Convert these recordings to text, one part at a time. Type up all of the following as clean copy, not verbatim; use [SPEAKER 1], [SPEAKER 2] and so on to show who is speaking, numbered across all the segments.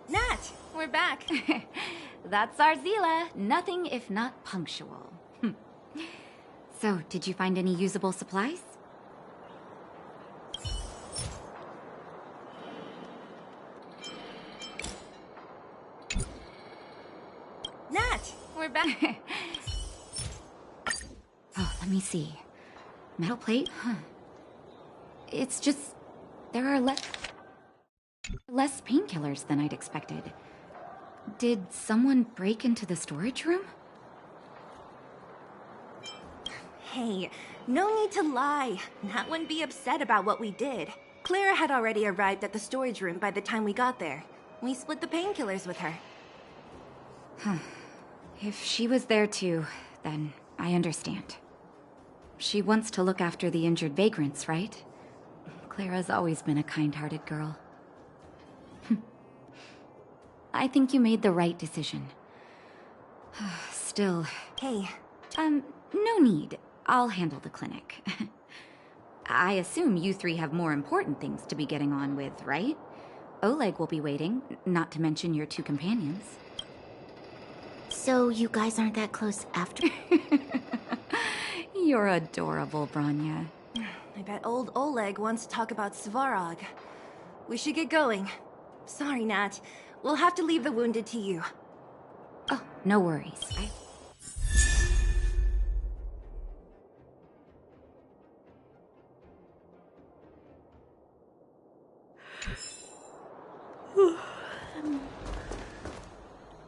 [SPEAKER 1] Nat, we're back.
[SPEAKER 2] That's our Zila. Nothing if not punctual. So, did you find any usable supplies?
[SPEAKER 1] Nat, we're back.
[SPEAKER 2] Oh, let me see. Metal plate? Huh. It's just... there are less painkillers than I'd expected. Did someone break into the storage room?
[SPEAKER 1] Hey, no need to lie. Nat wouldn't be upset about what we did. Clara had already arrived at the storage room by the time we got there. We split the painkillers with her.
[SPEAKER 2] Huh. If she was there too, then I understand. She wants to look after the injured vagrants, right? Clara's always been a kind-hearted girl. I think you made the right decision. Still...
[SPEAKER 1] Hey.
[SPEAKER 2] No need. I'll handle the clinic. I assume you three have more important things to be getting on with, right? Oleg will be waiting, not to mention your two companions.
[SPEAKER 3] So you guys aren't that close after?
[SPEAKER 2] You're adorable, Branya.
[SPEAKER 1] I bet old Oleg wants to talk about Svarog. We should get going. Sorry, Nat. We'll have to leave the wounded to you.
[SPEAKER 2] Oh, no worries.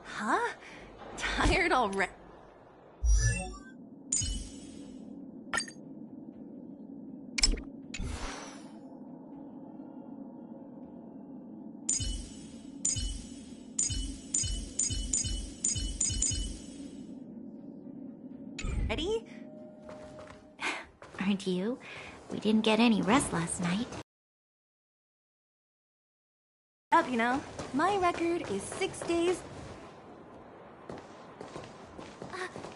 [SPEAKER 1] Huh? Tired already? Ready?
[SPEAKER 3] Aren't you? We didn't get any rest last night.
[SPEAKER 1] Up, you know. My record is 6 days.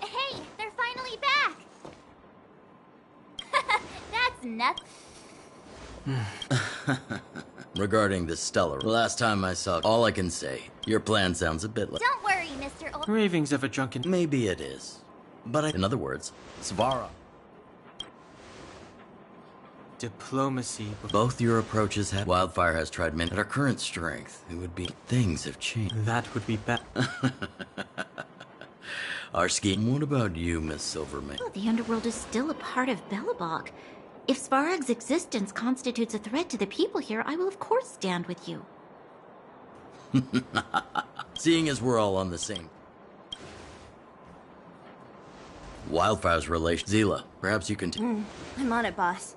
[SPEAKER 3] Hey, they're finally back! That's nuts.
[SPEAKER 4] Regarding the Stellar, the last time I saw, all I can say, your plan sounds a bit like...
[SPEAKER 3] Don't worry, Mr.
[SPEAKER 5] Ravings of a drunken...
[SPEAKER 4] Maybe it is. But in other words, Svara.
[SPEAKER 5] Diplomacy...
[SPEAKER 4] Both your approaches have... Wildfire has tried many... At our current strength, it would be... Things have changed.
[SPEAKER 5] That would be bad.
[SPEAKER 4] Our scheme... What about you, Miss Silvermane?
[SPEAKER 3] Oh, the underworld is still a part of Belobog. If Svarog's existence constitutes a threat to the people here, I will of course stand with you.
[SPEAKER 4] Seeing as we're all on the same... Wildfire's relation... Zila, perhaps you can...
[SPEAKER 1] I'm on it, boss.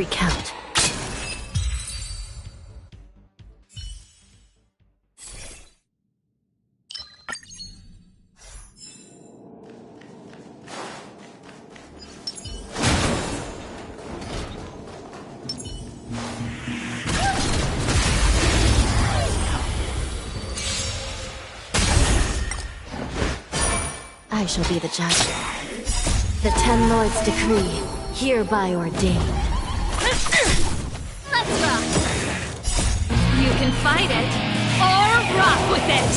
[SPEAKER 3] Recount. I shall be the judge. The Ten Lords' decree, hereby ordained.
[SPEAKER 1] Let's rock! You can fight it, or rock with it!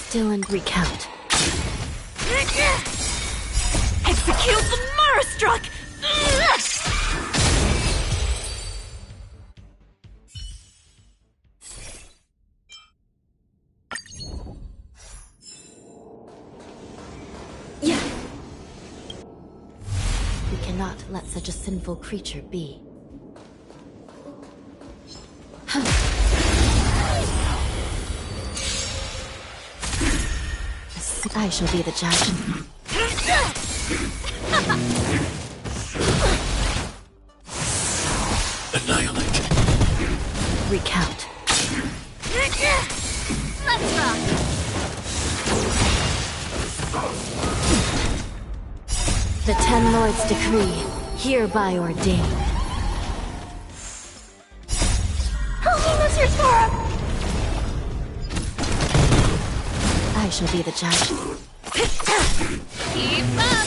[SPEAKER 3] Still and recount.
[SPEAKER 1] Execute the Marastruck!
[SPEAKER 3] Yeah. We cannot let such a sinful creature be. I shall be the judge.
[SPEAKER 4] Annihilate.
[SPEAKER 3] Recount.
[SPEAKER 1] Let's rock!
[SPEAKER 3] The Ten Lords' decree, hereby ordained.
[SPEAKER 1] Holiness, your Torah!
[SPEAKER 3] I shall be the judge.
[SPEAKER 1] Keep up!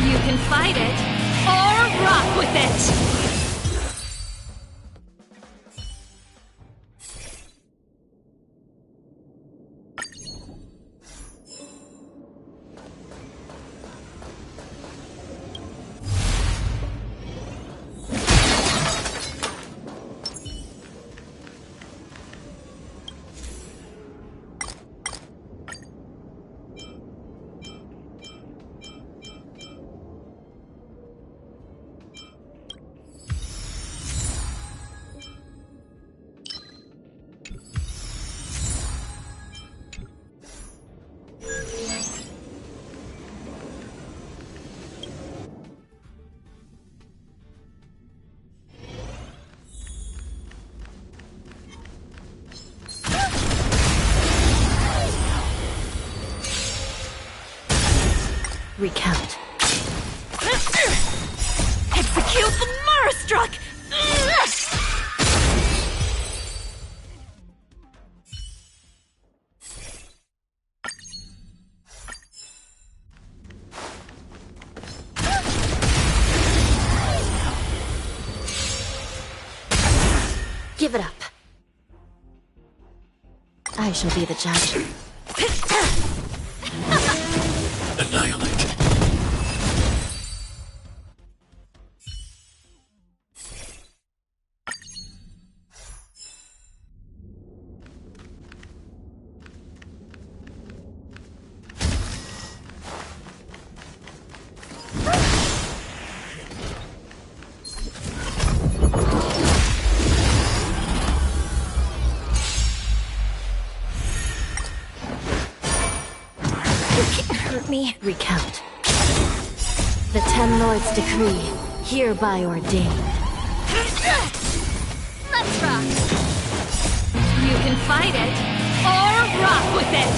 [SPEAKER 1] You can fight it, or rock with it!
[SPEAKER 3] Recount.
[SPEAKER 1] Execute the Marastruck!
[SPEAKER 3] Give it up. I shall be the judge.
[SPEAKER 4] Annihilate.
[SPEAKER 1] Me.
[SPEAKER 3] Recount. The Ten Lords' decree, hereby ordained.
[SPEAKER 1] Let's rock! You can fight it, or rock with it!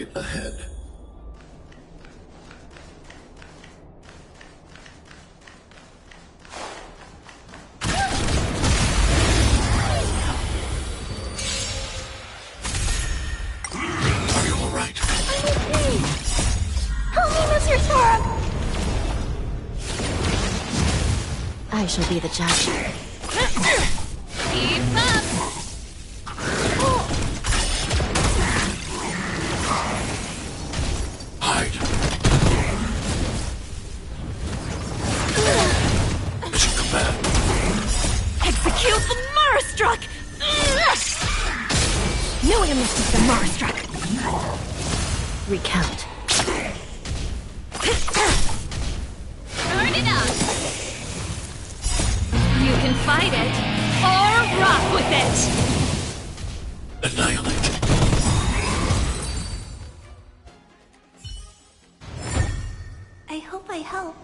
[SPEAKER 6] target ahead. Are you alright?
[SPEAKER 3] I'm okay! Help me, Mr. Storm! I shall be the judge.
[SPEAKER 1] Keep up!
[SPEAKER 6] Hide. Mission command.
[SPEAKER 1] Execute the Marastruck!
[SPEAKER 3] Knew I missed the Marastruck. Recount.
[SPEAKER 1] Turn it up! You can fight it, or rock with it!
[SPEAKER 6] Annihilate.
[SPEAKER 3] I hope I helped.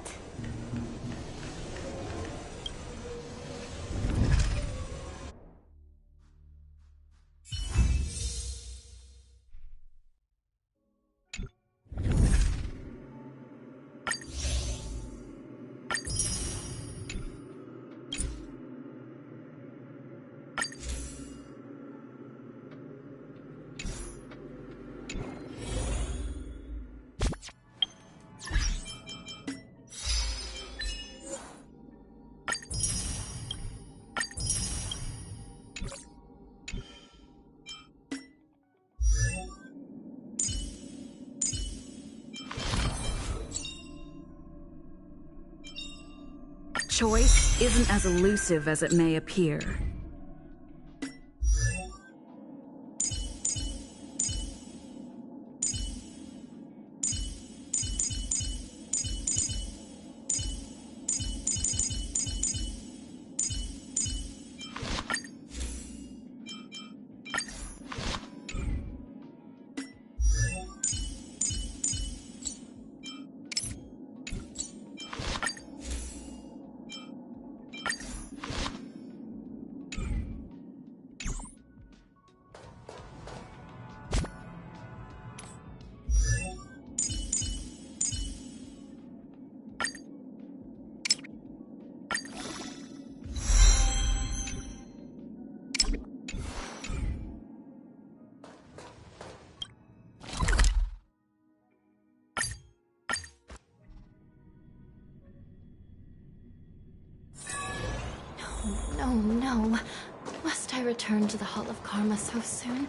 [SPEAKER 7] Choice isn't as elusive as it may appear.
[SPEAKER 3] No, no. Must I return to the Hall of Karma so soon?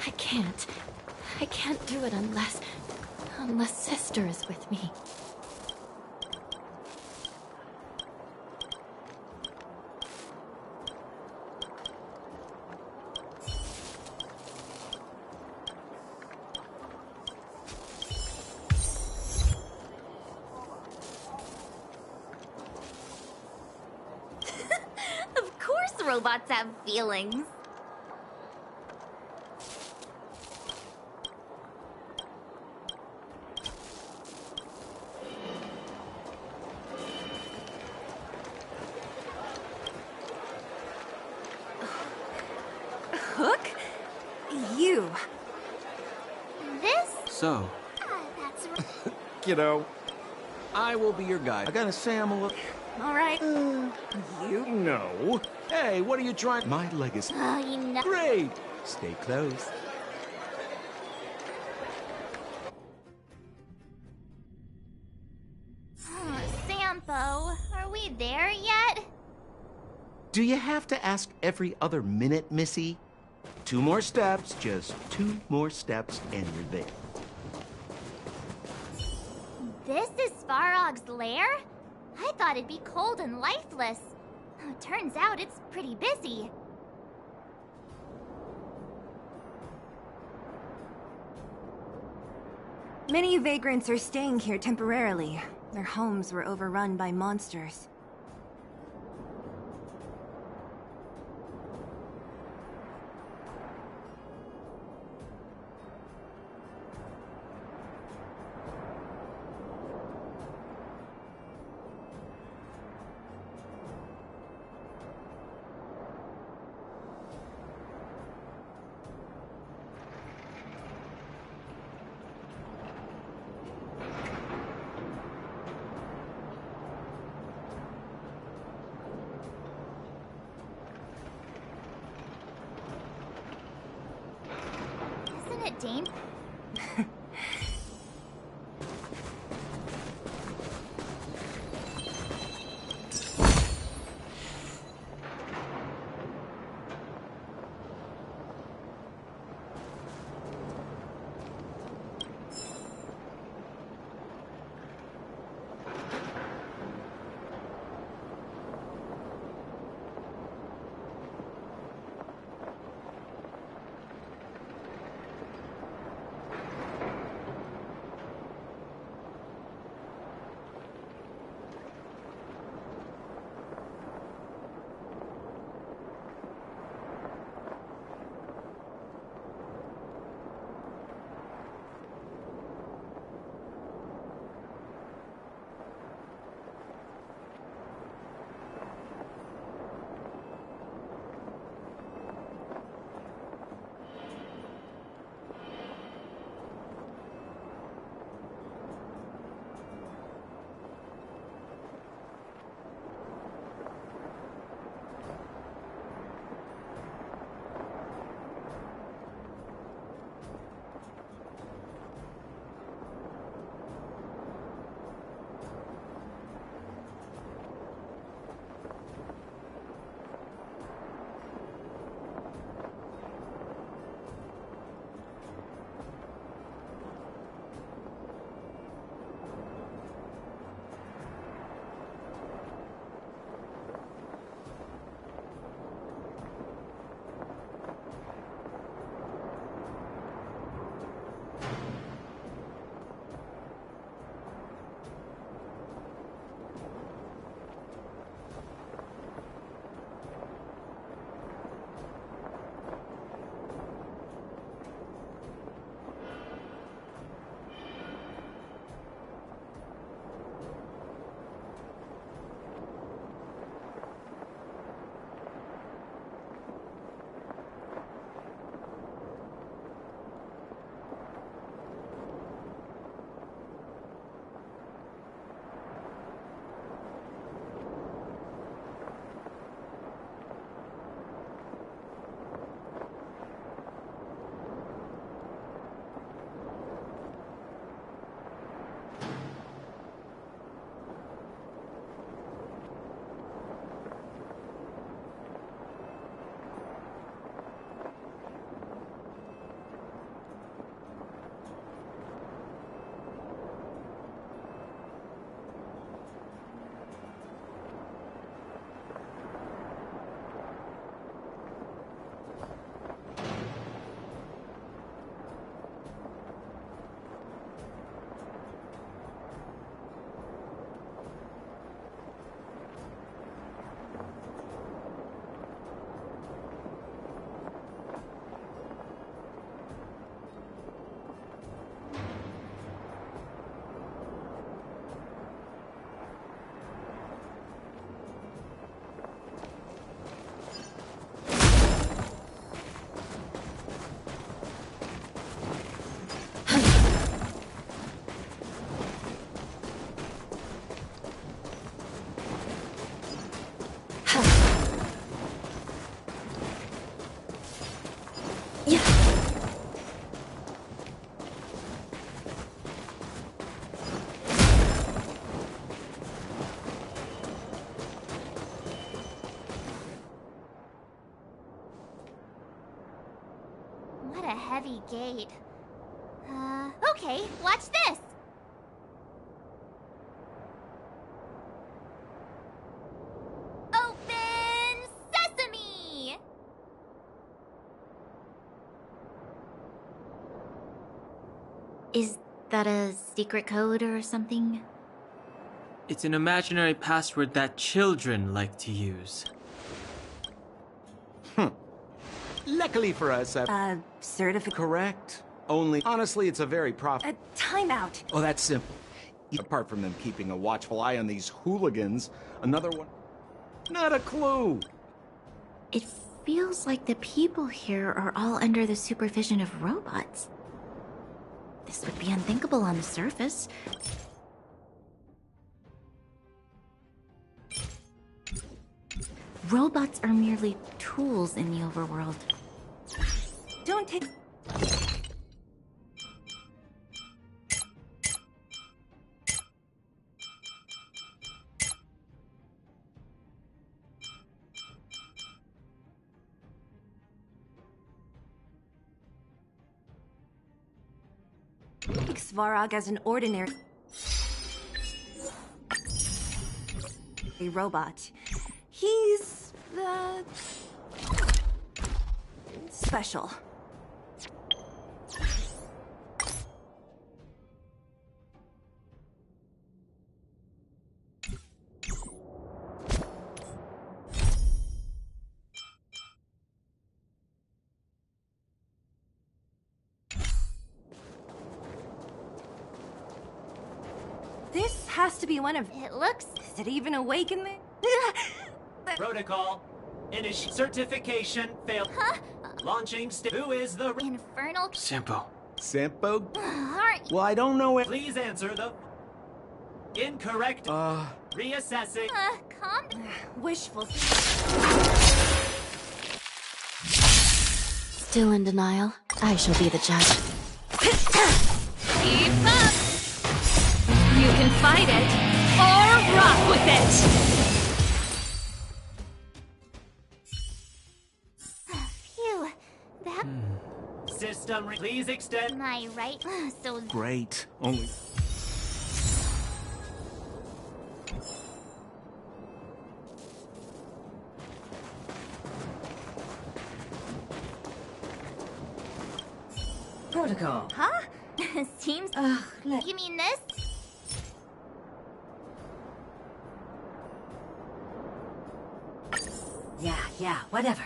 [SPEAKER 3] I can't. I can't do it unless Sister is with me.
[SPEAKER 1] Of course robots have feelings. Hook? You.
[SPEAKER 3] This?
[SPEAKER 5] So,
[SPEAKER 3] That's
[SPEAKER 8] Kiddo, I will be your guide. I gotta say I'm a little...
[SPEAKER 1] All right. You?
[SPEAKER 8] No. Hey, what are you trying... My legacy.
[SPEAKER 3] Oh, you know.
[SPEAKER 8] Great. Stay close.
[SPEAKER 3] Sampo, are we there yet?
[SPEAKER 8] Do you have to ask every other minute, Missy? 2 more steps, just 2 more steps, and you're there.
[SPEAKER 3] This is Svarog's lair? I thought it'd be cold and lifeless. Turns out it's pretty busy.
[SPEAKER 1] Many vagrants are staying here temporarily. Their homes were overrun by monsters.
[SPEAKER 9] Dane. What a heavy gate. Okay, watch this! Open sesame!
[SPEAKER 3] Is that a secret code or something?
[SPEAKER 5] It's an imaginary password that children like to use.
[SPEAKER 8] Luckily for us,
[SPEAKER 1] Certificate.
[SPEAKER 8] correct. Only, honestly, it's a very
[SPEAKER 1] Timeout.
[SPEAKER 8] Oh, that's simple. Apart from them keeping a watchful eye on these hooligans, another one... Not a clue!
[SPEAKER 3] It feels like the people here are all under the supervision of robots. This would be unthinkable on the surface. Robots are merely tools in the overworld.
[SPEAKER 1] Don't take... Take Svarog as an ordinary robot. He's special. This has to be one of...
[SPEAKER 9] It looks...
[SPEAKER 1] Is it even awake in there?
[SPEAKER 10] Protocol. Certification failed.
[SPEAKER 9] Huh?
[SPEAKER 10] Launching who is the
[SPEAKER 9] Infernal...
[SPEAKER 5] Sampo.
[SPEAKER 8] Sampo?
[SPEAKER 9] Aren't...
[SPEAKER 8] Well, I don't know it.
[SPEAKER 10] Please answer the incorrect. Reassessing.
[SPEAKER 9] calm...
[SPEAKER 1] Wishful.
[SPEAKER 3] Still in denial? I shall be the judge.
[SPEAKER 1] Keep up! You can fight it, or rock with it!
[SPEAKER 9] Phew. That...
[SPEAKER 10] System please extend.
[SPEAKER 9] Am I right? So...
[SPEAKER 8] Great. Only...
[SPEAKER 7] Protocol.
[SPEAKER 9] Huh? Seems... You mean this?
[SPEAKER 11] Yeah, whatever.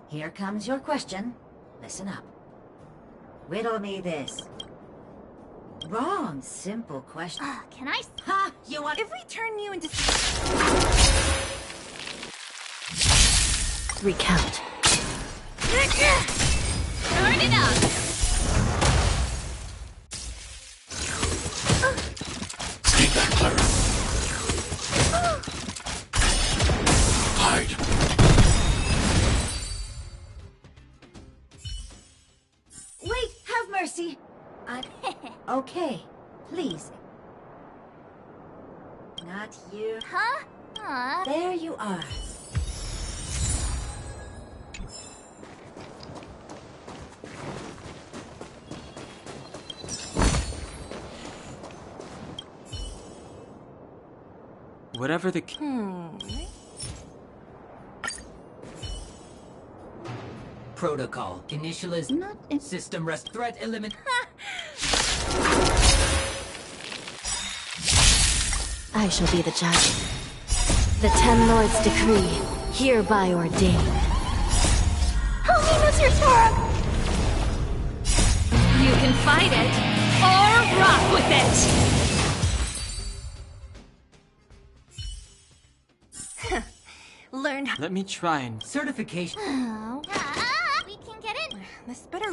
[SPEAKER 11] Here comes your question. Listen up. Riddle me this. Wrong. Simple question.
[SPEAKER 9] Can I...
[SPEAKER 11] Ha! You want...
[SPEAKER 1] If we turn you into...
[SPEAKER 3] Recount.
[SPEAKER 1] Turn it up!
[SPEAKER 6] Stay back, Clara. Hide.
[SPEAKER 11] Wait, have mercy. Okay, please. Not you.
[SPEAKER 9] Huh?
[SPEAKER 11] There you are.
[SPEAKER 5] Whatever the...
[SPEAKER 10] Protocol. Initialize.
[SPEAKER 11] Not in...
[SPEAKER 10] System rest. Threat eliminate.
[SPEAKER 3] I shall be the judge. The Ten Lords' decree, hereby ordained.
[SPEAKER 9] Help me, Mr. Storm!
[SPEAKER 1] You can fight it, or rock with it! Learn how...
[SPEAKER 5] Let me try and...
[SPEAKER 10] Certification.
[SPEAKER 9] Oh. We can get in.
[SPEAKER 1] This better...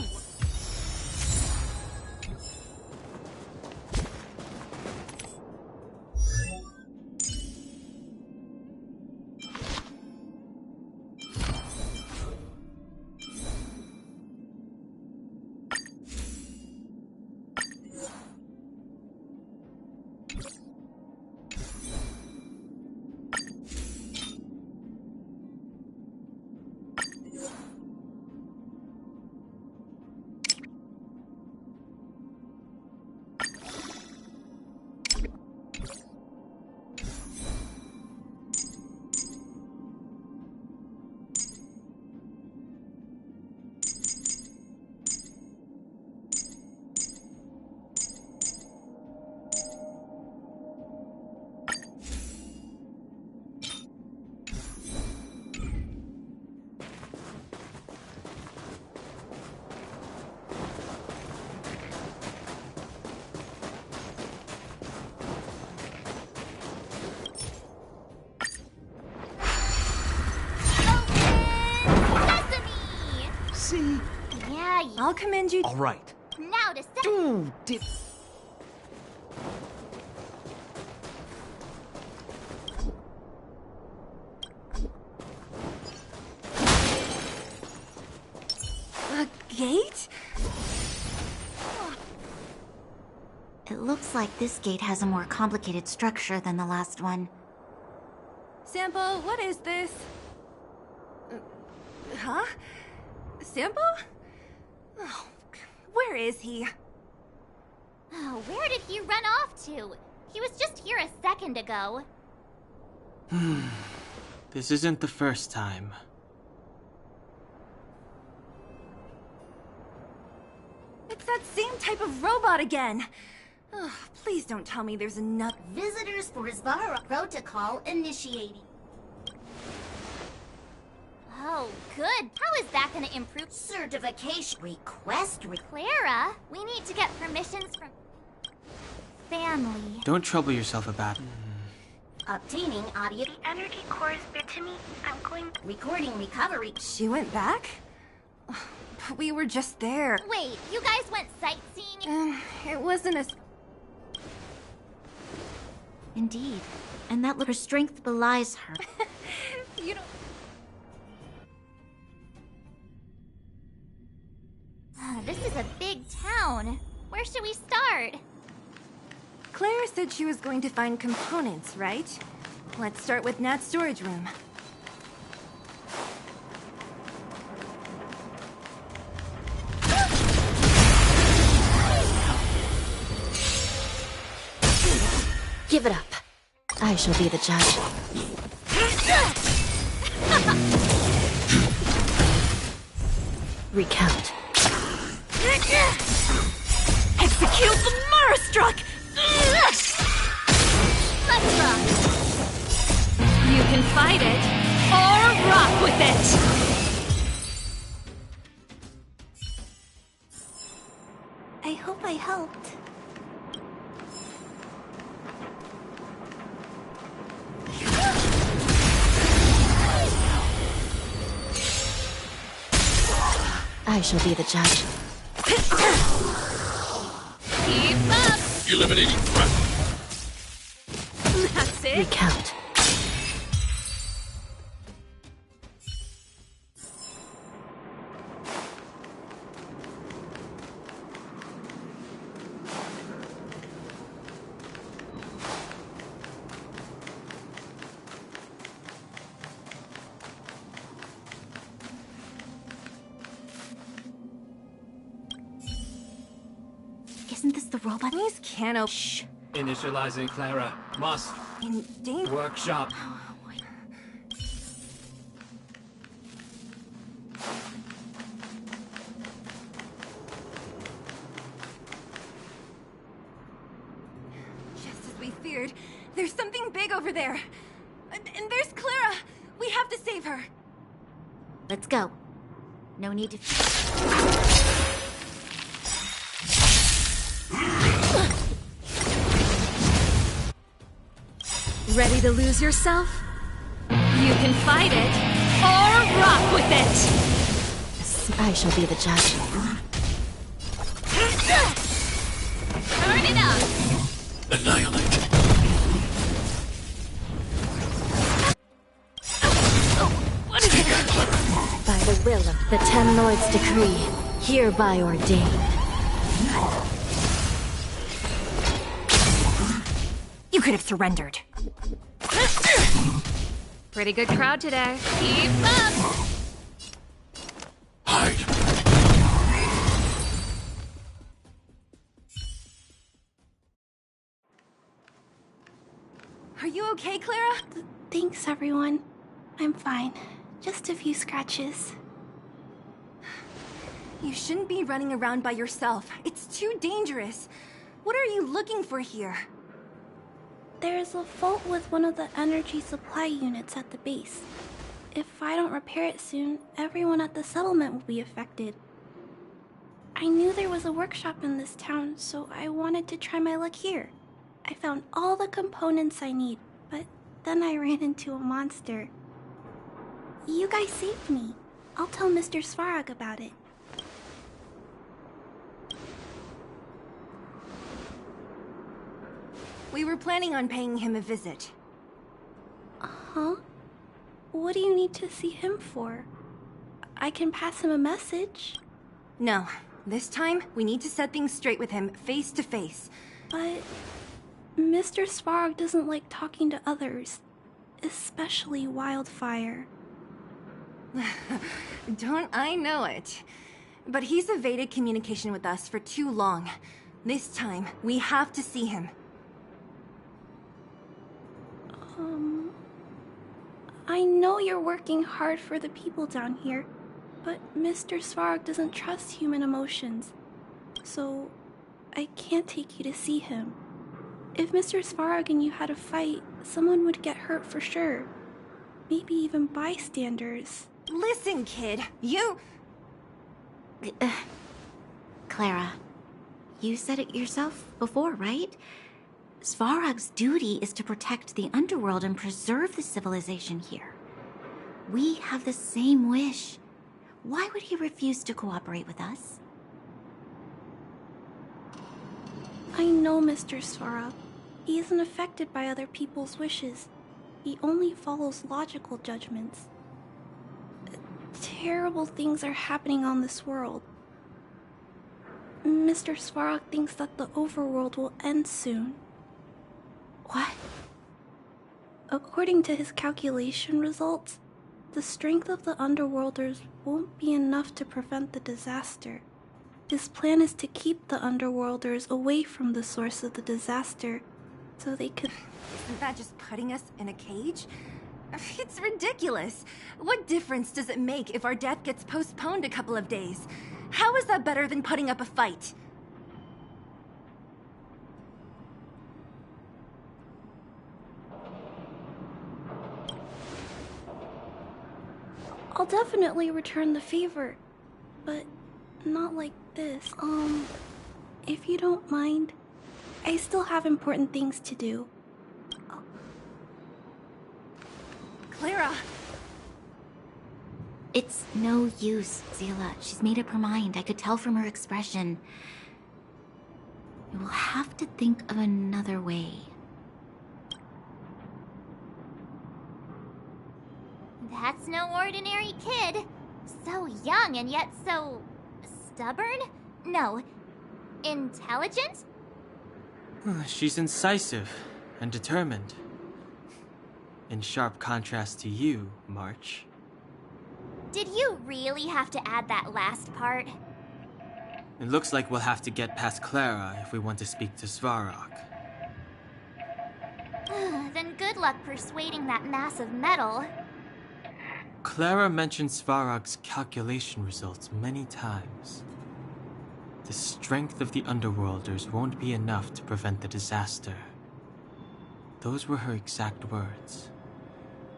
[SPEAKER 8] See?
[SPEAKER 9] Yeah,
[SPEAKER 1] I'll commend you...
[SPEAKER 8] All right.
[SPEAKER 9] now to set...
[SPEAKER 8] Ooh, did...
[SPEAKER 1] A gate?
[SPEAKER 9] It looks like this gate has a more complicated structure than the last one.
[SPEAKER 1] Sampo, what is this? Huh? Sampo? Oh, where is he?
[SPEAKER 12] Oh, where did he run off to? He was just here a second ago.
[SPEAKER 5] This isn't the first time.
[SPEAKER 1] It's that same type of robot again. Ugh, please don't tell me there's enough.
[SPEAKER 11] Visitors for Svara protocol initiating.
[SPEAKER 12] Oh, good. How is that gonna improve
[SPEAKER 11] Certification request.
[SPEAKER 12] Clara? We need to get permissions from family.
[SPEAKER 5] Don't trouble yourself about it.
[SPEAKER 11] Obtaining audio.
[SPEAKER 13] The energy core is bit to me. I'm going.
[SPEAKER 11] Recording recovery.
[SPEAKER 1] She went back? But we were just there.
[SPEAKER 12] Wait, you guys went sightseeing?
[SPEAKER 1] It wasn't as...
[SPEAKER 9] Indeed. And that her strength belies her.
[SPEAKER 1] You don't...
[SPEAKER 12] This is a big town. Where should we start?
[SPEAKER 1] Claire said she was going to find components, right? Let's start with Nat's storage room.
[SPEAKER 3] Give it up. I shall be the judge. Recount.
[SPEAKER 1] Execute the Marastruck!
[SPEAKER 12] Let's rock.
[SPEAKER 1] You can fight it, or rock with it!
[SPEAKER 13] I hope I helped.
[SPEAKER 3] I shall be the judge.
[SPEAKER 1] Keep up!
[SPEAKER 6] Eliminating threat.
[SPEAKER 1] That's it?
[SPEAKER 3] Recount.
[SPEAKER 1] Isn't this the robot? These can't Shh.
[SPEAKER 10] Initializing Clara. Must.
[SPEAKER 1] In danger.
[SPEAKER 10] Workshop.
[SPEAKER 1] Just as we feared, there's something big over there. And there's Clara. We have to save her.
[SPEAKER 9] Let's go. No need to...
[SPEAKER 7] Ready to lose yourself?
[SPEAKER 1] You can fight it, or rock with it!
[SPEAKER 3] I shall be the judge.
[SPEAKER 12] Turn it up.
[SPEAKER 6] Annihilate.
[SPEAKER 1] What is it?
[SPEAKER 3] By the will of the Ten Lords' decree, hereby ordained.
[SPEAKER 1] You could have surrendered.
[SPEAKER 2] Pretty good crowd today.
[SPEAKER 12] Keep up.
[SPEAKER 6] Hide.
[SPEAKER 1] Are you okay, Clara?
[SPEAKER 13] Thanks, everyone. I'm fine. Just a few scratches.
[SPEAKER 1] You shouldn't be running around by yourself. It's too dangerous. What are you looking for here?
[SPEAKER 13] There is a fault with one of the energy supply units at the base. If I don't repair it soon, everyone at the settlement will be affected. I knew there was a workshop in this town, so I wanted to try my luck here. I found all the components I need, but then I ran into a monster. You guys saved me. I'll tell Mr. Svarog about it.
[SPEAKER 1] We were planning on paying him a visit.
[SPEAKER 13] Huh? What do you need to see him for? I can pass him a message.
[SPEAKER 1] No. This time, we need to set things straight with him, face to face.
[SPEAKER 13] But Mr. Svarog doesn't like talking to others, especially Wildfire.
[SPEAKER 1] Don't I know it? But he's evaded communication with us for too long. This time, we have to see him.
[SPEAKER 13] I know you're working hard for the people down here, but Mr. Svarog doesn't trust human emotions. So, I can't take you to see him. If Mr. Svarog and you had a fight, someone would get hurt for sure. Maybe even bystanders.
[SPEAKER 1] Listen, kid, you...
[SPEAKER 9] Clara, you said it yourself before, right? Svarog's duty is to protect the underworld and preserve the civilization here. We have the same wish. Why would he refuse to cooperate with us?
[SPEAKER 13] I know Mr. Svarog. He isn't affected by other people's wishes. He only follows logical judgments. Terrible things are happening on this world. Mr. Svarog thinks that the overworld will end soon.
[SPEAKER 9] What?
[SPEAKER 13] According to his calculation results, the strength of the Underworlders won't be enough to prevent the disaster. His plan is to keep the Underworlders away from the source of the disaster, so they could...
[SPEAKER 1] Isn't that just putting us in a cage? It's ridiculous. What difference does it make if our death gets postponed a couple of days? How is that better than putting up a fight?
[SPEAKER 13] I'll definitely return the favor, but not like this. If you don't mind, I still have important things to do.
[SPEAKER 1] Clara!
[SPEAKER 9] It's no use, Zila. She's made up her mind. I could tell from her expression. We'll have to think of another way.
[SPEAKER 12] That's no ordinary kid. So young and yet so... stubborn? No. Intelligent?
[SPEAKER 5] She's incisive and determined. In sharp contrast to you, March.
[SPEAKER 12] Did you really have to add that last part?
[SPEAKER 5] It looks like we'll have to get past Clara if we want to speak to Svarog.
[SPEAKER 12] Then good luck persuading that mass of metal.
[SPEAKER 5] Clara mentioned Svarog's calculation results many times. The strength of the Underworlders won't be enough to prevent the disaster. Those were her exact words.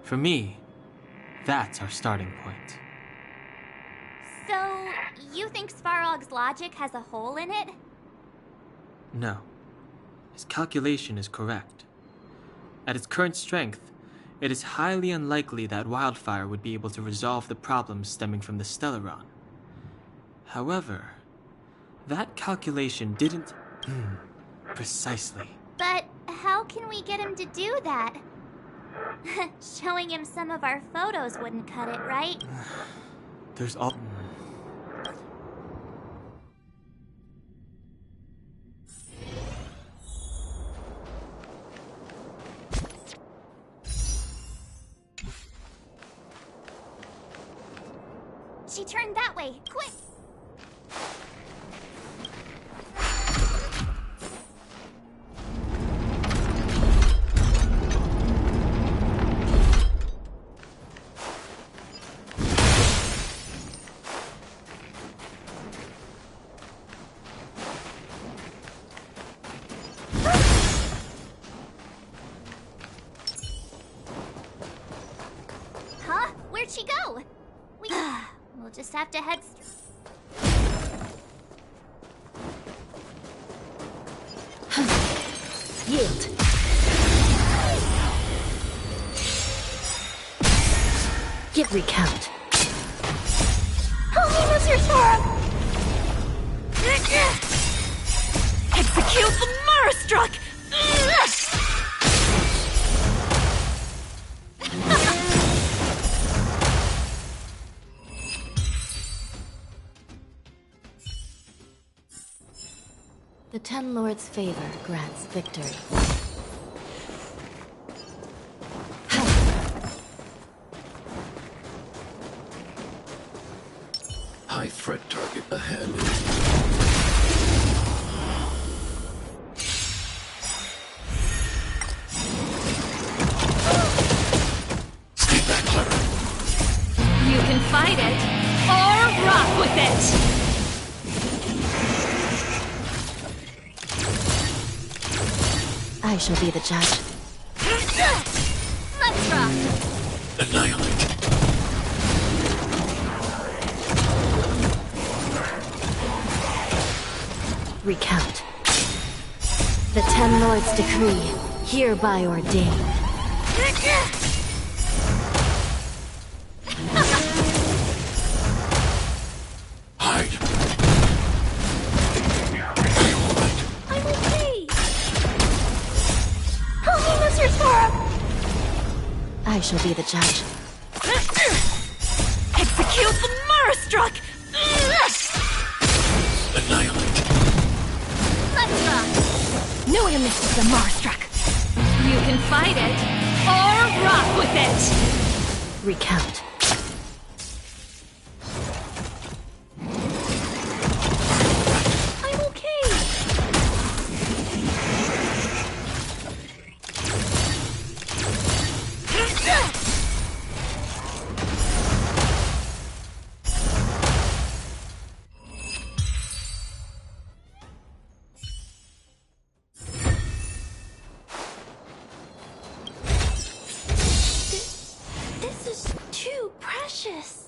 [SPEAKER 5] For me, that's our starting point.
[SPEAKER 12] So, you think Svarog's logic has a hole in it?
[SPEAKER 5] No. His calculation is correct. At its current strength, it is highly unlikely that Wildfire would be able to resolve the problems stemming from the Stellaron. However, that calculation didn't... precisely.
[SPEAKER 12] But how can we get him to do that? Showing him some of our photos wouldn't cut it, right?
[SPEAKER 5] There's all...
[SPEAKER 12] She turned that way, quick! Huh? Where'd she go? We'll just have to head...
[SPEAKER 3] Yield. Give recount.
[SPEAKER 13] Help me, Mr. Svarog!
[SPEAKER 3] Execute the Marastruck! The Ten Lords' favor grants victory.
[SPEAKER 6] High threat target ahead.
[SPEAKER 1] fight it, or rock with it!
[SPEAKER 3] I shall be the judge.
[SPEAKER 12] Let's rock!
[SPEAKER 6] Annihilate.
[SPEAKER 3] Recount. The Ten Lords' decree, hereby ordained.
[SPEAKER 6] Hide.
[SPEAKER 13] I'm okay. Help me, Mr. Sora!
[SPEAKER 3] I shall be the judge.
[SPEAKER 1] Execute the Marastruck!
[SPEAKER 6] Annihilate.
[SPEAKER 12] Let's rock!
[SPEAKER 1] No one misses the Marastruck! You can fight it, or rock with it!
[SPEAKER 3] Recount.
[SPEAKER 13] I'm okay. This is too precious.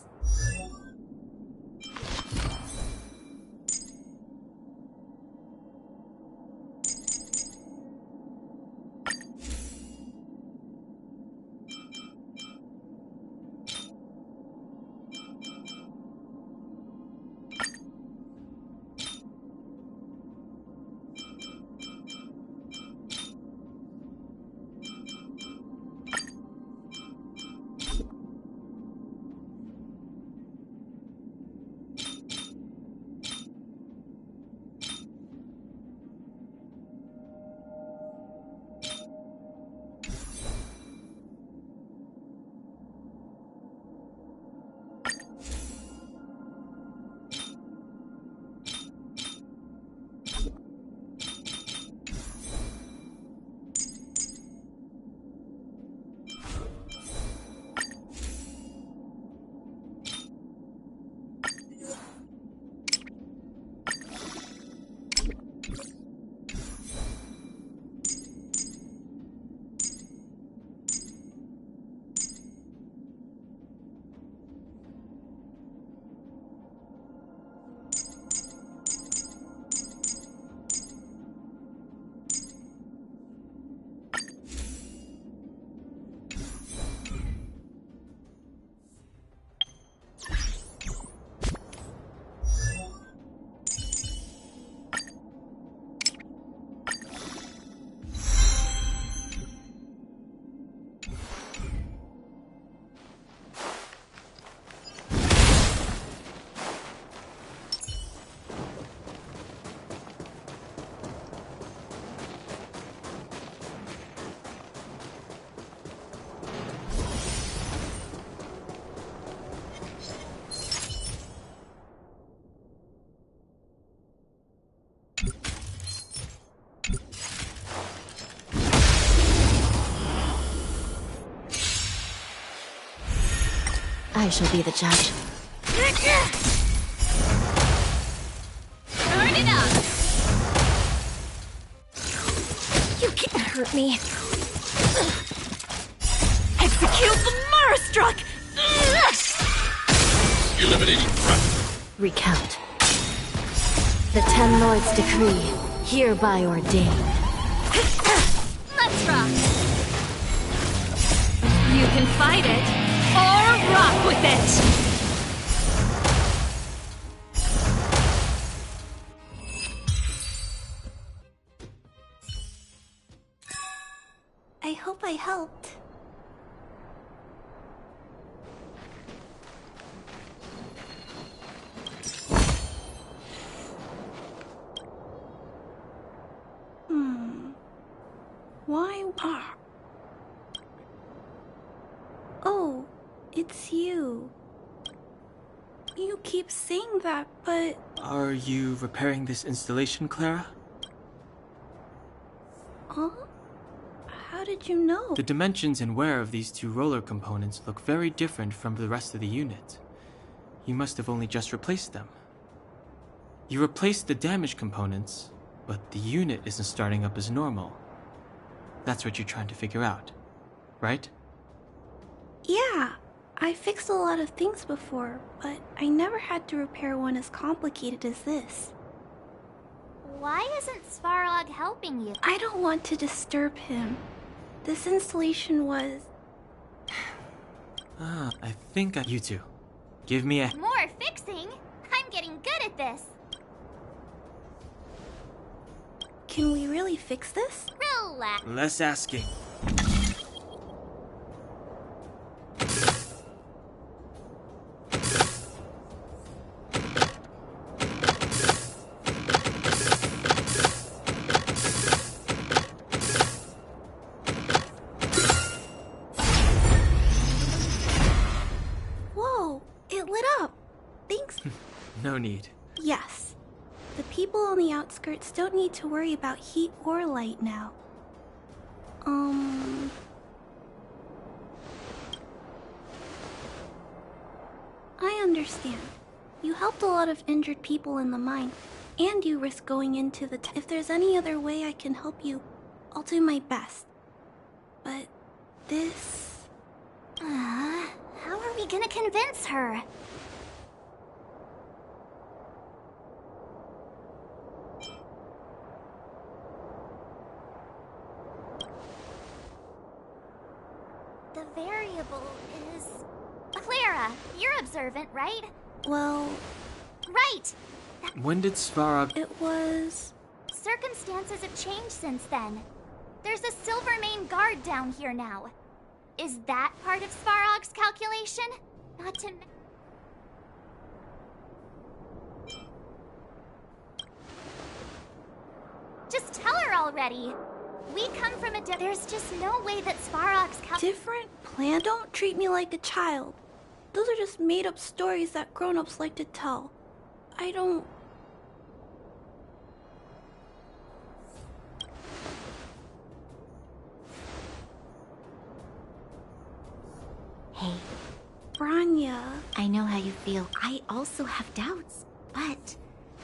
[SPEAKER 3] I shall be the judge.
[SPEAKER 12] Turn it up!
[SPEAKER 1] You can't hurt me. Execute the Marastruck!
[SPEAKER 6] Eliminating threat.
[SPEAKER 3] Recount. The Ten Lords' decree, hereby ordained.
[SPEAKER 12] Let's rock!
[SPEAKER 1] You can fight it, or rock with it!
[SPEAKER 13] I hope I helped. Why? Oh, it's you. You keep saying that, but...
[SPEAKER 5] Are you repairing this installation, Clara?
[SPEAKER 13] Huh? How did you know?
[SPEAKER 5] The dimensions and wear of these two roller components look very different from the rest of the unit. You must have only just replaced them. You replaced the damaged components, but the unit isn't starting up as normal. That's what you're trying to figure out, right?
[SPEAKER 13] Yeah, I fixed a lot of things before, but I never had to repair one as complicated as this.
[SPEAKER 12] Why isn't Svarog helping you?
[SPEAKER 13] I don't want to disturb him. This installation was...
[SPEAKER 5] I think you two. Give me a...
[SPEAKER 12] More fixing? I'm getting good at this.
[SPEAKER 13] Can we really fix this?
[SPEAKER 12] Relax.
[SPEAKER 5] Less asking.
[SPEAKER 13] Whoa, it lit up. Thanks.
[SPEAKER 5] No need.
[SPEAKER 13] Yes. The people on the outskirts don't need to worry about heat or light now. I understand. You helped a lot of injured people in the mine, and you risked going into the if there's any other way I can help you, I'll do my best. But this...
[SPEAKER 12] How are we gonna convince her? The variable is... Clara, you're observant, right?
[SPEAKER 13] Well...
[SPEAKER 12] Right!
[SPEAKER 5] When did Svarog...
[SPEAKER 13] It was...
[SPEAKER 12] Circumstances have changed since then. There's a Silvermane guard down here now. Is that part of Svarog's calculation? Not to... Just tell her already! We come from a There's just no way that Svarog's
[SPEAKER 13] Different plan? Don't treat me like a child. Those are just made-up stories that grown-ups like to tell. I don't...
[SPEAKER 9] Hey.
[SPEAKER 13] Branya.
[SPEAKER 9] I know how you feel. I also have doubts, but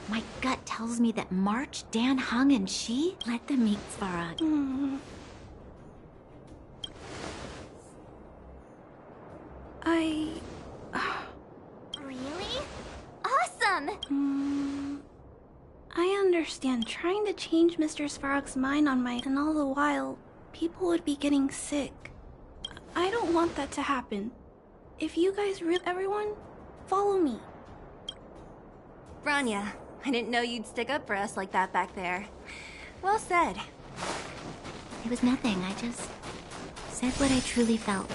[SPEAKER 9] my gut tells me that March, Dan Hung, and she let them meet Svarog.
[SPEAKER 12] Really? Awesome!
[SPEAKER 13] I understand. Trying to change Mr. Svarog's mind on my... And all the while, people would be getting sick. I don't want that to happen. If you guys everyone, follow me.
[SPEAKER 1] Branya, I didn't know you'd stick up for us like that back there. Well said.
[SPEAKER 9] It was nothing. I just said what I truly felt.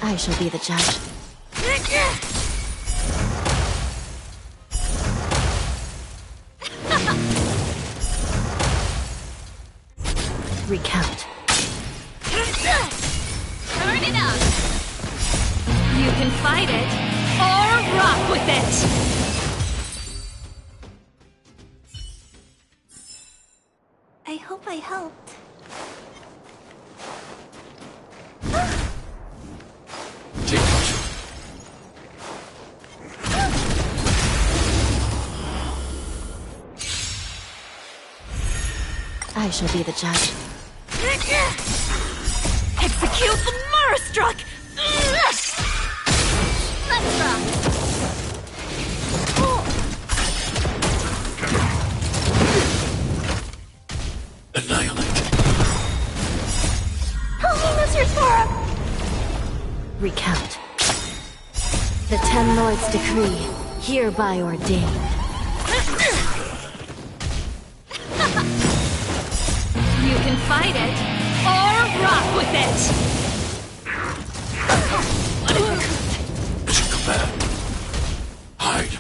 [SPEAKER 3] I shall be the judge. Recount.
[SPEAKER 1] Turn it up! You can fight it, or rock with it!
[SPEAKER 13] I hope I helped.
[SPEAKER 6] Take control.
[SPEAKER 3] I shall be the judge.
[SPEAKER 1] Execute the Murstruck! Let's rock!
[SPEAKER 6] Annihilate.
[SPEAKER 13] Help me, Mr. Svarog!
[SPEAKER 3] Recount. The Ten Lords' decree, hereby ordained.
[SPEAKER 1] You can fight it, or rock with it!
[SPEAKER 6] It's a command. Hide.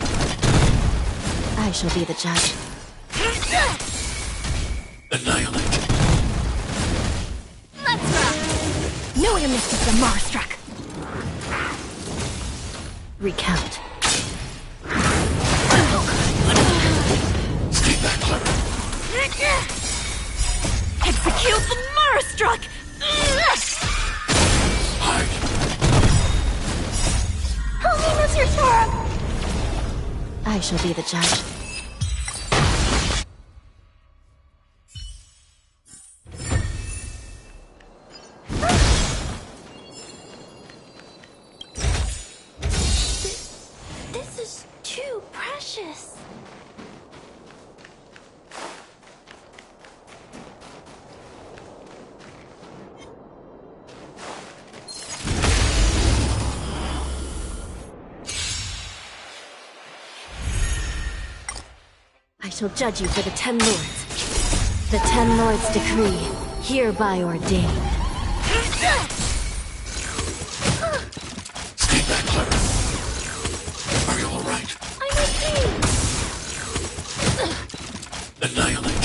[SPEAKER 3] I shall be the judge.
[SPEAKER 6] Annihilate.
[SPEAKER 1] Let's rock!
[SPEAKER 3] No amnesty for the Marstruck! Recount.
[SPEAKER 6] Stay back, Clara.
[SPEAKER 1] Execute the Marstruck!
[SPEAKER 6] Hide.
[SPEAKER 12] Help me, Mr. Svarog!
[SPEAKER 3] I shall be the judge.
[SPEAKER 13] This is too precious.
[SPEAKER 3] I shall judge you for the 10 Lords. The 10 Lords' decree, hereby ordained.
[SPEAKER 6] Stay back, Clara. Are you all right?
[SPEAKER 13] I'm okay.
[SPEAKER 6] Annihilate.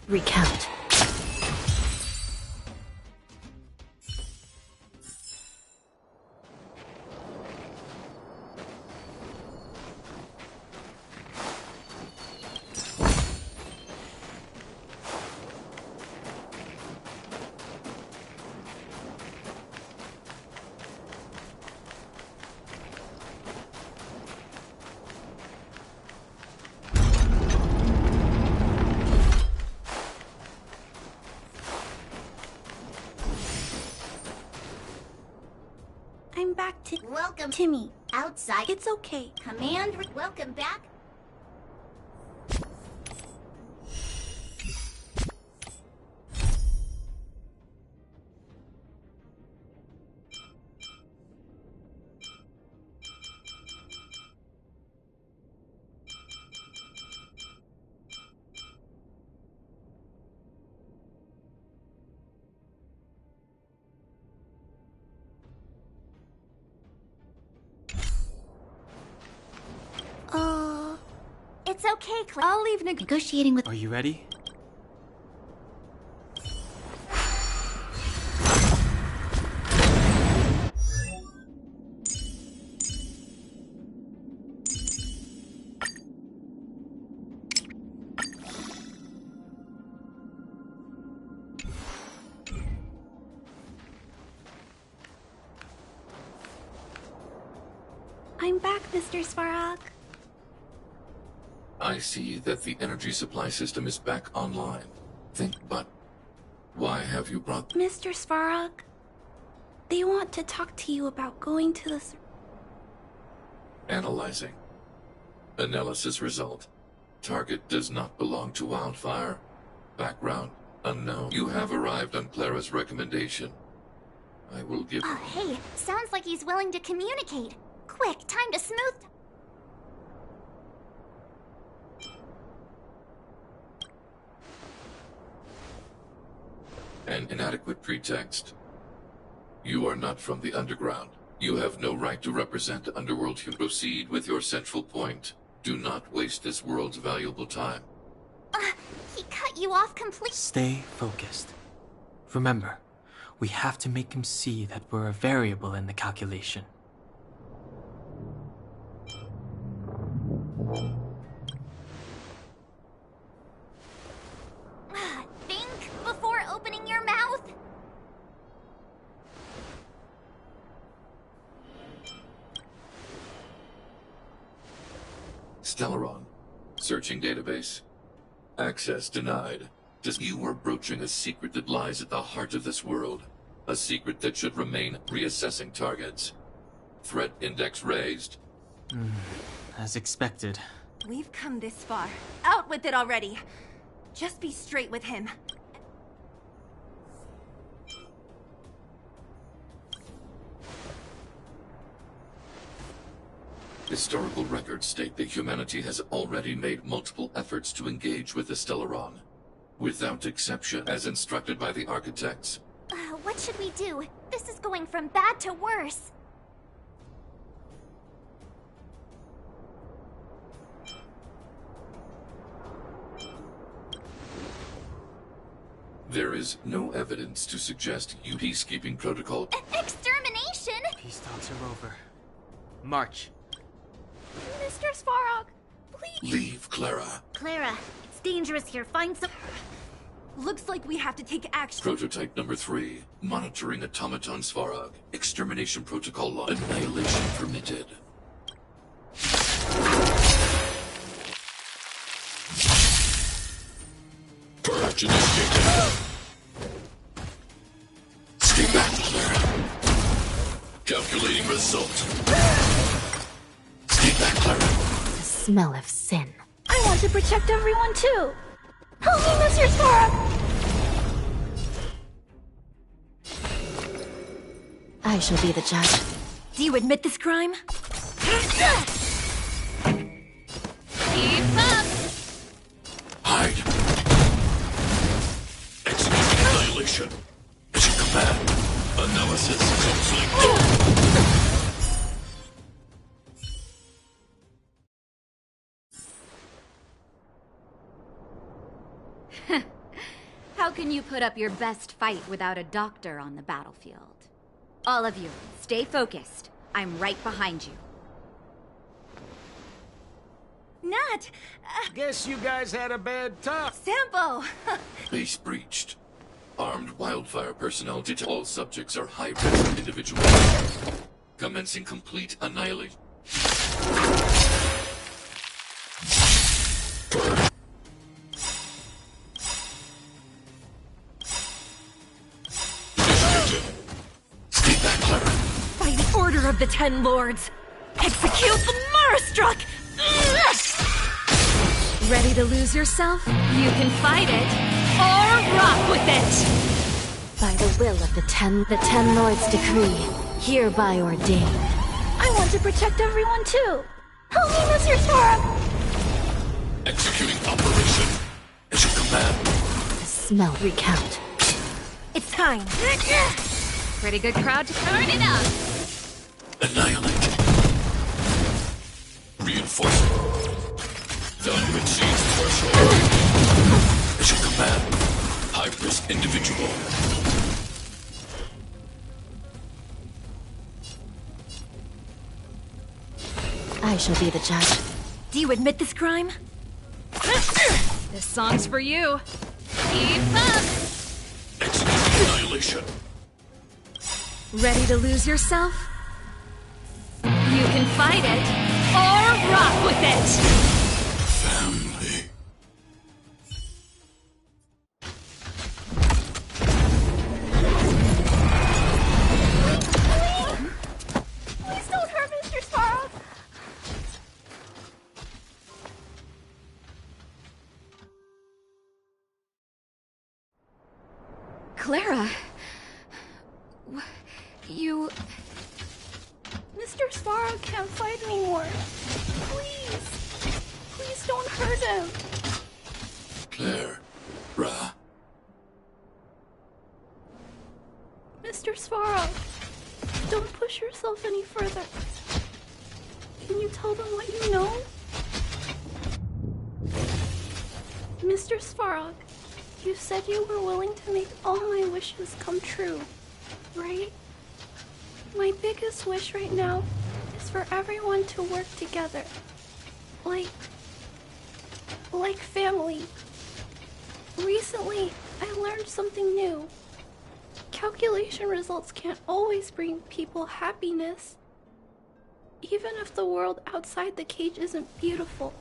[SPEAKER 3] Recount.
[SPEAKER 13] I'm back to
[SPEAKER 11] Welcome,
[SPEAKER 13] Timmy.
[SPEAKER 11] outside.
[SPEAKER 13] It's okay.
[SPEAKER 11] Welcome back.
[SPEAKER 12] It's okay, Claire.
[SPEAKER 1] I'll leave
[SPEAKER 9] Negotiating with...
[SPEAKER 5] Are you ready?
[SPEAKER 13] I'm back, Mr. Svarog.
[SPEAKER 6] I see that the energy supply system is back online. But why have you brought...
[SPEAKER 13] Mr. Svarog, they want to talk to you about going to the...
[SPEAKER 6] Analyzing. Analysis result. Target does not belong to Wildfire. Background unknown. You have arrived on Clara's recommendation. I will give...
[SPEAKER 12] Oh, hey, sounds like he's willing to communicate. Quick, time to smooth...
[SPEAKER 6] An inadequate pretext. You are not from the underground. You have no right to represent Underworld. You proceed with your central point. Do not waste this world's valuable time.
[SPEAKER 12] He cut you off completely.
[SPEAKER 5] Stay focused. Remember, we have to make him see that we're a variable in the calculation.
[SPEAKER 12] Think before opening your mouth.
[SPEAKER 6] Stellaron. Searching database. Access denied. You are broaching a secret that lies at the heart of this world. A secret that should remain reassessing targets. Threat index raised.
[SPEAKER 5] As expected.
[SPEAKER 1] We've come this far. Out with it already. Just be straight with him.
[SPEAKER 6] Historical records state that humanity has already made multiple efforts to engage with the Stellaron, without exception, as instructed by the architects.
[SPEAKER 12] What should we do? This is going from bad to worse.
[SPEAKER 6] There is no evidence to suggest peacekeeping protocol.
[SPEAKER 12] Extermination?
[SPEAKER 5] Peace talks are over. March.
[SPEAKER 13] Mr. Svarog, please.
[SPEAKER 6] Leave, Clara.
[SPEAKER 11] Clara, it's dangerous here. Find some...
[SPEAKER 1] Looks like we have to take action.
[SPEAKER 6] Prototype number 3. Monitoring automaton Svarog. Extermination protocol law. Annihilation permitted. Purge initiated. Stay back, Clara. Calculating result. Stay back, Clara.
[SPEAKER 3] The smell of sin.
[SPEAKER 13] I want to protect everyone too. Help me, Mr. Svarog.
[SPEAKER 3] I shall be the judge.
[SPEAKER 1] Do you admit this crime?
[SPEAKER 12] Keep up!
[SPEAKER 6] Hide. Execute annihilation. Mission command. Analysis complete.
[SPEAKER 2] How can you put up your best fight without a doctor on the battlefield? All of you, stay focused. I'm right behind you.
[SPEAKER 1] Nat!
[SPEAKER 8] Guess you guys had a bad time.
[SPEAKER 1] Sampo!
[SPEAKER 6] Base breached. Armed wildfire personnel detect all subjects are high-risk individuals. Commencing complete annihilation. Initiated. Stay back, Clara.
[SPEAKER 1] By the order of the Ten Lords, execute the Marastruck! Ready to lose yourself? You can fight it, or rock with it!
[SPEAKER 3] By the will of the Ten Lords' decree, hereby ordained.
[SPEAKER 13] I want to protect everyone too. Help me, Mr. Svarog.
[SPEAKER 6] Executing operation. Mission command.
[SPEAKER 3] The smell recount.
[SPEAKER 1] It's time!
[SPEAKER 2] Pretty good crowd to
[SPEAKER 12] Turn it up!
[SPEAKER 6] Annihilate. Reinforcement. Value exceeds threshold. Mission command. High-risk individual.
[SPEAKER 3] I shall be the judge.
[SPEAKER 1] Do you admit this crime?
[SPEAKER 2] This song's for you.
[SPEAKER 12] Keep up!
[SPEAKER 6] Execute annihilation.
[SPEAKER 1] Ready to lose yourself? You can fight it, or rock with it!
[SPEAKER 6] Family.
[SPEAKER 13] Please don't hurt Mr. Svarog.
[SPEAKER 2] Clara. You...
[SPEAKER 13] Mr. Svarog can't fight anymore. Please. Please don't hurt him.
[SPEAKER 6] Claire. Ra.
[SPEAKER 13] Mr. Svarog, don't push yourself any further. Can you tell them what you know? Mr. Svarog, you said you were willing to make all my wishes come true, right? My biggest wish right now is for everyone to work together. Like family. Recently, I learned something new. Calculation results can't always bring people happiness. Even if the world outside the cage isn't beautiful,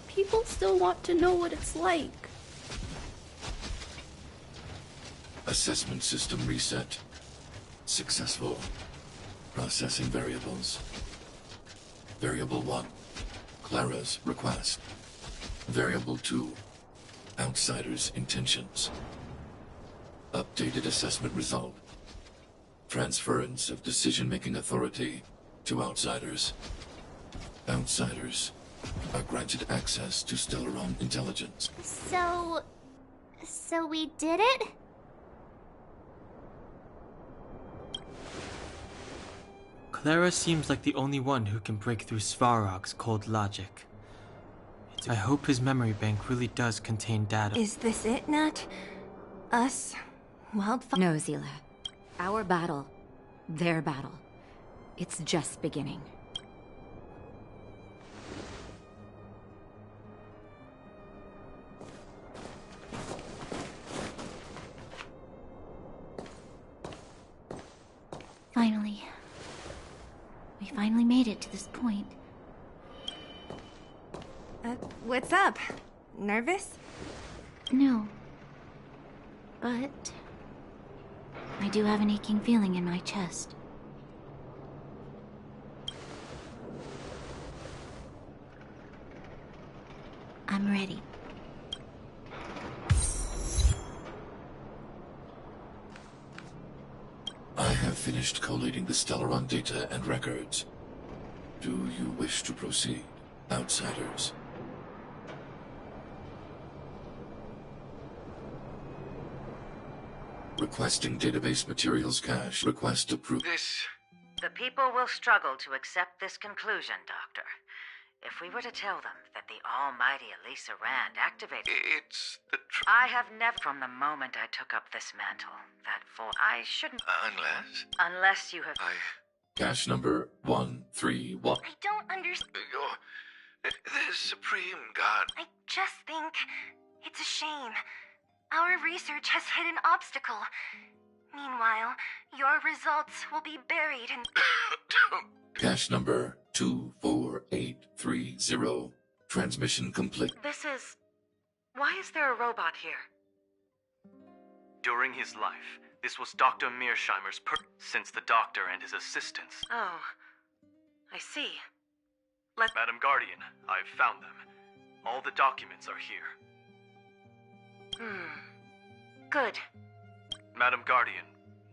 [SPEAKER 13] people still want to know what it's like.
[SPEAKER 6] Assessment system reset. Successful. Processing variables. Variable 1. Clara's request. Variable 2. Outsider's intentions. Updated assessment result. Transference of decision-making authority to outsiders. Outsiders are granted access to Stellaron intelligence.
[SPEAKER 12] So we did it?
[SPEAKER 5] Clara seems like the only one who can break through Svarog's cold logic. I hope his memory bank really does contain data.
[SPEAKER 1] Is this it, Nat? Us? Wildfire?
[SPEAKER 2] No, Zila. Our battle. Their battle. It's just beginning.
[SPEAKER 9] Finally. We finally made it to this point.
[SPEAKER 1] What's up? Nervous?
[SPEAKER 9] No. But I do have an aching feeling in my chest. I'm ready.
[SPEAKER 6] I have finished collating the Stellaron data and records. Do you wish to proceed, outsiders? Requesting database materials cache. Request approved.
[SPEAKER 14] The people will struggle to accept this conclusion, Doctor. If we were to tell them that the almighty Elisa Rand activated...
[SPEAKER 15] It's the
[SPEAKER 14] I have never, from the moment I took up this mantle, I shouldn't...
[SPEAKER 15] Unless?
[SPEAKER 14] Unless you have...
[SPEAKER 6] Cache number 131.
[SPEAKER 12] I don't understand.
[SPEAKER 15] The Supreme God.
[SPEAKER 1] I just think it's a shame. Our research has hit an obstacle. Meanwhile, your results will be buried in...
[SPEAKER 6] Cache number 24830. Transmission complete.
[SPEAKER 14] Why is there a robot here?
[SPEAKER 16] During his life, this was Dr. Mearsheimer's since the doctor and his assistants.
[SPEAKER 14] Oh, I see.
[SPEAKER 16] Madam Guardian, I've found them. All the documents are here.
[SPEAKER 14] Good.
[SPEAKER 16] Madam Guardian,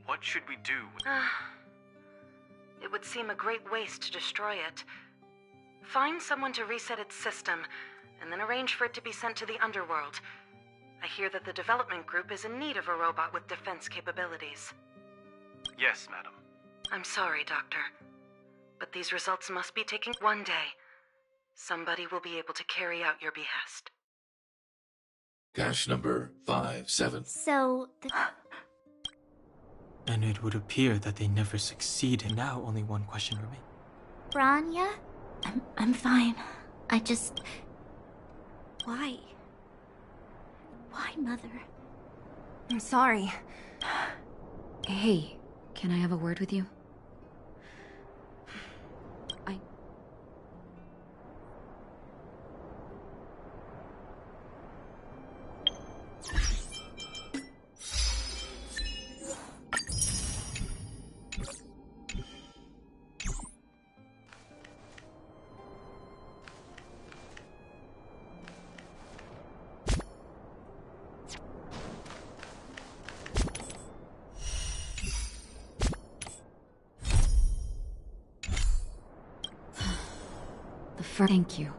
[SPEAKER 16] what should we do?
[SPEAKER 14] It would seem a great waste to destroy it. Find someone to reset its system, and then arrange for it to be sent to the underworld. I hear that the development group is in need of a robot with defense capabilities.
[SPEAKER 16] Yes, madam.
[SPEAKER 14] I'm sorry, Doctor. But these results must be taken one day. Somebody will be able to carry out your behest.
[SPEAKER 6] Cache number 57.
[SPEAKER 12] So,
[SPEAKER 5] And it would appear that they never succeeded. Now only one question remains.
[SPEAKER 12] Rania?
[SPEAKER 9] I'm fine. I just... Why? Why, Mother?
[SPEAKER 1] I'm sorry.
[SPEAKER 2] Hey, can I have a word with you? Thank you.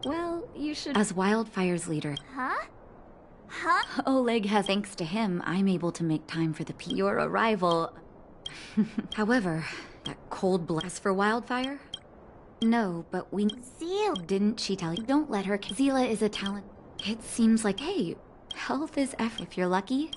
[SPEAKER 2] Well, you should... As Wildfire's leader...
[SPEAKER 12] Huh?
[SPEAKER 2] Oleg has... Thanks to him, I'm able to make time for your arrival. However, that cold blood... As for Wildfire? No, but we...
[SPEAKER 12] Zila!
[SPEAKER 2] Didn't she tell you? Don't let her... Zila is a talent... It seems like, hey, health is effort. If you're lucky...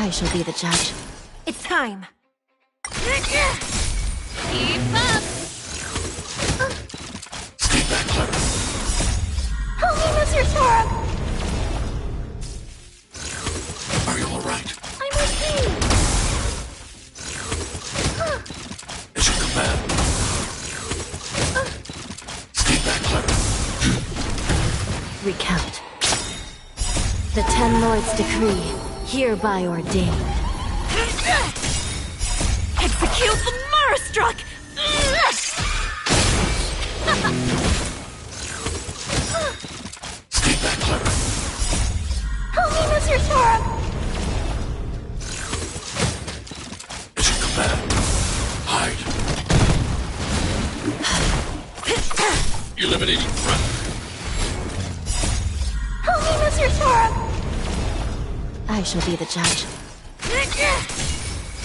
[SPEAKER 3] I shall be the judge.
[SPEAKER 1] It's time.
[SPEAKER 12] Keep up!
[SPEAKER 6] Stay back, Clara.
[SPEAKER 13] Help me, Mr. Sora!
[SPEAKER 6] Are you alright?
[SPEAKER 13] I'm okay.
[SPEAKER 6] As you command. Stay back, Clara.
[SPEAKER 3] Recount. The Ten Lords' decree, hereby ordained.
[SPEAKER 1] Execute the Marastruck!
[SPEAKER 6] Stay back, Clara.
[SPEAKER 13] Help me, Mr. Sora!
[SPEAKER 6] As you command. Hide. Eliminating threat.
[SPEAKER 13] Help me, Mr. Sora!
[SPEAKER 3] I shall be the judge.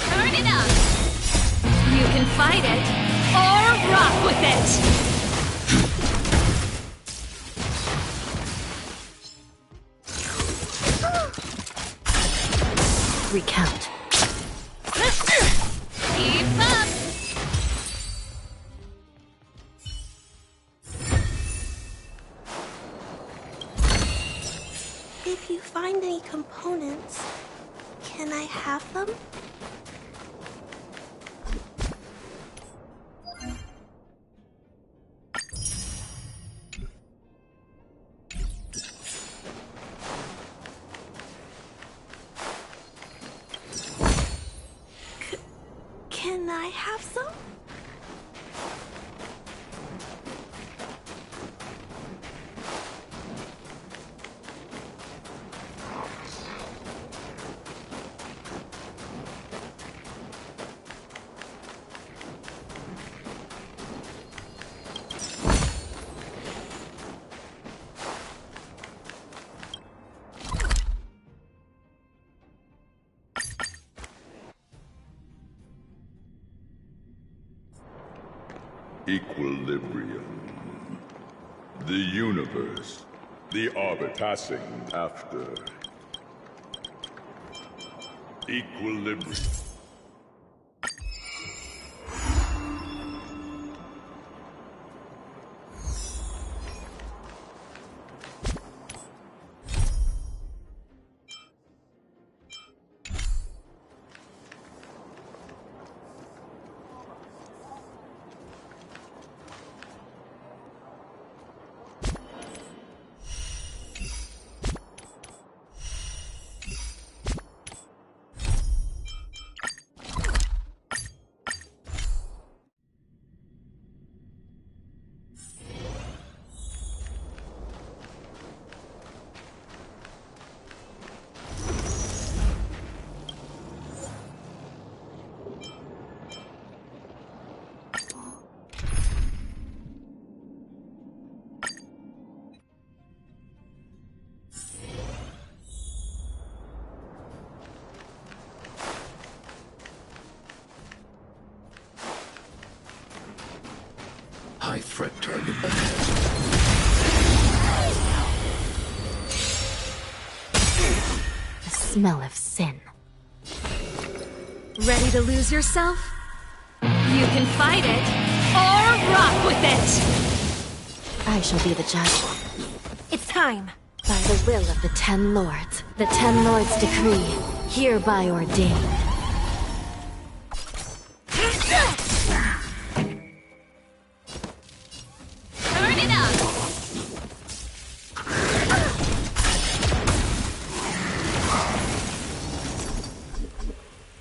[SPEAKER 12] Turn it up!
[SPEAKER 1] You can fight it, or rock with it!
[SPEAKER 3] Recount.
[SPEAKER 12] Keep up!
[SPEAKER 13] If you find any components, can I have them? Can I have some?
[SPEAKER 17] Equilibrium. The universe. The orbit passing after. Equilibrium.
[SPEAKER 6] High threat target ahead.
[SPEAKER 3] The smell of sin.
[SPEAKER 1] Ready to lose yourself? You can fight it, or rock with it!
[SPEAKER 3] I shall be the judge.
[SPEAKER 1] It's time.
[SPEAKER 3] By the will of the Ten Lords, the Ten Lords' decree, hereby ordained.
[SPEAKER 12] Turn it up!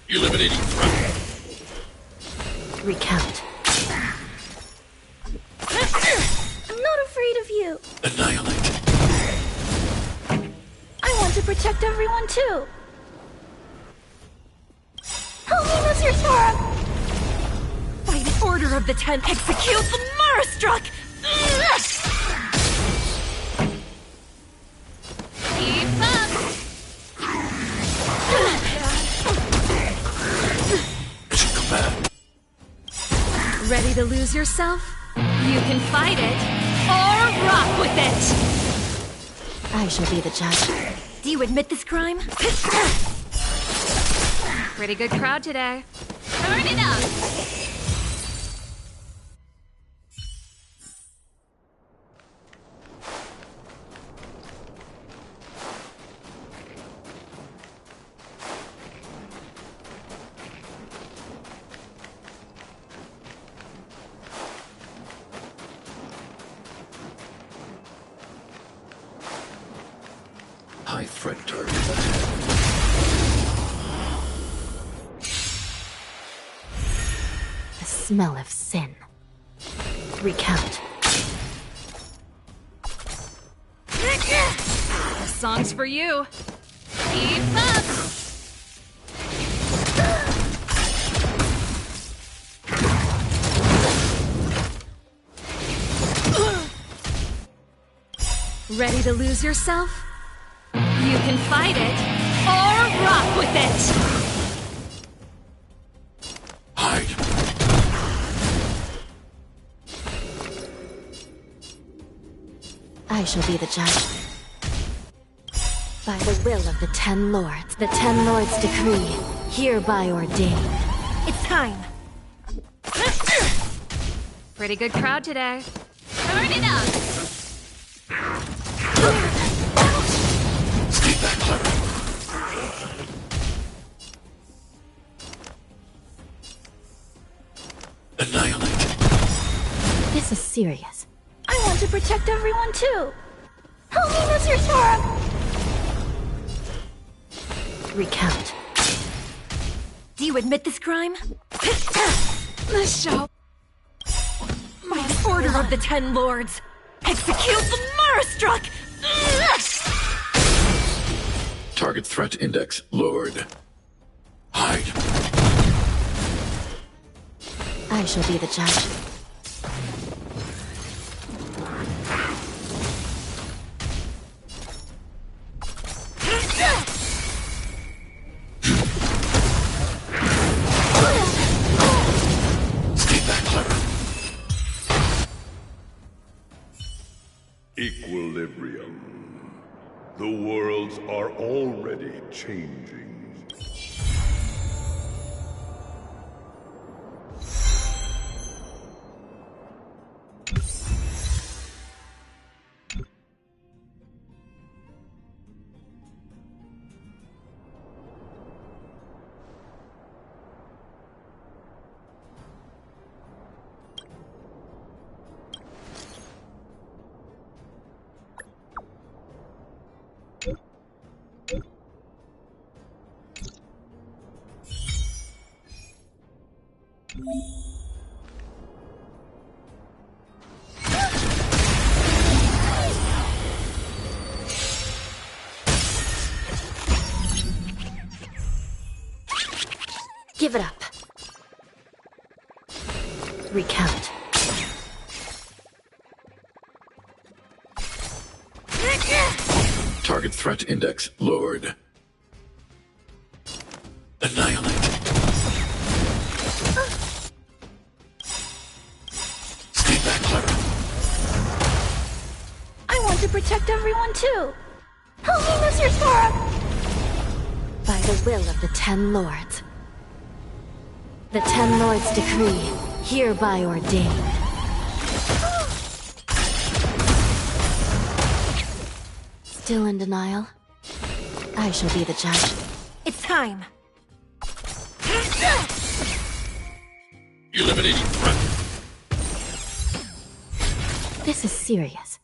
[SPEAKER 6] Eliminating threat.
[SPEAKER 3] Recount.
[SPEAKER 13] I'm not afraid of you.
[SPEAKER 6] Annihilate.
[SPEAKER 13] I want to protect everyone too. Help me, Mr. Sora!
[SPEAKER 1] By the order of the Ten, execute the Marastruck!
[SPEAKER 12] Keep up!
[SPEAKER 6] As you command.
[SPEAKER 1] Ready to lose yourself? You can fight it, or rock with it!
[SPEAKER 3] I shall be the judge.
[SPEAKER 1] Do you admit this crime?
[SPEAKER 2] Pretty good crowd today.
[SPEAKER 12] Turn it up!
[SPEAKER 6] High threat target.
[SPEAKER 3] The smell of sin. Recount.
[SPEAKER 2] This song's for you.
[SPEAKER 12] Keep up!
[SPEAKER 2] Ready to lose yourself? You can fight it, or rock with it!
[SPEAKER 6] Hide.
[SPEAKER 3] I shall be the judge. By the will of the 10 lords, the 10 lords decree, hereby ordain.
[SPEAKER 2] It's time! Pretty good crowd today.
[SPEAKER 12] Turn it up!
[SPEAKER 6] Stay back, Clara. Annihilate.
[SPEAKER 3] This is serious.
[SPEAKER 13] I want to protect everyone too. Help me, Mr. Svarog!
[SPEAKER 3] Recount.
[SPEAKER 2] Do you admit this crime? Let's show. By order of the 10 lords, execute the Marastruck!
[SPEAKER 6] Target threat index lowered. Hide.
[SPEAKER 3] I shall be the judge.
[SPEAKER 6] Stay back, Clara.
[SPEAKER 17] Equilibrium. The worlds are already changing.
[SPEAKER 3] Give it up. Recount.
[SPEAKER 6] Target threat index lowered. Annihilate. Stay back, Clara.
[SPEAKER 13] I want to protect everyone too. Help me, Mr. Svarog!
[SPEAKER 3] By the will of the 10 lords. The 10 lords decree, hereby ordain. Still in denial? I shall be the judge.
[SPEAKER 2] It's time!
[SPEAKER 6] Eliminating threat.
[SPEAKER 3] This is serious.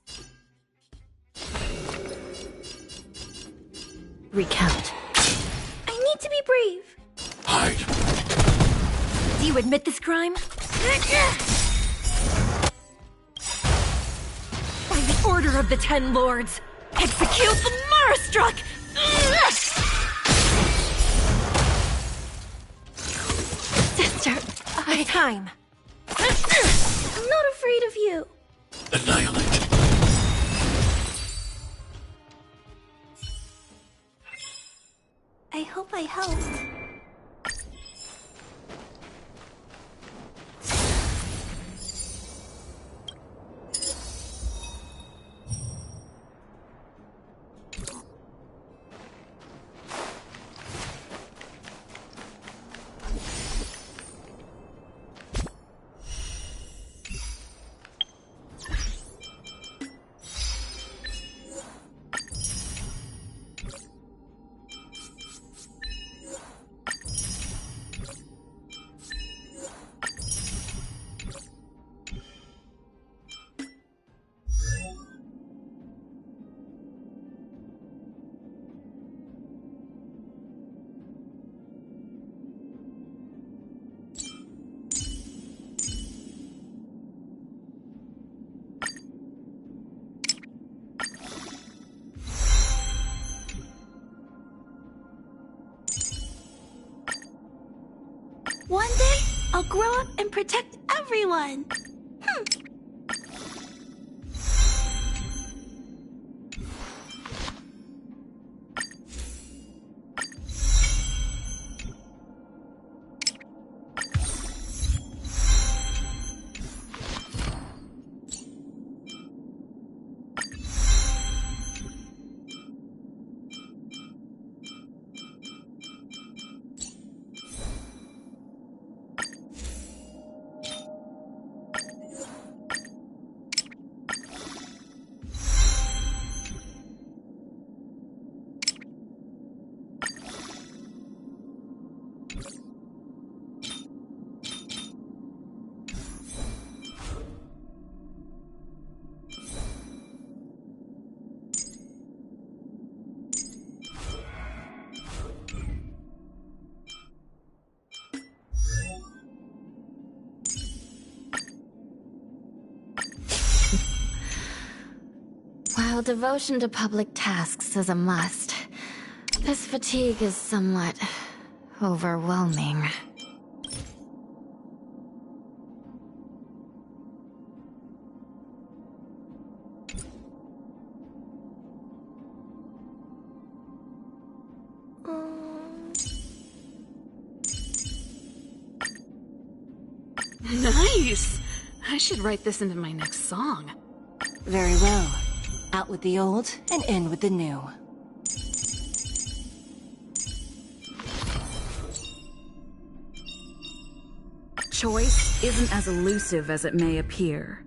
[SPEAKER 3] Recount.
[SPEAKER 13] I need to be brave.
[SPEAKER 6] Hide.
[SPEAKER 2] Do you admit this crime? By the order of the 10 lords, execute the Marastruck!
[SPEAKER 3] Sister,
[SPEAKER 2] Time!
[SPEAKER 13] I'm not afraid of you.
[SPEAKER 6] Annihilate.
[SPEAKER 13] I hope I helped. grow up and protect everyone.
[SPEAKER 3] While devotion to public tasks is a must, this fatigue is somewhat overwhelming.
[SPEAKER 7] Nice! I should write this into my next song.
[SPEAKER 18] Very well. Out with the old and in with the new.
[SPEAKER 7] Choice isn't as elusive as it may appear.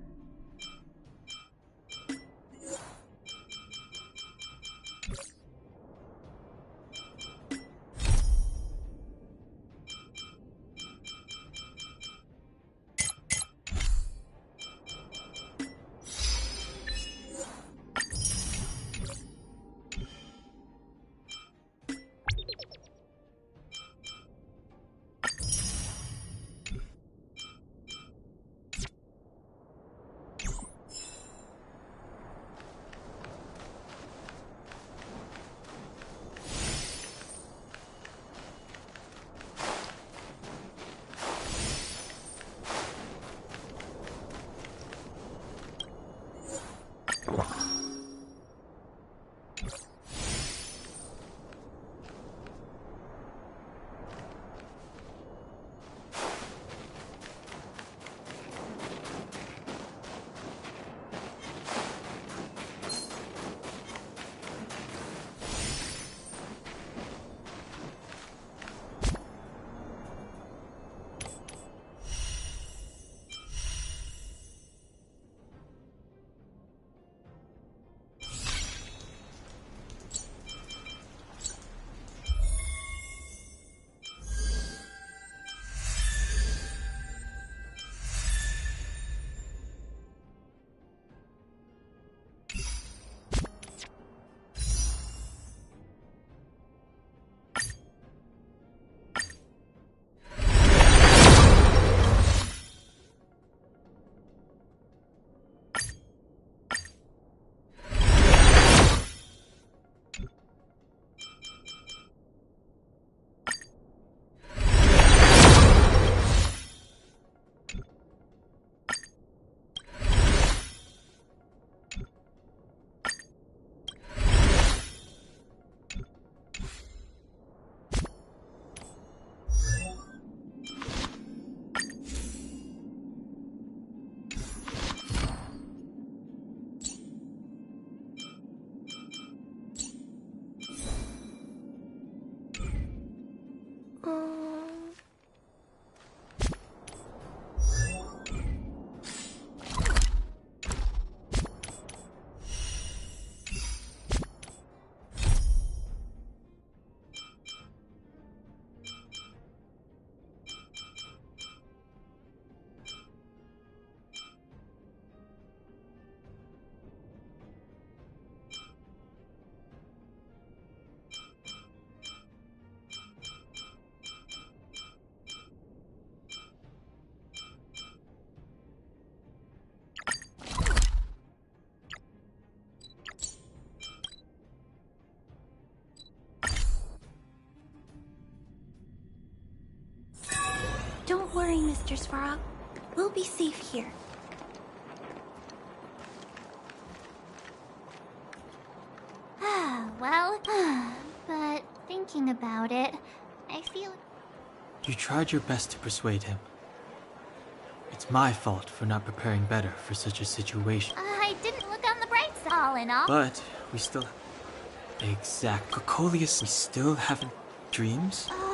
[SPEAKER 13] worry, Mr. Svarog. We'll be safe here.
[SPEAKER 12] Well, but thinking about it, I feel...
[SPEAKER 5] You tried your best to persuade him. It's my fault for not preparing better for such a situation.
[SPEAKER 12] I didn't look on the bright side, all in all.
[SPEAKER 5] But we still... Exact. Cocolius, we still haven't... dreams?
[SPEAKER 12] Oh,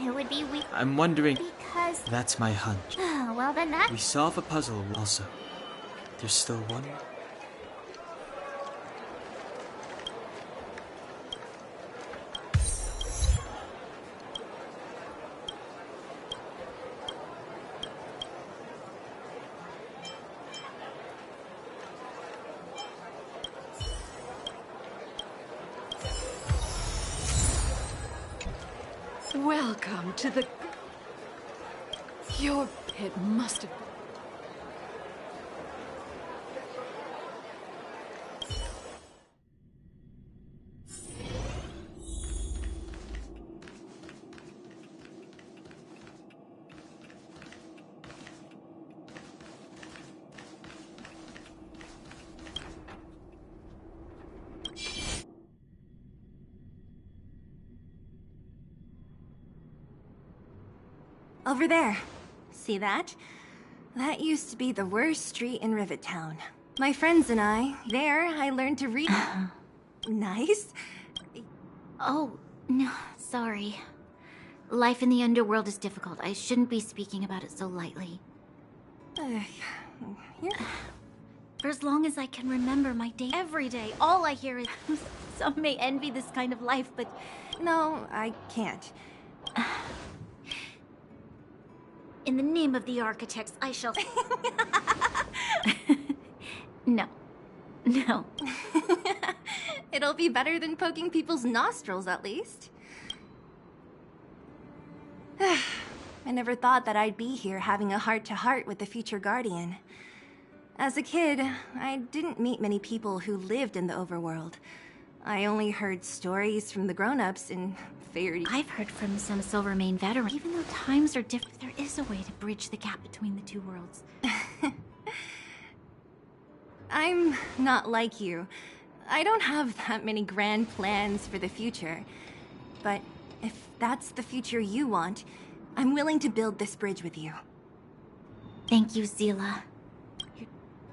[SPEAKER 12] It would be weak.
[SPEAKER 5] I'm wondering...
[SPEAKER 12] Because...
[SPEAKER 5] That's my hunch.
[SPEAKER 12] Well, then that...
[SPEAKER 5] We solve a puzzle also. There's still one.
[SPEAKER 7] Welcome to the... Your pit must have...
[SPEAKER 1] Over there. See that? That used to be the worst street in Rivet Town. My friends and I learned to read. Nice?
[SPEAKER 9] Oh, no, sorry. Life in the underworld is difficult. I shouldn't be speaking about it so lightly. For as long as I can remember my day, every day, all I hear is, some may envy this kind of life, but...
[SPEAKER 1] No, I can't.
[SPEAKER 9] In the name of the architects, I shall... No. No.
[SPEAKER 1] It'll be better than poking people's nostrils, at least. I never thought that I'd be here having a heart-to-heart with the future Guardian. As a kid, I didn't meet many people who lived in the overworld. I only heard stories from the grown-ups and fairy...
[SPEAKER 9] I've heard from some Silvermane veterans. Even though times are different, there is a way to bridge the gap between the two worlds.
[SPEAKER 1] I'm not like you. I don't have that many grand plans for the future. But if that's the future you want, I'm willing to build this bridge with you.
[SPEAKER 9] Thank you, Zila.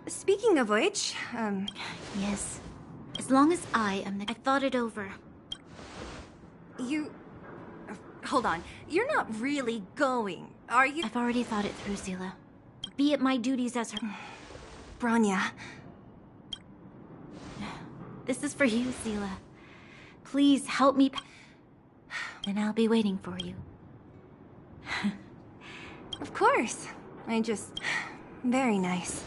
[SPEAKER 1] Speaking of which,
[SPEAKER 9] Yes. As long as I am the... I thought it over.
[SPEAKER 1] You... Hold on. You're not really going, are you?
[SPEAKER 9] I've already thought it through, Zila. Be it my duties as her...
[SPEAKER 1] Bronya.
[SPEAKER 9] This is for you, Zila. Please help me... Then I'll be waiting for you.
[SPEAKER 1] Of course. I just... Very nice.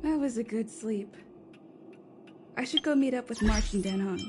[SPEAKER 7] That was a good sleep. I should go meet up with March and Danon.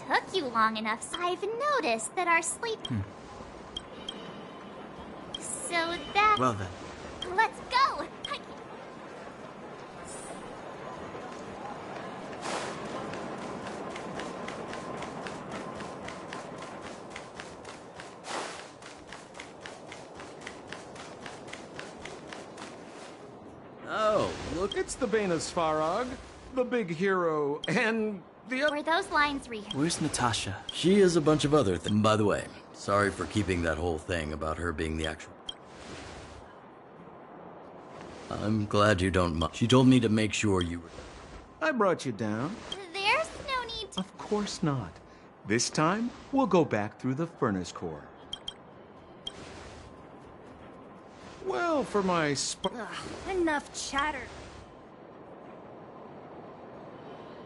[SPEAKER 12] Took you long enough, so I've noticed that our sleep... So that...
[SPEAKER 5] Well then.
[SPEAKER 12] Let's go! I
[SPEAKER 8] look, it's the Bane of Svarog, the big hero, and the other.
[SPEAKER 12] Were those lines rehearsed?
[SPEAKER 5] Where's Natasha?
[SPEAKER 4] She is a bunch of other things. By the way, sorry for keeping that whole thing about her being the actual. I'm glad you don't mind. She told me to make sure you were.
[SPEAKER 8] I brought you down.
[SPEAKER 12] There's no need to.
[SPEAKER 8] Of course not. This time, we'll go back through the furnace core. Well, for my
[SPEAKER 1] Enough chatter.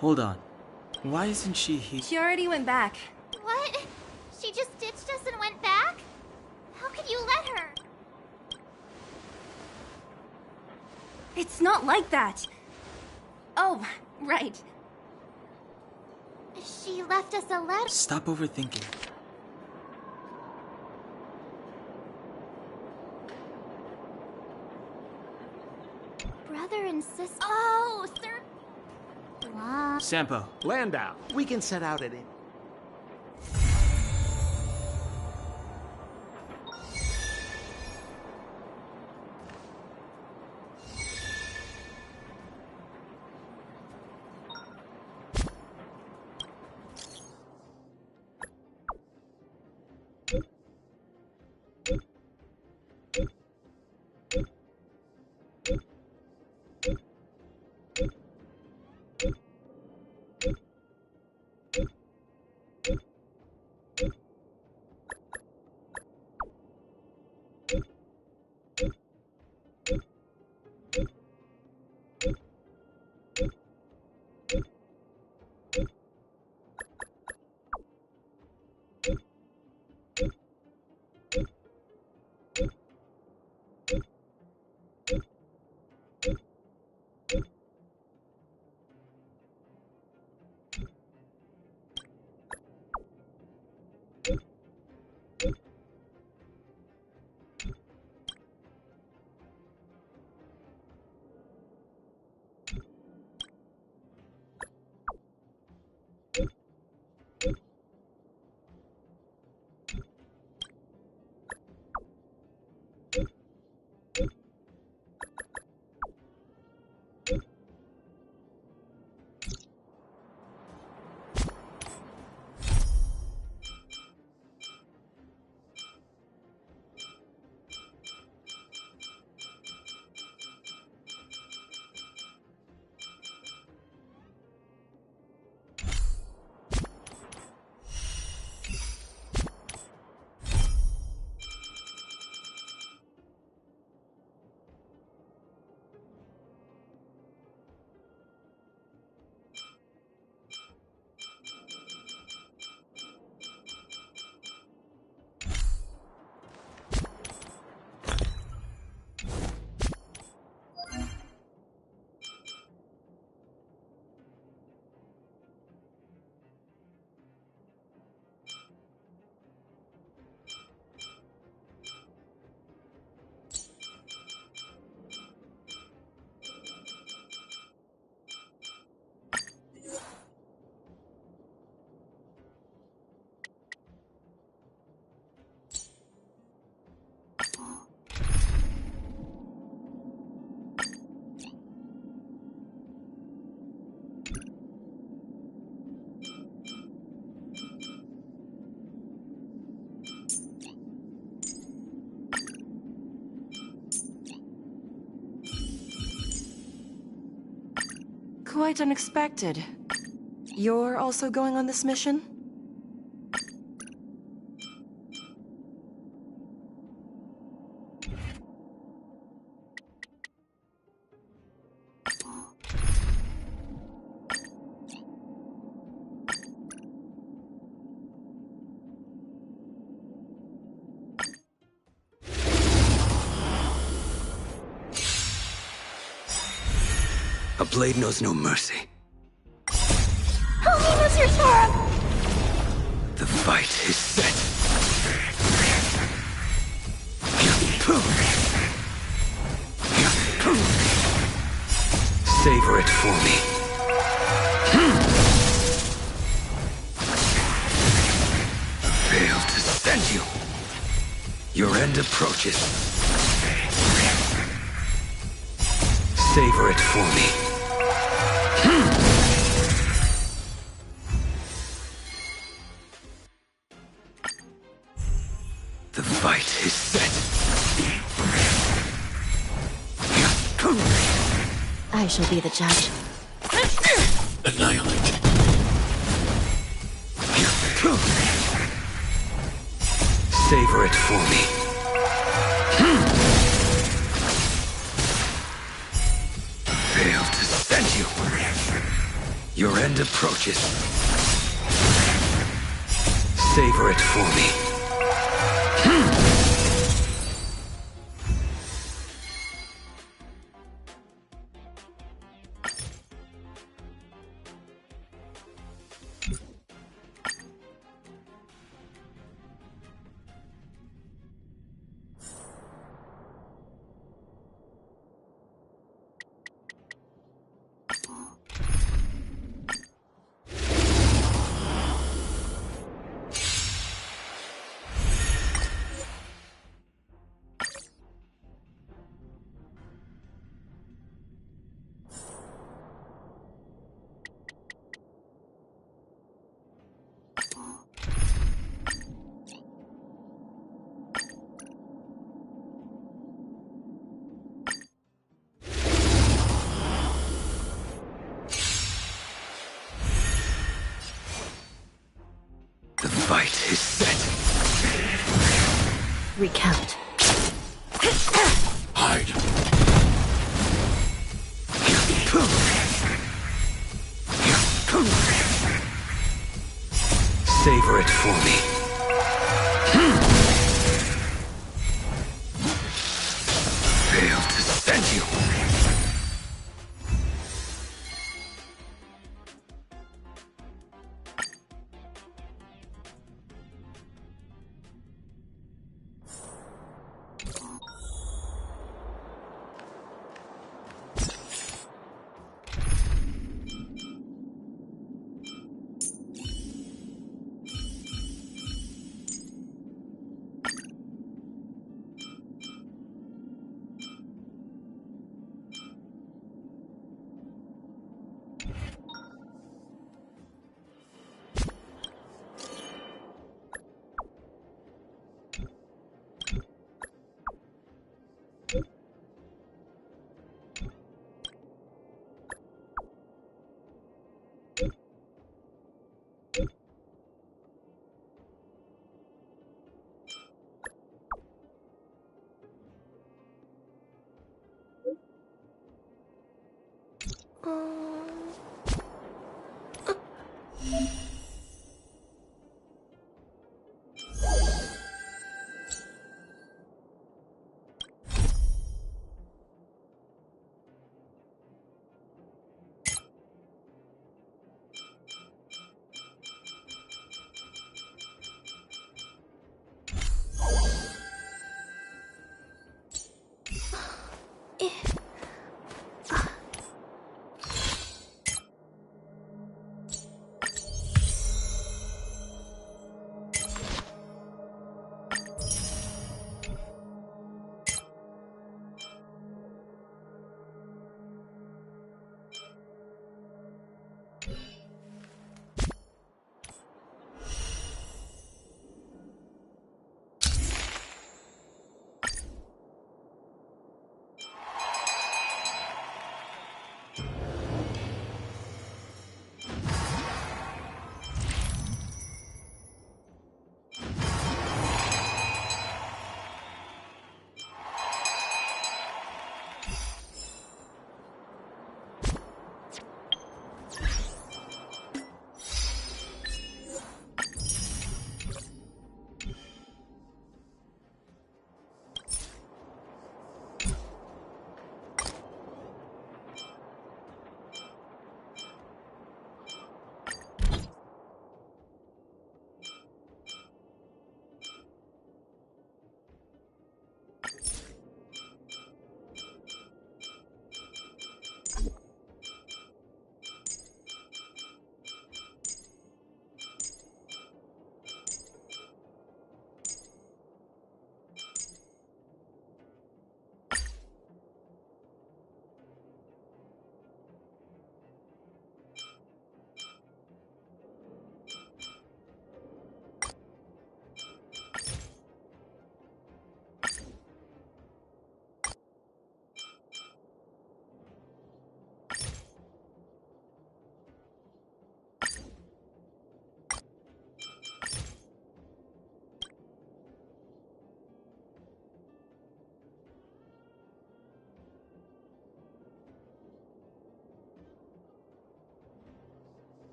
[SPEAKER 5] Hold on. Why isn't she here?
[SPEAKER 1] She already went back.
[SPEAKER 12] What? She just ditched us and went back? How could you let her?
[SPEAKER 1] It's not like that. Oh, right.
[SPEAKER 12] She left us a letter.
[SPEAKER 5] Stop overthinking.
[SPEAKER 12] Brother and sister. Oh, sir. Wow.
[SPEAKER 5] Sampo.
[SPEAKER 8] Landau. We can set out at it.
[SPEAKER 19] Quite unexpected. You're also going on this mission?
[SPEAKER 20] A blade knows no mercy.
[SPEAKER 12] Help me, Mr. Svarog!
[SPEAKER 20] The fight is set. Savor it for me. Failed to send you. Your end approaches. Savor it for me. The fight is set.
[SPEAKER 3] I shall be the judge.
[SPEAKER 6] Annihilate.
[SPEAKER 20] Savor it for me. Fail to send you. Your end approaches. Savor it for me. The fight is set.
[SPEAKER 3] Recount.
[SPEAKER 6] Hide.
[SPEAKER 20] Savor it for me. Fail to send you.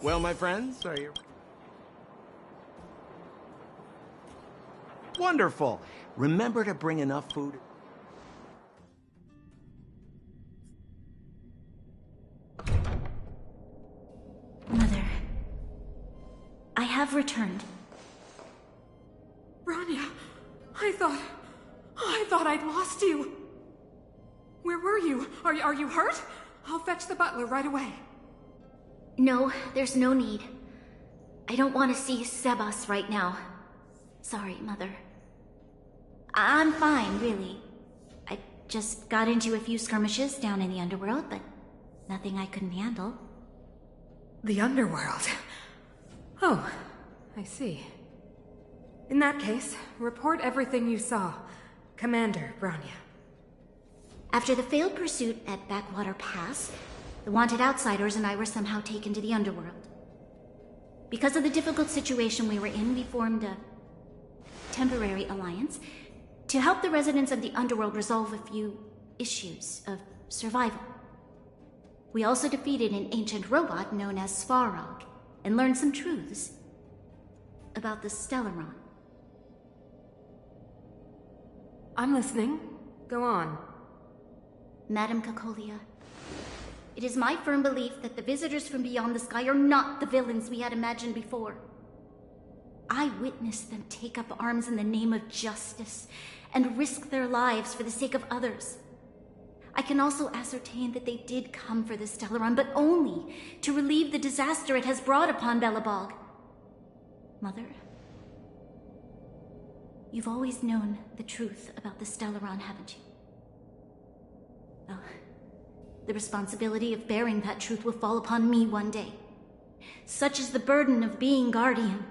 [SPEAKER 8] Well, my friends, are you... Wonderful. Remember to bring enough food.
[SPEAKER 9] Mother, I have returned.
[SPEAKER 21] Bronya, I thought I'd lost you. Where were you? Are you hurt? I'll fetch the butler right away.
[SPEAKER 9] No, there's no need. I don't want to see Sebas right now. Sorry, Mother. I'm fine, really. I just got into a few skirmishes down in the underworld, but nothing I couldn't handle.
[SPEAKER 21] The underworld? Oh, I see. In that case, report everything you saw. Commander Bronya.
[SPEAKER 9] After the failed pursuit at Backwater Pass, the wanted outsiders and I were somehow taken to the underworld. Because of the difficult situation we were in, we formed a temporary alliance to help the residents of the underworld resolve a few issues of survival. We also defeated an ancient robot known as Svarog and learned some truths about the Stellaron.
[SPEAKER 21] I'm listening. Go on.
[SPEAKER 9] Madam Cacolia, it is my firm belief that the visitors from beyond the sky are not the villains we had imagined before. I witnessed them take up arms in the name of justice and risk their lives for the sake of others. I can also ascertain that they did come for the Stellaron, but only to relieve the disaster it has brought upon Belobog. Mother, you've always known the truth about the Stellaron, haven't you? Well, the responsibility of bearing that truth will fall upon me one day. Such is the burden of being Guardian,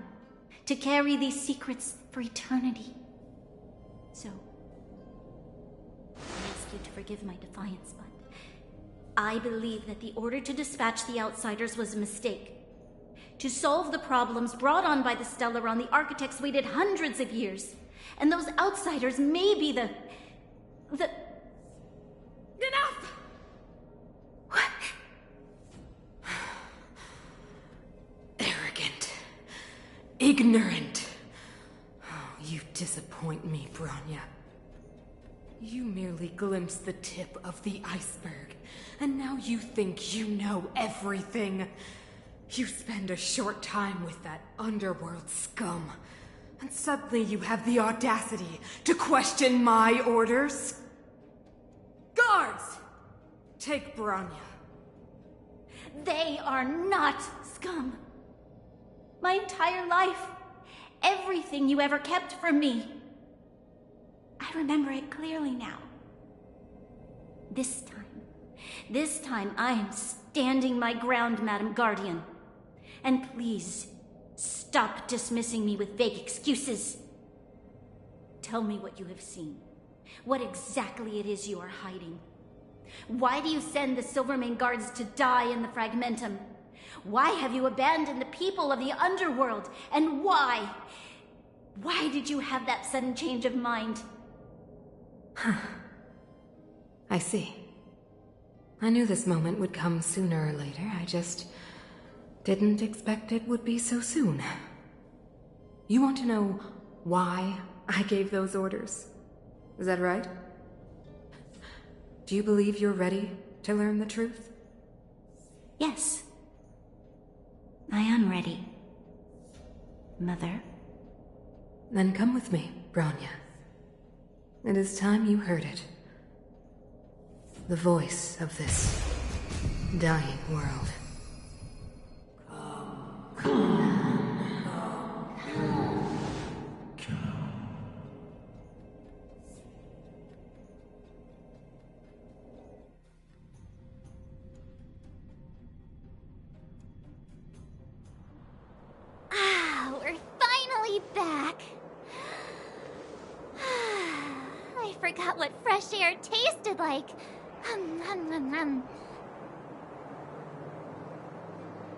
[SPEAKER 9] to carry these secrets for eternity. So, I ask you to forgive my defiance, but I believe that the order to dispatch the outsiders was a mistake. To solve the problems brought on by the Stellaron, the architects waited hundreds of years, and those outsiders may be the...
[SPEAKER 21] Enough!
[SPEAKER 9] What?
[SPEAKER 21] Arrogant. Ignorant. Oh, you disappoint me, Bronya. You merely glimpsed the tip of the iceberg, and now you think you know everything. You spend a short time with that underworld scum, and suddenly you have the audacity to question my orders? Guards! Take Bronya.
[SPEAKER 9] They are not scum. My entire life, everything you ever kept from me. I remember it clearly now. This time I am standing my ground, Madam Guardian. And please, stop dismissing me with vague excuses. Tell me what you have seen. What exactly it is you are hiding. Why do you send the Silvermane guards to die in the Fragmentum? Why have you abandoned the people of the underworld? And why? Why did you have that sudden change of mind?
[SPEAKER 21] I see. I knew this moment would come sooner or later. I just didn't expect it would be so soon. You want to know why I gave those orders? Is that right? Do you believe you're ready to learn the truth?
[SPEAKER 9] Yes. I am ready, Mother.
[SPEAKER 21] Then come with me, Bronya. It is time you heard it. The voice of this dying world.
[SPEAKER 12] We're finally back. I forgot what fresh air tasted like.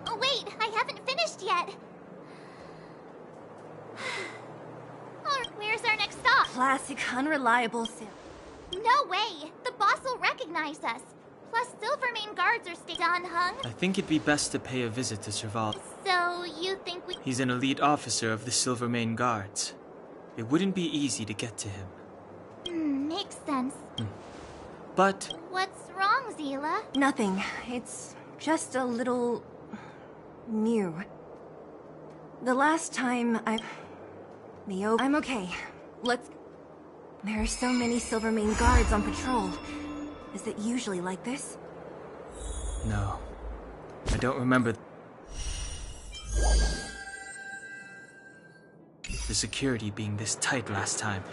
[SPEAKER 12] Oh, wait, I haven't finished yet. Oh, where's our next stop?
[SPEAKER 1] Classic unreliable.
[SPEAKER 12] No way! The boss will recognize us. Plus, Silvermane guards are staying unhung.
[SPEAKER 5] I think it'd be best to pay a visit to Serval.
[SPEAKER 12] So, you think we...
[SPEAKER 5] He's an elite officer of the Silvermane Guards. It wouldn't be easy to get to him.
[SPEAKER 12] Makes sense.
[SPEAKER 5] But...
[SPEAKER 12] What's wrong, Zila?
[SPEAKER 1] Nothing. It's just a little... new. The last time I'm okay. Let's... There are so many Silvermane guards on patrol. Is it usually like this?
[SPEAKER 5] No. I don't remember... the security being this tight last time.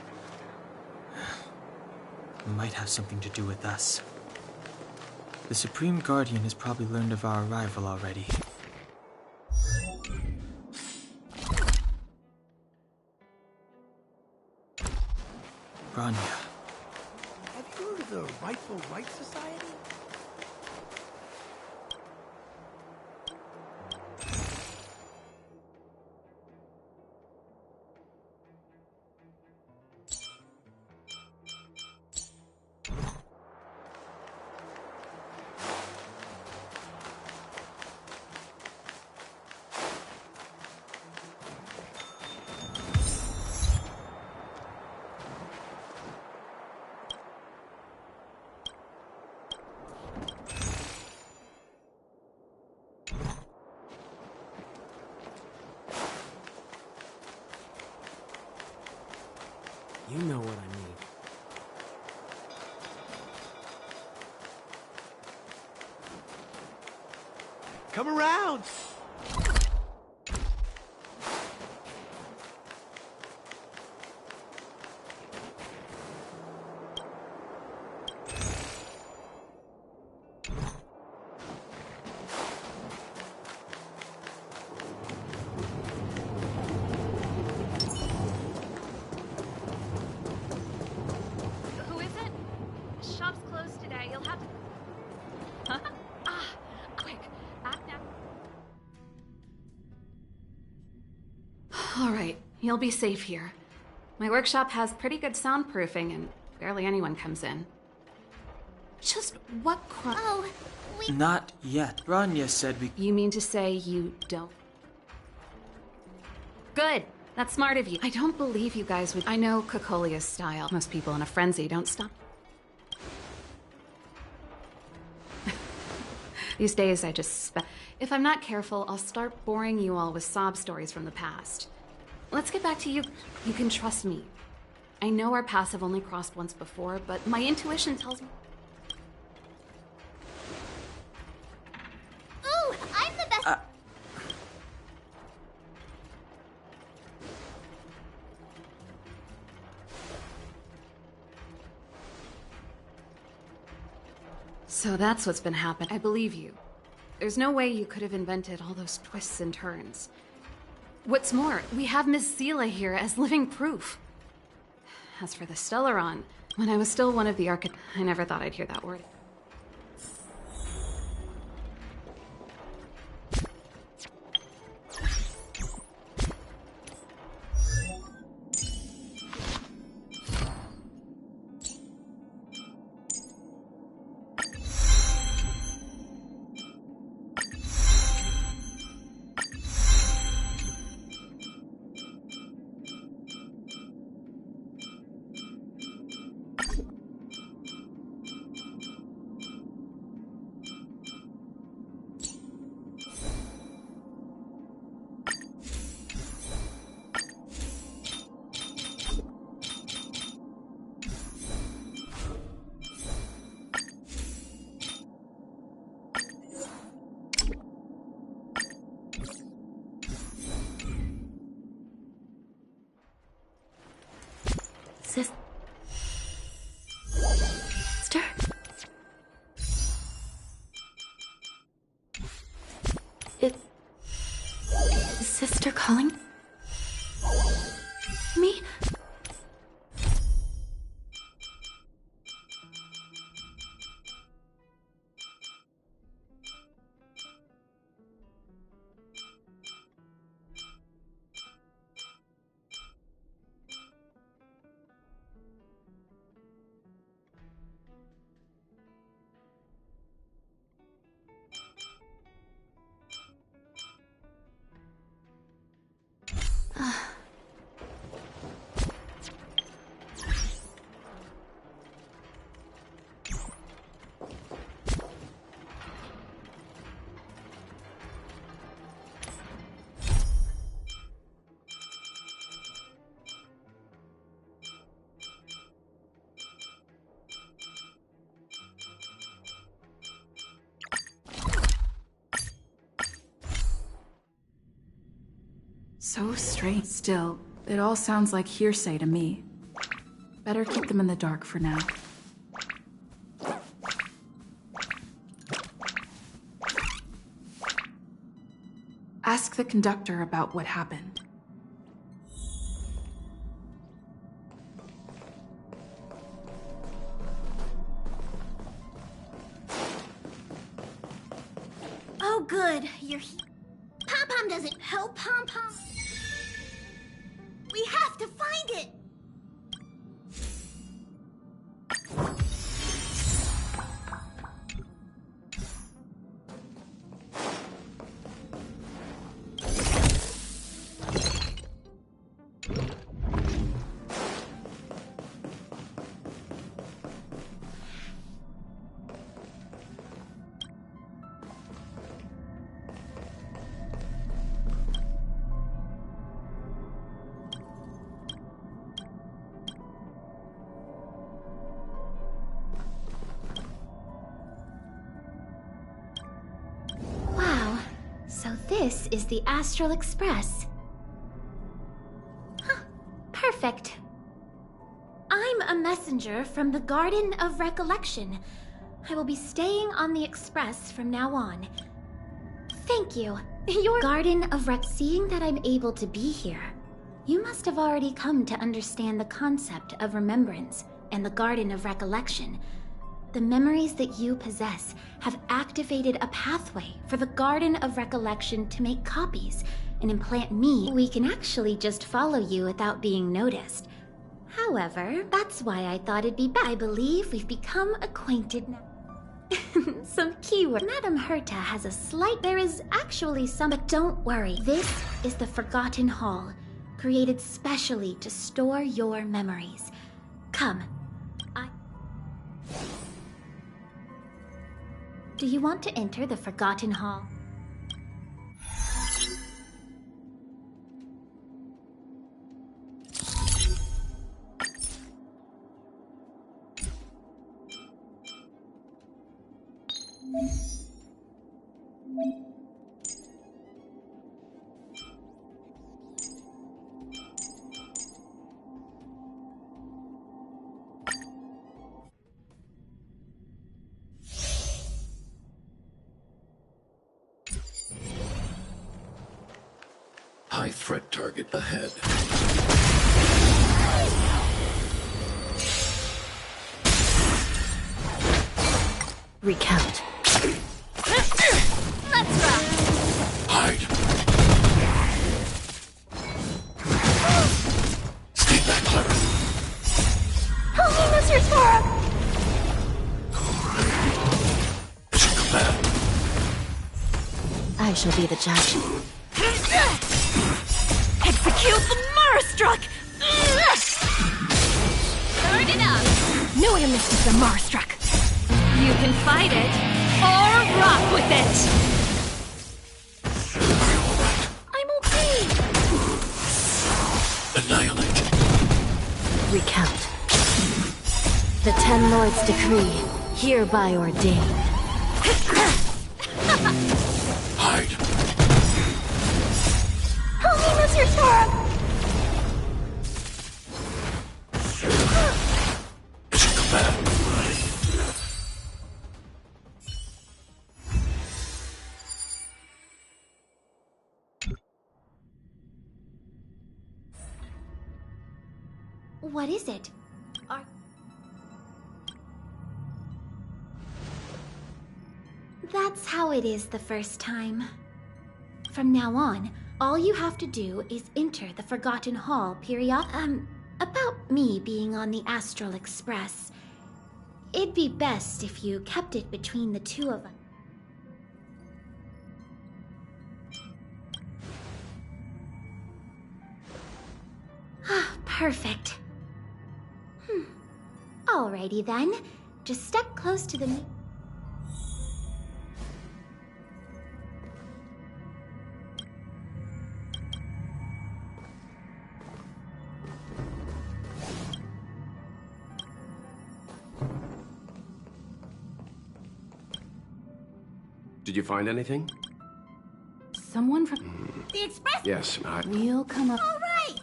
[SPEAKER 5] It might have something to do with us. The Supreme Guardian has probably learned of our arrival already. Bronya.
[SPEAKER 10] Have you heard of the Rightful Right Society? You know what I mean. Come around!
[SPEAKER 22] Who is it? Shop's closed today. You'll have to... Huh? Quick. Act now.
[SPEAKER 14] All right, you'll be safe here. My workshop has pretty good soundproofing and barely anyone comes in. Just what
[SPEAKER 12] Oh,
[SPEAKER 5] Not yet. Bronya said we...
[SPEAKER 14] You mean to say you don't? Good. That's smart of you. I don't believe you guys would... I know Cocolia's style. Most people in a frenzy don't stop. These days, I just... If I'm not careful, I'll start boring you all with sob stories from the past. Let's get back to you. You can trust me. I know our paths have only crossed once before, but my intuition tells me...
[SPEAKER 12] Ooh, I'm the best...
[SPEAKER 14] So that's what's been happening. I believe you. There's no way you could have invented all those twists and turns. What's more, we have Miss Zila here as living proof. As for the Stellaron, when I was still one of the I never thought I'd hear that word.
[SPEAKER 3] Sister? Is Sister calling me?
[SPEAKER 11] So strange. Still, it all sounds like hearsay to me. Better keep them in the dark for now. Ask the conductor about what happened.
[SPEAKER 12] Oh, good. You're here. Pom-Pom doesn't help Pom-Pom. We have to find it. So this is the Astral Express. Huh, perfect. I'm a messenger from the Garden of Recollection. I will be staying on the Express from now on. Thank you. Your Garden of Seeing that I'm able to be here, you must have already come to understand the concept of remembrance and the Garden of Recollection. The memories that you possess have activated a pathway for the Garden of Recollection to make copies and implant me. We can actually just follow you without being noticed. However, that's why I thought it'd be better. I believe we've become acquainted now. Some keyword. Madame Herta has a slight... There is actually some... But don't worry. This is the Forgotten Hall, created specially to store your memories. Come. Do you want to enter the Forgotten Hall?
[SPEAKER 6] High threat target ahead.
[SPEAKER 3] Recount.
[SPEAKER 12] Let's rock!
[SPEAKER 6] Hide. Stay back, Clara.
[SPEAKER 12] Help me, Mr. Sora!
[SPEAKER 6] Come back.
[SPEAKER 3] I shall be the judge.
[SPEAKER 12] Execute the Marastruck! Turn it up!
[SPEAKER 3] Knew I missed the Marastruck.
[SPEAKER 12] You can fight it, or rock with it! I'm okay!
[SPEAKER 6] Annihilate.
[SPEAKER 3] Recount. The Ten Lords' decree, hereby ordained.
[SPEAKER 6] Hide.
[SPEAKER 12] Help me, Mr. Sora!
[SPEAKER 6] Come back.
[SPEAKER 12] What is it? That's how it is the first time. From now on, all you have to do is enter the Forgotten Hall about me being on the Astral Express. It'd be best if you kept it between the two of us. Ah, perfect. Alrighty then. Just step close to the...
[SPEAKER 15] Did you find anything?
[SPEAKER 11] Someone from...
[SPEAKER 15] The express...
[SPEAKER 10] Yes,
[SPEAKER 11] We'll come up...
[SPEAKER 15] All right!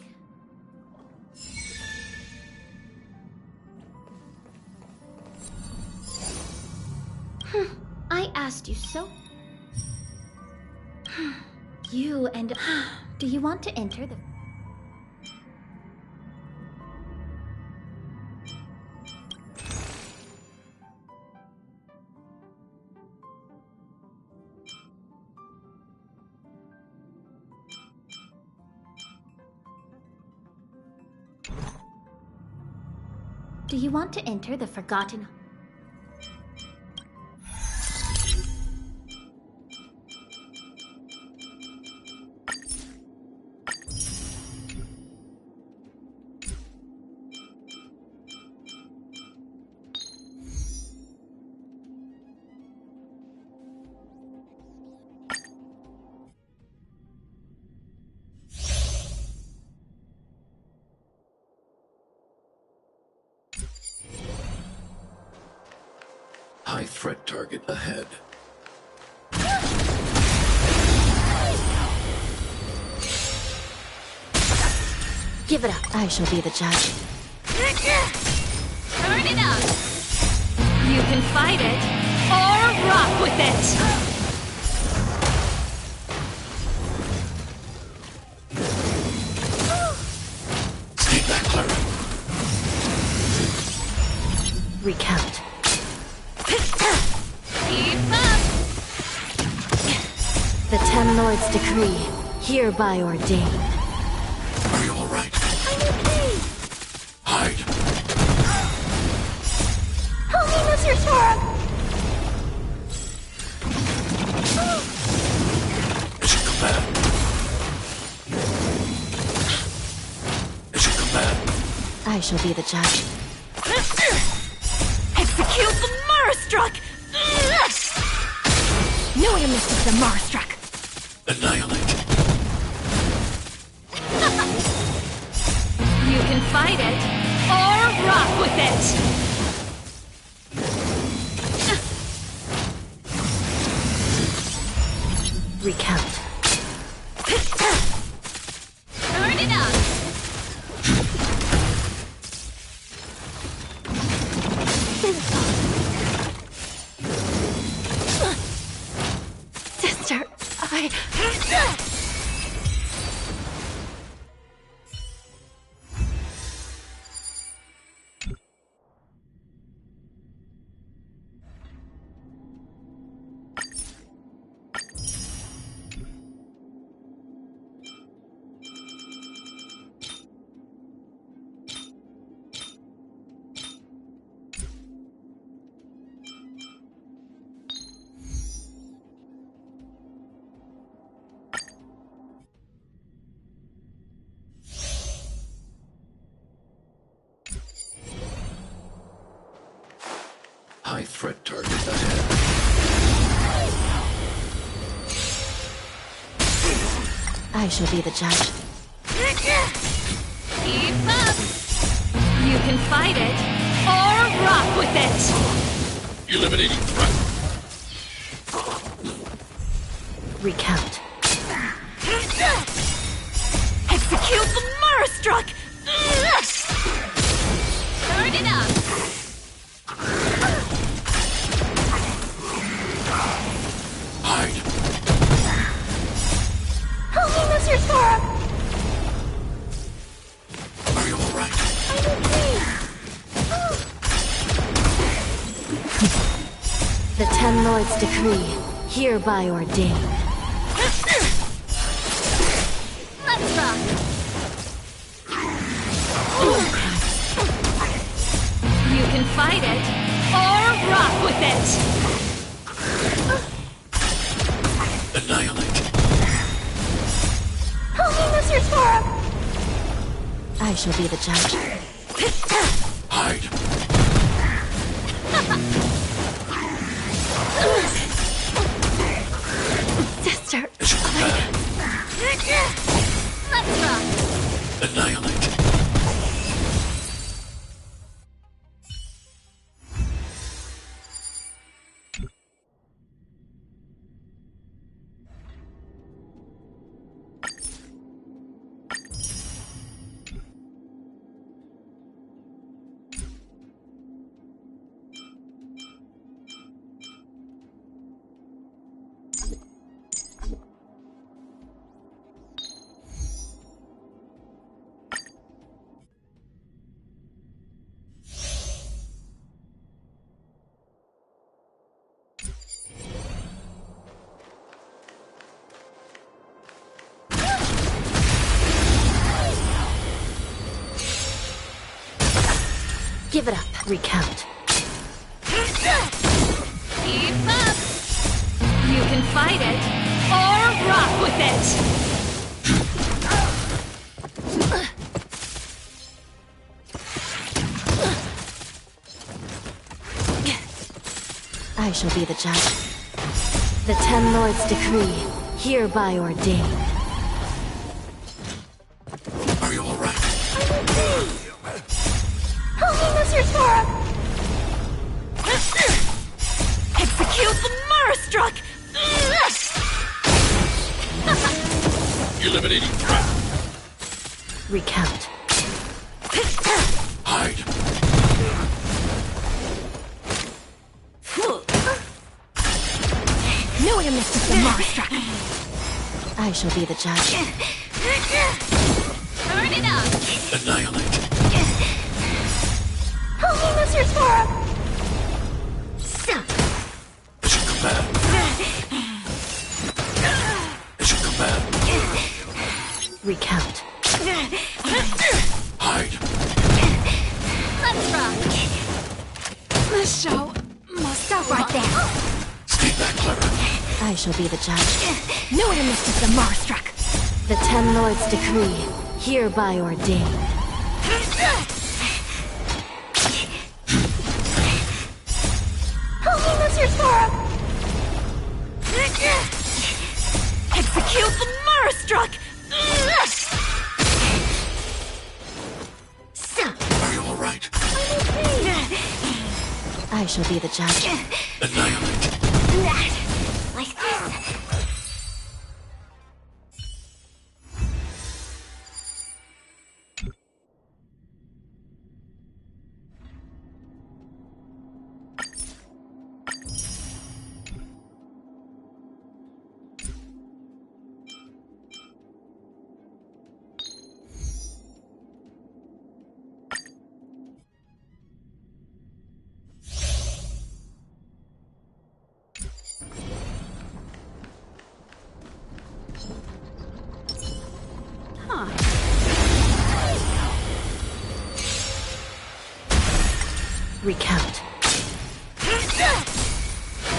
[SPEAKER 12] I asked you so... You and... Do you want to enter the... Do you want to enter the Forgotten...
[SPEAKER 6] High threat target ahead.
[SPEAKER 3] Give it up. I shall be the judge.
[SPEAKER 22] Turn it up! You can fight it, or rock with it!
[SPEAKER 6] Stay back, Clara.
[SPEAKER 3] Recount.
[SPEAKER 22] Keep up!
[SPEAKER 3] The Ten Lords' decree, hereby ordained.
[SPEAKER 6] Are you all right?
[SPEAKER 15] I'm okay!
[SPEAKER 6] Hide.
[SPEAKER 15] Help me, Mr. Sora!
[SPEAKER 6] Mission command. Mission command.
[SPEAKER 3] I shall be the judge.
[SPEAKER 15] Execute the Marastruck!
[SPEAKER 3] No one misses the Marastruck.
[SPEAKER 6] Annihilate.
[SPEAKER 22] You can fight it, or rock with it!
[SPEAKER 3] Recount.
[SPEAKER 22] Turn it up!
[SPEAKER 3] Sister, I...
[SPEAKER 6] High threat target ahead.
[SPEAKER 3] I shall be the judge.
[SPEAKER 22] Keep up! You can fight it, or rock with it!
[SPEAKER 6] Eliminating threat.
[SPEAKER 3] Recount.
[SPEAKER 15] Execute the Marastruck!
[SPEAKER 22] Turn it up!
[SPEAKER 6] Hide.
[SPEAKER 15] Help me, Mr. Sora!
[SPEAKER 6] Are you all right?
[SPEAKER 15] I'm okay!
[SPEAKER 3] The Ten Lords' decree, hereby ordained.
[SPEAKER 22] Let's rock! You can fight it, or rock with it!
[SPEAKER 6] Annihilate.
[SPEAKER 15] Help me, Mr. Sora!
[SPEAKER 3] I shall be the judge.
[SPEAKER 6] Hide.
[SPEAKER 3] Sister,
[SPEAKER 6] Mission command.
[SPEAKER 22] Let's rock!
[SPEAKER 6] Annihilate.
[SPEAKER 3] Give it up. Recount.
[SPEAKER 22] Keep up! You can fight it, or rock with it!
[SPEAKER 3] I shall be the judge. The Ten Lords' decree, hereby ordained.
[SPEAKER 6] Are you alright?
[SPEAKER 15] Help me, Mr. Sora! Execute the Marastruck!
[SPEAKER 6] Eliminating threat.
[SPEAKER 3] Recount.
[SPEAKER 6] Hide.
[SPEAKER 3] Knew I missed the Marastruck. I shall be the judge.
[SPEAKER 22] Turn it up!
[SPEAKER 6] Annihilate.
[SPEAKER 15] Help me, Mr. Sora!
[SPEAKER 6] Mission command. Mission command.
[SPEAKER 3] Recount.
[SPEAKER 6] Hide.
[SPEAKER 22] Let's rock!
[SPEAKER 11] The show must stop right there.
[SPEAKER 6] Stay back, Clara.
[SPEAKER 3] I shall be the judge. Knew I missed the Marastruck. The Ten Lords' decree, hereby ordained.
[SPEAKER 15] Help me, Mr. Sora! Execute the Marastruck!
[SPEAKER 6] Are you alright?
[SPEAKER 3] I shall be the judge.
[SPEAKER 6] Annihilate.
[SPEAKER 9] Like this.
[SPEAKER 3] Recount.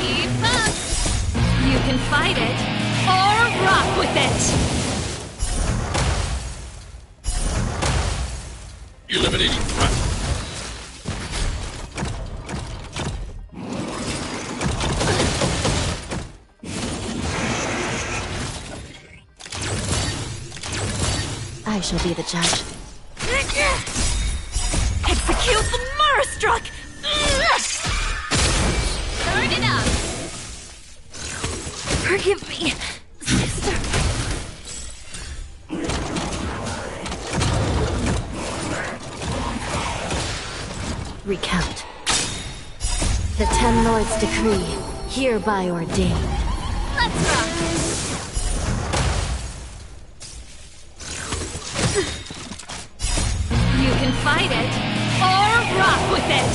[SPEAKER 22] Keep up! You can fight it, or rock with it!
[SPEAKER 6] Eliminating threat.
[SPEAKER 3] I shall be the judge.
[SPEAKER 15] Execute the Marastruck!
[SPEAKER 22] Turn it up!
[SPEAKER 15] Forgive me, sister.
[SPEAKER 3] Recount. The Ten Lords' decree, hereby ordained.
[SPEAKER 22] Let's rock! You can fight it, or rock with it!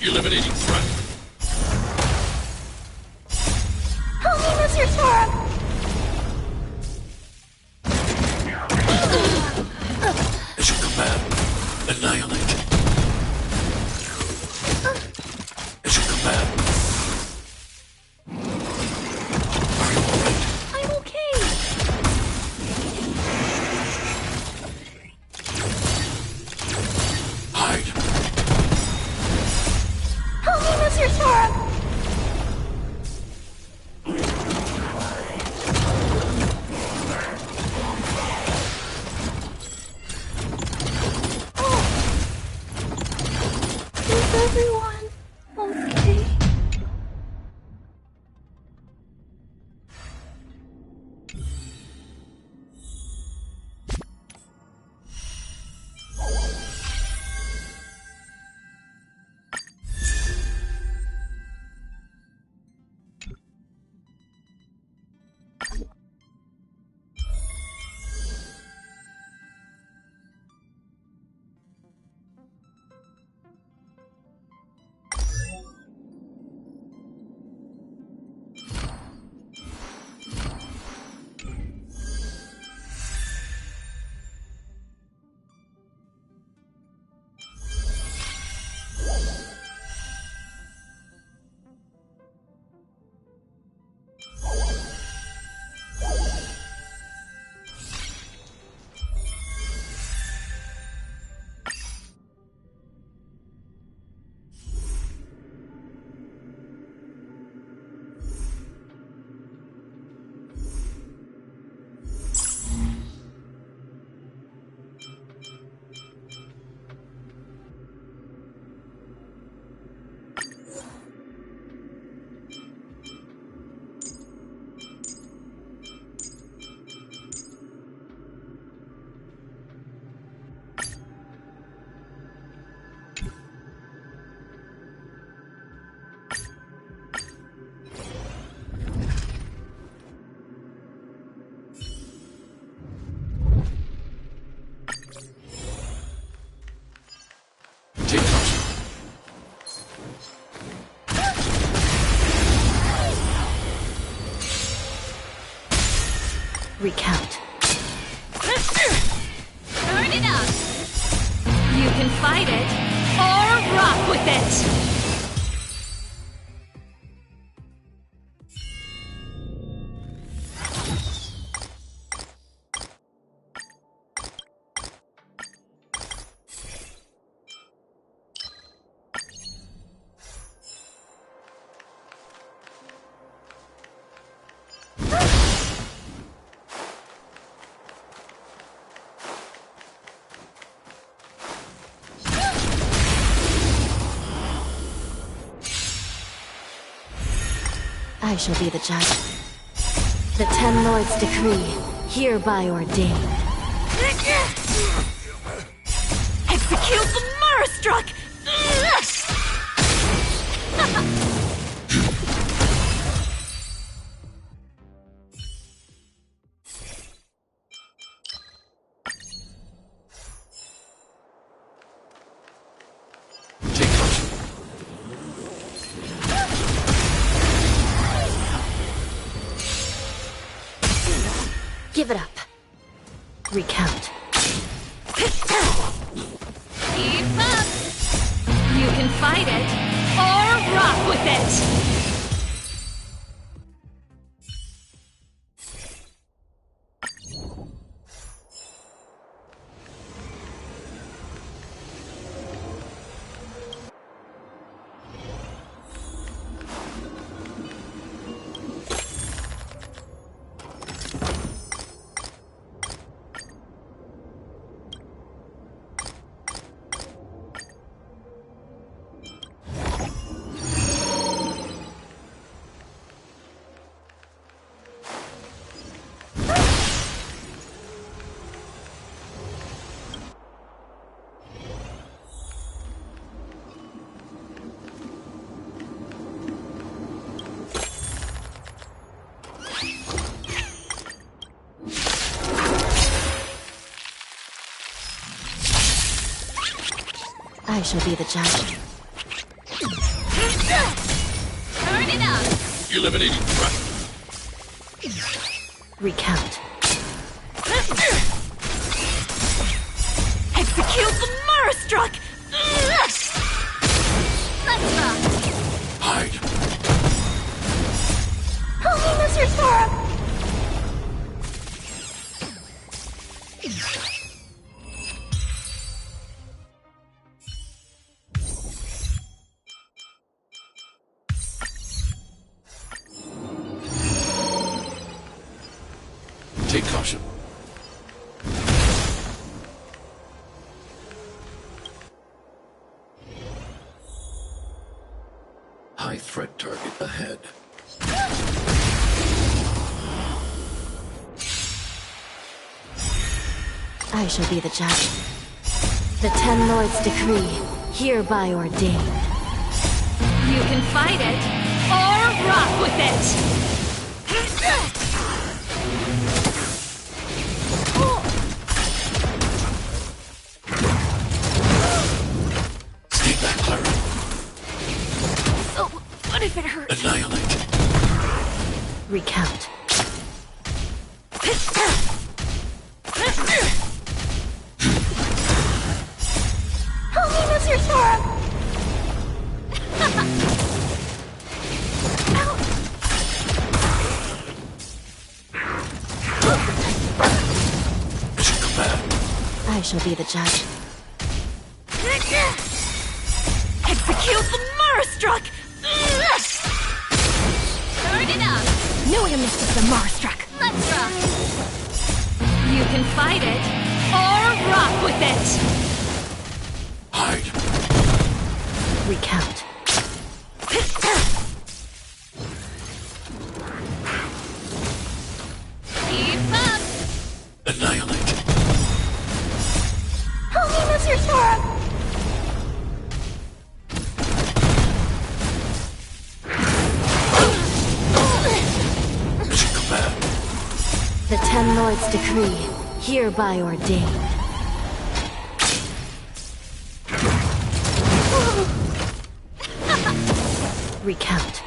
[SPEAKER 6] Eliminating threat.
[SPEAKER 15] Help me, Mr. Sora!
[SPEAKER 6] Mission command. Annihilate. Mission command. Are you alright?
[SPEAKER 15] I'm okay.
[SPEAKER 6] Hide.
[SPEAKER 15] Help me, Mr.
[SPEAKER 3] Recount.
[SPEAKER 15] Turn it up! You can fight it, or rock with it!
[SPEAKER 3] I shall be the judge. The 10 Lords' decree, hereby ordained.
[SPEAKER 15] Execute the Marastruck!
[SPEAKER 3] Give it up. Recount.
[SPEAKER 15] Keep up! You can fight it, or rock with it!
[SPEAKER 3] I shall be the judge.
[SPEAKER 15] Turn it up!
[SPEAKER 6] Eliminating threat.
[SPEAKER 3] Recount.
[SPEAKER 15] Execute the Marastruck! Let's rock!
[SPEAKER 6] Hide.
[SPEAKER 15] Help me, Mr. Sora!
[SPEAKER 6] Take caution. High threat target ahead.
[SPEAKER 3] I shall be the judge. The 10 Lords' decree, hereby ordained.
[SPEAKER 15] You can fight it, or rock with it!
[SPEAKER 6] Stay back, Clara.
[SPEAKER 15] So, what if it hurts?
[SPEAKER 6] Annihilate.
[SPEAKER 3] Recount.
[SPEAKER 15] Help me, Mr. Sora!
[SPEAKER 3] I shall be the judge.
[SPEAKER 15] Execute the Marastruck! Turn it up!
[SPEAKER 3] Knew you missed us the Marastruck.
[SPEAKER 15] Let's rock! You can fight it, or rock with it!
[SPEAKER 6] Hide.
[SPEAKER 3] Recount.
[SPEAKER 15] Keep up!
[SPEAKER 6] Annihilate.
[SPEAKER 15] Help me, Mr. Sora!
[SPEAKER 6] Mission command.
[SPEAKER 3] The 10 Lords' decree, hereby ordained. Recount.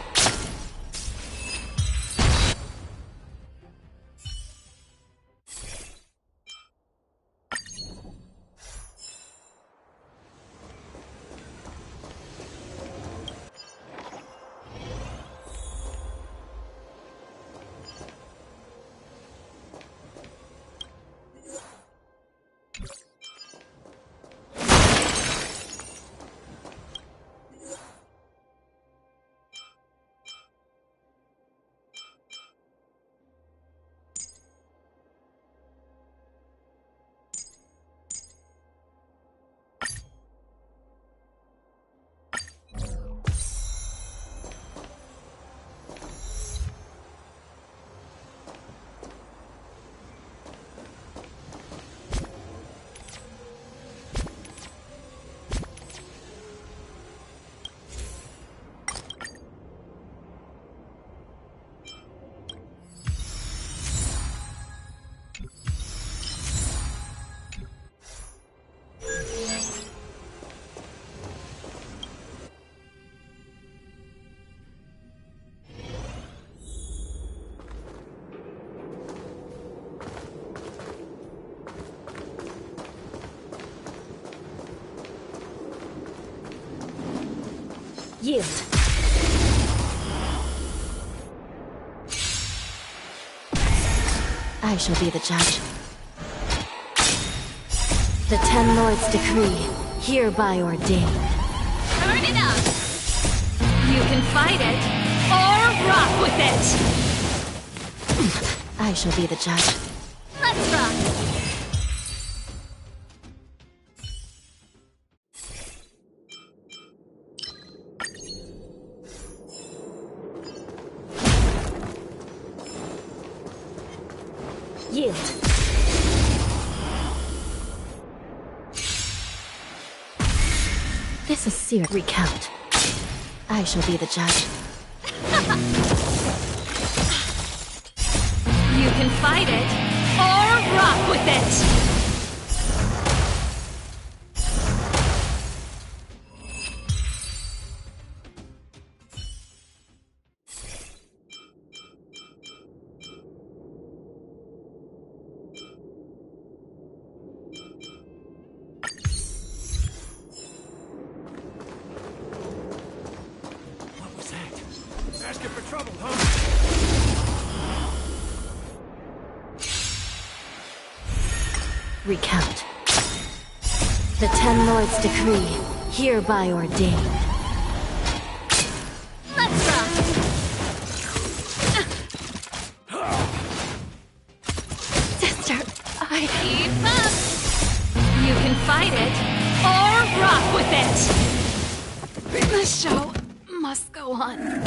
[SPEAKER 3] Yield. I shall be the judge. The Ten Lords' decree, hereby ordained.
[SPEAKER 15] Turn it up! You can fight it, or rock with it!
[SPEAKER 3] I shall be the judge.
[SPEAKER 15] Let's rock!
[SPEAKER 3] Yield. This is seer. Recount. I shall be the judge.
[SPEAKER 15] You can fight it, or rock with it!
[SPEAKER 10] What was that? Asking for trouble, huh?
[SPEAKER 3] Recount. The Ten Lords' decree, hereby ordained.
[SPEAKER 15] Let's rock!
[SPEAKER 3] Sister,
[SPEAKER 15] Keep up! You can fight it, or rock with it!
[SPEAKER 11] The show must go on.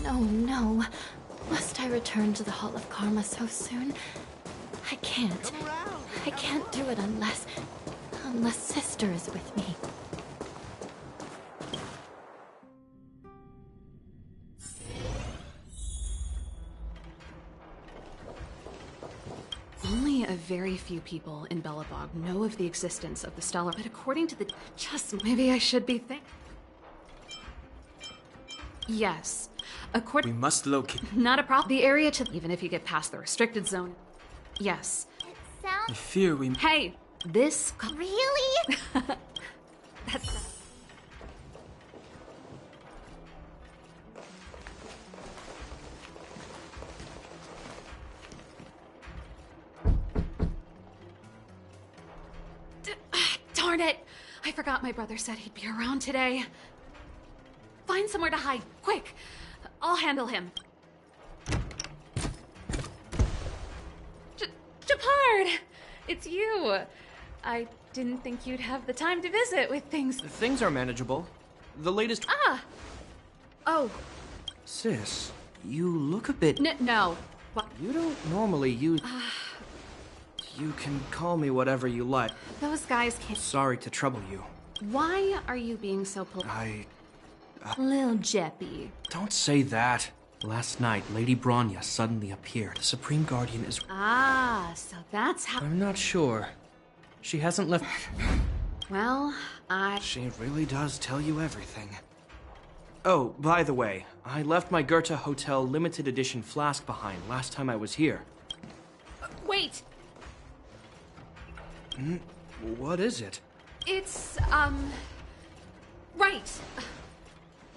[SPEAKER 3] No. Must I return to the Hall of Karma so soon? I can't. I can't do it unless Sister is with me.
[SPEAKER 11] Only a very few people in Belobog know of the existence of the Stellar, but according to the... maybe I should be Yes.
[SPEAKER 5] We must locate.
[SPEAKER 11] Not a problem. The area to... Even if you get past the restricted zone. Yes.
[SPEAKER 5] I fear we...
[SPEAKER 11] Hey! This...
[SPEAKER 12] Really?
[SPEAKER 11] That's... Darn it! I forgot my brother said he'd be around today. Find somewhere to hide, quick! I'll handle him. Japard! It's you! I didn't think you'd have the time to visit with things...
[SPEAKER 16] Things are manageable. The latest...
[SPEAKER 11] Ah! Oh.
[SPEAKER 16] Sis, you look a bit...
[SPEAKER 11] No. What?
[SPEAKER 16] You don't normally use... You can call me whatever you like.
[SPEAKER 11] Those guys can't...
[SPEAKER 16] Sorry to trouble you.
[SPEAKER 11] Why are you being so polite? Lil Jeppy.
[SPEAKER 16] Don't say that. Last night, Lady Bronya suddenly appeared. The Supreme Guardian is...
[SPEAKER 11] Ah, so that's how...
[SPEAKER 16] I'm not sure. She hasn't left...
[SPEAKER 11] Well,
[SPEAKER 16] She really does tell you everything. Oh, by the way, I left my Goethe Hotel limited edition flask behind last time I was here.
[SPEAKER 11] Wait!
[SPEAKER 16] What is it?
[SPEAKER 11] It's, right.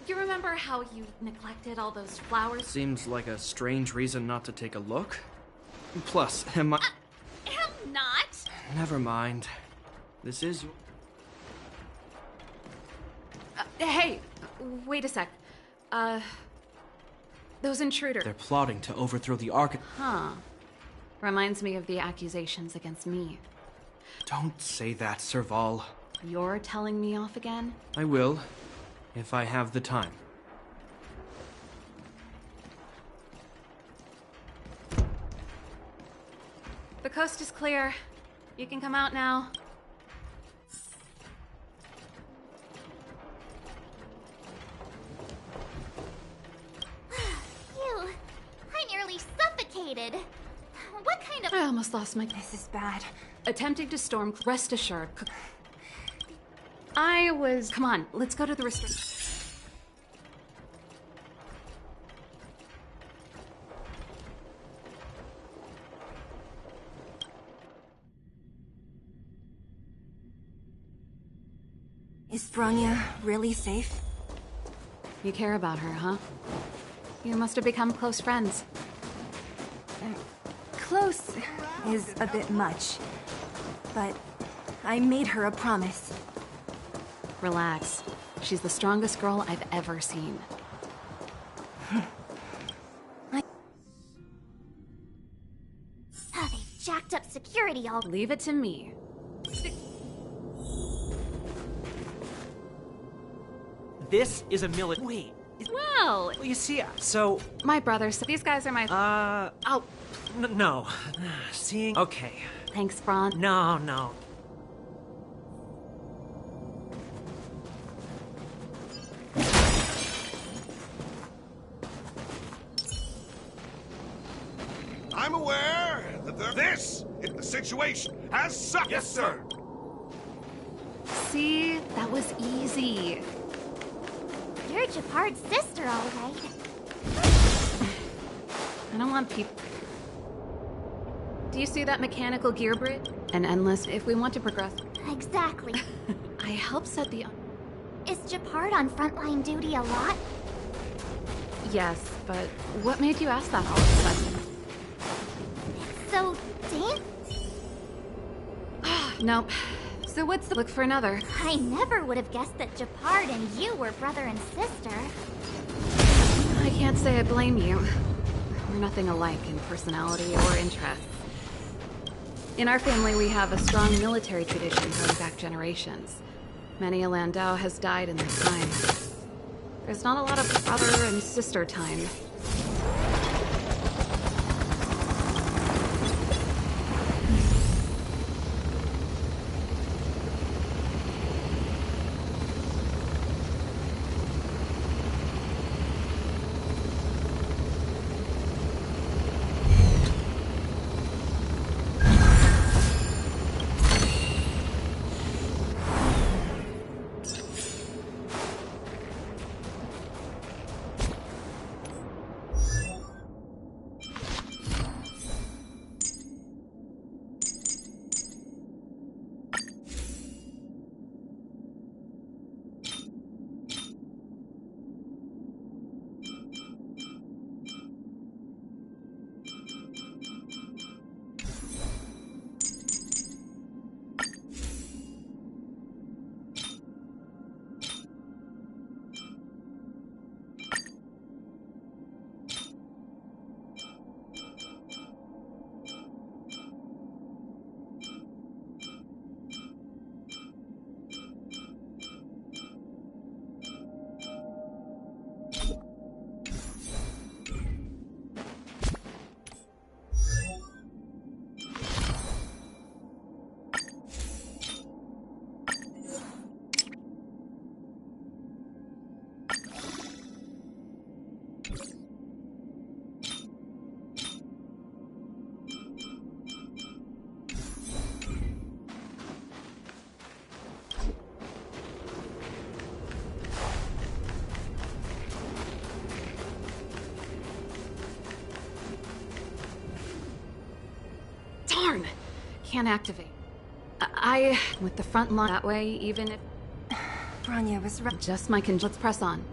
[SPEAKER 11] You remember how you neglected all those flowers?
[SPEAKER 16] Seems like a strange reason not to take a look. Plus, am I...
[SPEAKER 12] Am not.
[SPEAKER 16] Never mind. This is...
[SPEAKER 11] Hey, wait a sec. Those intruders...
[SPEAKER 16] They're plotting to overthrow the Ark...
[SPEAKER 11] Huh. Reminds me of the accusations against me.
[SPEAKER 16] Don't say that, Serval.
[SPEAKER 11] You're telling me off again?
[SPEAKER 16] I will, if I have the time.
[SPEAKER 11] The coast is clear. You can come out now.
[SPEAKER 12] Phew. I nearly suffocated. What kind of...
[SPEAKER 11] I almost lost my...
[SPEAKER 1] This is bad.
[SPEAKER 11] Attempting to storm... Rest assured. I was... Come on, let's go to the restrict...
[SPEAKER 1] Is Bronya really safe?
[SPEAKER 11] You care about her, huh? You must have become close friends.
[SPEAKER 1] Close is a bit much, but I made her a promise.
[SPEAKER 11] Relax. She's the strongest girl I've ever seen.
[SPEAKER 12] Oh, they've jacked up security all...
[SPEAKER 11] Leave it to me.
[SPEAKER 16] This is a Wait.
[SPEAKER 11] Well...
[SPEAKER 16] You see, so...
[SPEAKER 11] My brother said these guys are my...
[SPEAKER 16] Oh... No. Seeing... Okay.
[SPEAKER 11] Thanks, Bron.
[SPEAKER 16] No.
[SPEAKER 10] I'm aware that this is the situation has sucked. Yes, sir.
[SPEAKER 11] See? That was easy.
[SPEAKER 12] You're Japard's sister, all right.
[SPEAKER 11] I don't want people... Do you see that mechanical gear bridge? An endless... If we want to progress...
[SPEAKER 12] Exactly.
[SPEAKER 11] I helped set the...
[SPEAKER 12] Is Japard on frontline duty a lot?
[SPEAKER 11] Yes, but what made you ask that all of a sudden?
[SPEAKER 12] So, Dan?
[SPEAKER 11] Nope. So what's the... Look for another.
[SPEAKER 12] I never would have guessed that Japard and you were brother and sister.
[SPEAKER 11] I can't say I blame you. We're nothing alike in personality or interests. In our family, we have a strong military tradition going back generations. Many a Landau has died in their time. There's not a lot of brother and sister time. Darn! Can't activate. I with the front line that way, even if
[SPEAKER 1] Bronya was right.
[SPEAKER 11] Just my let's press on.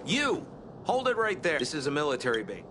[SPEAKER 2] You! Hold it right there. This is a military base.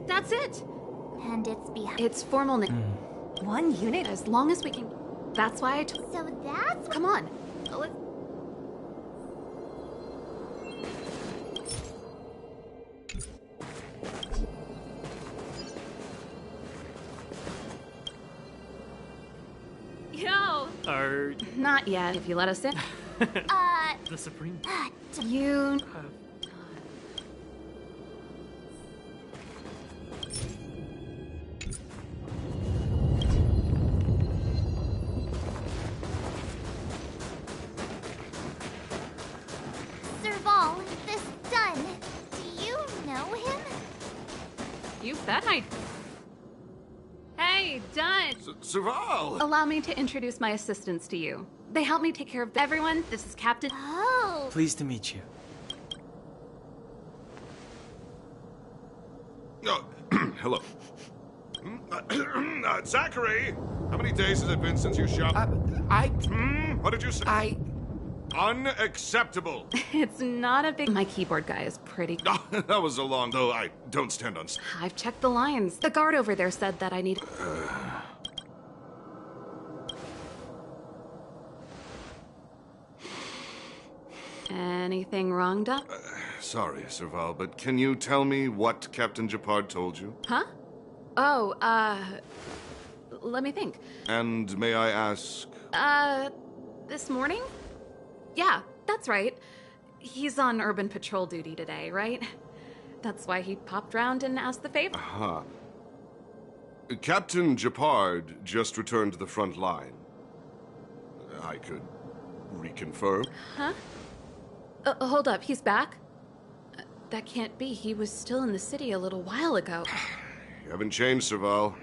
[SPEAKER 11] That's it!
[SPEAKER 12] And it's behind.
[SPEAKER 11] It's formal now.
[SPEAKER 1] One unit?
[SPEAKER 11] As long as we can. That's why I
[SPEAKER 12] So that's.
[SPEAKER 11] Come on.
[SPEAKER 15] Yo!
[SPEAKER 11] Not yet, if you let us in.
[SPEAKER 15] The Supreme.
[SPEAKER 11] You.
[SPEAKER 12] Serval, this done. Do you know him?
[SPEAKER 11] You bet I.
[SPEAKER 15] Hey, done!
[SPEAKER 10] Serval!
[SPEAKER 11] Allow me to introduce my assistants to you. They help me take care of everyone. This is Captain.
[SPEAKER 12] Oh!
[SPEAKER 5] Pleased to meet you.
[SPEAKER 10] Hello. Zachary! How many days has it been since you shot? What did you say? Unacceptable!
[SPEAKER 11] It's not a big. My keyboard guy is pretty.
[SPEAKER 10] That was a long. Though I don't stand on.
[SPEAKER 11] I've checked the lines. The guard over there said that I need. Anything wrong, Doc?
[SPEAKER 10] Sorry, Serval, but can you tell me what Captain Japard told you?
[SPEAKER 11] Huh? Oh, let me think.
[SPEAKER 10] And may I ask?
[SPEAKER 11] This morning? Yeah, that's right. He's on urban patrol duty today, right? That's why he popped round and asked the favor.
[SPEAKER 10] Aha. Captain Japard just returned to the front line. I could reconfirm.
[SPEAKER 11] Huh? Hold up, he's back? That can't be. He was still in the city a little while ago.
[SPEAKER 10] You haven't changed, Serval.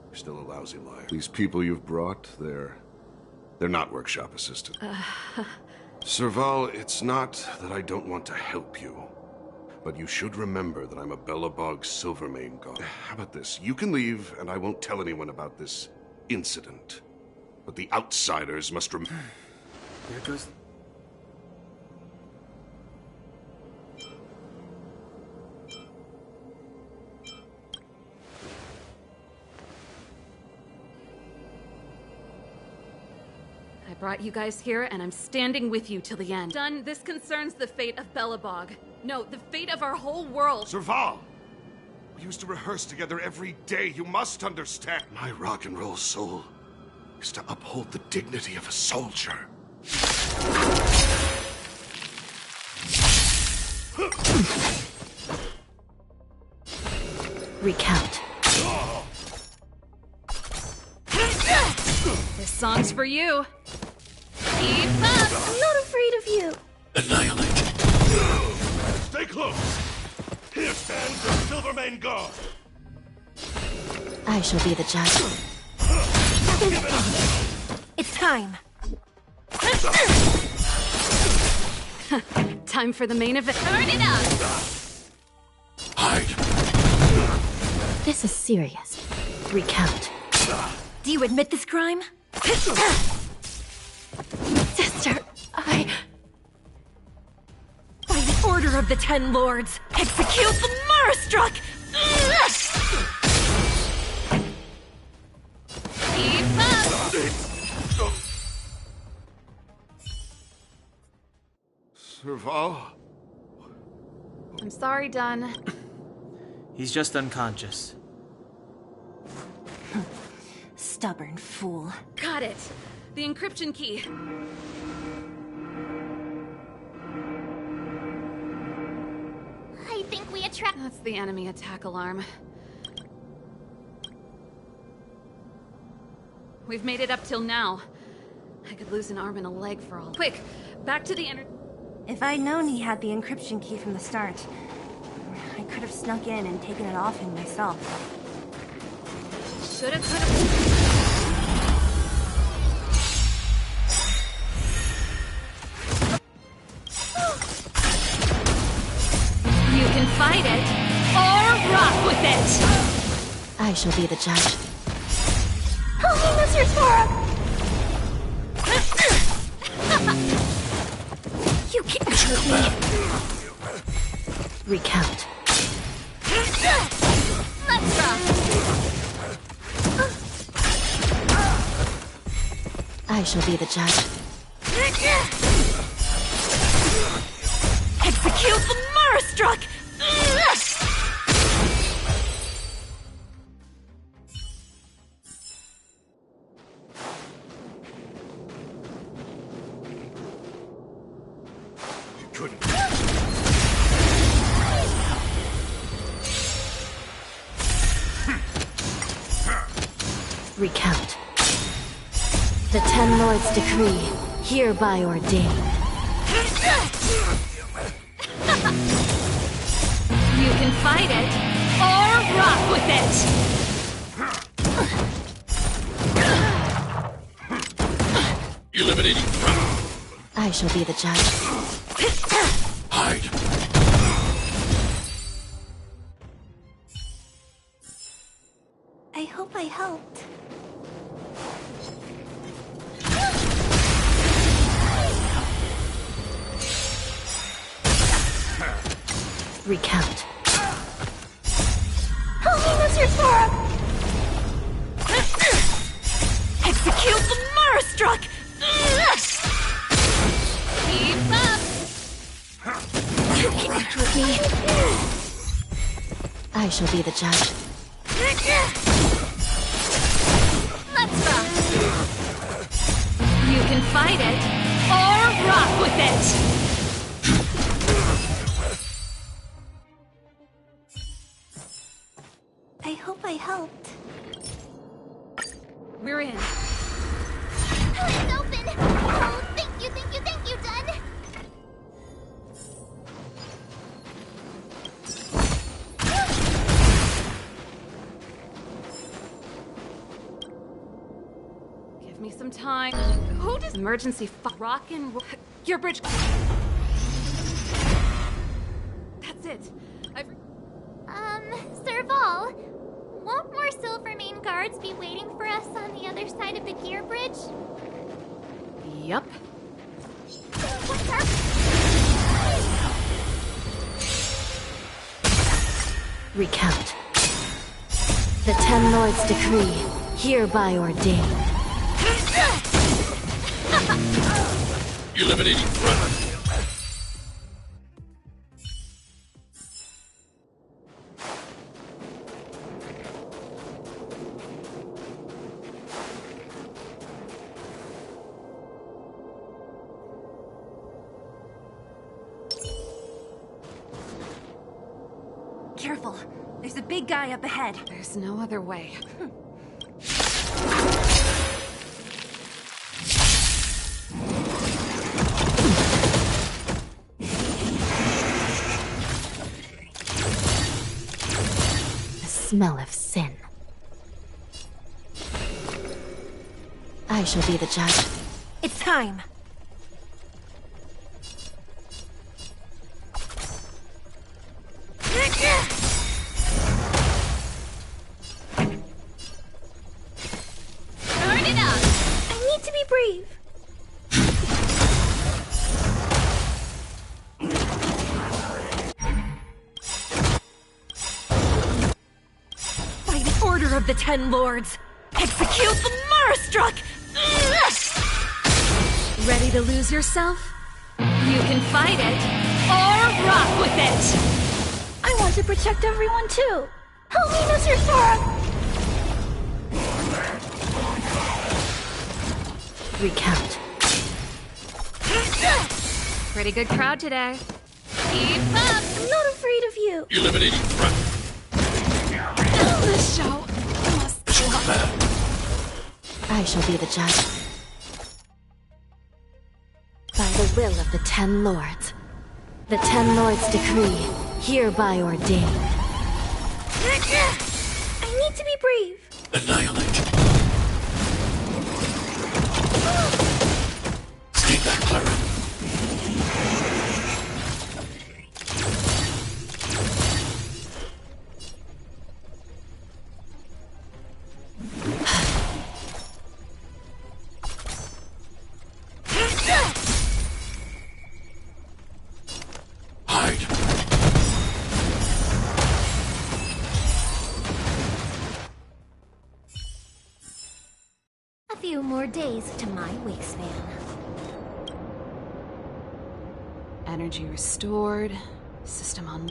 [SPEAKER 10] You're still a lousy liar. These people you've brought, they're not workshop assistants. Serval, it's not that I don't want to help you. But you should remember that I'm a Belobog Silvermane god. How about this? You can leave, and I won't tell anyone about this incident. But the outsiders must
[SPEAKER 5] There goes...
[SPEAKER 11] I brought you guys here, and I'm standing with you till the end. Done. This concerns the fate of Belobog. No, the fate of our whole world.
[SPEAKER 10] Serval! We used to rehearse together every day. You must understand. My rock and roll soul is to uphold the dignity of a soldier.
[SPEAKER 3] Recount.
[SPEAKER 11] This song's for you. Keep up!
[SPEAKER 13] I'm not afraid of you.
[SPEAKER 20] Annihilate.
[SPEAKER 10] Stay close. Here stands the Silvermane Guard.
[SPEAKER 3] I shall be the judge.
[SPEAKER 1] It's time.
[SPEAKER 11] Time for the main event. Turn it up!
[SPEAKER 3] This is serious. Recount.
[SPEAKER 1] Do you admit this crime?
[SPEAKER 3] Sister,
[SPEAKER 1] By the order of the Ten Lords, execute the Marastruck!
[SPEAKER 11] Keep up!
[SPEAKER 10] Serval?
[SPEAKER 11] I'm sorry, Dunn.
[SPEAKER 5] He's just unconscious.
[SPEAKER 1] Stubborn fool.
[SPEAKER 11] Got it. The encryption key.
[SPEAKER 12] I think we attract.
[SPEAKER 11] That's the enemy attack alarm. We've made it up till now. I could lose an arm and a leg for all. Quick, back to the inner.
[SPEAKER 1] If I'd known he had the encryption key from the start, I could have snuck in and taken it off him myself.
[SPEAKER 11] Shoulda, coulda.
[SPEAKER 15] You can fight it, or rock with it!
[SPEAKER 3] I shall be the judge.
[SPEAKER 13] Help me, Mr. Sora!
[SPEAKER 1] You can't hurt me!
[SPEAKER 3] Recount.
[SPEAKER 15] Let's rock!
[SPEAKER 3] I shall be the judge.
[SPEAKER 1] Execute the Marastruck!
[SPEAKER 10] You couldn't.
[SPEAKER 3] Recount. The Ten Lords' decree, hereby ordained.
[SPEAKER 15] You can fight it, or rock with it!
[SPEAKER 20] Eliminating.
[SPEAKER 3] I shall be the judge.
[SPEAKER 20] Hide.
[SPEAKER 13] I hope I helped.
[SPEAKER 3] Recount.
[SPEAKER 13] Help me, Mr. Sora!
[SPEAKER 1] Execute the Marastruck!
[SPEAKER 15] Keep up!
[SPEAKER 1] You can't hurt me!
[SPEAKER 3] I shall be the judge.
[SPEAKER 15] Let's rock! You can fight it, or rock with it!
[SPEAKER 1] I hope I helped.
[SPEAKER 22] We're in.
[SPEAKER 12] It's open! Oh, thank you, Dun!
[SPEAKER 11] Give me some time. Who does emergency rock and roll? Your bridge. That's it.
[SPEAKER 12] Serval, won't more Silvermane guards be waiting for us on the other side of the gear bridge?
[SPEAKER 11] Yup.
[SPEAKER 12] What's our...
[SPEAKER 3] Recount. The Ten Lords' decree, hereby ordained.
[SPEAKER 6] Eliminating front.
[SPEAKER 1] Careful. There's a big guy up ahead.
[SPEAKER 11] There's no other way.
[SPEAKER 3] The smell of sin. I shall be the judge.
[SPEAKER 1] It's time.
[SPEAKER 12] Turn it up! I need to be brave.
[SPEAKER 15] By the order of the Ten Lords, execute the Marastruck! Ready to lose yourself? You can fight it, or rock with it!
[SPEAKER 13] I want to protect everyone too. Help me, Mr. Sora.
[SPEAKER 3] Recount.
[SPEAKER 11] Pretty good crowd today.
[SPEAKER 12] Keep up!
[SPEAKER 13] I'm not afraid of you.
[SPEAKER 6] Eliminating front.
[SPEAKER 11] This show must go on.
[SPEAKER 3] I shall be the judge. By the will of the Ten Lords. The Ten Lords' decree, hereby ordained.
[SPEAKER 13] I need to be brave.
[SPEAKER 6] Annihilate. Stay back, Clara. Hide.
[SPEAKER 12] A few more days to my wingspan.
[SPEAKER 11] Energy restored. System on.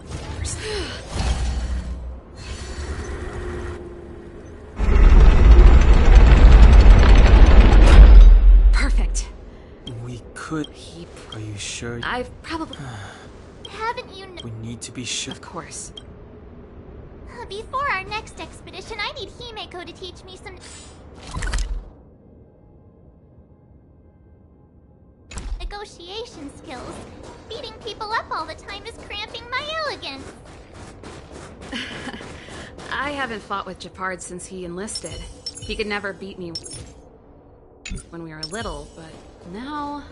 [SPEAKER 11] Perfect.
[SPEAKER 5] We could. Are you sure?
[SPEAKER 11] I've probably.
[SPEAKER 12] Haven't you
[SPEAKER 5] We need to be sure.
[SPEAKER 11] Of course.
[SPEAKER 12] Before our next expedition, I need Himeko to teach me some... negotiation skills. Beating people up all the time is cramping my elegance.
[SPEAKER 11] I haven't fought with Japard since he enlisted. He could never beat me when we were little, but now...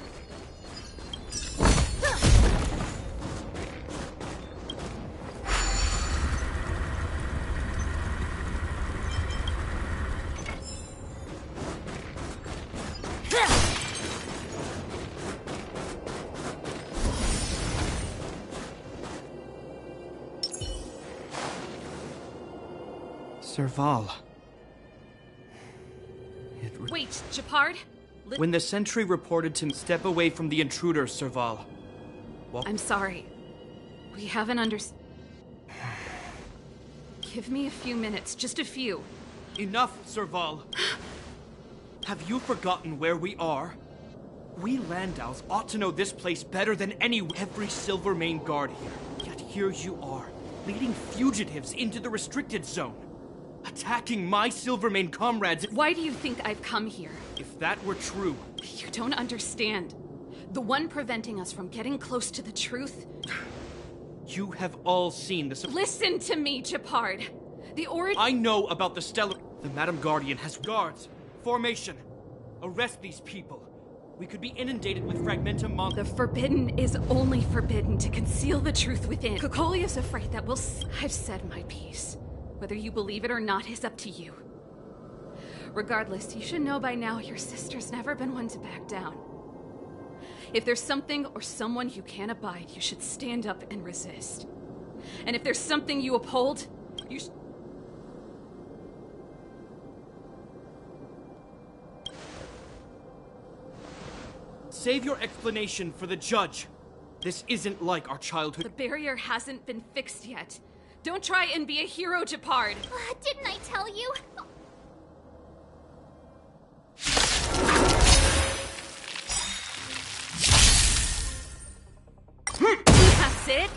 [SPEAKER 16] Serval.
[SPEAKER 22] Wait, Japard?
[SPEAKER 16] When the sentry reported to step away from the intruder, Serval.
[SPEAKER 11] I'm sorry. We haven't
[SPEAKER 21] Give me a few minutes, just a few.
[SPEAKER 16] Enough, Serval. Have you forgotten where we are? We Landows ought to know this place better than every Silvermane guard here. Yet here you are, leading fugitives into the restricted zone. Attacking my Silvermane comrades.
[SPEAKER 21] Why do you think I've come here?
[SPEAKER 16] If that were true...
[SPEAKER 21] You don't understand. The one preventing us from getting close to the truth...
[SPEAKER 16] You have all seen the...
[SPEAKER 21] Listen to me, Japard. The origin...
[SPEAKER 16] I know about the Stellar... The Madam Guardian has guards. Formation. Arrest these people. We could be inundated with Fragmentum mon...
[SPEAKER 21] The Forbidden is only forbidden to conceal the truth within. Kokoli is afraid that we'll... I've said my piece. Whether you believe it or not is up to you. Regardless, you should know by now your sister's never been one to back down. If there's something or someone you can't abide, you should stand up and resist. And if there's something you uphold, you should...
[SPEAKER 16] Save your explanation for the judge. This isn't like our childhood.
[SPEAKER 21] The barrier hasn't been fixed yet. Don't try and be a hero, Japard.
[SPEAKER 12] Didn't I tell you?
[SPEAKER 21] That's it?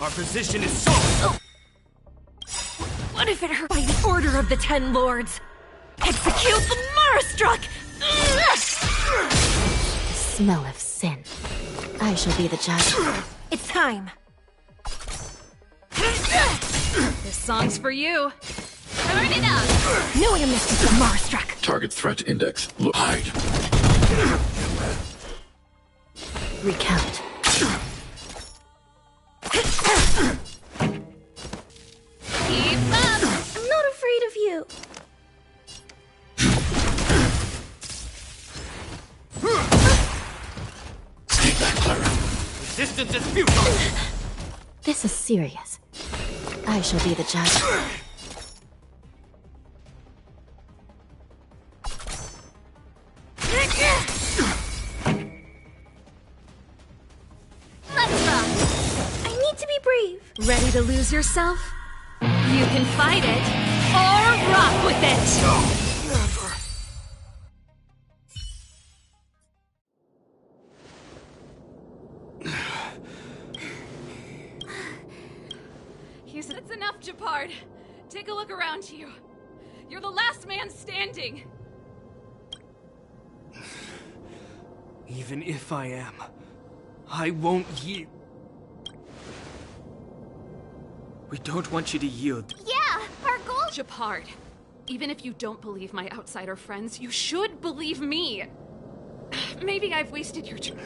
[SPEAKER 16] Our position is solid.
[SPEAKER 19] What if it hurt by the order of the Ten Lords? Execute the Marastruck!
[SPEAKER 3] Smell of sin. I shall be the judge.
[SPEAKER 19] It's time.
[SPEAKER 21] This song's for you. Turn it up!
[SPEAKER 19] No way to miss the Marastruck.
[SPEAKER 6] Target threat index. Look. Hide.
[SPEAKER 3] Recount.
[SPEAKER 21] Keep up!
[SPEAKER 13] I'm not afraid of you.
[SPEAKER 6] Stay back, Clara.
[SPEAKER 16] Resistance is futile.
[SPEAKER 3] This is serious. I shall be the judge.
[SPEAKER 12] Let's rock.
[SPEAKER 13] I need to be brave.
[SPEAKER 15] Ready to lose yourself? You can fight it, or rock with it!
[SPEAKER 10] Never.
[SPEAKER 21] It's enough, Japard. Take a look around you. You're the last man standing.
[SPEAKER 16] Even if I am, I won't yield. We don't want you to yield.
[SPEAKER 12] Yeah, our goal...
[SPEAKER 21] Japard, even if you don't believe my outsider friends, you should believe me. Maybe I've wasted your time.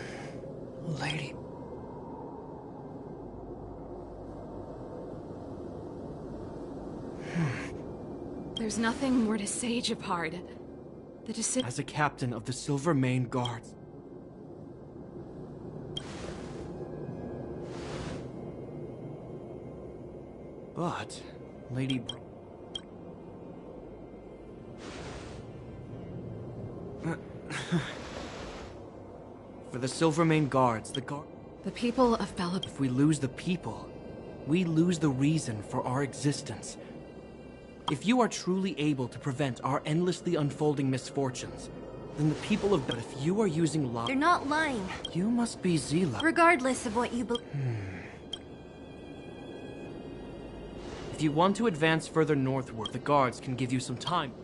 [SPEAKER 16] Lady.
[SPEAKER 21] There's nothing more to say, Japard. The decision...
[SPEAKER 16] As a captain of the Silvermane Guards. But, Lady... For the Silvermane Guards, the
[SPEAKER 21] people of Bella...
[SPEAKER 16] If we lose the people, we lose the reason for our existence. If you are truly able to prevent our endlessly unfolding misfortunes, then the people of... But if you are using
[SPEAKER 1] They're not lying.
[SPEAKER 16] You must be Zila.
[SPEAKER 1] Regardless of what you believe.
[SPEAKER 16] If you want to advance further northward, the guards can give you some time.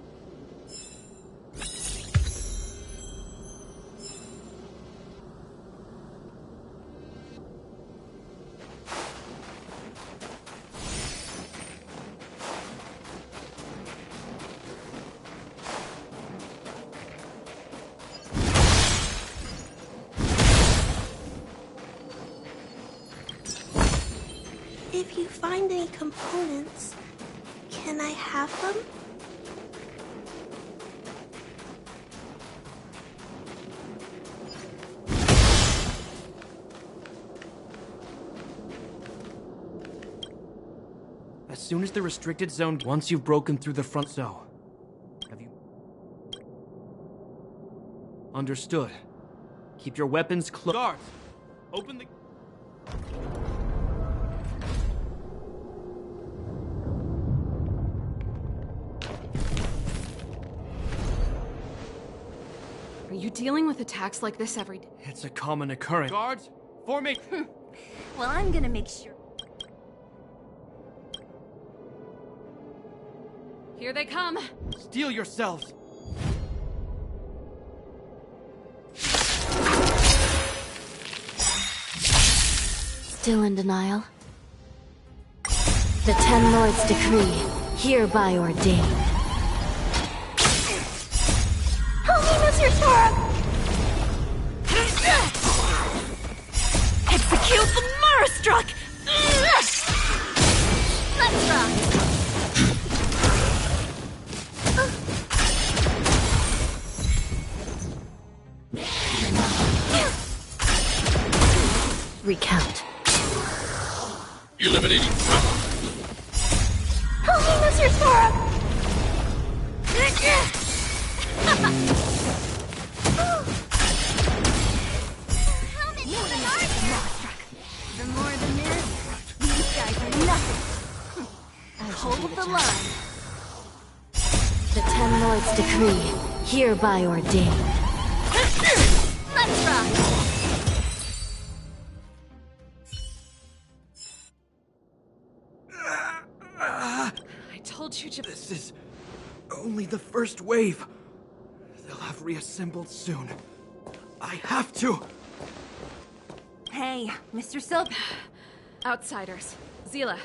[SPEAKER 13] If you find any components, can I have them?
[SPEAKER 16] As soon as the restricted zone... Once you've broken through the front... So... Have you... Understood. Keep your weapons close. Guards! Open the...
[SPEAKER 11] you dealing with attacks like this every day?
[SPEAKER 16] It's a common occurrence. Guards, formation!
[SPEAKER 1] Well, I'm gonna make sure.
[SPEAKER 11] Here they come!
[SPEAKER 16] Steel yourselves!
[SPEAKER 3] Still in denial? The Ten Lords' decree, hereby ordained.
[SPEAKER 13] Help me, Mr. Sora!
[SPEAKER 19] Execute the Marastruck!
[SPEAKER 12] Let's rock!
[SPEAKER 3] Recount.
[SPEAKER 6] Eliminating trauma.
[SPEAKER 13] Help me, Mr. Sora!
[SPEAKER 1] The more the merrier. These guys are nothing. Hold the line.
[SPEAKER 3] The Ten Lords' decree, hereby ordained.
[SPEAKER 12] Let's rock!
[SPEAKER 11] I told you to...
[SPEAKER 16] This is only the first wave. They'll have reassembled soon. I have to!
[SPEAKER 1] Hey, Mr. Silk.
[SPEAKER 11] Outsiders. Zila,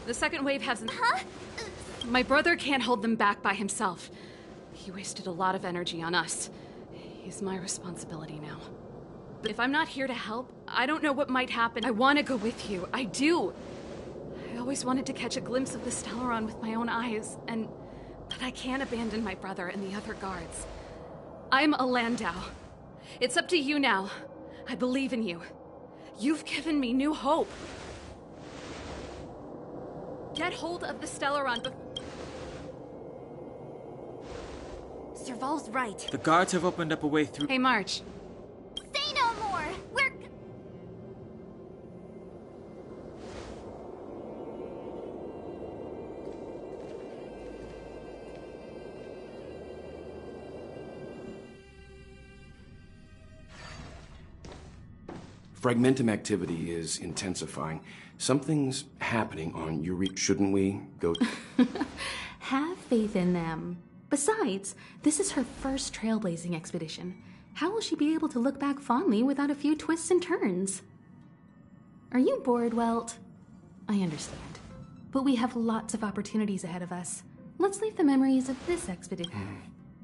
[SPEAKER 11] the second wave hasn't... Huh? My brother can't hold them back by himself. He wasted a lot of energy on us. He's my responsibility now. But if I'm not here to help, I don't know what might happen. I want to go with you. I do. I always wanted to catch a glimpse of the Stellaron with my own eyes, but I can't abandon my brother and the other guards. I'm a Landau. It's up to you now. I believe in you. You've given me new hope. Get hold of the Stellaron.
[SPEAKER 1] Serval's right.
[SPEAKER 5] The guards have opened up a way through.
[SPEAKER 11] Hey, March.
[SPEAKER 12] Say no more! We're...
[SPEAKER 17] Fragmentum activity is intensifying. Something's happening on Yuri. Shouldn't we go?
[SPEAKER 18] Have faith in them. Besides, this is her first trailblazing expedition. How will she be able to look back fondly without a few twists and turns? Are you bored, Welt? I understand. But we have lots of opportunities ahead of us. Let's leave the memories of this expedition.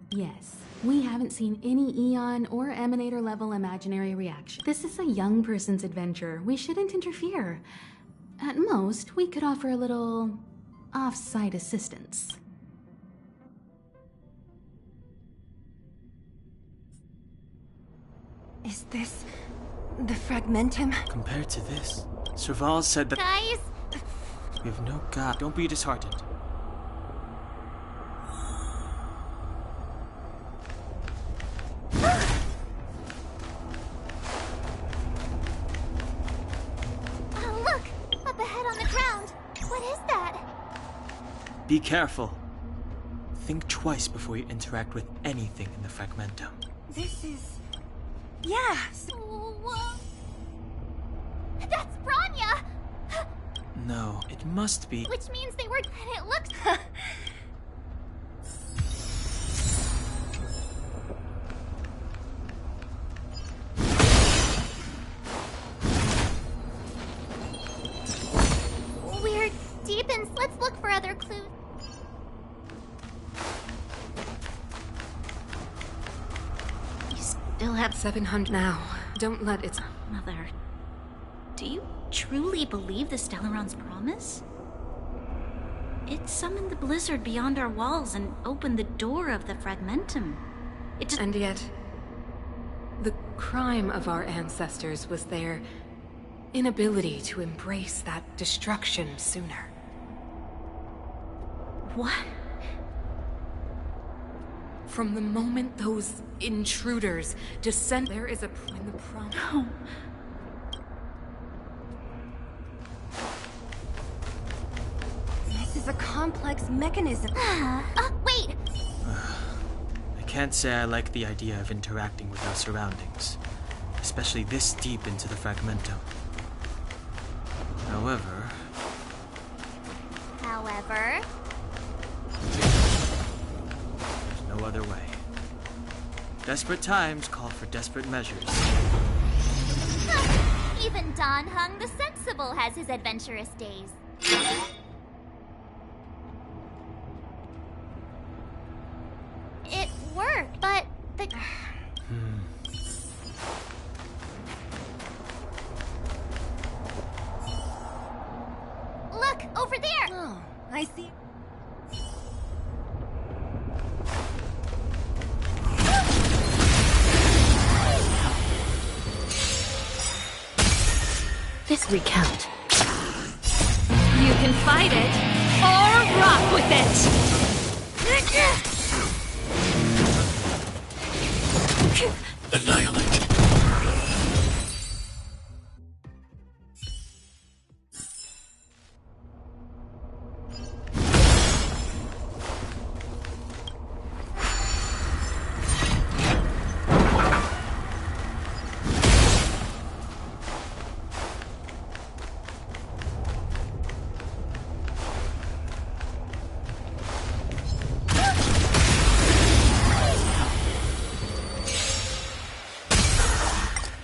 [SPEAKER 18] Yes, we haven't seen any Eon or Emanator level imaginary reaction. This is a young person's adventure. We shouldn't interfere. At most, we could offer a little off-site assistance.
[SPEAKER 1] Is this the Fragmentum?
[SPEAKER 5] Compared to this, Serval said that...
[SPEAKER 12] Guys!
[SPEAKER 5] We have no god. Don't be disheartened.
[SPEAKER 12] Oh, look! Up ahead on the ground! What is that?
[SPEAKER 5] Be careful. Think twice before you interact with anything in the Fragmentum.
[SPEAKER 1] This is... Yeah!
[SPEAKER 12] That's Branya!
[SPEAKER 5] No, it must be...
[SPEAKER 12] Which means they were... And it looks... We're deep in... Let's look for other clues.
[SPEAKER 9] Still have
[SPEAKER 11] 700 now. Don't let it...
[SPEAKER 9] Mother, do you truly believe the Stellaron's promise? It summoned the blizzard beyond our walls and opened the door of the Fragmentum. It just...
[SPEAKER 11] And yet, the crime of our ancestors was their inability to embrace that destruction sooner.
[SPEAKER 9] What?
[SPEAKER 11] From the moment those intruders descend, there is a in the promise.
[SPEAKER 9] No.
[SPEAKER 1] This is a complex mechanism.
[SPEAKER 12] Wait!
[SPEAKER 5] I can't say I like the idea of interacting with our surroundings, especially this deep into the Fragmento. However... There's no other way. Desperate times call for desperate measures.
[SPEAKER 4] Even Don Hung the Sensible has his adventurous days. It worked, but the... Look, over there!
[SPEAKER 1] Oh, I see.
[SPEAKER 3] This recount.
[SPEAKER 15] You can fight it, or rock with it!
[SPEAKER 20] Annihilate.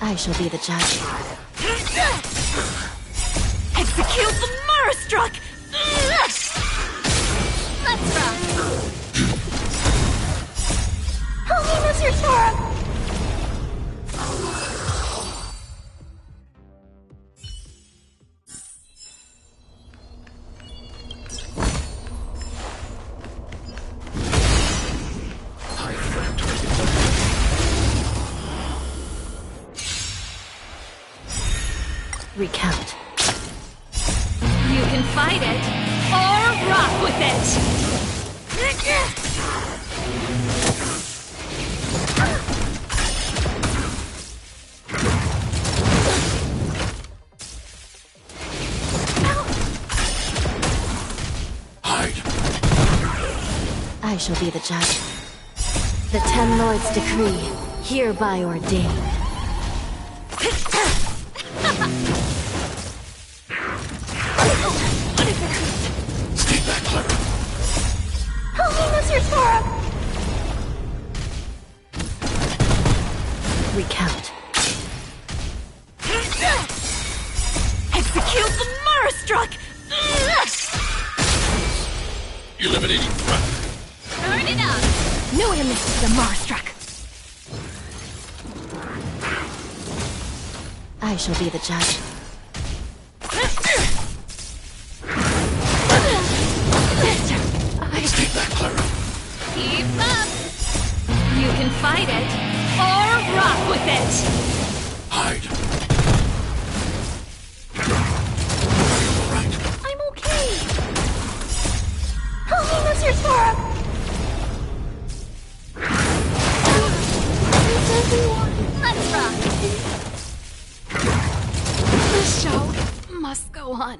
[SPEAKER 3] I shall be the judge.
[SPEAKER 15] Execute the Marastruck!
[SPEAKER 4] Let's rock! Help me, Mr. Sora!
[SPEAKER 3] Recount.
[SPEAKER 15] You can fight it, or rock with it!
[SPEAKER 20] Hide.
[SPEAKER 3] I shall be the judge. The Ten Lords' decree, hereby ordained.
[SPEAKER 20] Stay back, Clara.
[SPEAKER 4] Help me, Mr. Sora!
[SPEAKER 3] Recount.
[SPEAKER 15] Execute the Marastruck!
[SPEAKER 20] Eliminating threat.
[SPEAKER 15] Turn it up!
[SPEAKER 3] No one misses the Marastruck. I shall be the judge.
[SPEAKER 20] Stay back, Clara.
[SPEAKER 15] Keep up! You can fight it, or rock with it!
[SPEAKER 20] Hide.
[SPEAKER 4] I'm okay! Help me, Mr. Sora! Let's rock!
[SPEAKER 11] The show must go on.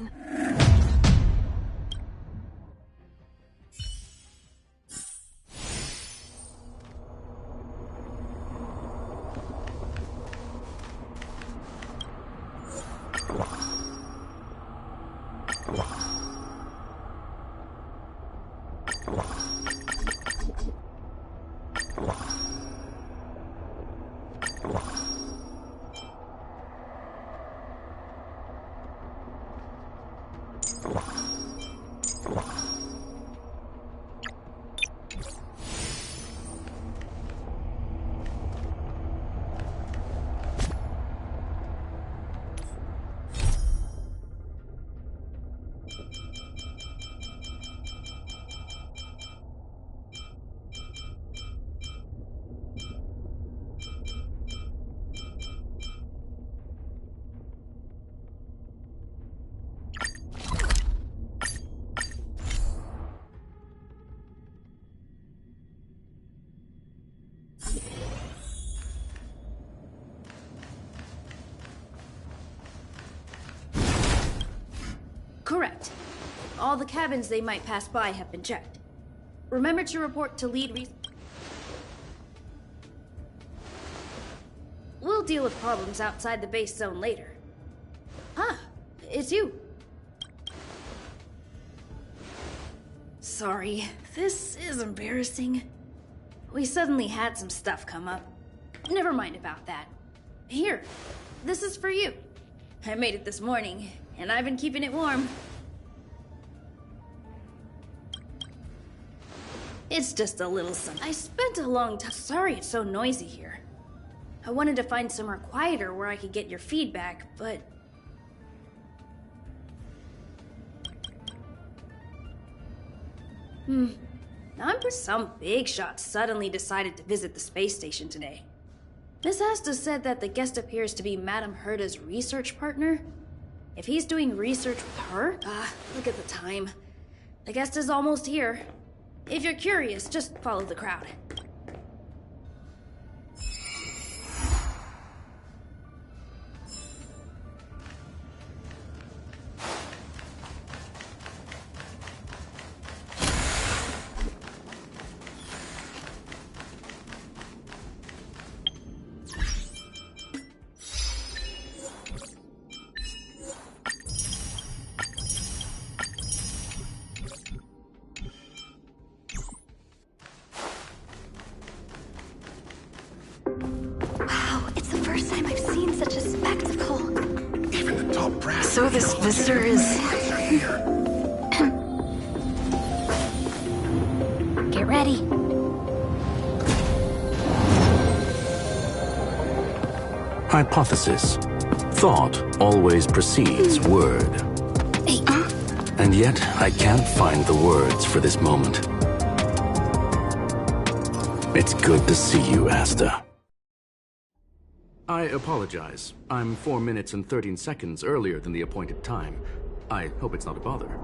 [SPEAKER 7] Correct. All the cabins they might pass by have been checked. Remember to report to lead We'll deal with problems outside the base zone later. Huh, it's you. Sorry, this is embarrassing. We suddenly had some stuff come up. Never mind about that. Here, this is for you. I made it this morning, and I've been keeping it warm. It's just a little something. I spent a long time. Sorry it's so noisy here. I wanted to find somewhere quieter where I could get your feedback, but... Some big shot suddenly decided to visit the space station today. Miss Asta said that the guest appears to be Madame Herta's research partner. If he's doing research with her... look at the time. The guest is almost here. If you're curious, just follow the crowd.
[SPEAKER 19] So this visitor is...
[SPEAKER 12] Get ready.
[SPEAKER 8] Hypothesis. Thought always precedes word. And yet, I can't find the words for this moment. It's good to see you, Asta.
[SPEAKER 17] I apologize. I'm 4 minutes and 13 seconds earlier than the appointed time. I hope it's not a bother.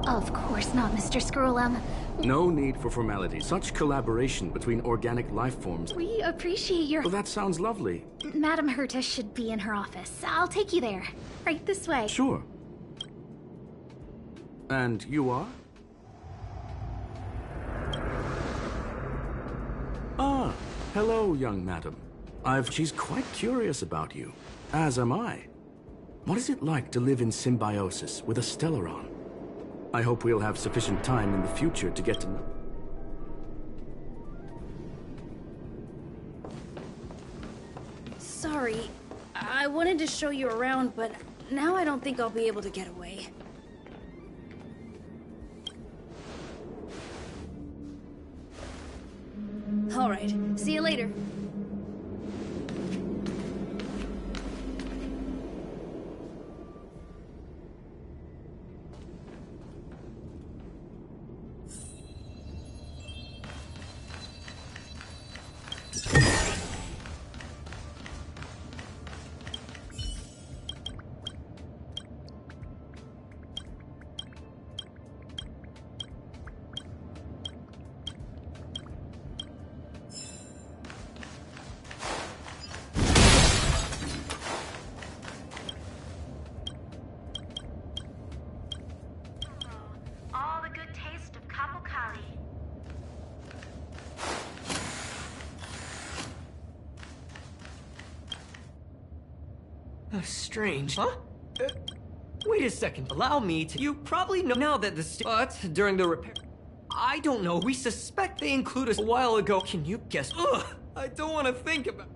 [SPEAKER 12] Of course not, Mr. Scrollum.
[SPEAKER 17] No need for formality. Such collaboration between organic life forms...
[SPEAKER 12] We appreciate your...
[SPEAKER 17] Well, that sounds lovely.
[SPEAKER 12] Madame Herta should be in her office. I'll take you there. Right this way.
[SPEAKER 17] Sure. And you are? Ah, hello, young madam. She's quite curious about you, as am I. What is it like to live in symbiosis with a Stellaron? I hope we'll have sufficient time in the future to get to know.
[SPEAKER 7] Sorry, I wanted to show you around, but now I don't think I'll be able to get away. All right, see you later.
[SPEAKER 14] Strange, huh? Wait a second, allow me to... You probably know now that but during the repair... I don't know, we suspect they included us a while ago. Can you guess? Ugh, I don't want to think about...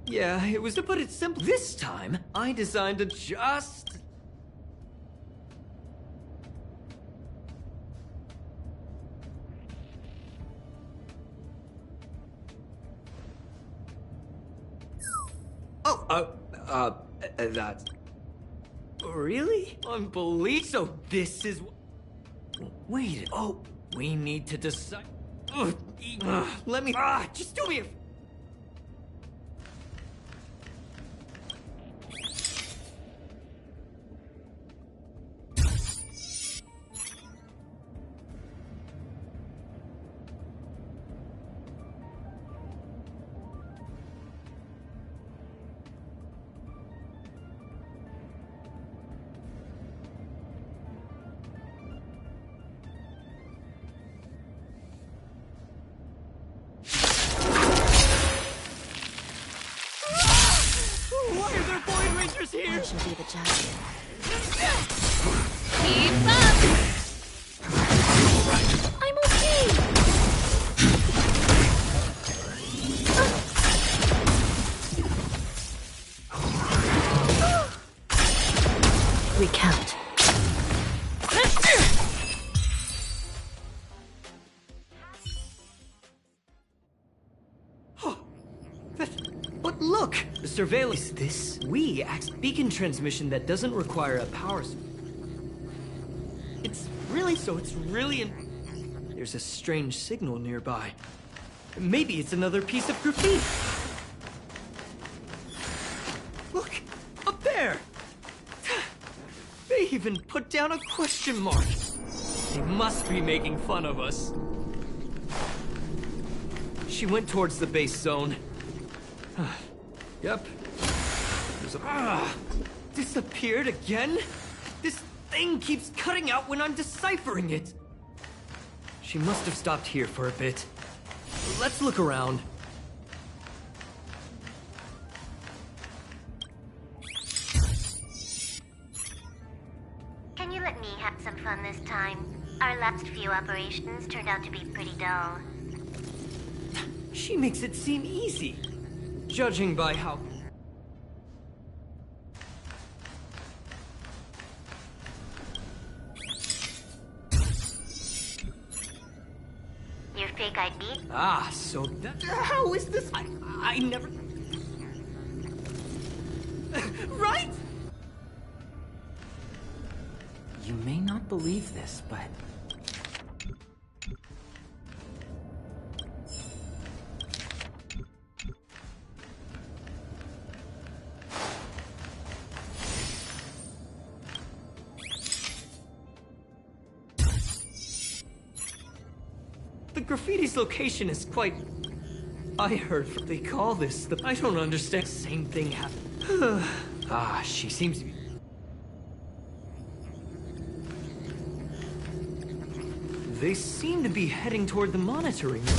[SPEAKER 14] Yeah, it was to put it simply. This time, I designed a just... That's... Really? Unbelievable. So this is... Wait, we need to decide... let me... just do me a... here!
[SPEAKER 3] I shall be the judge.
[SPEAKER 19] Keep up! I'm okay!
[SPEAKER 3] Recount.
[SPEAKER 14] But look! The surveillance... Is this? We act beacon transmission that doesn't require a power... It's really... There's a strange signal nearby. Maybe it's another piece of graffiti. Look! Up there! They even put down a question mark. They must be making fun of us. She went towards the base zone. Yep. Disappeared again? This thing keeps cutting out when I'm deciphering it. She must have stopped here for a bit. Let's look around.
[SPEAKER 2] Can you let me have some fun this time? Our last few operations turned out to be pretty dull.
[SPEAKER 14] She makes it seem easy. Judging by how...
[SPEAKER 2] Your fake ID?
[SPEAKER 14] Ah, so that... How is this? I never... Right?
[SPEAKER 22] You may not believe this, but...
[SPEAKER 14] The graffiti's location is quite... I heard they call this the... I don't understand. Same thing happened. She seems to be... They seem to be heading toward the monitoring room.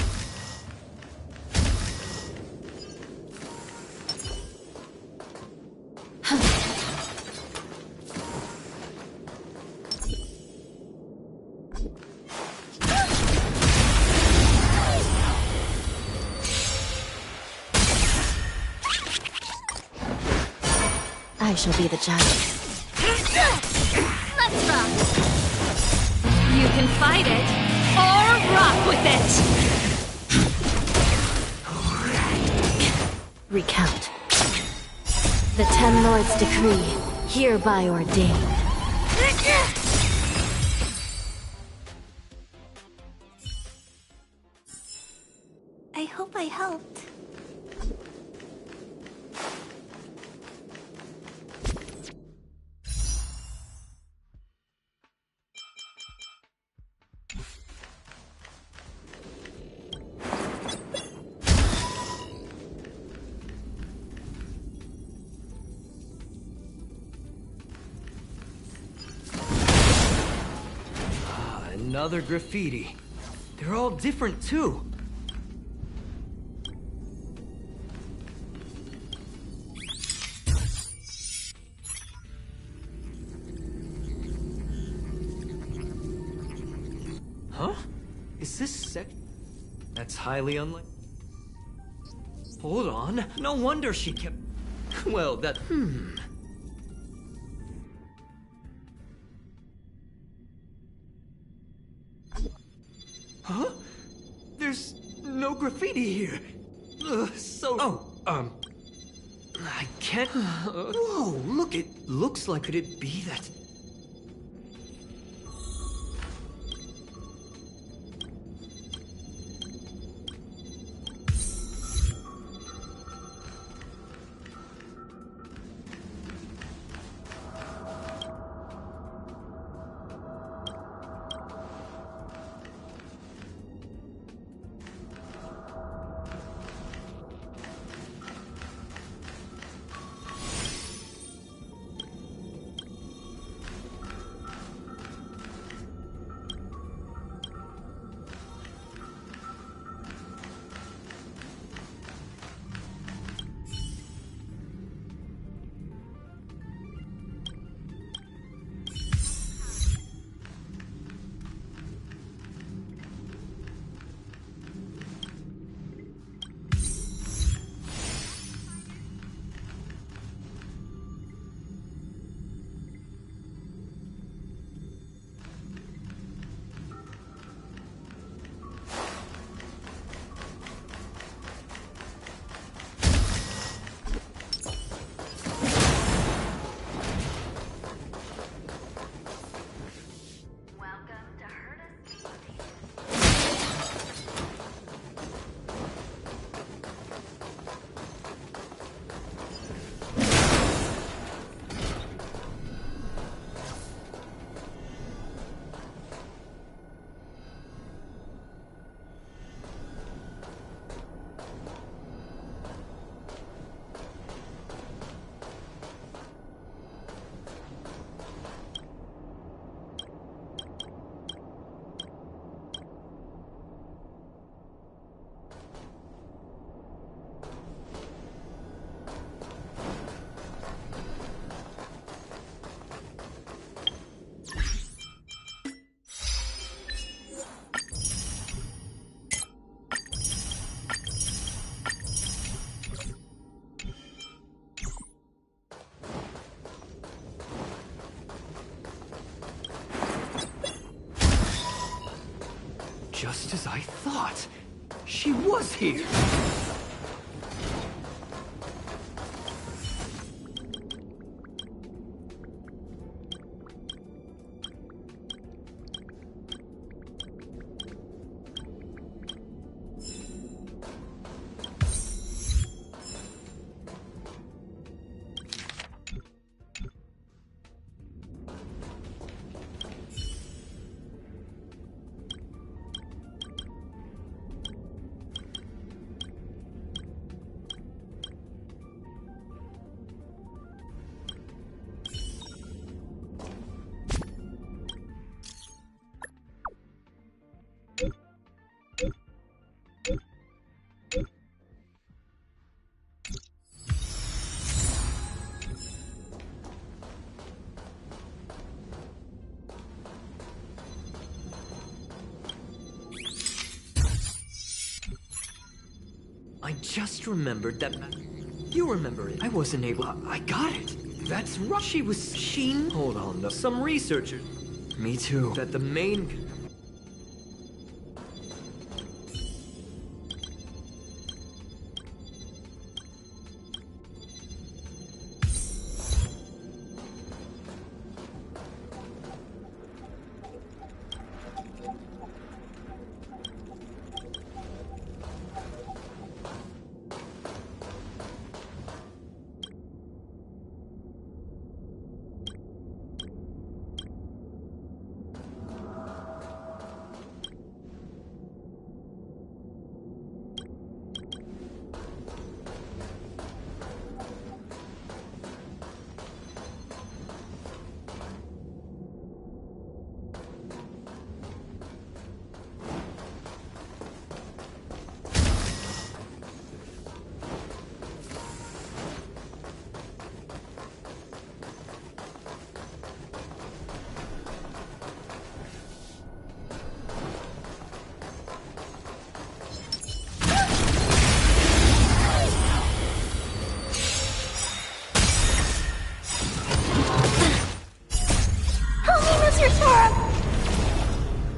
[SPEAKER 3] I shall be the judge.
[SPEAKER 19] Let's rock! You can fight it, or rock with it!
[SPEAKER 3] Recount. The Ten Lords' decree, hereby ordained.
[SPEAKER 13] I hope I helped.
[SPEAKER 14] Another graffiti. They're all different, too. Huh? Is this sec... That's highly unlikely. Hold on. No wonder she kept... Well, that... Huh? There's no graffiti here. I can't... Whoa, look, it looks like... Could it be that... Just as I thought. She was here. I just remembered that... You remember it. I wasn't able... I got it. That's right. She... Hold on, though. Some researchers... Me too. That the main...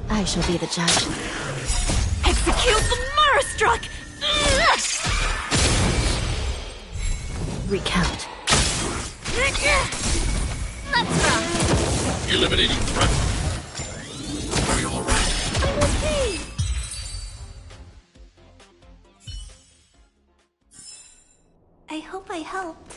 [SPEAKER 3] I shall be the judge.
[SPEAKER 19] Execute the Marastruck!
[SPEAKER 3] Recount.
[SPEAKER 19] Let's rock!
[SPEAKER 20] Eliminating threat. Are you alright?
[SPEAKER 19] I'm okay!
[SPEAKER 13] I hope I helped.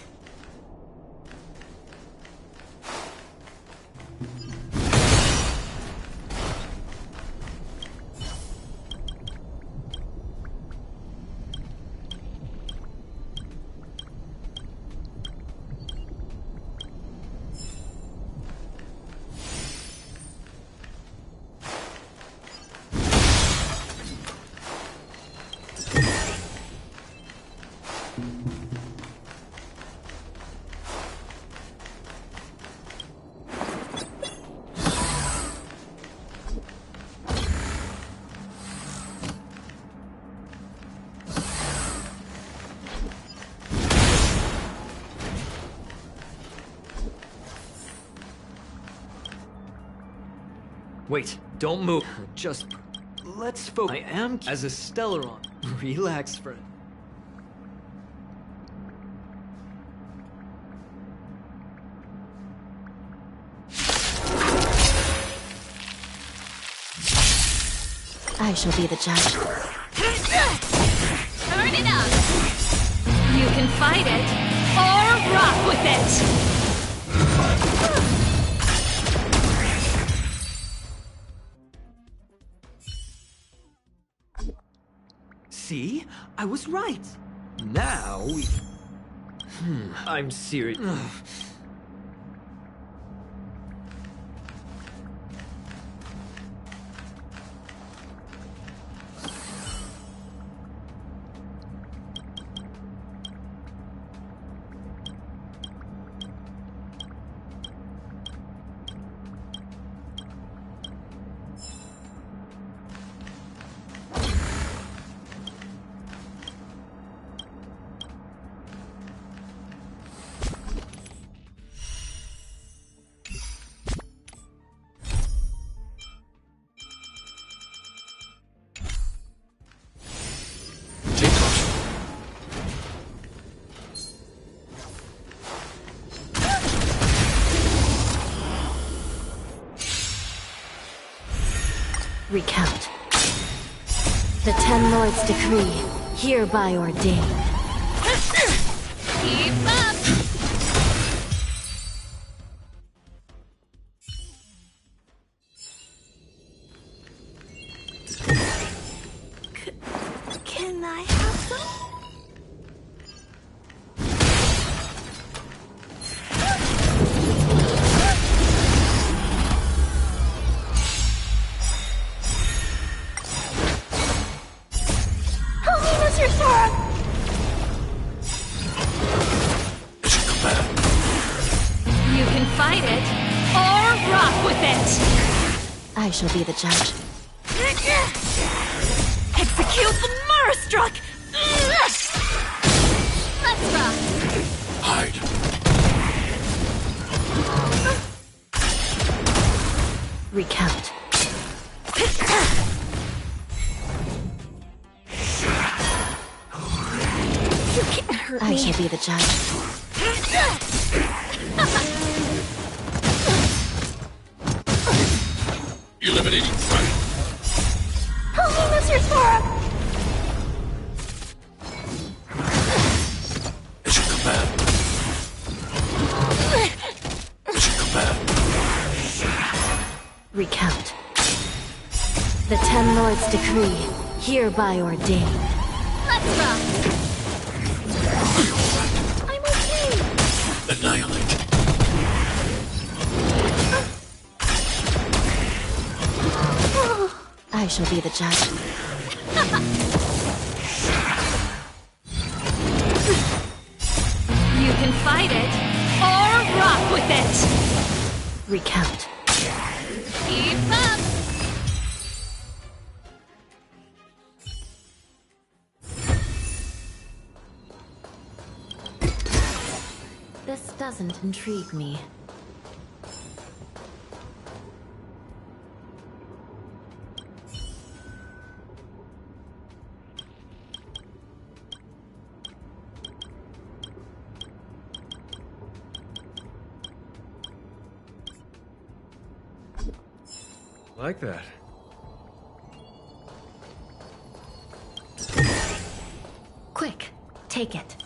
[SPEAKER 14] Wait, don't move. Just... Let's focus. I am as a Stellaron. Relax, friend.
[SPEAKER 3] I shall be the judge.
[SPEAKER 19] Turn it up! You can fight it, or rock with it!
[SPEAKER 14] See? I was right. Now we... I'm serious.
[SPEAKER 3] Recount. The Ten Lords' decree, hereby ordained.
[SPEAKER 4] Keep up!
[SPEAKER 13] Can I have some?
[SPEAKER 12] Help me, Mr. Sora!
[SPEAKER 15] You can fight it, or rock with it!
[SPEAKER 3] I shall be the judge.
[SPEAKER 19] Execute the Marastruck!
[SPEAKER 4] Let's rock!
[SPEAKER 6] Hide.
[SPEAKER 3] Recount.
[SPEAKER 12] You can't hurt
[SPEAKER 3] I
[SPEAKER 12] me.
[SPEAKER 3] shall be the judge.
[SPEAKER 6] Eliminating threat.
[SPEAKER 12] Help me, Mr. Sora!
[SPEAKER 6] Mission command. Mission command.
[SPEAKER 3] Recount. The Ten Lords' decree, hereby ordained.
[SPEAKER 4] Let's rock!
[SPEAKER 12] I'm okay.
[SPEAKER 6] Annihilate.
[SPEAKER 3] I shall be the judge.
[SPEAKER 15] You can fight it, or rock with it!
[SPEAKER 3] Recount.
[SPEAKER 4] Keep up!
[SPEAKER 3] This doesn't intrigue me.
[SPEAKER 10] Like that.
[SPEAKER 3] Quick, take it.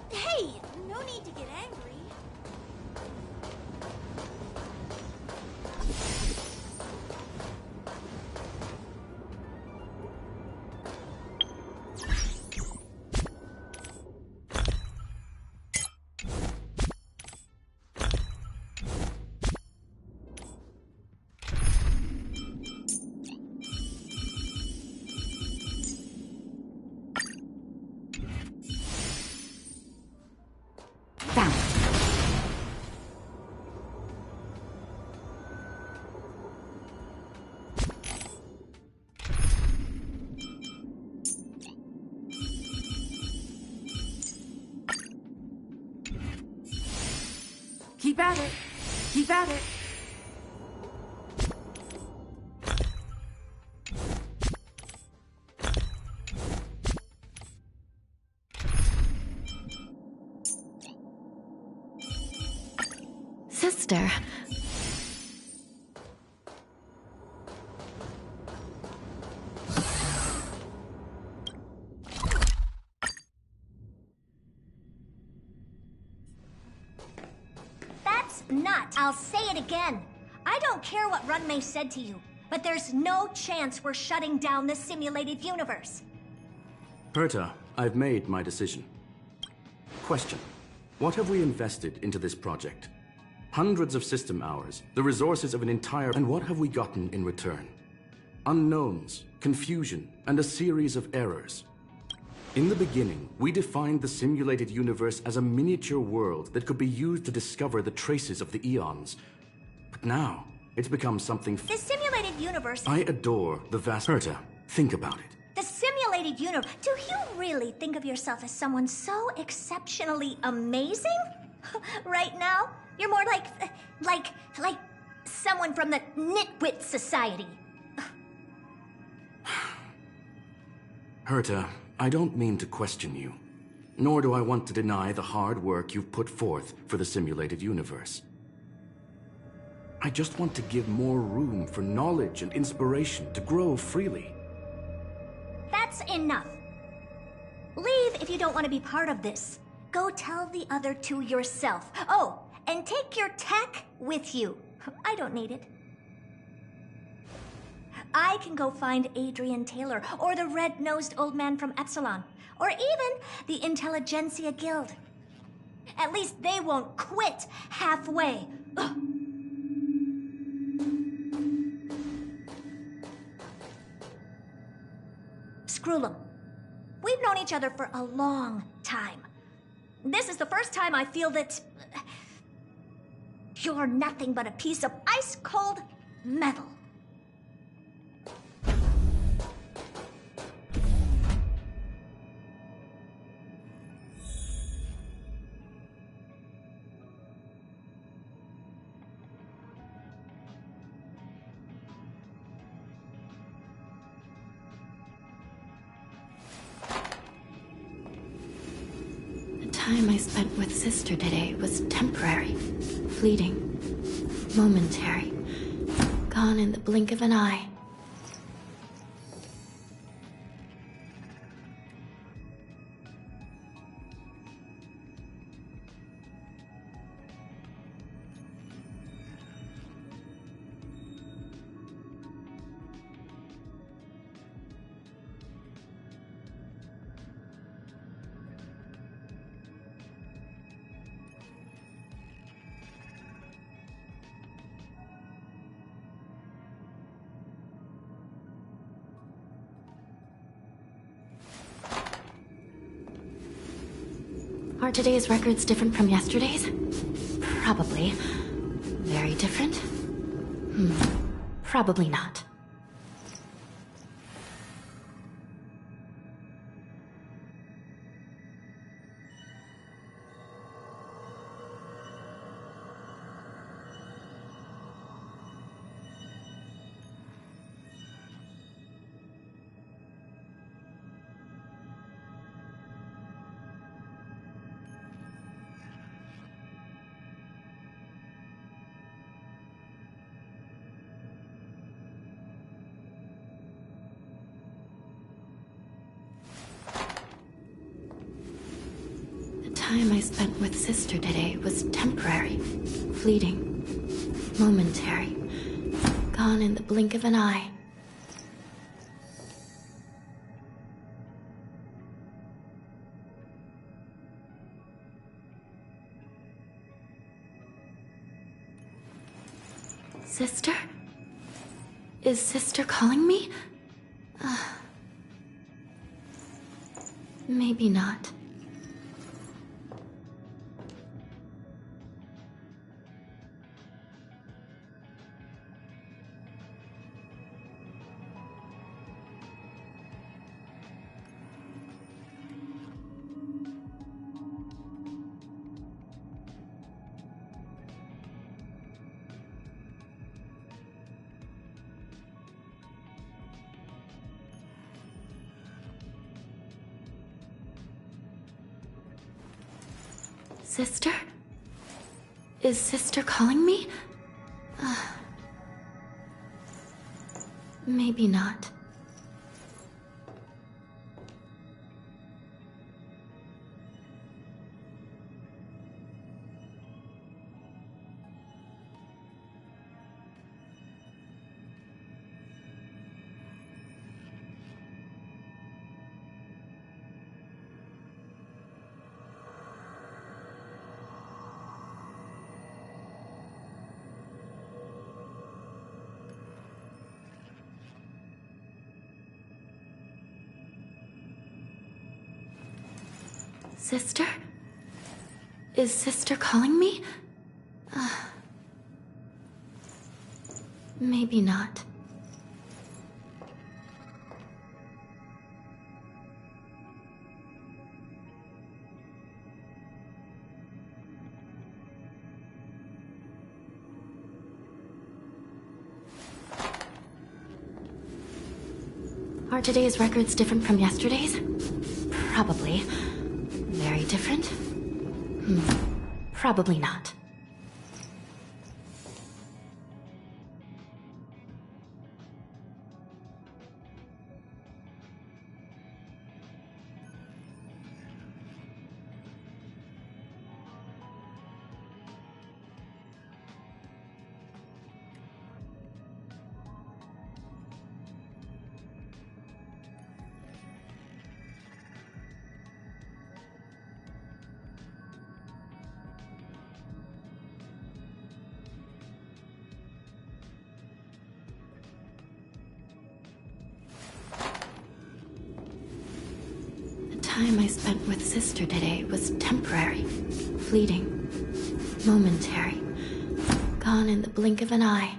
[SPEAKER 12] Hey, no need to get angry.
[SPEAKER 3] Found.
[SPEAKER 19] Keep at it. Keep at it.
[SPEAKER 3] Sister.
[SPEAKER 21] That's nuts. I'll say it again. I don't care what Runmei said to you, but there's no chance we're shutting down this simulated universe.
[SPEAKER 17] Herta, I've made my decision. Question. What have we invested into this project? Hundreds of system hours, the resources of an entire... And what have we gotten in return? Unknowns, confusion, and a series of errors. In the beginning, we defined the simulated universe as a miniature world that could be used to discover the traces of the eons. But now, it's become something...
[SPEAKER 21] The simulated universe...
[SPEAKER 17] I adore the vast... Herta, think about it.
[SPEAKER 21] The simulated universe... Do you really think of yourself as someone so exceptionally amazing? Right now? You're more like someone from the Nitwit Society.
[SPEAKER 17] Herta, I don't mean to question you, nor do I want to deny the hard work you've put forth for the simulated universe. I just want to give more room for knowledge and inspiration to grow freely.
[SPEAKER 21] That's enough. Leave if you don't want to be part of this. Go tell the other two yourself. Oh, and take your tech with you. I don't need it. I can go find Adrian Taylor, or the red-nosed old man from Epsilon, or even the Intelligentsia Guild. At least they won't quit halfway. Ugh. Screw them. We've known each other for a long time. This is the first time I feel that you're nothing but a piece of ice-cold metal.
[SPEAKER 3] The time I spent with Sister today was temporary, fleeting, momentary, gone in the blink of an eye. Are today's records different from yesterday's? Probably. Very different? Probably not. The time I spent with Sister today was temporary, fleeting, momentary, gone in the blink of an eye. Sister? Is Sister calling me? Maybe not. Sister? Is Sister calling me? Maybe not. Sister? Is Sister calling me? Maybe not. Are today's records different from yesterday's? Probably. Very different? Probably not. The time I spent with Sister today was temporary, fleeting, momentary, gone in the blink of an eye.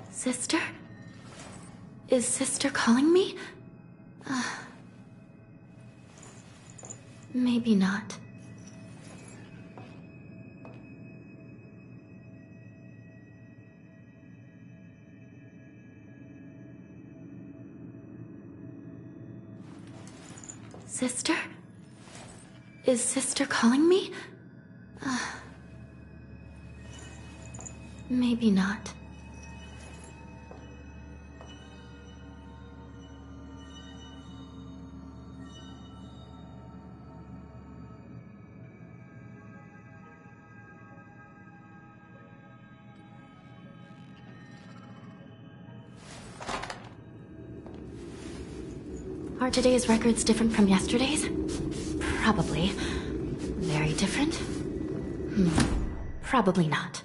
[SPEAKER 3] Sister? Is Sister calling me? Maybe not. Sister? Is Sister calling me? Maybe not. Are today's records different from yesterday's? Probably. Very different? Probably not.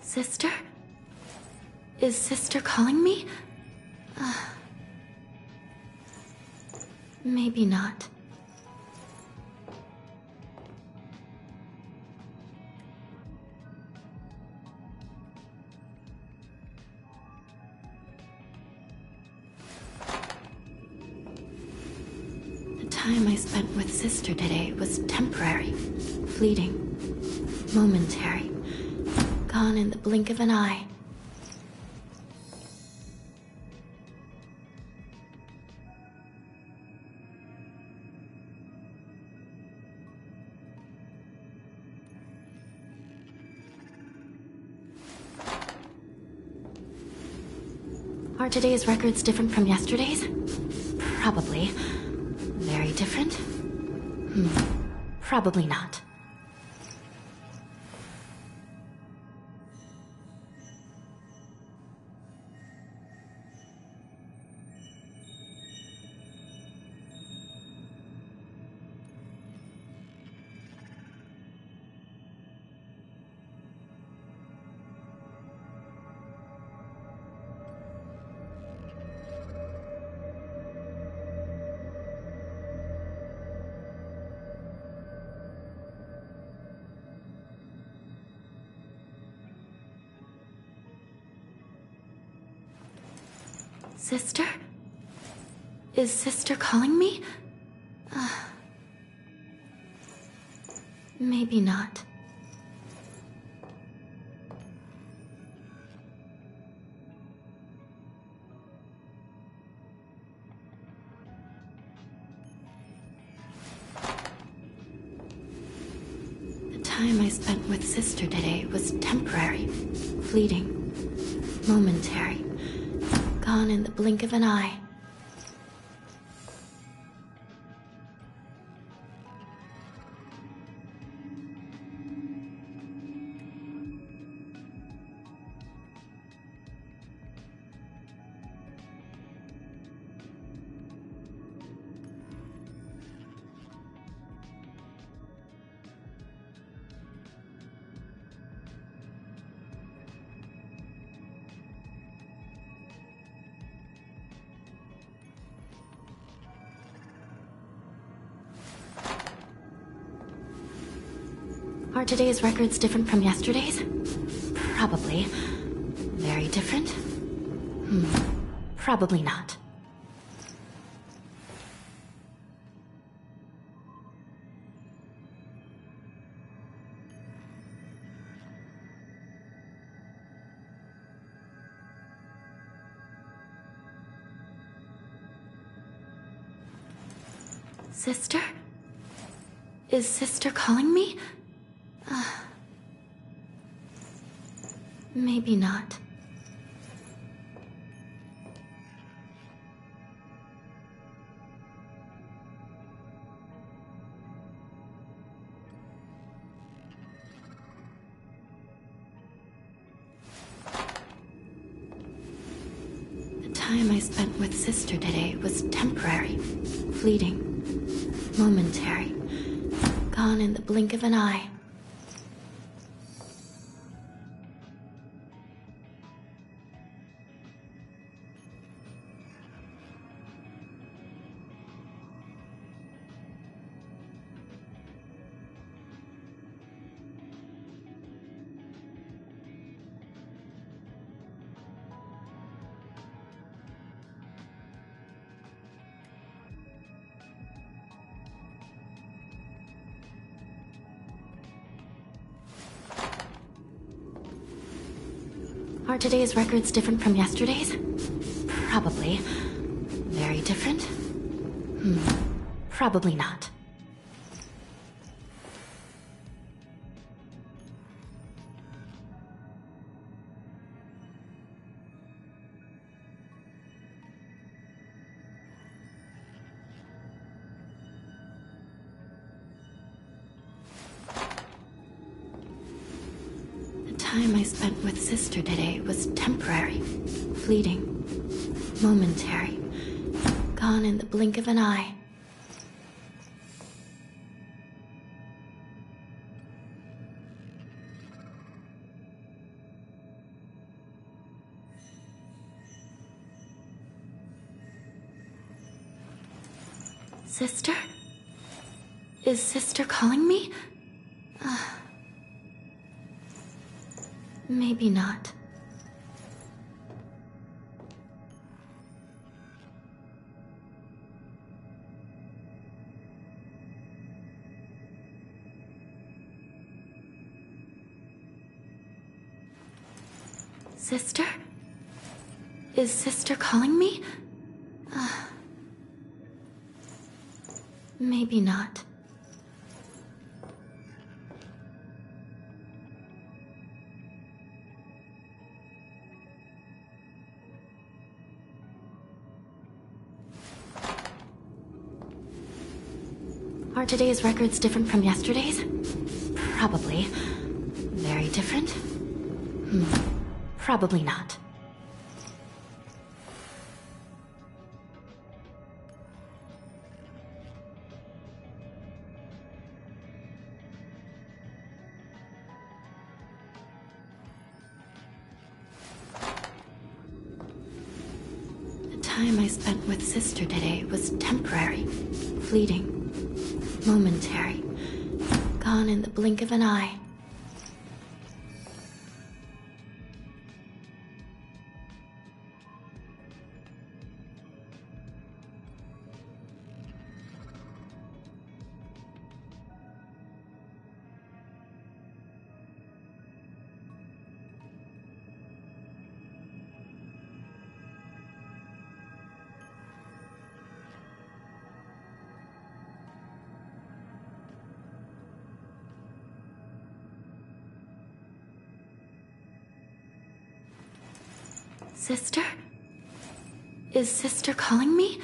[SPEAKER 3] Sister? Is Sister calling me? Maybe not. The time I spent with Sister today was temporary, fleeting, momentary, gone in the blink of an eye. Are today's records different from yesterday's? Probably. Very different? Probably not. Sister? Is Sister calling me? Maybe not. The time I spent with Sister today was temporary, fleeting, momentary, gone in the blink of an eye. Are today's records different from yesterday's? Probably. Very different? Probably not. Sister? Is Sister calling me? Maybe not. The time I spent with Sister today was temporary, fleeting, momentary, gone in the blink of an eye. Are today's records different from yesterday's? Probably. Very different? Probably not. The time I spent with Sister today was temporary, fleeting, momentary, gone in the blink of an eye. Sister? Is Sister calling me? Maybe not. Sister? Is Sister calling me? Maybe not. Are today's records different from yesterday's? Probably. Very different? Probably not. The time I spent with Sister today was temporary, fleeting, momentary, gone in the blink of an eye. Sister? Is Sister calling me?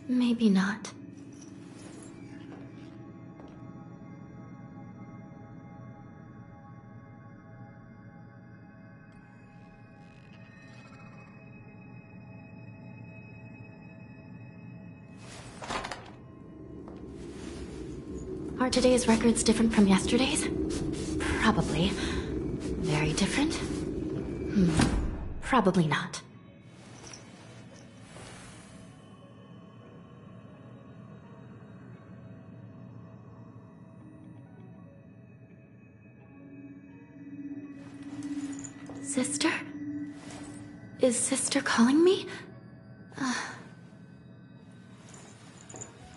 [SPEAKER 3] Maybe not. Are today's records different from yesterday's? Probably. Very different? Probably not. Sister? Is Sister calling me?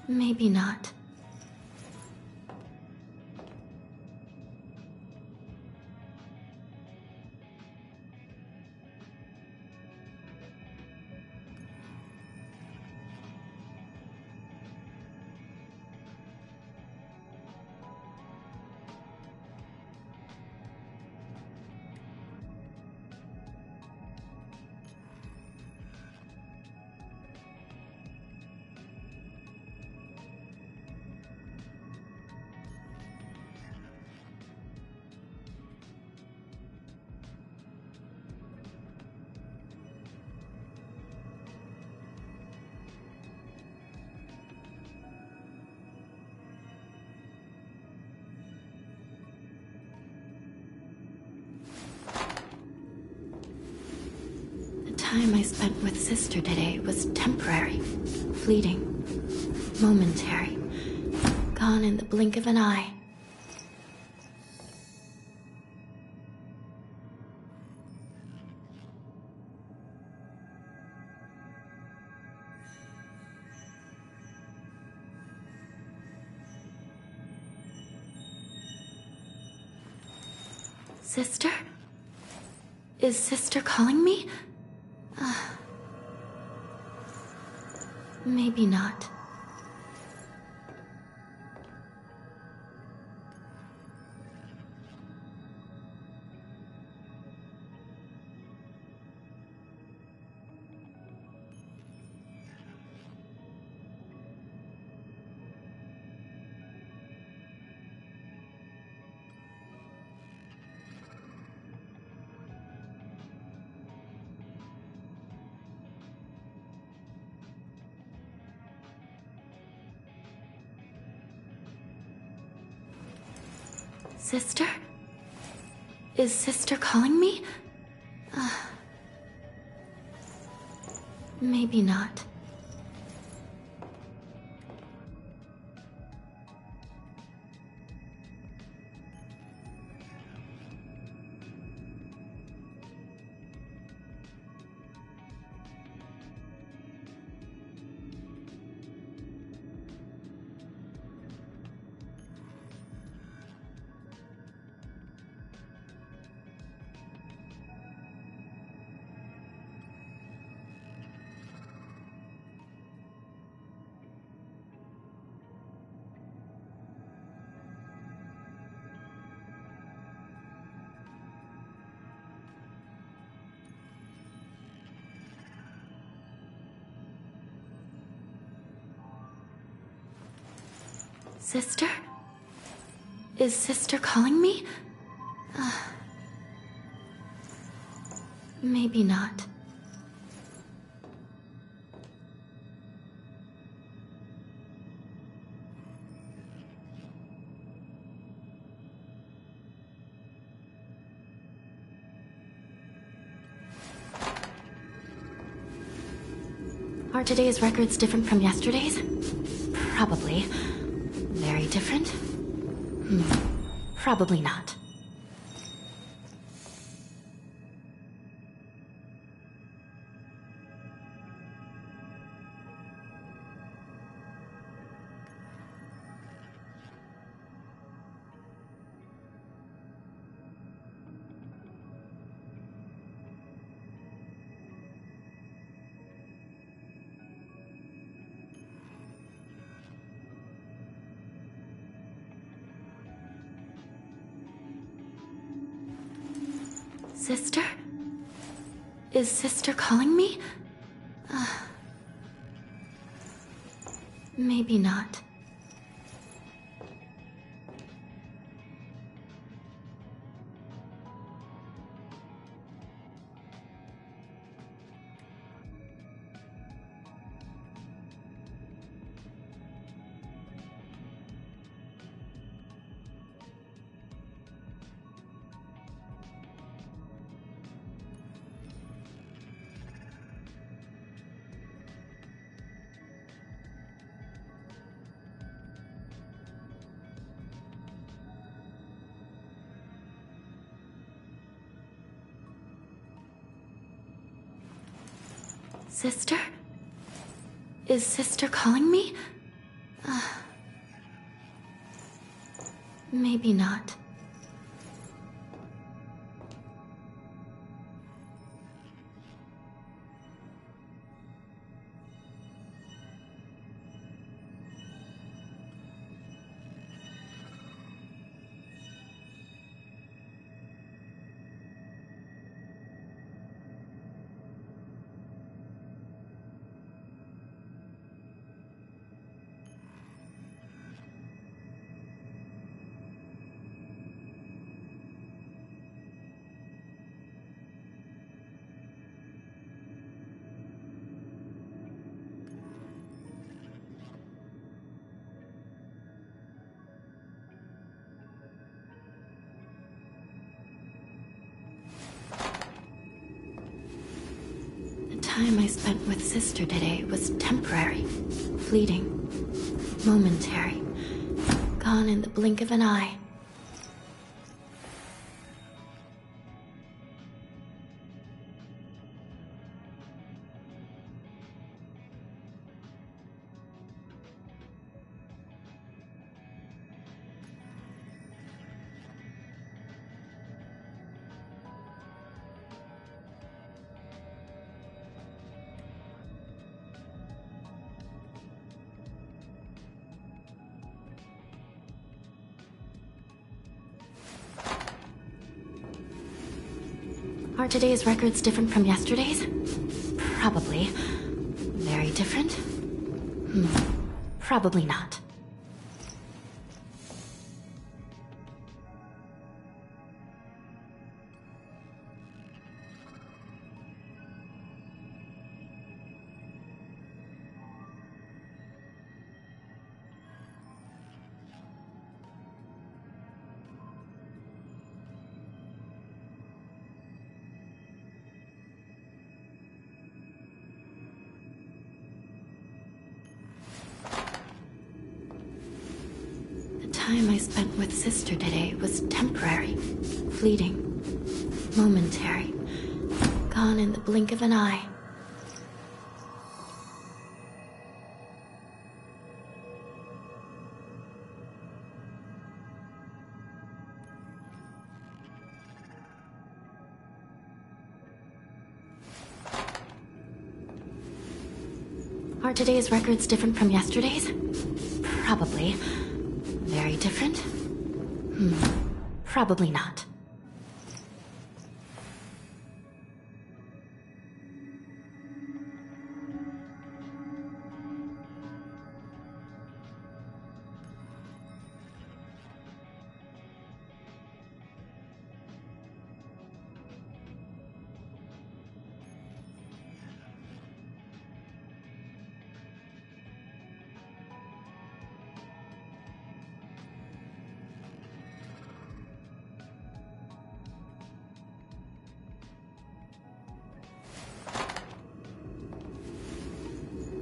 [SPEAKER 3] Maybe not. The time I spent with Sister today was temporary, fleeting, momentary, gone in the blink of an eye. Sister? Is Sister calling me? Maybe not. Sister? Is Sister calling me? Maybe not. Sister? Is Sister calling me? Maybe not. Are today's records different from yesterday's? Probably. Very different? Probably not. Sister? Is Sister calling me? Maybe not. Sister? Is Sister calling me? Maybe not. The time I spent with Sister today was temporary, fleeting, momentary, gone in the blink of an eye. Are today's records different from yesterday's? Probably. Very different? Probably not. The time I spent with Sister today was temporary, fleeting, momentary, gone in the blink of an eye. Are today's records different from yesterday's? Probably. Very different? Probably not.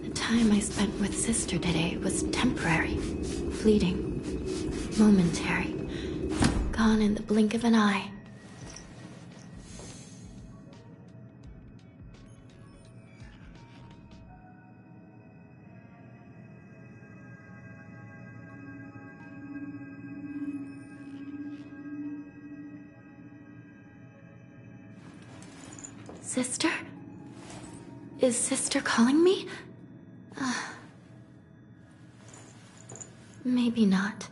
[SPEAKER 3] The time I spent with Sister today was temporary, fleeting, momentary, gone in the blink of an eye. Sister? Is Sister calling me? Maybe not.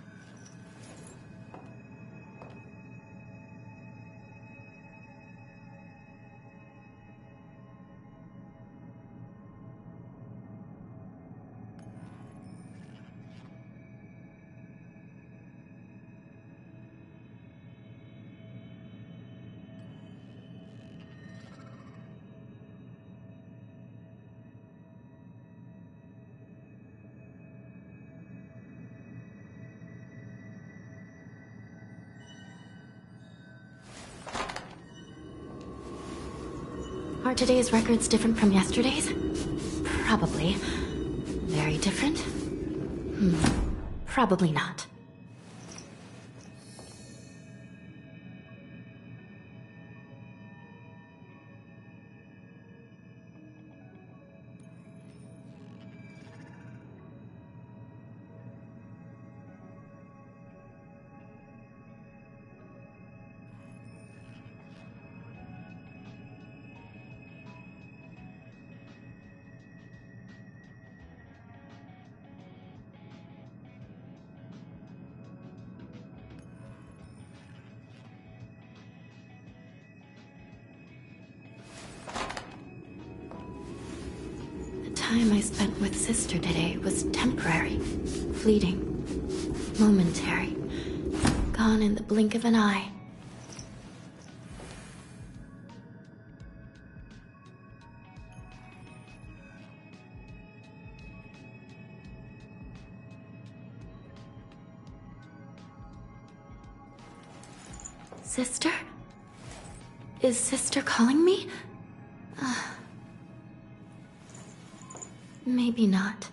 [SPEAKER 3] Are today's records different from yesterday's? Probably. Very different? Probably not. time I spent with Sister today was temporary, fleeting, momentary, gone in the blink of an eye. Sister? Is Sister calling me? Maybe not.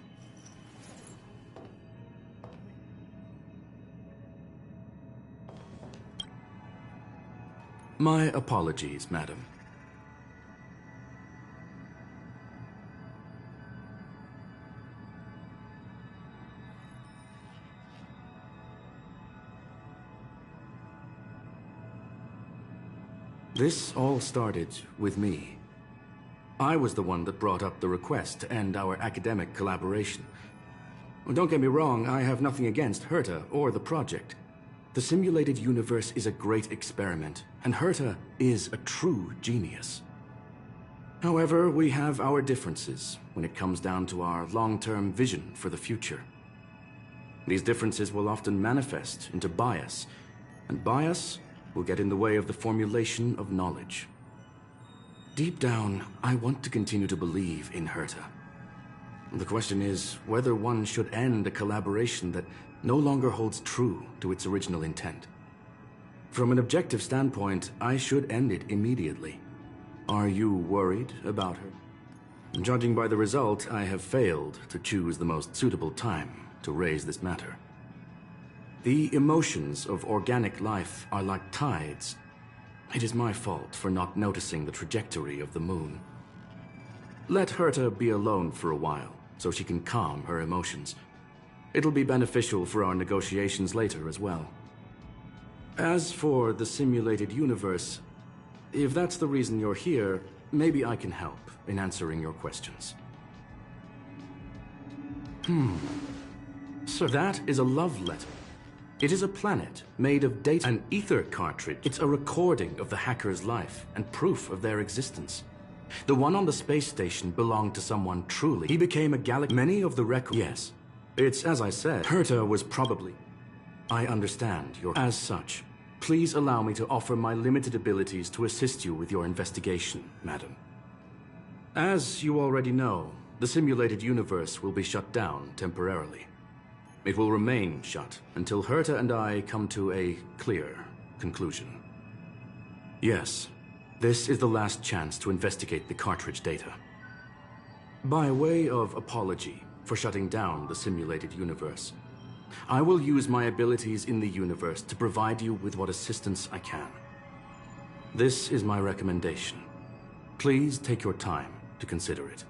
[SPEAKER 17] My apologies, madam. This all started with me. I was the one that brought up the request to end our academic collaboration. Don't get me wrong, I have nothing against Herta or the project. The simulated universe is a great experiment, and Herta is a true genius. However, we have our differences when it comes down to our long-term vision for the future. These differences will often manifest into bias, and bias will get in the way of the formulation of knowledge. Deep down, I want to continue to believe in Herta. The question is whether one should end a collaboration that no longer holds true to its original intent. From an objective standpoint, I should end it immediately. Are you worried about her? Judging by the result, I have failed to choose the most suitable time to raise this matter. The emotions of organic life are like tides. It is my fault for not noticing the trajectory of the moon. Let Herta be alone for a while, so she can calm her emotions. It'll be beneficial for our negotiations later as well. As for the simulated universe, if that's the reason you're here, maybe I can help in answering your questions. So that is a love letter. It is a planet made of data, an ether cartridge. It's a recording of the hacker's life and proof of their existence. The one on the space station belonged to someone truly. He became a galaxy. Many of the records. Yes. It's as I said. Herta was probably. I understand your. As such, please allow me to offer my limited abilities to assist you with your investigation, madam. As you already know, the simulated universe will be shut down temporarily. It will remain shut until Herta and I come to a clear conclusion. Yes, this is the last chance to investigate the cartridge data. By way of apology for shutting down the simulated universe, I will use my abilities in the universe to provide you with what assistance I can. This is my recommendation. Please take your time to consider it.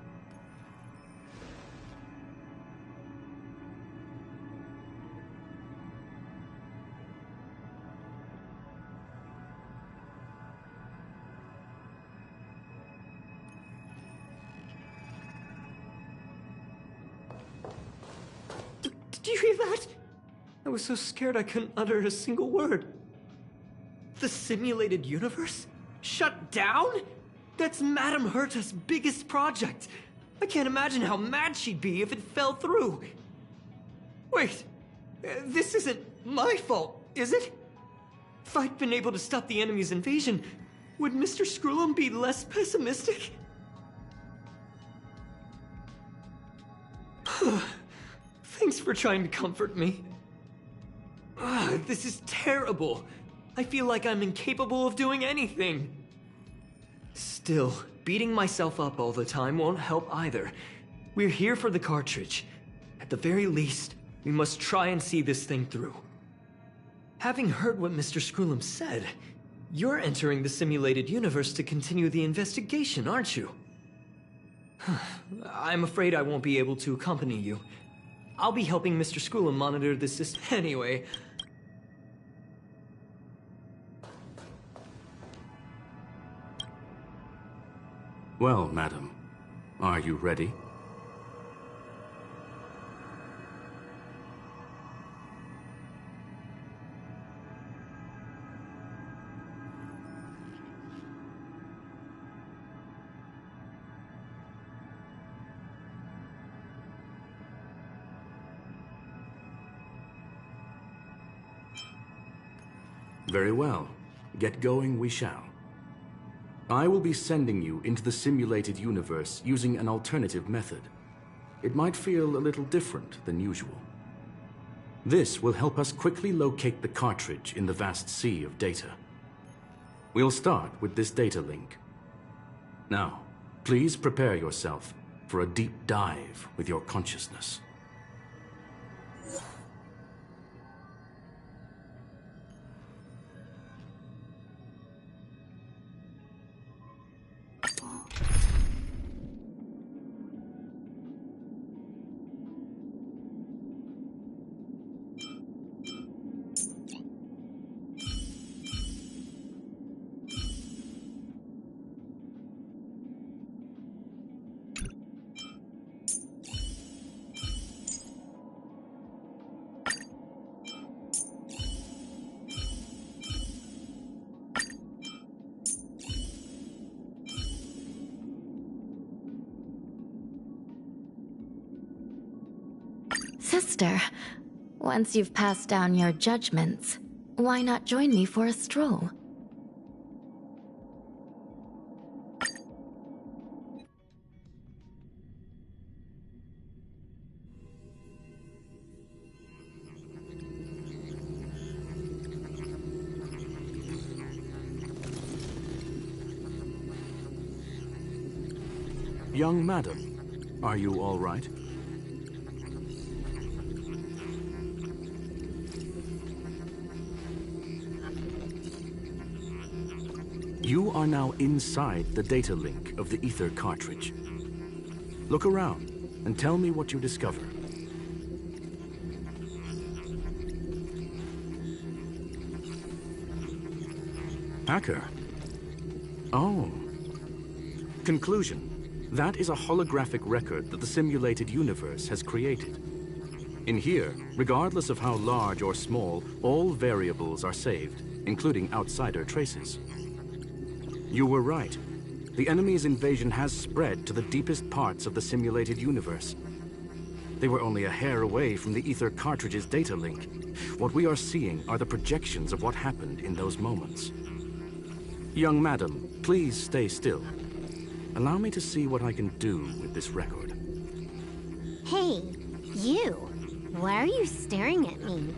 [SPEAKER 14] Did you hear that? I was so scared I couldn't utter a single word. The simulated universe? Shut down? That's Madame Herta's biggest project. I can't imagine how mad she'd be if it fell through. Wait, this isn't my fault, is it? If I'd been able to stop the enemy's invasion, would Mr. Screw'em be less pessimistic? Thanks for trying to comfort me. This is terrible. I feel like I'm incapable of doing anything. Still, beating myself up all the time won't help either. We're here for the cartridge. At the very least, we must try and see this thing through. Having heard what Mr. Screw'em said, you're entering the simulated universe to continue the investigation, aren't you? I'm afraid I won't be able to accompany you. I'll be helping Mr. Screw'em monitor the system anyway.
[SPEAKER 17] Well, madam, are you ready? Very well. Get going we shall. I will be sending you into the simulated universe using an alternative method. It might feel a little different than usual. This will help us quickly locate the cartridge in the vast sea of data. We'll start with this data link. Now, please prepare yourself for a deep dive with your consciousness.
[SPEAKER 3] Sister, once you've passed down your judgments, why not join me for a stroll?
[SPEAKER 17] Young madam, are you all right? You are now inside the data link of the ether cartridge. Look around and tell me what you discover. Hacker? Oh. Conclusion. That is a holographic record that the simulated universe has created. In here, regardless of how large or small, all variables are saved, including outsider traces. You were right. The enemy's invasion has spread to the deepest parts of the simulated universe. They were only a hair away from the ether cartridge's data link. What we are seeing are the projections of what happened in those moments. Young madam, please stay still. Allow me to see what I can do with this record.
[SPEAKER 2] Hey, you. Why are you staring at me?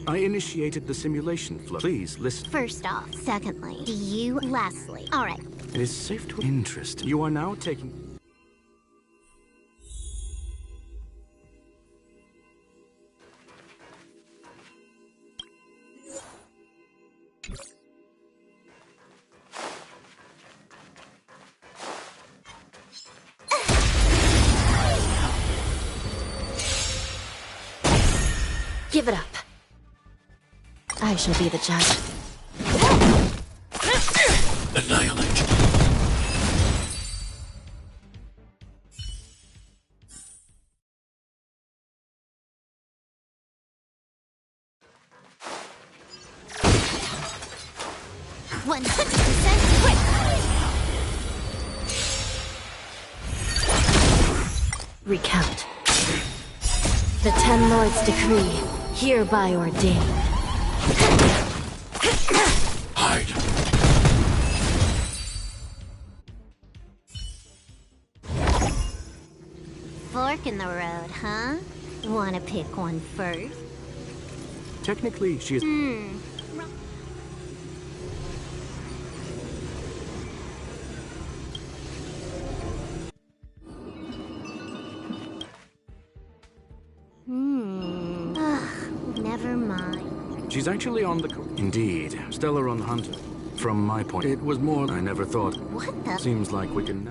[SPEAKER 17] I initiated the simulation flow. Please listen.
[SPEAKER 2] First off. Secondly. Do you? Lastly. All right.
[SPEAKER 17] It is safe to interest. You are now taking...
[SPEAKER 3] Give it up. I shall be the judge.
[SPEAKER 6] Annihilate.
[SPEAKER 3] Recount. The Ten Lords' decree, hereby ordained.
[SPEAKER 6] Hide.
[SPEAKER 2] Fork in the road, huh? Wanna pick one first?
[SPEAKER 17] Technically, she is...
[SPEAKER 2] Never mind.
[SPEAKER 17] She's actually on the... Indeed. Stellaron Hunter. From my point, it was more I never thought.
[SPEAKER 2] What the...
[SPEAKER 17] Seems like we can...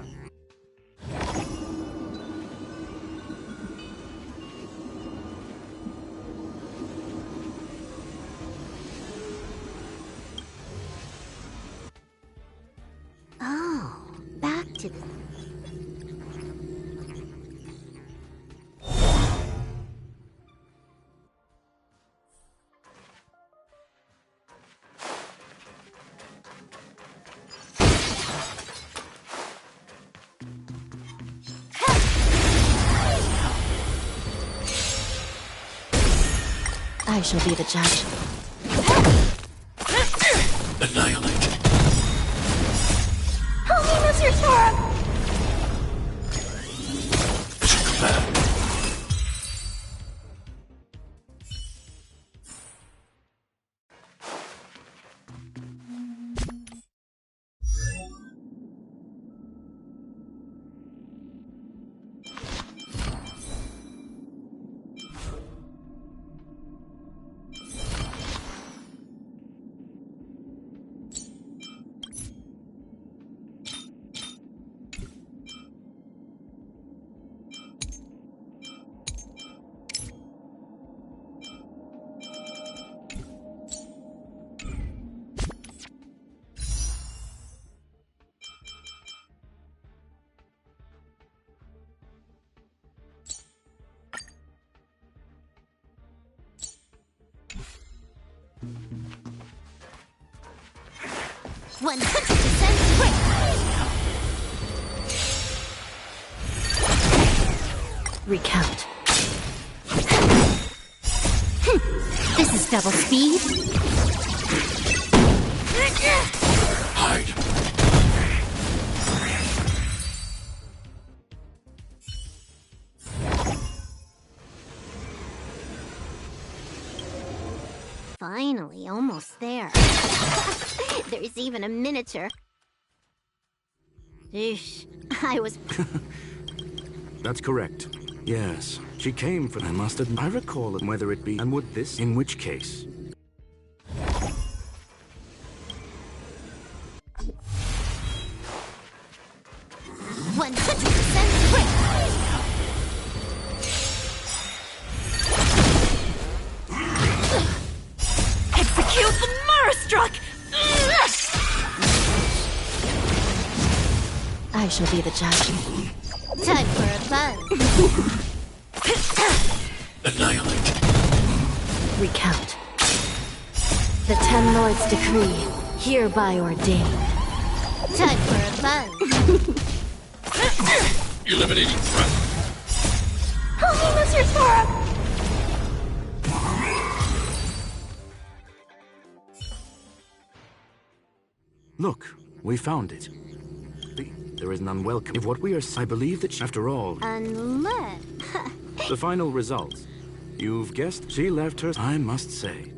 [SPEAKER 2] Oh, back to the...
[SPEAKER 3] I shall be the judge.
[SPEAKER 6] Annihilate.
[SPEAKER 13] Help me, Mr. Sora!
[SPEAKER 6] Command.
[SPEAKER 3] Recount.
[SPEAKER 9] This is double speed.
[SPEAKER 6] Hide.
[SPEAKER 9] Finally, almost there. There's even a miniature. Eesh, I was...
[SPEAKER 17] That's correct. Yes, she came for... I must admit, I recall it, whether it be... And would this... In which case...
[SPEAKER 19] Execute the Marastruck!
[SPEAKER 3] I shall be the judge.
[SPEAKER 9] Time for a fun.
[SPEAKER 6] Annihilate.
[SPEAKER 3] Recount. The Ten Lords' decree, hereby ordained.
[SPEAKER 9] Time for a fun.
[SPEAKER 6] Eliminating threat.
[SPEAKER 13] Help me, Mr. Sora!
[SPEAKER 17] Look, we found it. There is none welcome. If what we are... I believe that after all...
[SPEAKER 9] Unless...
[SPEAKER 17] The final results. You've guessed she left her... I must say.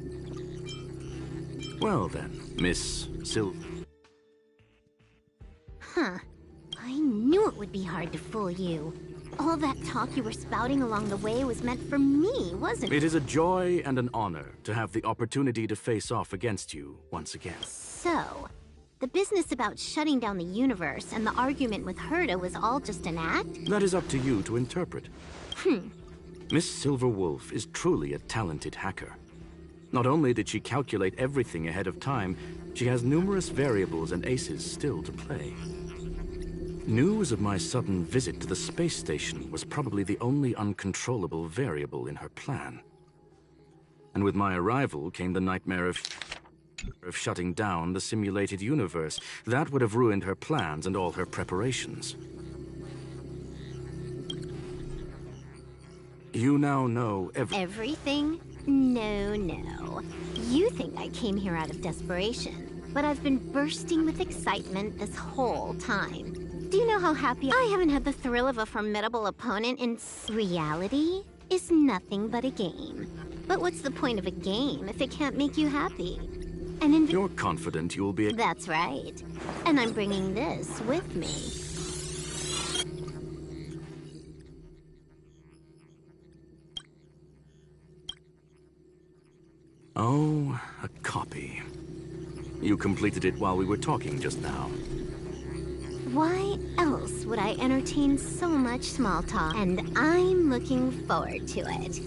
[SPEAKER 17] Well then, Miss Silver.
[SPEAKER 9] Huh. I knew it would be hard to fool you. All that talk you were spouting along the way was meant for me, wasn't it?
[SPEAKER 17] It is a joy and an honor to have the opportunity to face off against you once again.
[SPEAKER 9] So, the business about shutting down the universe and the argument with Herta was all just an act?
[SPEAKER 17] That is up to you to interpret. Miss Silverwolf is truly a talented hacker. Not only did she calculate everything ahead of time, she has numerous variables and aces still to play. News of my sudden visit to the space station was probably the only uncontrollable variable in her plan. And with my arrival came the nightmare of shutting down the simulated universe. That would have ruined her plans and all her preparations. You now know
[SPEAKER 9] everything? No. You think I came here out of desperation, but I've been bursting with excitement this whole time. Do you know how happy I haven't had the thrill of a formidable opponent in reality? Is nothing but a game. But what's the point of a game if it can't make you happy? And
[SPEAKER 17] you're confident you'll be...
[SPEAKER 9] That's right. And I'm bringing this with me.
[SPEAKER 17] Oh, a copy. You completed it while we were talking just now.
[SPEAKER 9] Why else would I entertain so much small talk? And I'm looking forward to it.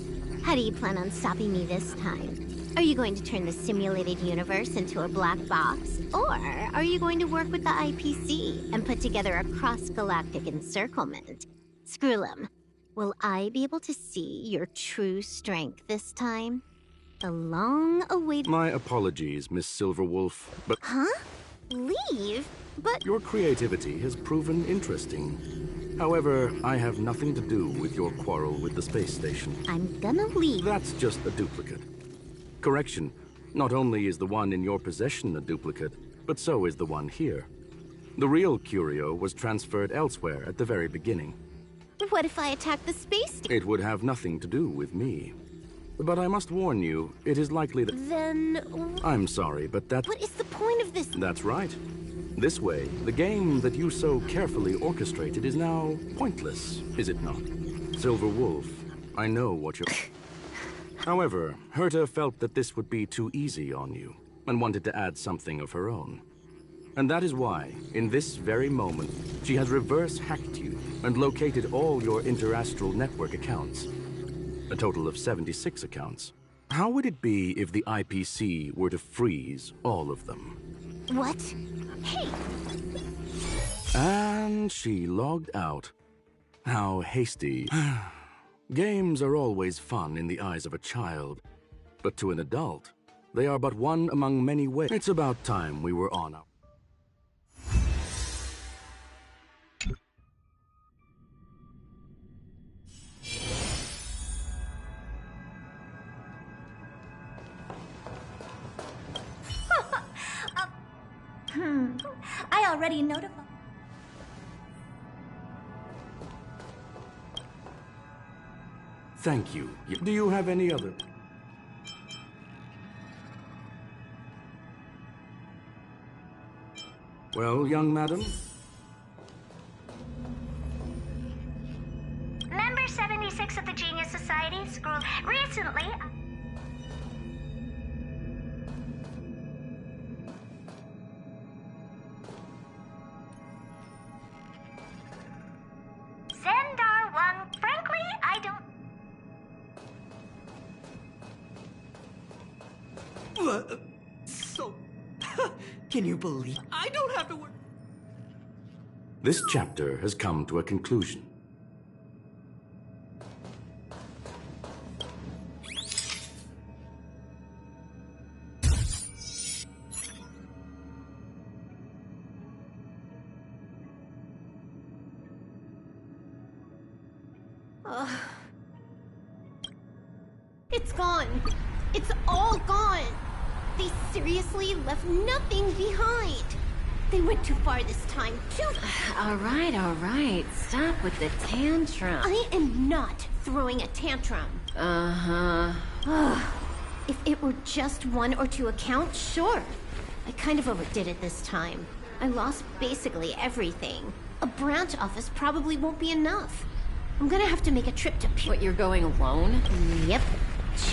[SPEAKER 9] How do you plan on stopping me this time? Are you going to turn the simulated universe into a black box? Or are you going to work with the IPC and put together a cross-galactic encirclement? Screw'em, will I be able to see your true strength this time? The long-awaited...
[SPEAKER 17] My apologies, Miss Silverwolf, but...
[SPEAKER 9] Huh? Leave? But...
[SPEAKER 17] Your creativity has proven interesting. However, I have nothing to do with your quarrel with the space station.
[SPEAKER 9] I'm gonna leave.
[SPEAKER 17] That's just a duplicate. Correction. Not only is the one in your possession a duplicate, but so is the one here. The real curio was transferred elsewhere at the very beginning.
[SPEAKER 9] What if I attack the space station?
[SPEAKER 17] It would have nothing to do with me. But I must warn you, it is likely that...
[SPEAKER 9] Then...
[SPEAKER 17] I'm sorry, but that...
[SPEAKER 9] What is the point of this?
[SPEAKER 17] That's right. This way, the game that you so carefully orchestrated is now pointless, is it not? Silver Wolf, I know what you're... However, Herta felt that this would be too easy on you, and wanted to add something of her own. And that is why, in this very moment, she has reverse-hacked you and located all your interastral network accounts. A total of 76 accounts. How would it be if the IPC were to freeze all of them?
[SPEAKER 9] What? Hey!
[SPEAKER 17] And she logged out. How hasty. Games are always fun in the eyes of a child, but to an adult, they are but one among many ways. It's about time we were on our...
[SPEAKER 21] I already notified.
[SPEAKER 17] Thank you. Do you have any other... Well, young madam?
[SPEAKER 2] Member 76 of the Genius Society, scroll recently. Zendar 1, frankly, I don't...
[SPEAKER 14] So... Can you believe... I don't have to work...
[SPEAKER 17] This chapter has come to a conclusion.
[SPEAKER 9] It's gone. It's all gone. They seriously left nothing behind. They went too far this time, too...
[SPEAKER 19] All right. Stop with the tantrum.
[SPEAKER 9] I am not throwing a tantrum.
[SPEAKER 19] Uh-huh.
[SPEAKER 9] If it were just 1 or 2 accounts, sure. I kind of overdid it this time. I lost basically everything. A branch office probably won't be enough. I'm gonna have to make a trip to...
[SPEAKER 19] What, you're going alone?
[SPEAKER 9] Yep.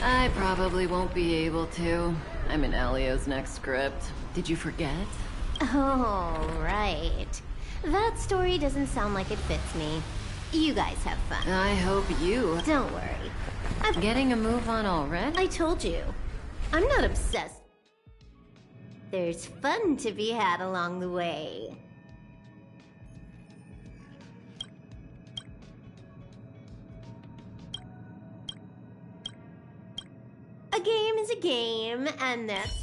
[SPEAKER 19] I probably won't be able to. I'm in Elio's next script. Did you forget?
[SPEAKER 9] Oh, right. That story doesn't sound like it fits me. You guys have fun.
[SPEAKER 19] I hope you...
[SPEAKER 9] Don't worry. I'm
[SPEAKER 19] getting a move on already?
[SPEAKER 9] I told you. I'm not obsessed. There's fun to be had along the way. A game is a game, and that's...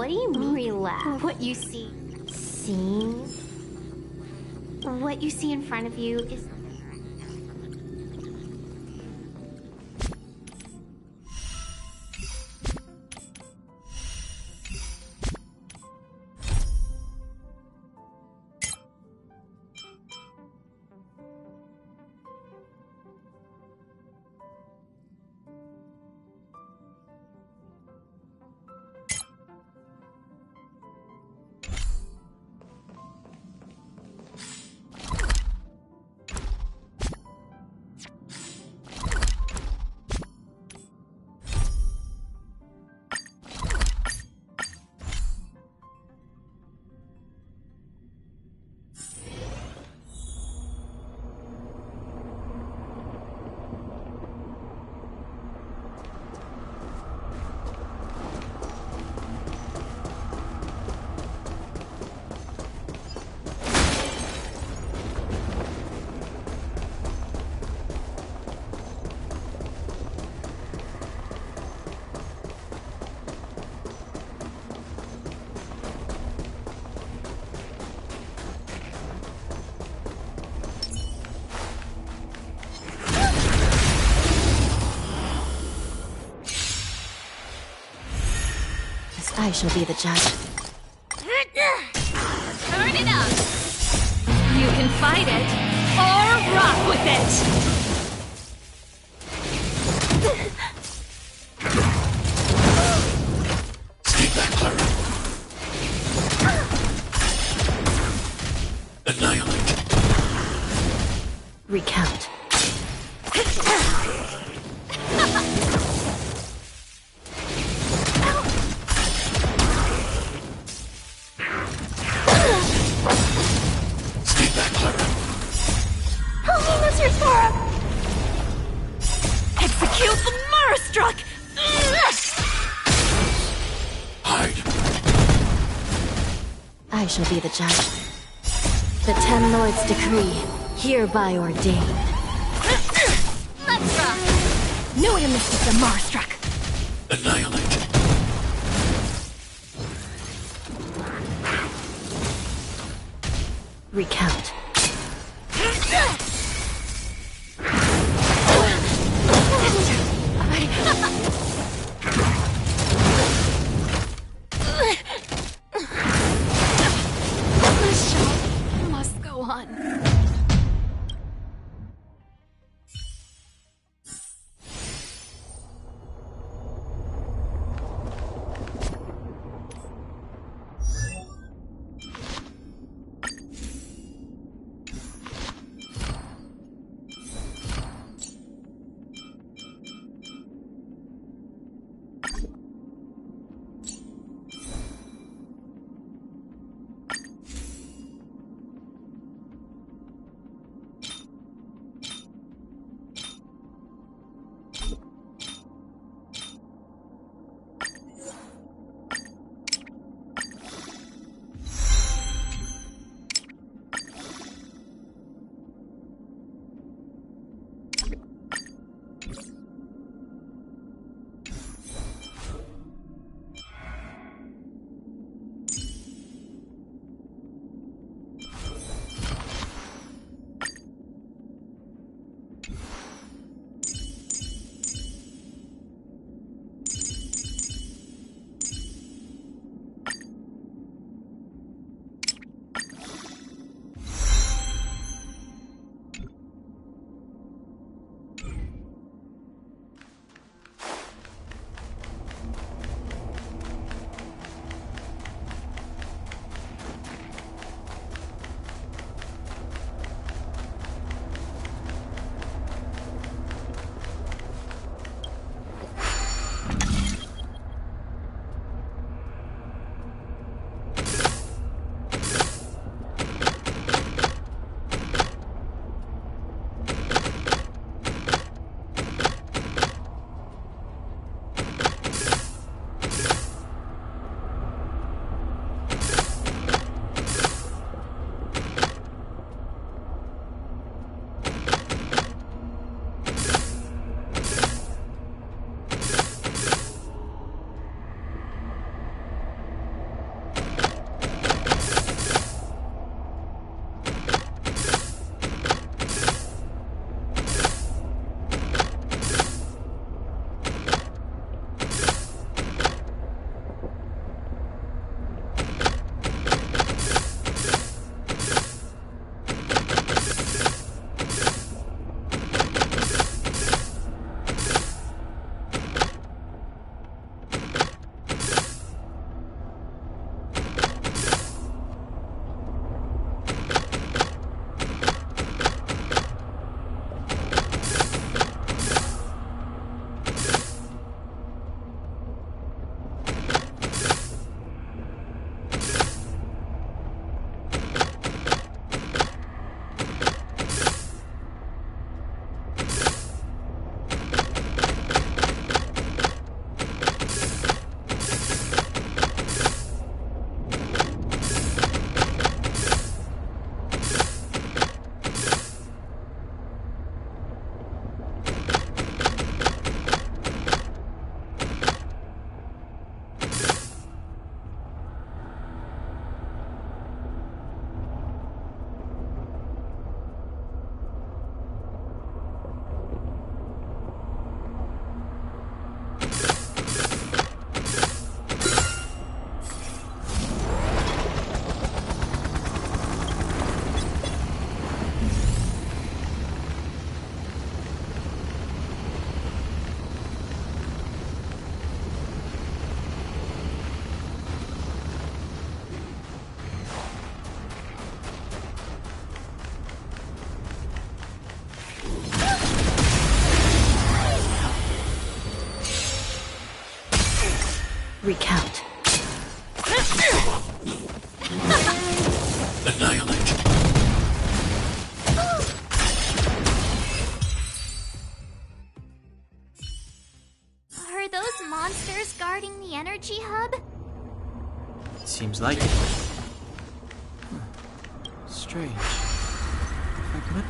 [SPEAKER 9] What do you mean?
[SPEAKER 12] Relax.
[SPEAKER 9] What you see? Seeing? What you see in front of you is... I shall be the judge.
[SPEAKER 15] Turn it up! You can fight it, or rock with it!
[SPEAKER 6] Stay back, Clara. Annihilate.
[SPEAKER 3] Recount.
[SPEAKER 19] Execute the Marastruck!
[SPEAKER 6] Hide.
[SPEAKER 3] I shall be the judge. The Ten Lords' decree, hereby ordained.
[SPEAKER 15] Let's rock!
[SPEAKER 19] No way to miss with the Marastruck!
[SPEAKER 6] Annihilate.
[SPEAKER 3] Recount.
[SPEAKER 11] The show must go on.
[SPEAKER 3] Recount.
[SPEAKER 6] Annihilate.
[SPEAKER 4] Are those monsters guarding the energy hub?
[SPEAKER 5] Seems like it. Strange. Fragment.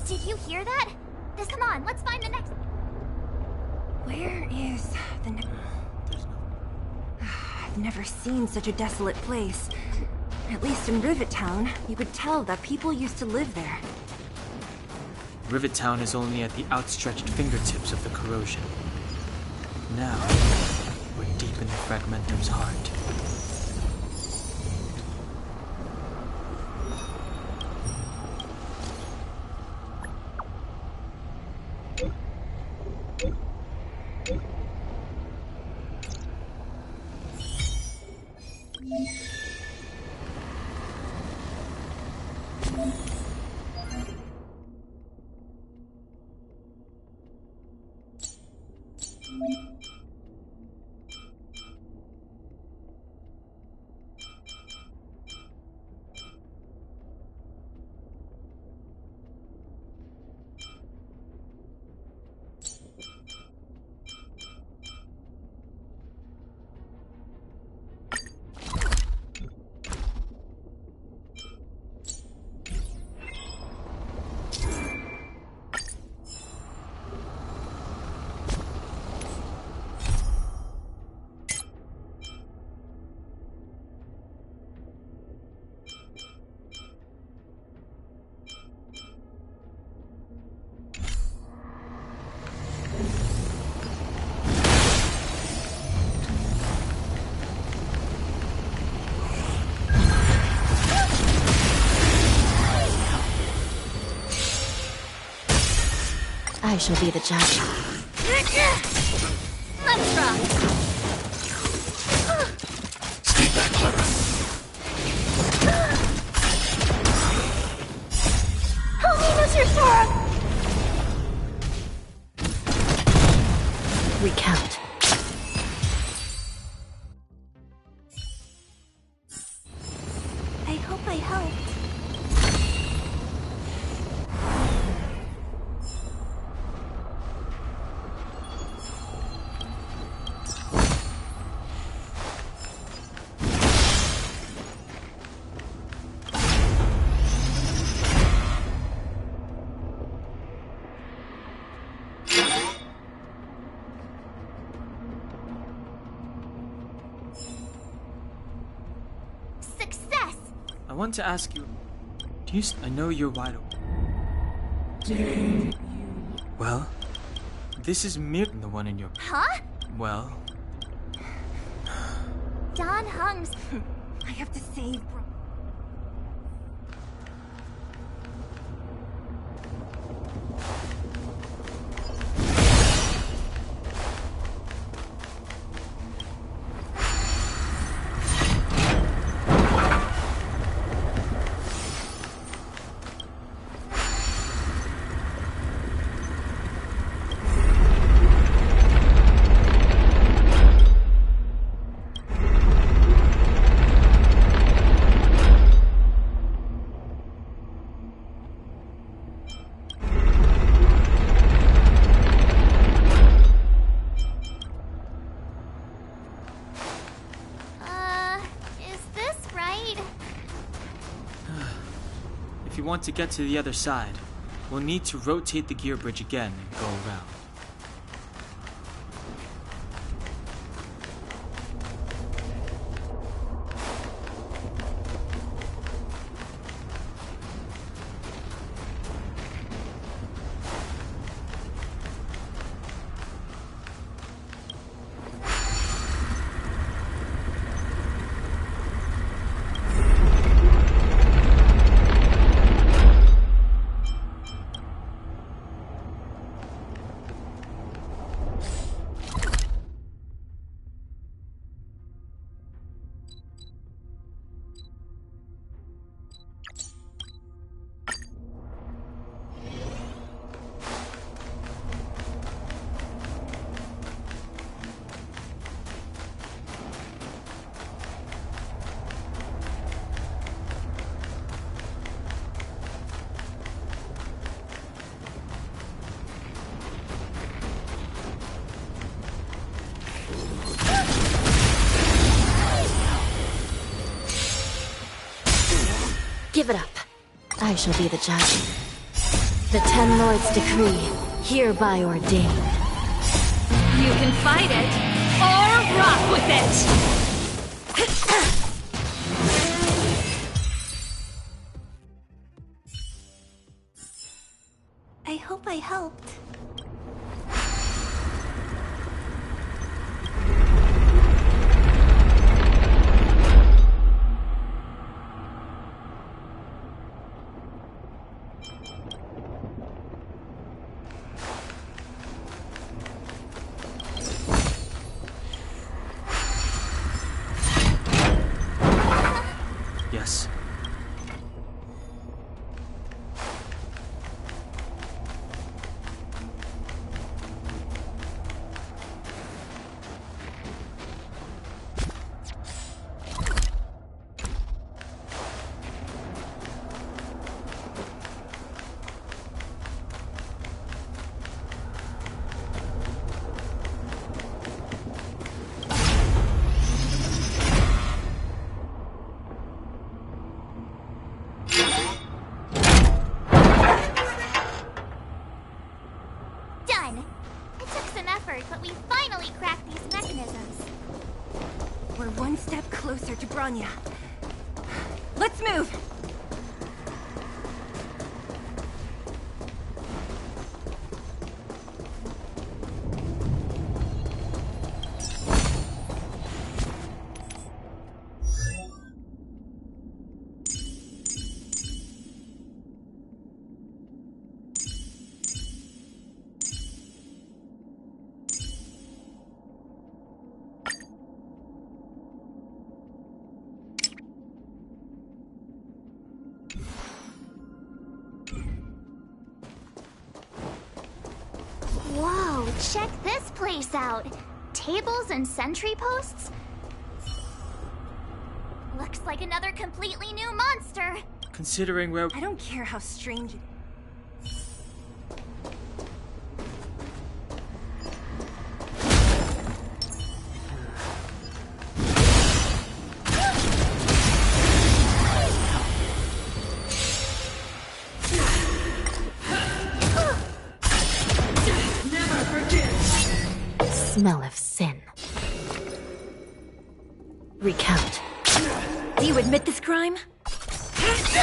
[SPEAKER 4] Did you hear that? Just come on, let's find the next.
[SPEAKER 1] Where is the I've never seen such a desolate place. At least in Rivet Town, you could tell that people used to live there.
[SPEAKER 5] Rivet Town is only at the outstretched fingertips of the corrosion. Now, we're deep in the Fragmentum's heart.
[SPEAKER 3] I shall be the judge.
[SPEAKER 4] Let's rock.
[SPEAKER 6] Stay back, Clara.
[SPEAKER 13] Help me, Mr. Sora!
[SPEAKER 3] Recount.
[SPEAKER 13] I hope I helped.
[SPEAKER 5] I want to ask you, I know you're wide open. Well, this is Mirton, the one in your...
[SPEAKER 4] Huh?
[SPEAKER 5] Well...
[SPEAKER 4] Don Hung's...
[SPEAKER 1] I have to save Bro.
[SPEAKER 5] If you want to get to the other side, we'll need to rotate the gear bridge again and go around.
[SPEAKER 3] I shall be the judge. The Ten Lords' decree, hereby ordained.
[SPEAKER 15] You can fight it, or rock with it!
[SPEAKER 1] I hope I helped.
[SPEAKER 5] Yes.
[SPEAKER 4] Done! It took some effort, but we finally cracked these mechanisms.
[SPEAKER 1] We're one step closer to Bronya. Let's move!
[SPEAKER 4] Whoa, check this place out. Tables and sentry posts? Looks like another completely new monster.
[SPEAKER 5] Considering where...
[SPEAKER 1] I don't care how strange it
[SPEAKER 3] Smell of sin. Recount.
[SPEAKER 1] Do you admit this crime?
[SPEAKER 15] Keep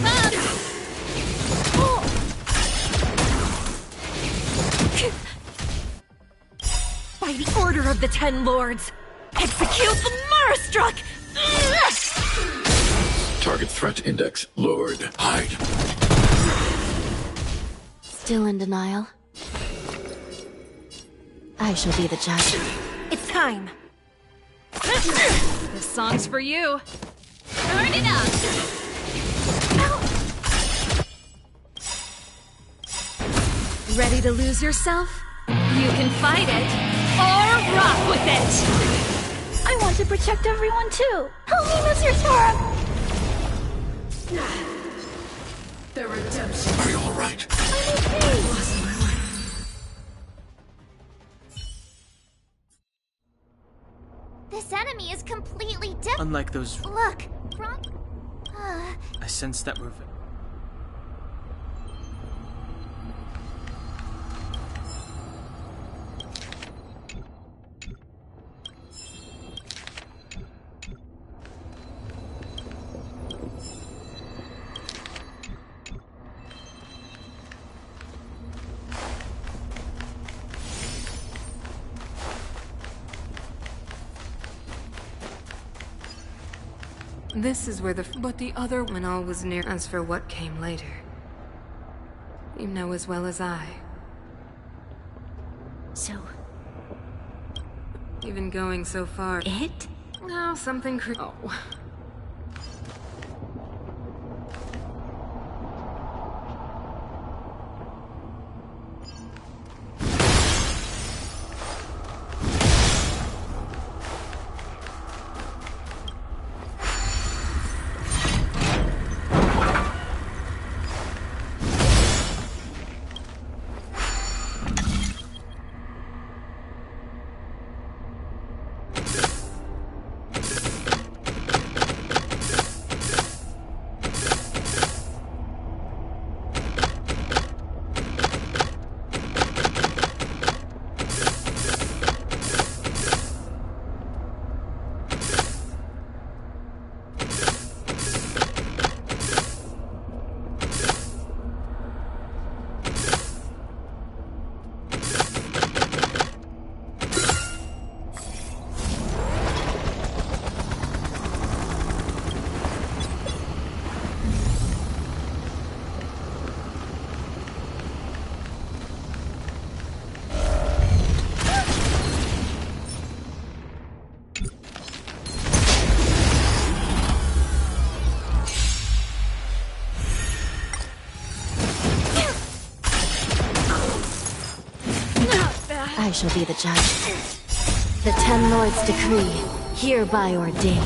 [SPEAKER 15] up!
[SPEAKER 19] By the order of the Ten Lords, execute the Marastruck!
[SPEAKER 6] Target threat index lowered. Hide.
[SPEAKER 3] Still in denial? I shall be the judge.
[SPEAKER 1] It's time!
[SPEAKER 11] This song's for you.
[SPEAKER 4] Turn it up!
[SPEAKER 15] Ready to lose yourself? You can fight it, or rock with it!
[SPEAKER 13] I want to protect everyone too. Help me, Mr. Sora.
[SPEAKER 20] The redemption. Are you all right?
[SPEAKER 13] I'm okay.
[SPEAKER 4] This enemy is completely different.
[SPEAKER 5] Unlike those...
[SPEAKER 4] Look, Bron...
[SPEAKER 5] I sense that we're...
[SPEAKER 16] This is where but the other when all was near. As for what came later, you know as well as I.
[SPEAKER 9] So...
[SPEAKER 16] even going so far.
[SPEAKER 9] It?
[SPEAKER 16] No, something oh.
[SPEAKER 3] I shall be the judge. The Ten Lords' decree, hereby ordained.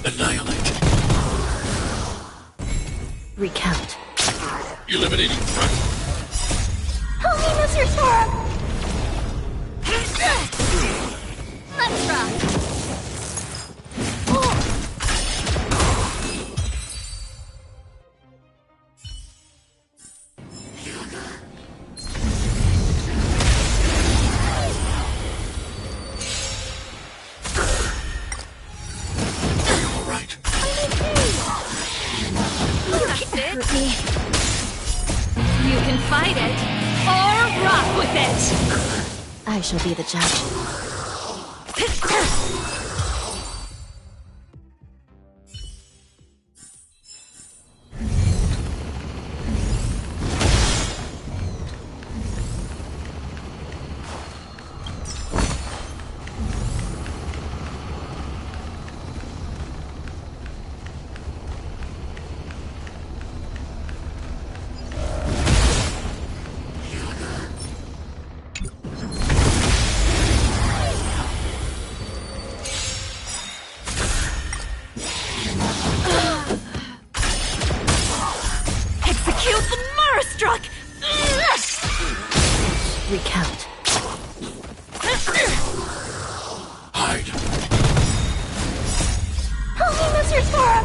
[SPEAKER 6] Annihilate.
[SPEAKER 3] Recount.
[SPEAKER 6] Eliminating threat.
[SPEAKER 12] Help me, Mr. Sora! Let's rock!
[SPEAKER 15] Hurt me. You can fight it, or rock with it!
[SPEAKER 3] I shall be the judge.
[SPEAKER 19] Execute the Marastruck!
[SPEAKER 3] Recount.
[SPEAKER 6] Hide.
[SPEAKER 12] Help me, Mr. Sora!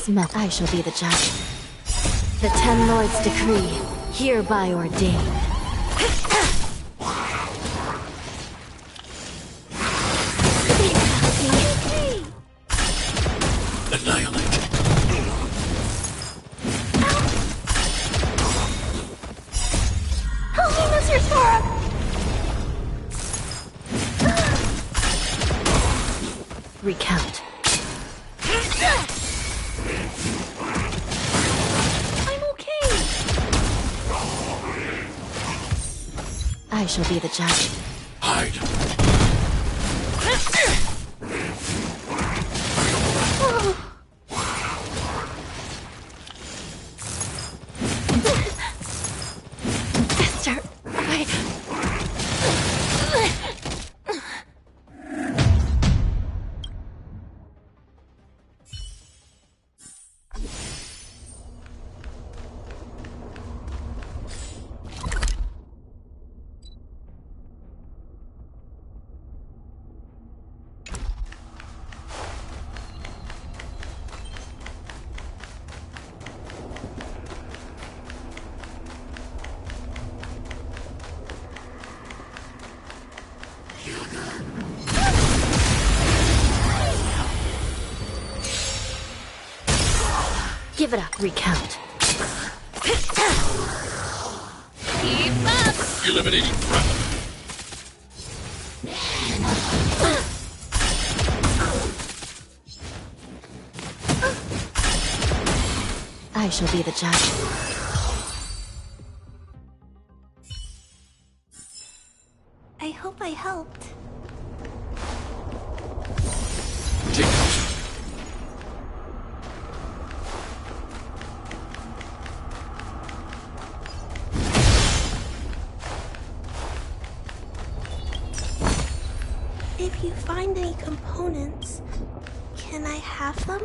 [SPEAKER 3] Smell. I shall be the judge. The Ten Lords' decree, hereby ordained.
[SPEAKER 6] Annihilate.
[SPEAKER 12] Help me, Mr. Sora!
[SPEAKER 3] Recount.
[SPEAKER 12] I'm okay.
[SPEAKER 3] I shall be the judge.
[SPEAKER 6] Hide.
[SPEAKER 3] Sister, wait. Give it up. Recount.
[SPEAKER 15] Keep up!
[SPEAKER 6] Eliminating threat.
[SPEAKER 3] I shall be the judge.
[SPEAKER 13] I hope I helped.
[SPEAKER 6] Take it.
[SPEAKER 13] If you find any components, can I have them?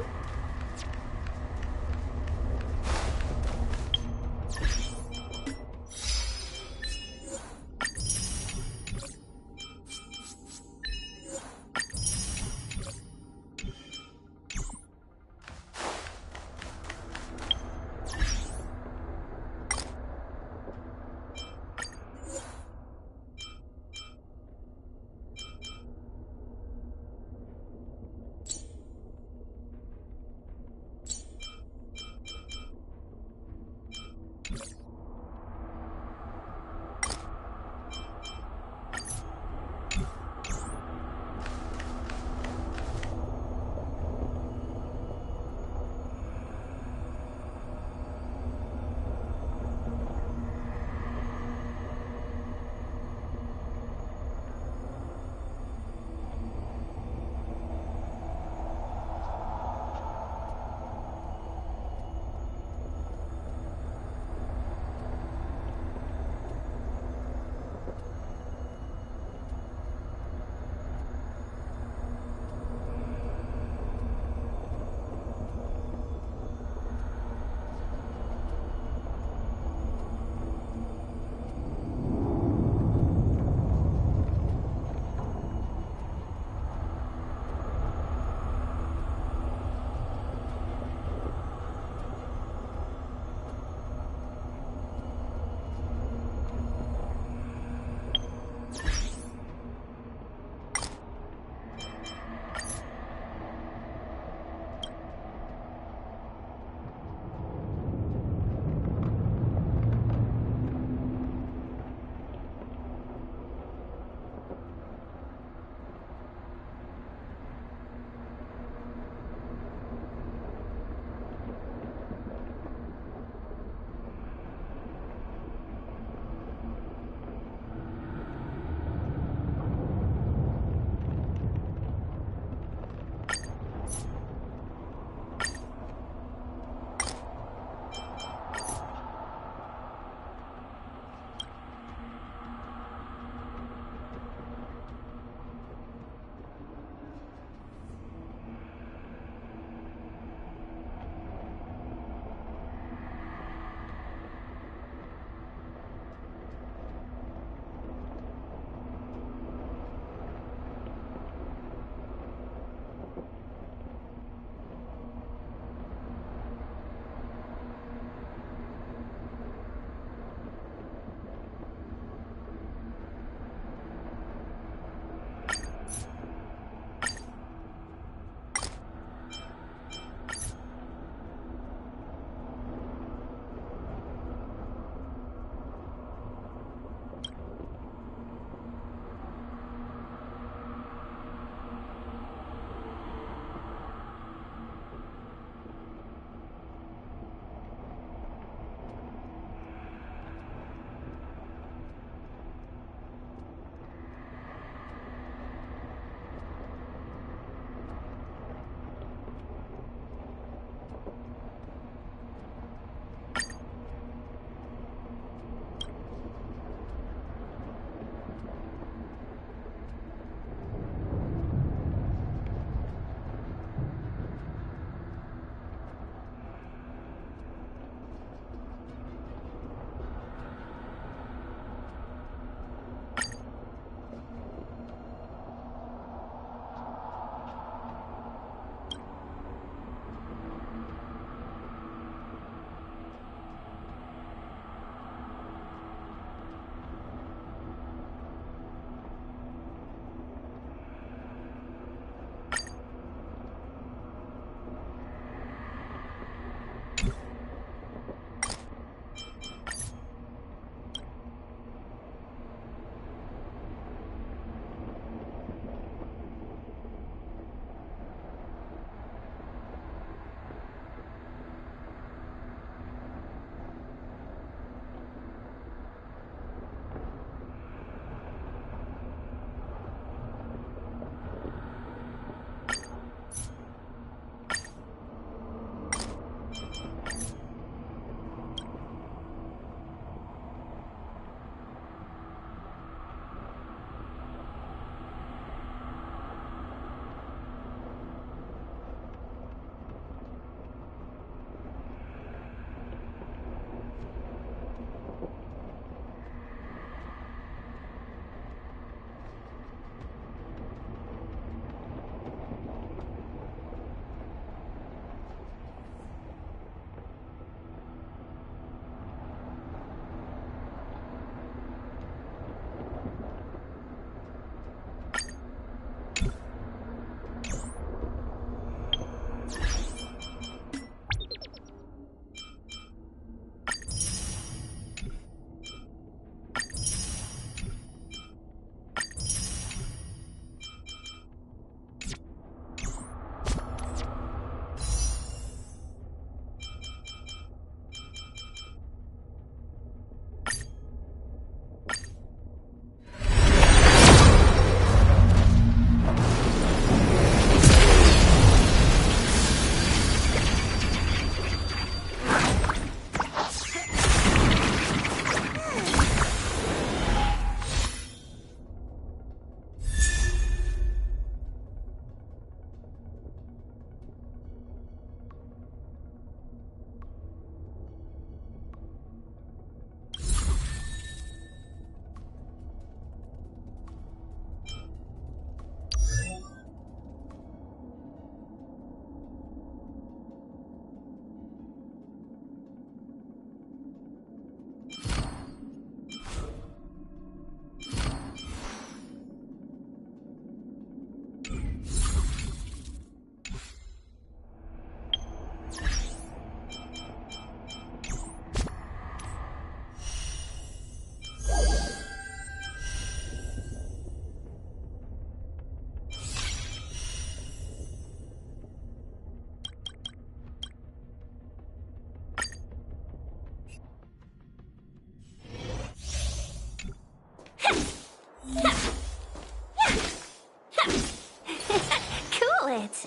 [SPEAKER 21] it.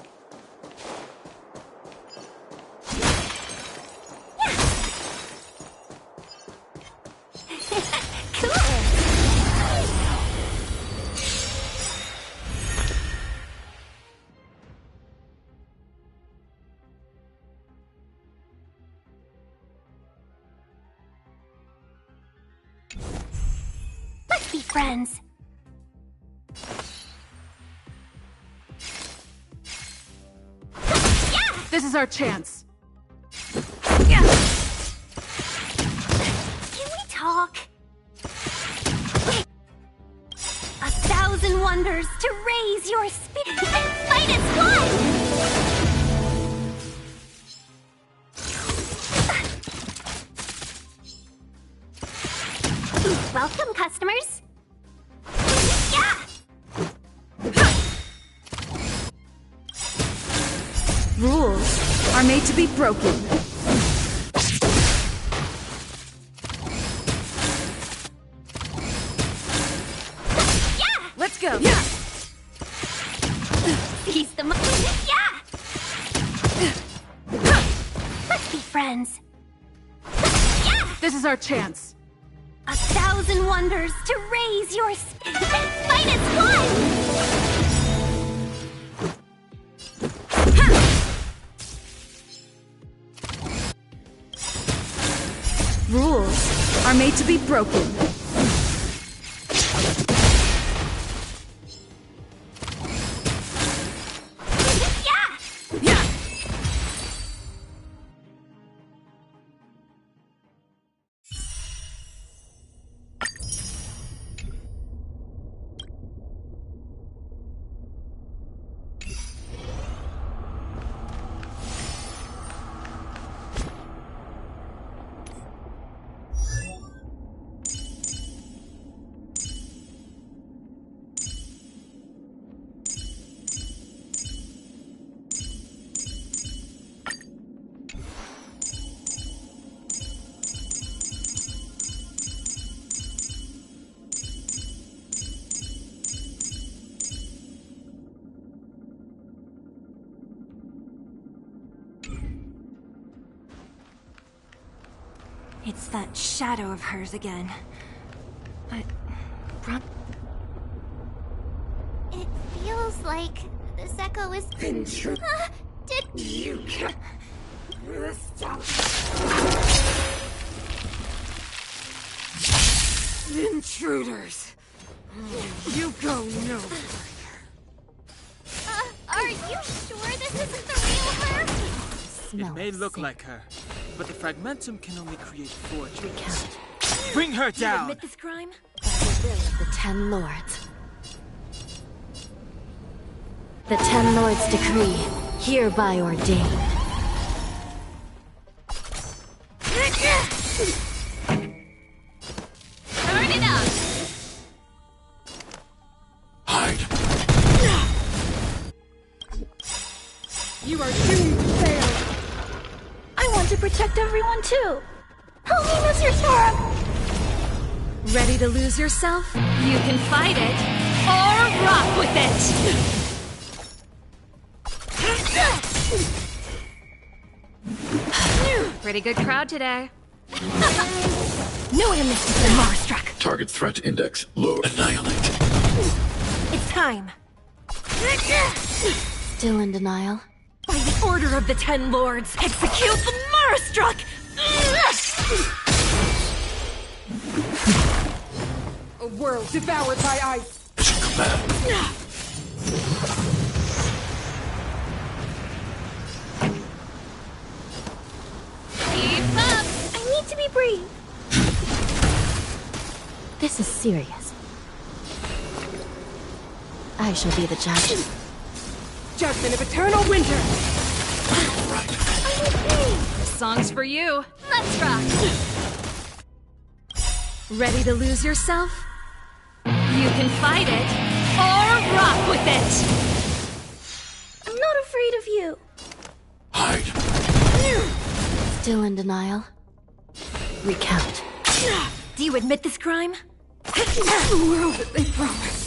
[SPEAKER 21] Let's be friends.
[SPEAKER 11] This is our chance.
[SPEAKER 21] Can we talk? 1,000 wonders to raise your spirit and fight as one! Welcome, customers. Yeah!
[SPEAKER 15] Rules are made to be broken.
[SPEAKER 21] Yeah!
[SPEAKER 15] Let's go.
[SPEAKER 21] Yeah! He's the yeah! Let's be friends. Yeah!
[SPEAKER 11] This is our chance.
[SPEAKER 21] 1,000 wonders to raise your spirit and fight as one!
[SPEAKER 15] Rules are made to be broken.
[SPEAKER 1] It's that shadow of hers again.
[SPEAKER 4] It feels like this echo is... Did...
[SPEAKER 19] You can't... Stop. Intruders. You go no further.
[SPEAKER 4] Are you sure this isn't the real her?
[SPEAKER 5] It may look like her, but the fragmentum can only create 4 dreams. Bring her
[SPEAKER 3] Do you
[SPEAKER 5] down!
[SPEAKER 3] admit this crime? By the will of the 10 Lords. The 10 Lords' decree, hereby ordained.
[SPEAKER 4] Turn it up!
[SPEAKER 6] Hide.
[SPEAKER 19] You are doomed to fail.
[SPEAKER 13] I want to protect everyone too. Help me, Mr. Stark.
[SPEAKER 15] Ready to lose yourself? You can fight it, or rock with it! Pretty good crowd today.
[SPEAKER 3] No one missed the Marstruck.
[SPEAKER 6] Target threat index low. Annihilate.
[SPEAKER 3] It's time. Still in denial? By the order of the 10 Lords, execute the Marstruck!
[SPEAKER 19] A world devoured by ice.
[SPEAKER 6] Mission command.
[SPEAKER 4] Keep up!
[SPEAKER 13] I need to be brave.
[SPEAKER 3] This is serious. I shall be the judge.
[SPEAKER 19] Judgment of eternal winter.
[SPEAKER 11] This song's for you.
[SPEAKER 4] Let's rock!
[SPEAKER 15] Ready to lose yourself? You can fight it, or rock with it!
[SPEAKER 13] I'm not afraid of you.
[SPEAKER 6] Hide.
[SPEAKER 3] Still in denial? Recount. Do you admit this crime?
[SPEAKER 19] The world that they promised.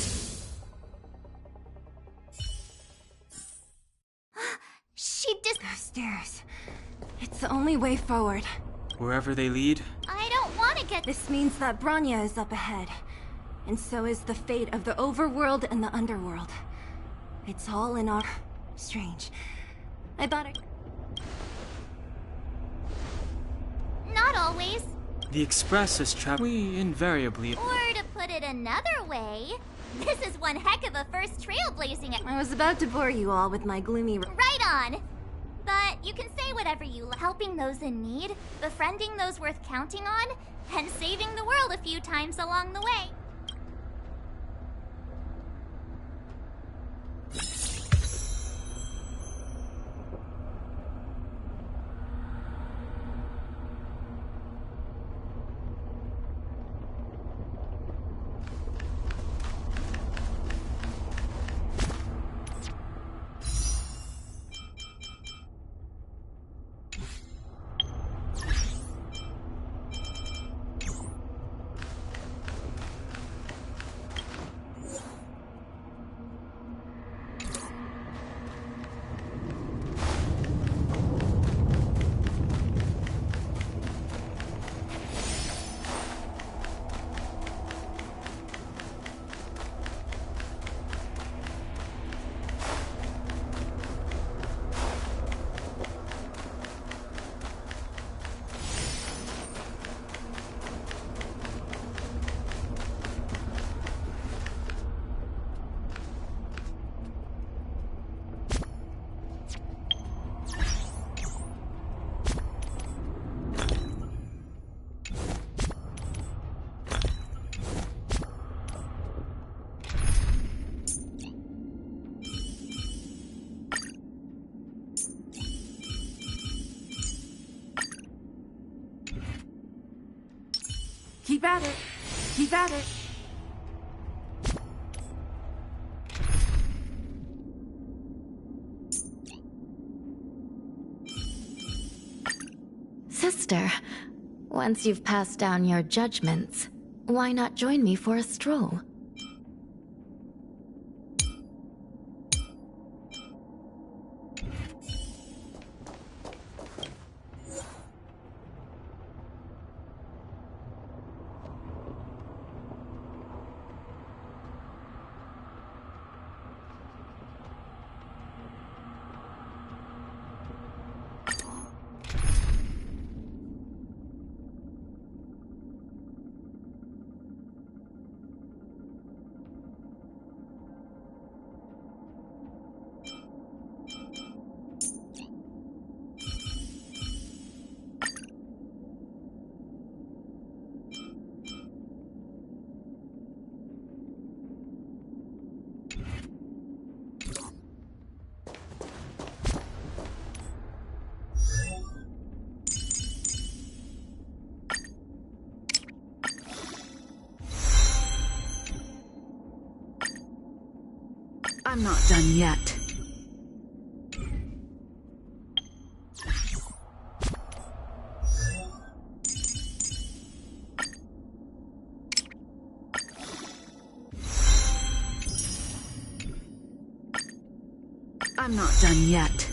[SPEAKER 1] Those stairs. It's the only way forward.
[SPEAKER 5] Wherever they lead,
[SPEAKER 4] I don't want to get...
[SPEAKER 1] This means that Bronya is up ahead. And so is the fate of the overworld and the underworld. It's all in our... Strange. I thought I...
[SPEAKER 4] Not always.
[SPEAKER 5] the Express has traveled. We invariably.
[SPEAKER 4] Or to put it another way, this is one heck of a first trailblazing.
[SPEAKER 1] I was about to bore you all with my gloomy...
[SPEAKER 4] Right on! But you can say whatever you like. Helping those in need, befriending those worth counting on, and saving the world a few times along the way.
[SPEAKER 1] Keep at it. Keep at it.
[SPEAKER 3] Sister, once you've passed down your judgments, why not join me for a stroll?
[SPEAKER 8] I'm not done yet. I'm not done yet.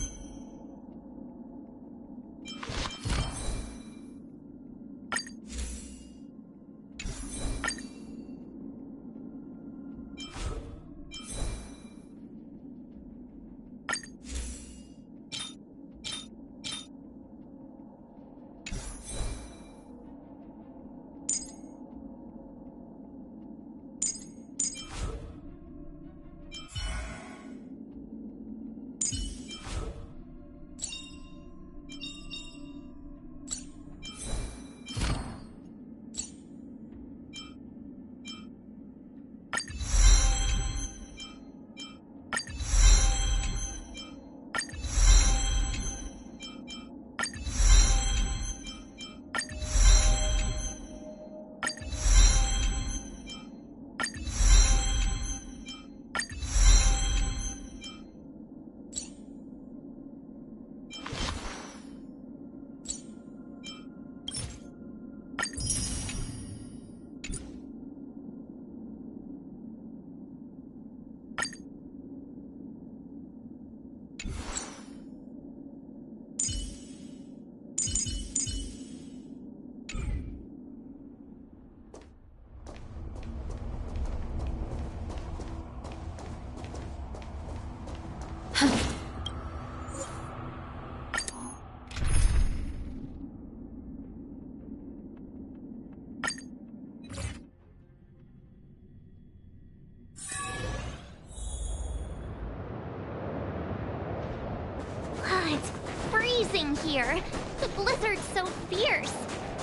[SPEAKER 4] It's freezing here. The blizzard's so fierce.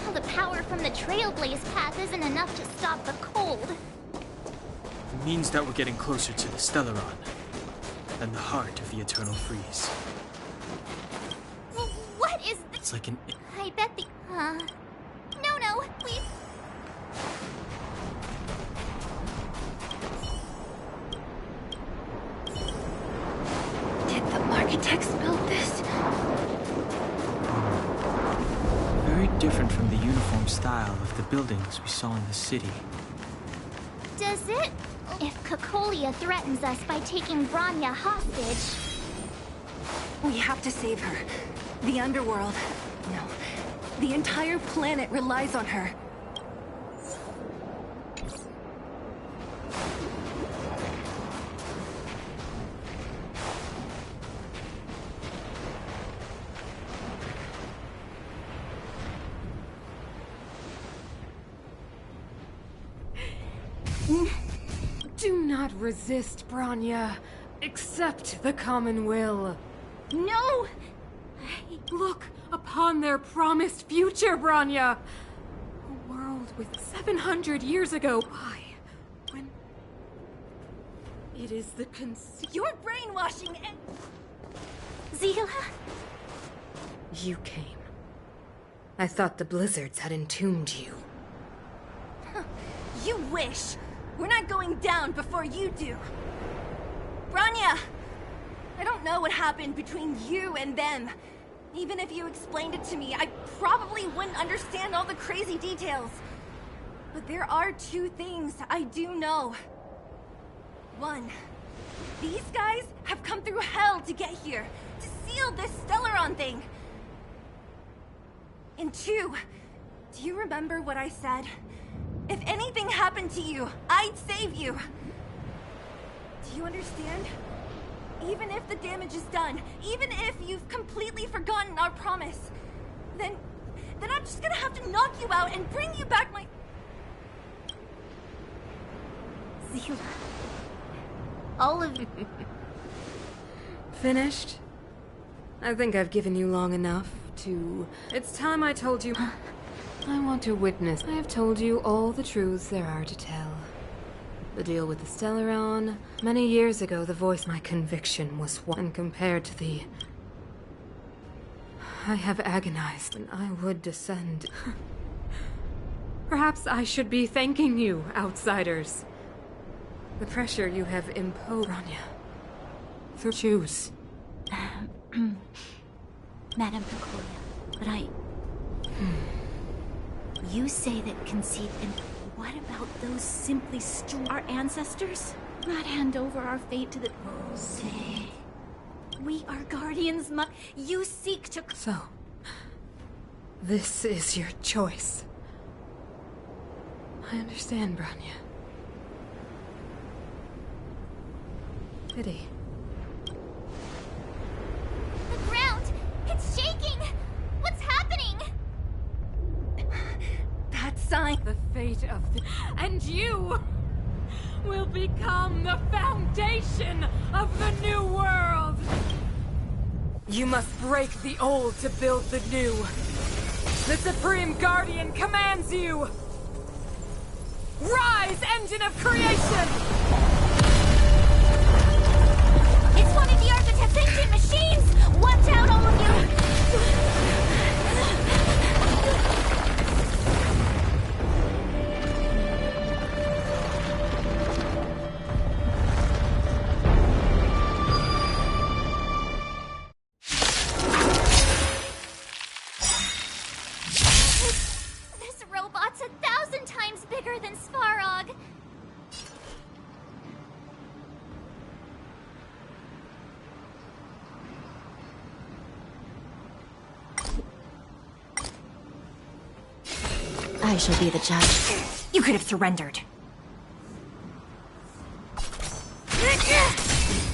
[SPEAKER 4] All the power from the Trailblaze path isn't enough to stop the cold.
[SPEAKER 5] It means that we're getting closer to the Stellaron, and the heart of the Eternal Freeze.
[SPEAKER 4] What is this?
[SPEAKER 5] It's like an...
[SPEAKER 4] I bet the... No, please.
[SPEAKER 3] Did the architects build this?
[SPEAKER 5] Very different from the uniform style of the buildings we saw in the city.
[SPEAKER 4] Does it? If Cocolia threatens us by taking Bronya hostage...
[SPEAKER 1] We have to save her. The underworld... No. The entire planet relies on her.
[SPEAKER 16] Do not resist, Bronya. Accept the common will.
[SPEAKER 1] No!
[SPEAKER 16] Look upon their promised future, Bronya! A world with 700 years ago. Why? When... It is the
[SPEAKER 1] You're brainwashing and...
[SPEAKER 4] Zila?
[SPEAKER 16] You came. I thought the blizzards had entombed you.
[SPEAKER 1] You wish! We're not going down before you do. Bronya! I don't know what happened between you and them. Even if you explained it to me, I probably wouldn't understand all the crazy details. But there are two things I do know. One, these guys have come through hell to get here, to seal this Stellaron thing. And two, do you remember what I said? If anything happened to you, I'd save you. Do you understand? Even if the damage is done, even if you've completely forgotten our promise, then I'm just gonna have to knock you out and bring you back my...
[SPEAKER 4] Zila. All of you.
[SPEAKER 16] Finished? I think I've given you long enough to... It's time I told you... I want to witness. I have told you all the truths there are to tell. The deal with the Stellaron. Many years ago, the voice my conviction was one compared to the... I have agonized, and I would descend. Perhaps I should be thanking you, outsiders. The pressure you have imposed, Bronya. Through choose.
[SPEAKER 9] Madame Cocolia, but I... You say that conceit and... What about those simply our ancestors? Not hand over our fate to the... Say... We are guardians, you seek to...
[SPEAKER 16] So... This is your choice. I understand, Bronya. Pity.
[SPEAKER 4] The ground! It's shaking! What's happening?
[SPEAKER 1] That sign...
[SPEAKER 16] The fate of the... And you will become the foundation of the new world! You must break the old to build the new. The Supreme Guardian commands you! Rise, engine of creation!
[SPEAKER 4] It's one of the Architect's ancient machines! Watch out, all of you! This robot's 1,000 times bigger than Svarog!
[SPEAKER 9] I shall be the judge.
[SPEAKER 1] You could have surrendered.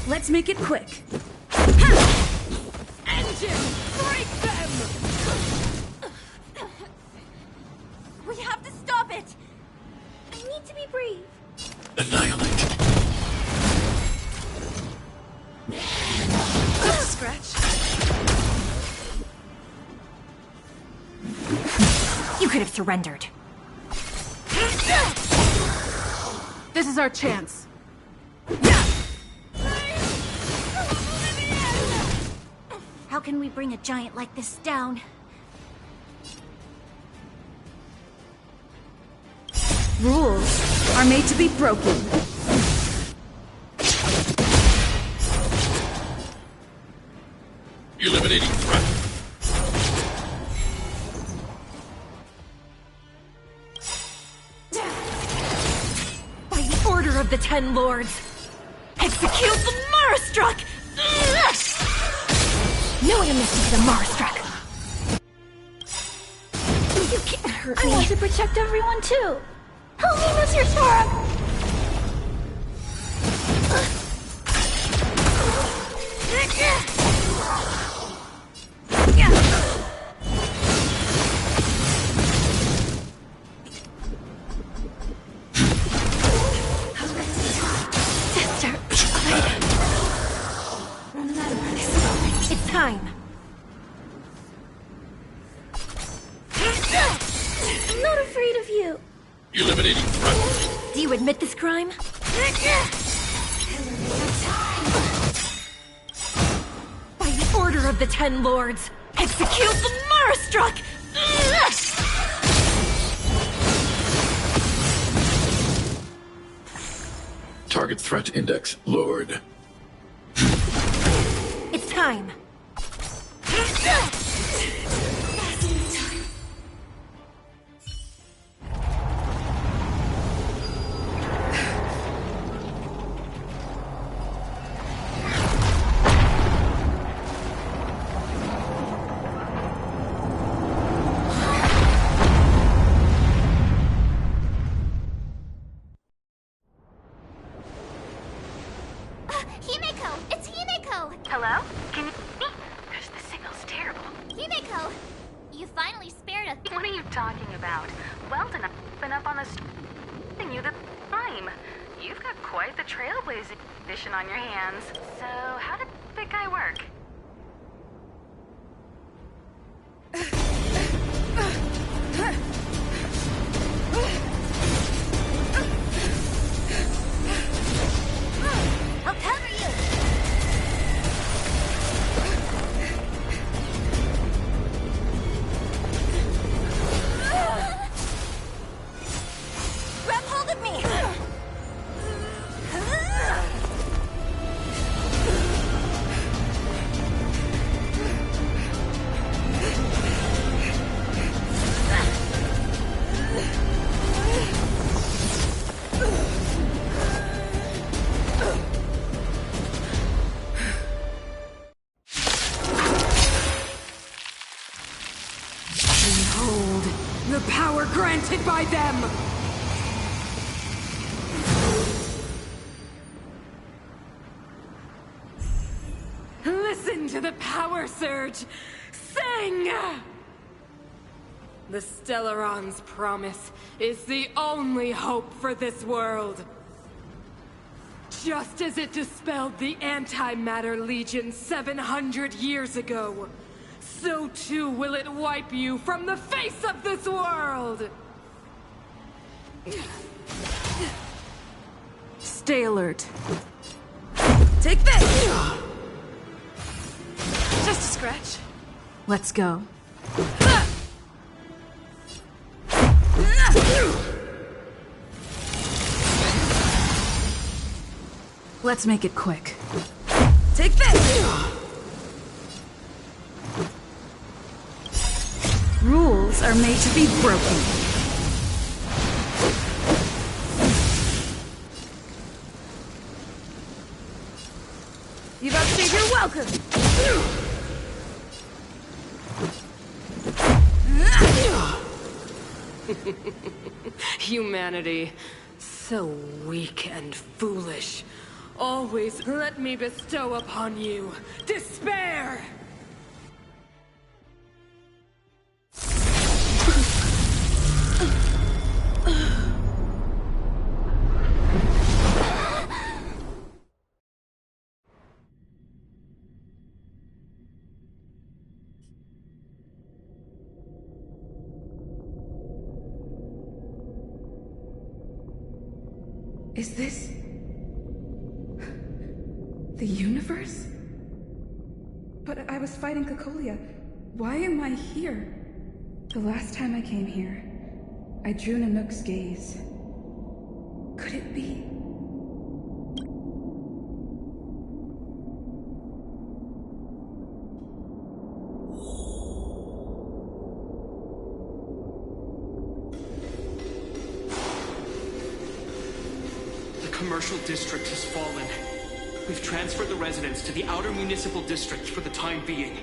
[SPEAKER 8] Let's make it quick.
[SPEAKER 16] Engine! Break them!
[SPEAKER 1] We have to stop it! I need to be brave.
[SPEAKER 6] Annihilate.
[SPEAKER 8] Scratch.
[SPEAKER 1] could have surrendered.
[SPEAKER 11] This is our chance.
[SPEAKER 9] How can we bring a giant like this down?
[SPEAKER 8] Rules are made to be broken.
[SPEAKER 6] Eliminating threat.
[SPEAKER 19] By the order of the Ten Lords, execute the Marastruck!
[SPEAKER 1] No one misses the Marstruck.
[SPEAKER 19] You can't hurt
[SPEAKER 13] I
[SPEAKER 19] me.
[SPEAKER 13] want to protect everyone too. Help me, Mr. Sora!
[SPEAKER 1] It's time.
[SPEAKER 13] I'm not afraid of you.
[SPEAKER 6] Eliminating threat.
[SPEAKER 1] Do you admit this crime?
[SPEAKER 19] By the order of the Ten Lords, execute the Marastruck!
[SPEAKER 6] Target threat index lowered.
[SPEAKER 1] It's time.
[SPEAKER 4] Himeko! It's Himeko!
[SPEAKER 2] Hello? Can you hear me? Because the signal's terrible.
[SPEAKER 4] Himeko! You finally spared a...
[SPEAKER 2] What are you talking about? Well done. I've been up on the and you the time. You've got quite the trailblazing edition on your hands. So, how did that guy work?
[SPEAKER 21] I'll cover you!
[SPEAKER 1] Grab hold of me!
[SPEAKER 16] Behold, the power granted by them! Listen to the power surge! Sing! The Stellaron's promise is the only hope for this world. Just as it dispelled the Antimatter Legion 700 years ago, so too will it wipe you from the face of this world! Stay alert. Take this! Just a scratch.
[SPEAKER 8] Let's go. Let's make it quick.
[SPEAKER 16] Take this!
[SPEAKER 8] Rules are made to be broken.
[SPEAKER 16] You've outstayed your welcome! Humanity, so weak and foolish. Always let me bestow upon you despair!
[SPEAKER 7] Is this... the universe? But I was fighting Cocolia. Why am I here? The last time I came here, I drew Nanook's gaze. Could it be?
[SPEAKER 18] The commercial district has fallen. We've transferred the residents to the outer municipal district for the time being.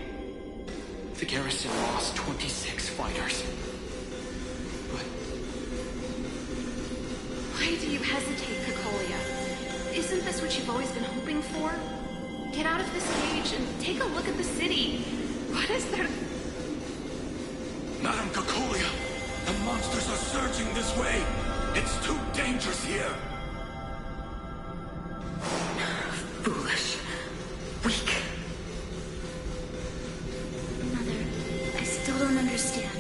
[SPEAKER 18] The garrison lost 26 fighters. But...
[SPEAKER 11] Why do you hesitate, Cocolia? Isn't this what you've always been hoping for? Get out of this cage and take a look at the city. What is there?
[SPEAKER 20] Madam Cocolia, the monsters are surging this way. It's too dangerous here.
[SPEAKER 9] Foolish. Weak. Mother, I still don't understand.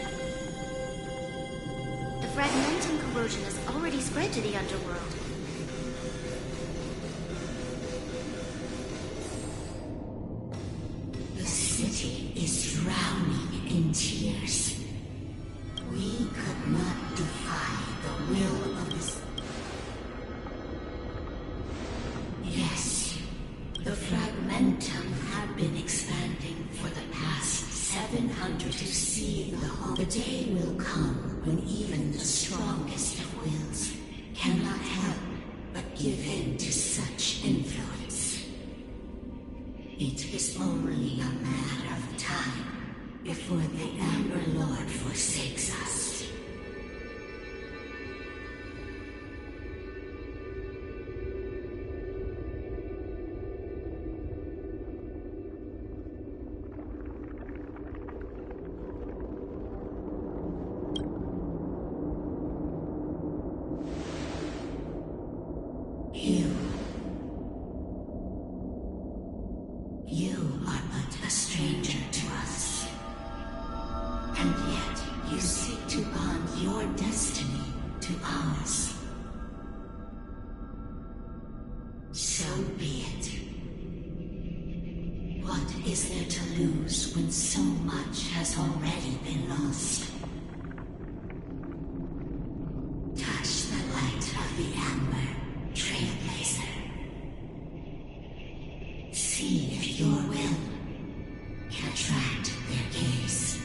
[SPEAKER 9] The fragmentum corrosion has already spread to the underworld.
[SPEAKER 23] The city is drowning in tears. We could not defy the will of this. Yes, the fragmentum have been expanding for the past 700 to see the whole. The day will come when even the strongest of wills cannot help but give in to such influence. It is only a matter of time before the Amber Lord forsakes us. You are but a stranger to us. And yet you seek to bond your destiny to ours. So be it. What is there to lose when so much has already been lost? Touch the light of the Amber, Trailblazer. See if your will can attract their gaze.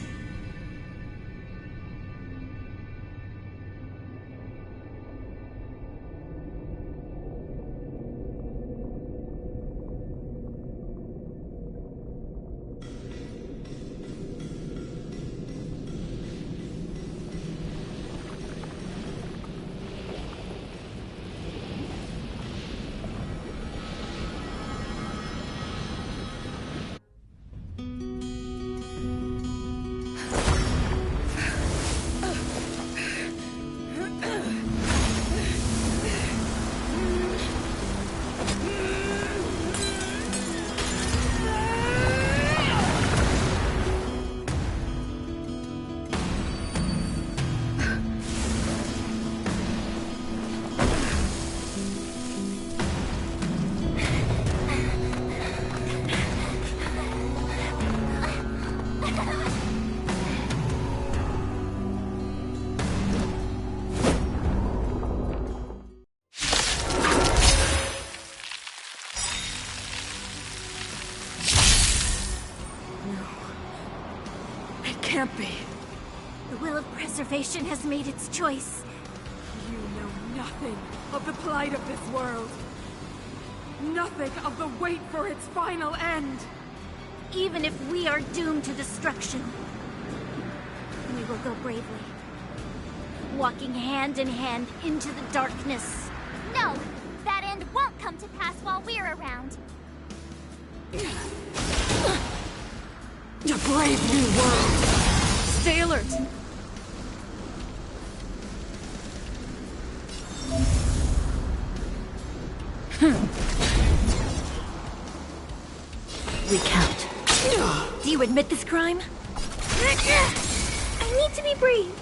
[SPEAKER 19] Can't be.
[SPEAKER 12] The will of preservation has made its choice.
[SPEAKER 19] You know nothing of the plight of this world. Nothing of the wait for its final end.
[SPEAKER 12] Even if we are doomed to destruction, we will go bravely, walking hand in hand into the darkness.
[SPEAKER 4] No! That end won't come to pass while we're around.
[SPEAKER 19] A brave new world. Stay alert.
[SPEAKER 12] Recount. Do you admit this crime?
[SPEAKER 4] I need to be brave.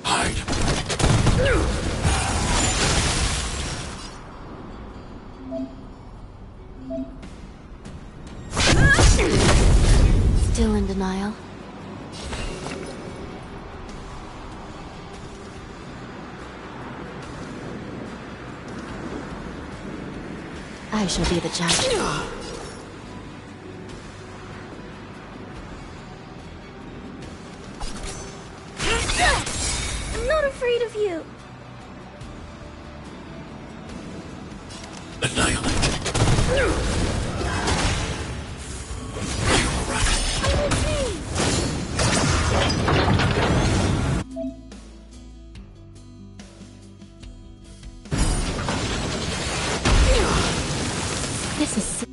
[SPEAKER 20] Hide.
[SPEAKER 3] Still in denial? I shall be the judge.
[SPEAKER 13] I'm not afraid of you.
[SPEAKER 3] This is...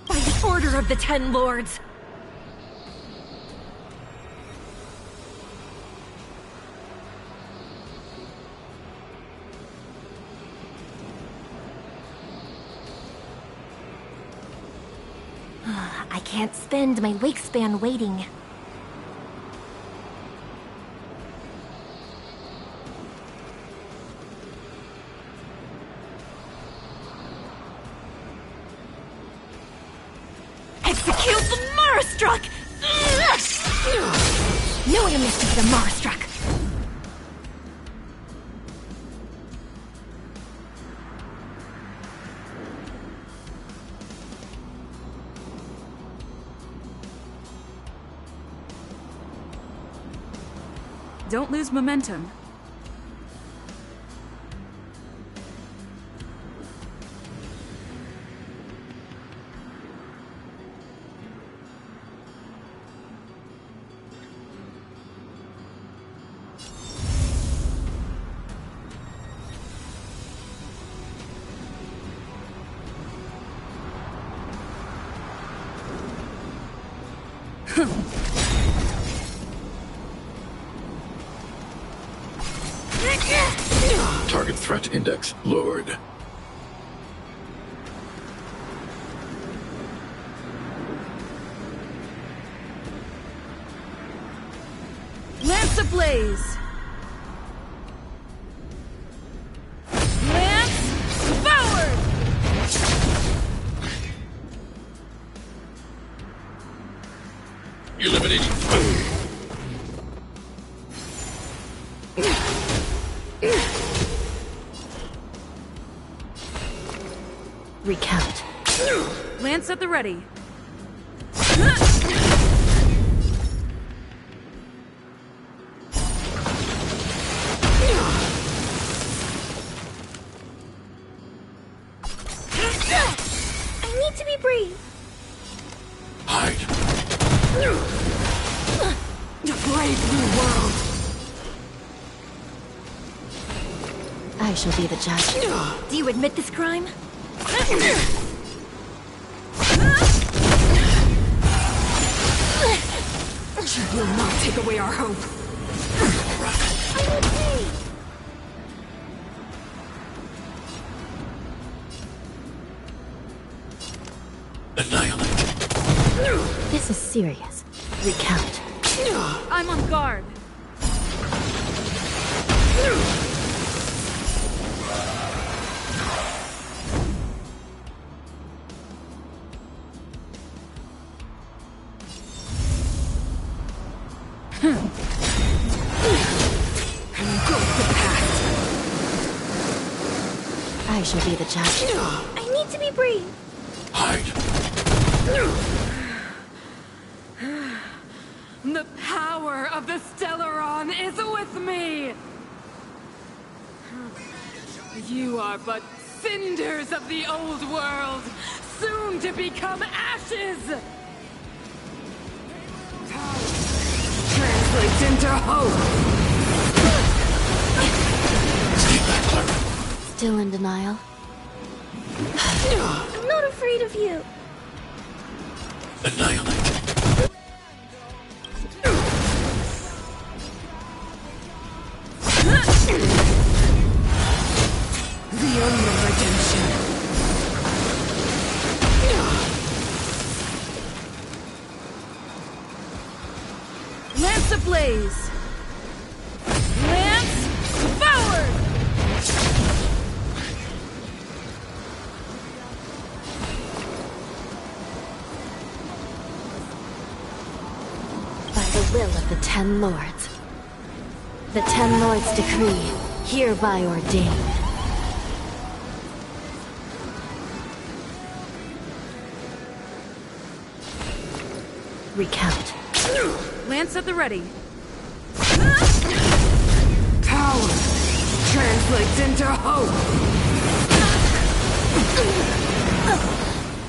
[SPEAKER 15] By the order of the Ten Lords!
[SPEAKER 3] I can't spend my wake span waiting.
[SPEAKER 15] Execute the Marastruck!
[SPEAKER 3] No way to miss the Marastruck!
[SPEAKER 8] Don't lose momentum.
[SPEAKER 6] Target threat index lowered.
[SPEAKER 8] Lance ablaze! Lance forward!
[SPEAKER 6] Eliminating.
[SPEAKER 3] Recount.
[SPEAKER 8] Lance at the ready.
[SPEAKER 13] I need to be brave.
[SPEAKER 6] Hide.
[SPEAKER 15] A brave new world!
[SPEAKER 3] I shall be the judge.
[SPEAKER 15] Do you admit this crime? She will not take away our hope.
[SPEAKER 6] Annihilate.
[SPEAKER 3] This is serious. Recount.
[SPEAKER 8] I'm on guard.
[SPEAKER 3] I shall be the judge.
[SPEAKER 13] I need to be brave.
[SPEAKER 6] Hide.
[SPEAKER 11] The power of the Stellaron is with me! You are but cinders of the old world, soon to become ashes! Time translates into hope!
[SPEAKER 3] Still in denial?
[SPEAKER 13] I'm not afraid of you.
[SPEAKER 6] Annihilate.
[SPEAKER 8] ablaze! Lance, forward!
[SPEAKER 15] By the will of the Ten Lords. The Ten Lords' decree, hereby ordained. Recount.
[SPEAKER 8] Lance at the ready.
[SPEAKER 19] Power translates into hope!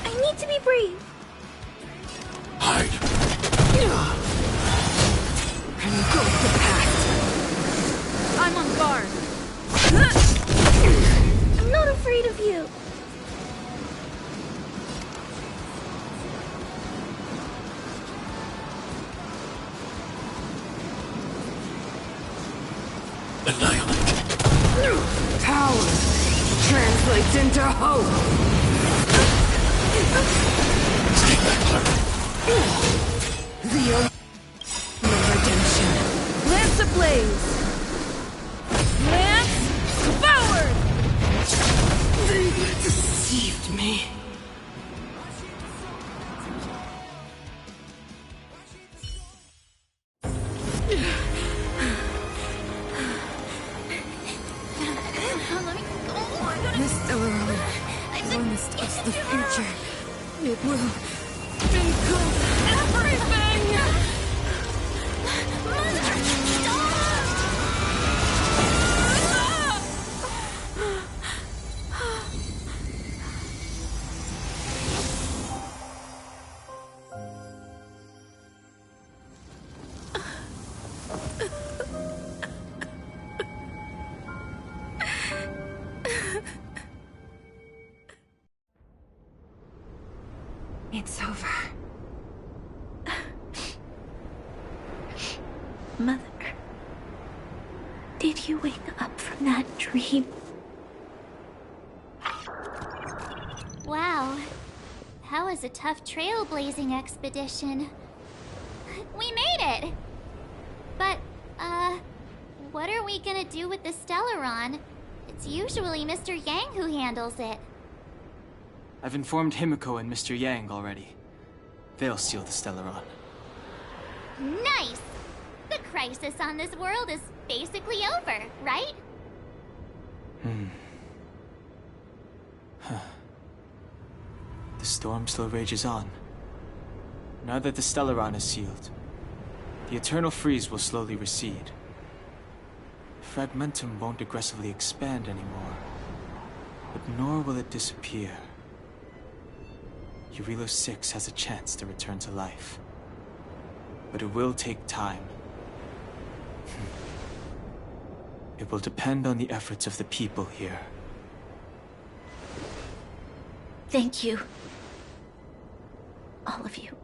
[SPEAKER 13] I need to be brave.
[SPEAKER 20] Hide.
[SPEAKER 19] Engulf the past.
[SPEAKER 8] I'm on guard.
[SPEAKER 13] I'm not afraid of you.
[SPEAKER 20] Annihilate.
[SPEAKER 19] Power translates into hope!
[SPEAKER 20] Stay back, Clara.
[SPEAKER 19] The redemption.
[SPEAKER 8] Lance ablaze! Lance, forward!
[SPEAKER 19] They deceived me. This Celeron promised us the future. It will engulf everything!
[SPEAKER 7] It's over.
[SPEAKER 13] Mother, did you wake up from that dream?
[SPEAKER 4] Wow. That was a tough trailblazing expedition. We made it! But, what are we gonna do with the Stellaron? It's usually Mr. Yang who handles it.
[SPEAKER 5] I've informed Himiko and Mr. Yang already. They'll steal the Stellaron.
[SPEAKER 4] Nice! The crisis on this world is basically over, right?
[SPEAKER 5] The storm still rages on. Now that the Stellaron is sealed, the eternal freeze will slowly recede. Fragmentum won't aggressively expand anymore, but nor will it disappear. Urilo 6 has a chance to return to life, but it will take time. It will depend on the efforts of the people here.
[SPEAKER 13] Thank you. All of you.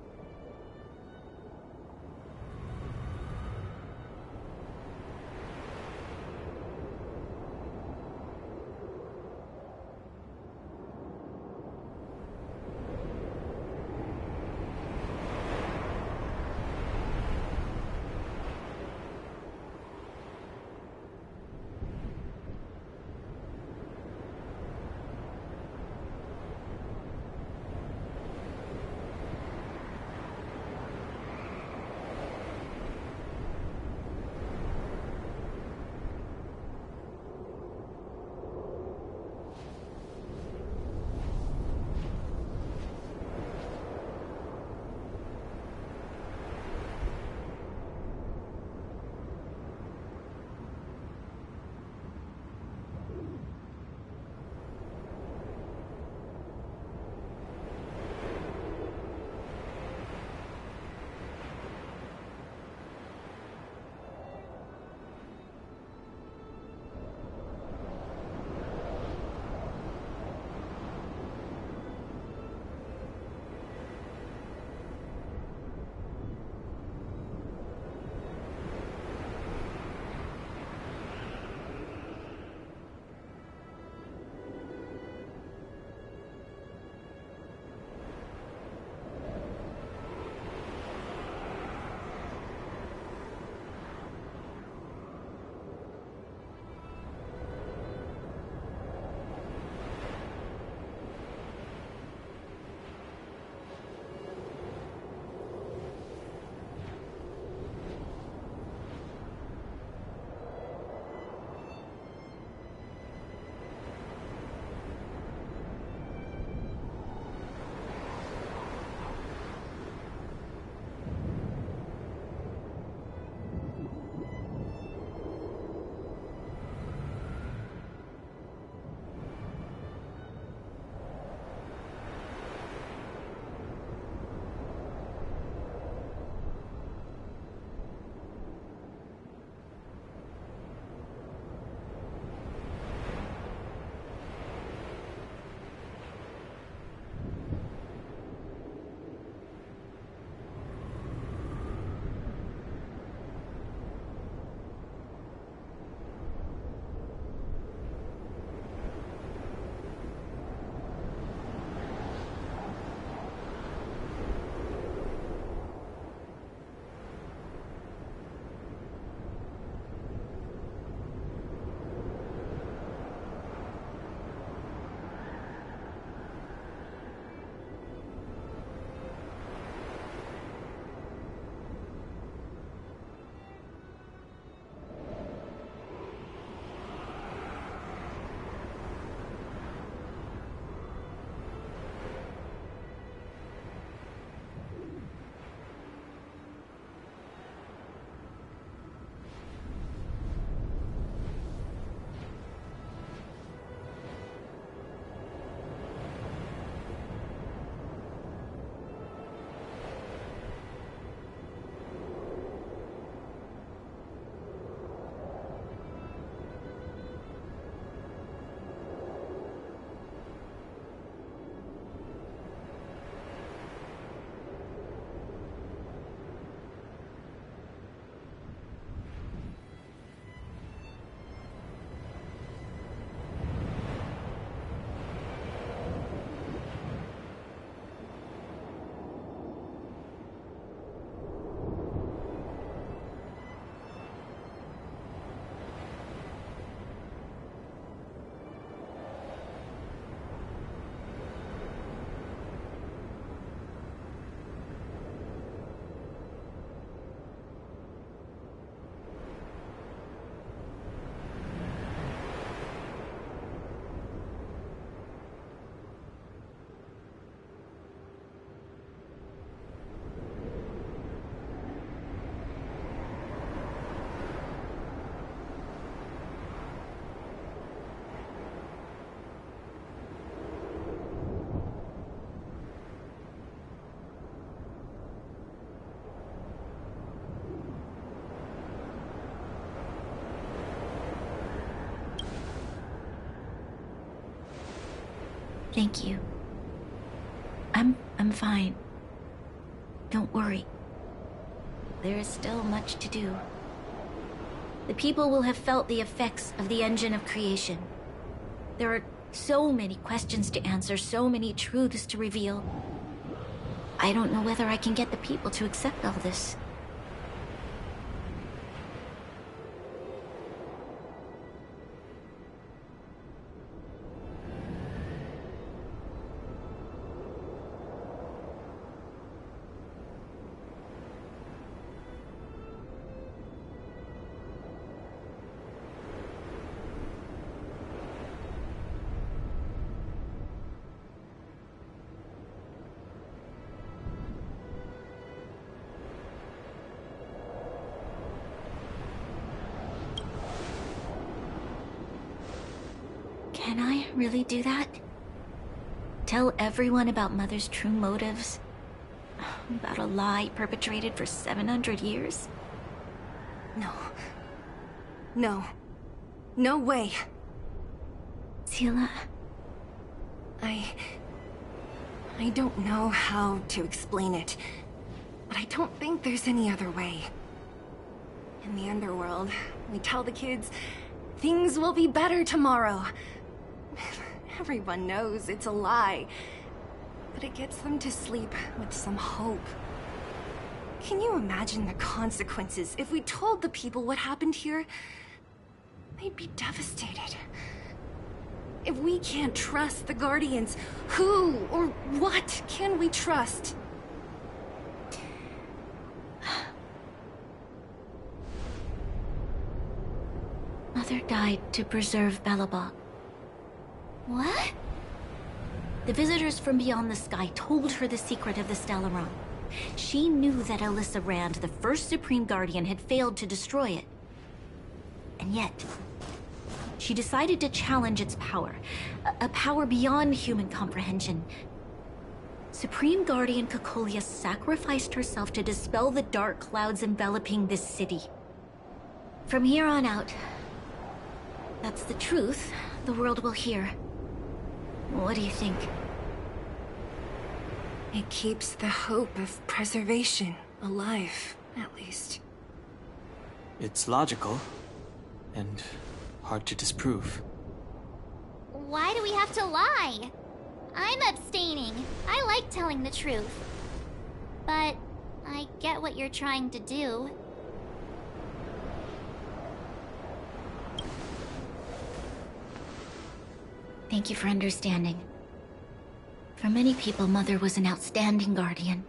[SPEAKER 9] Thank you. I'm fine. Don't worry. There is still much to do. The people will have felt the effects of the engine of creation. There are so many questions to answer, so many truths to reveal. I don't know whether I can get the people to accept all this. Can I really do that? Tell everyone about Mother's true motives? About a lie perpetrated for 700 years?
[SPEAKER 1] No. No. No way.
[SPEAKER 9] Seele.
[SPEAKER 1] I don't know how to explain it, but I don't think there's any other way. In the underworld, we tell the kids, things will be better tomorrow. Everyone knows it's a lie, but it gets them to sleep with some hope. Can you imagine the consequences if we told the people what happened here? They'd be devastated. If we can't trust the Guardians, who or what can we trust?
[SPEAKER 9] Mother died to preserve Belobog.
[SPEAKER 4] What?
[SPEAKER 9] The visitors from beyond the sky told her the secret of the Stellaron. She knew that Alyssa Rand, the first Supreme Guardian, had failed to destroy it. And yet, she decided to challenge its power. A power beyond human comprehension. Supreme Guardian Cocolia sacrificed herself to dispel the dark clouds enveloping this city. From here on out, that's the truth the world will hear. What do you think?
[SPEAKER 1] It keeps the hope of preservation alive, at least.
[SPEAKER 5] It's logical, and hard to disprove.
[SPEAKER 4] Why do we have to lie? I'm abstaining. I like telling the truth. But I get what you're trying to do.
[SPEAKER 9] Thank you for understanding. For many people, Mother was an outstanding guardian.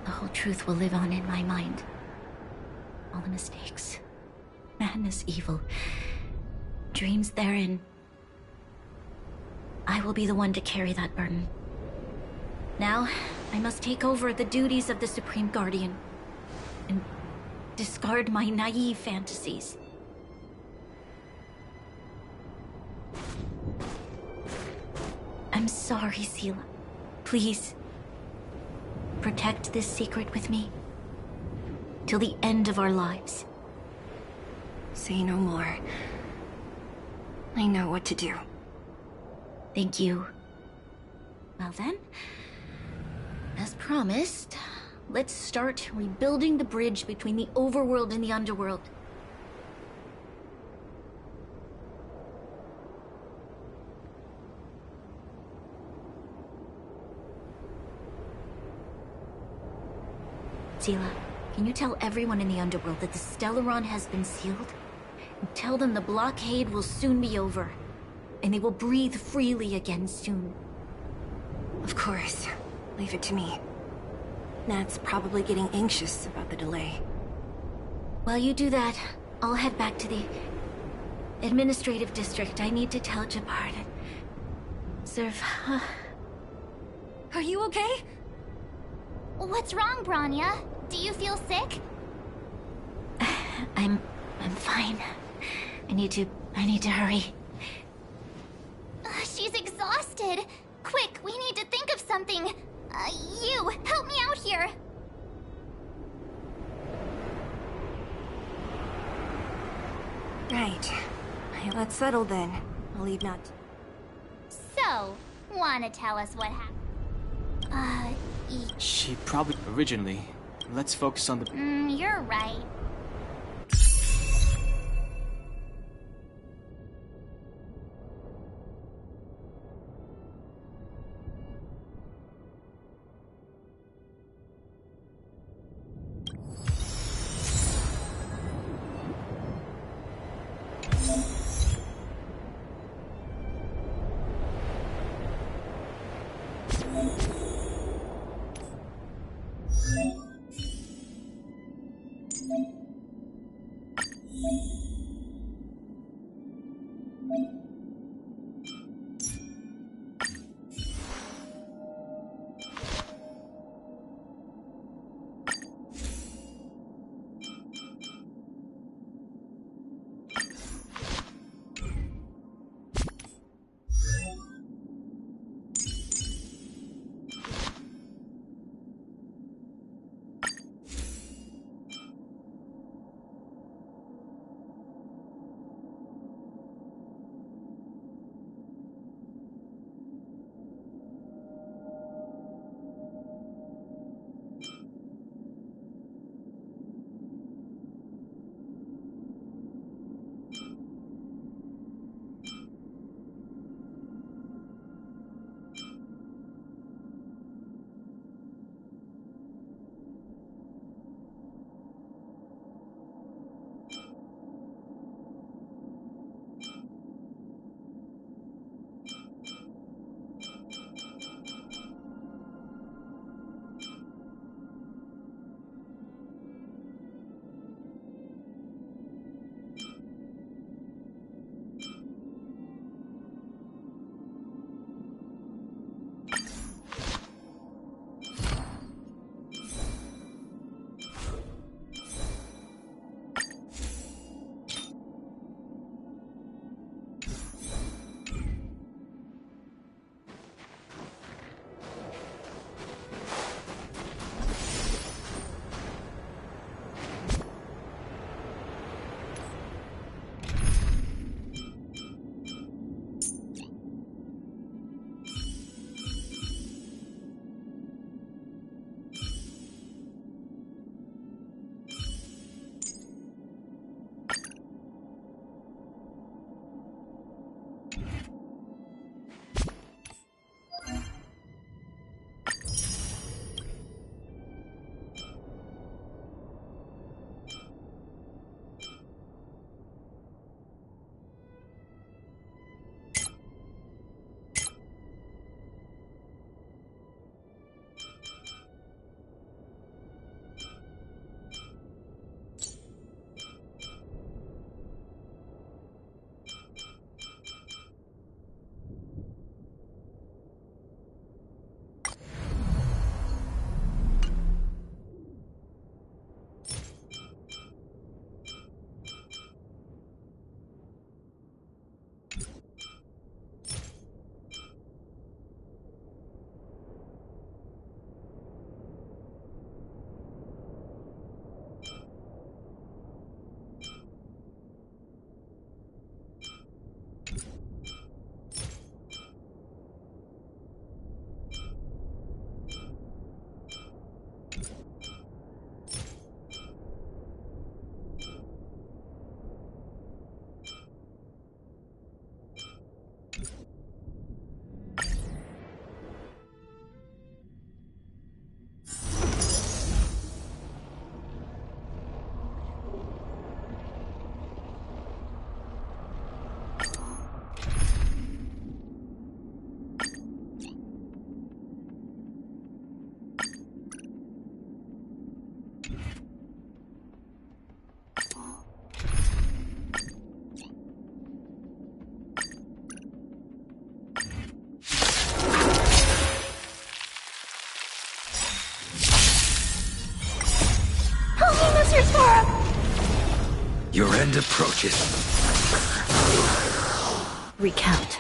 [SPEAKER 9] The whole truth will live on in my mind. All the mistakes, madness, evil, dreams therein. I will be the one to carry that burden. Now, I must take over the duties of the Supreme Guardian and discard my naive fantasies. I'm sorry, Seele. Please, protect this secret with me till the end of our lives.
[SPEAKER 1] Say no more. I know what to do.
[SPEAKER 9] Thank you. Well then, as promised, let's start rebuilding the bridge between the overworld and the underworld. Seele, can you tell everyone in the underworld that the Stellaron has been sealed? And tell them the blockade will soon be over, and they will breathe freely again soon.
[SPEAKER 1] Of course. Leave it to me. Nat's probably getting anxious about the delay.
[SPEAKER 9] While you do that, I'll head back to the administrative district. I need to tell Jabard and serve.
[SPEAKER 1] Are you okay?
[SPEAKER 4] What's wrong, Branya? Do you feel sick?
[SPEAKER 9] I'm fine. I need to hurry.
[SPEAKER 4] She's exhausted. Quick, we need to think of something. You, help me out here.
[SPEAKER 1] Right. Let's settle then. I'll leave Nat.
[SPEAKER 4] So, wanna tell us what happened?
[SPEAKER 5] She probably... Originally, let's focus on the...
[SPEAKER 4] You're right.
[SPEAKER 20] Your end approaches.
[SPEAKER 3] Recount.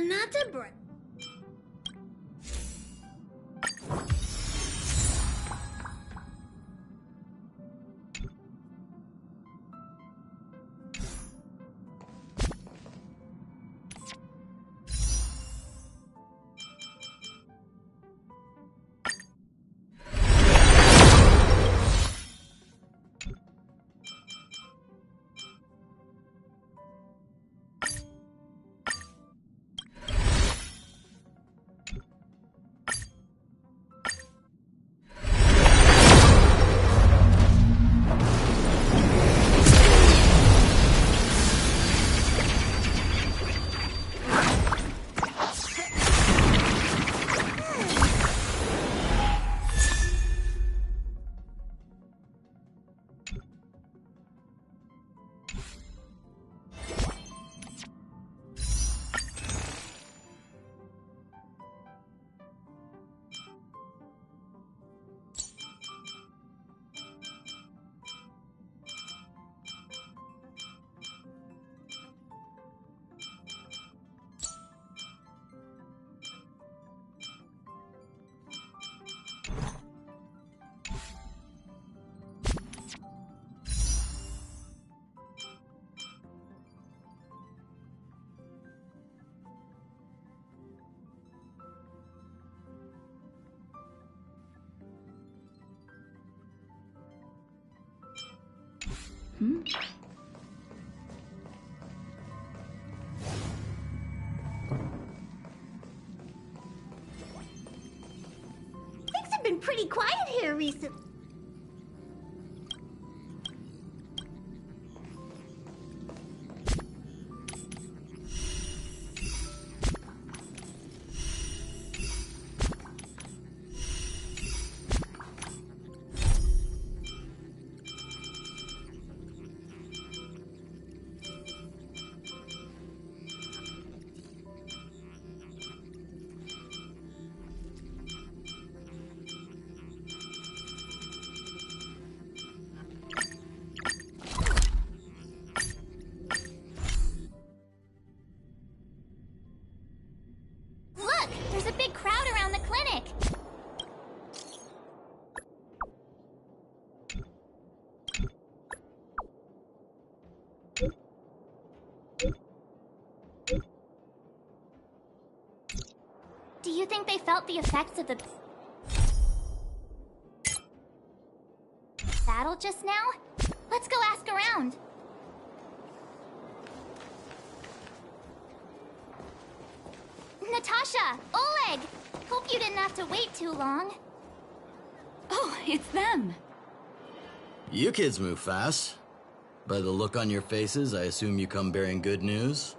[SPEAKER 13] Not to break.
[SPEAKER 21] Things have been pretty quiet here recently.
[SPEAKER 4] felt the effects of the battle just now? Let's go ask around. Natasha! Oleg! Hope you didn't have to wait too long.
[SPEAKER 10] Oh, it's them.
[SPEAKER 14] You kids move fast. By the look on your faces, I assume you come bearing good news?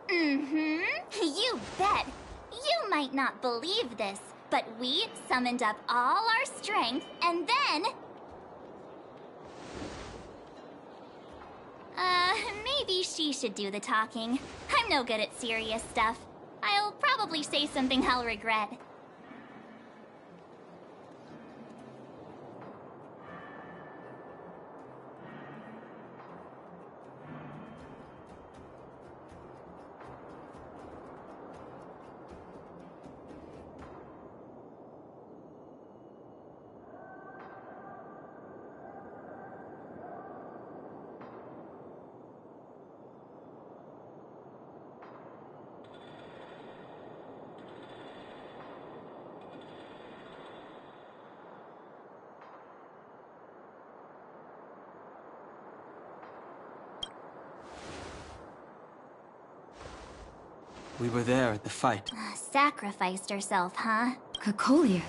[SPEAKER 4] Mm-hmm. You bet. You might not believe this, but we summoned up all our strength, and then... maybe she should do the talking. I'm no good at serious stuff. I'll probably say something I'll regret.
[SPEAKER 5] We were there at the fight.
[SPEAKER 4] Sacrificed herself, huh?
[SPEAKER 10] Cocolia.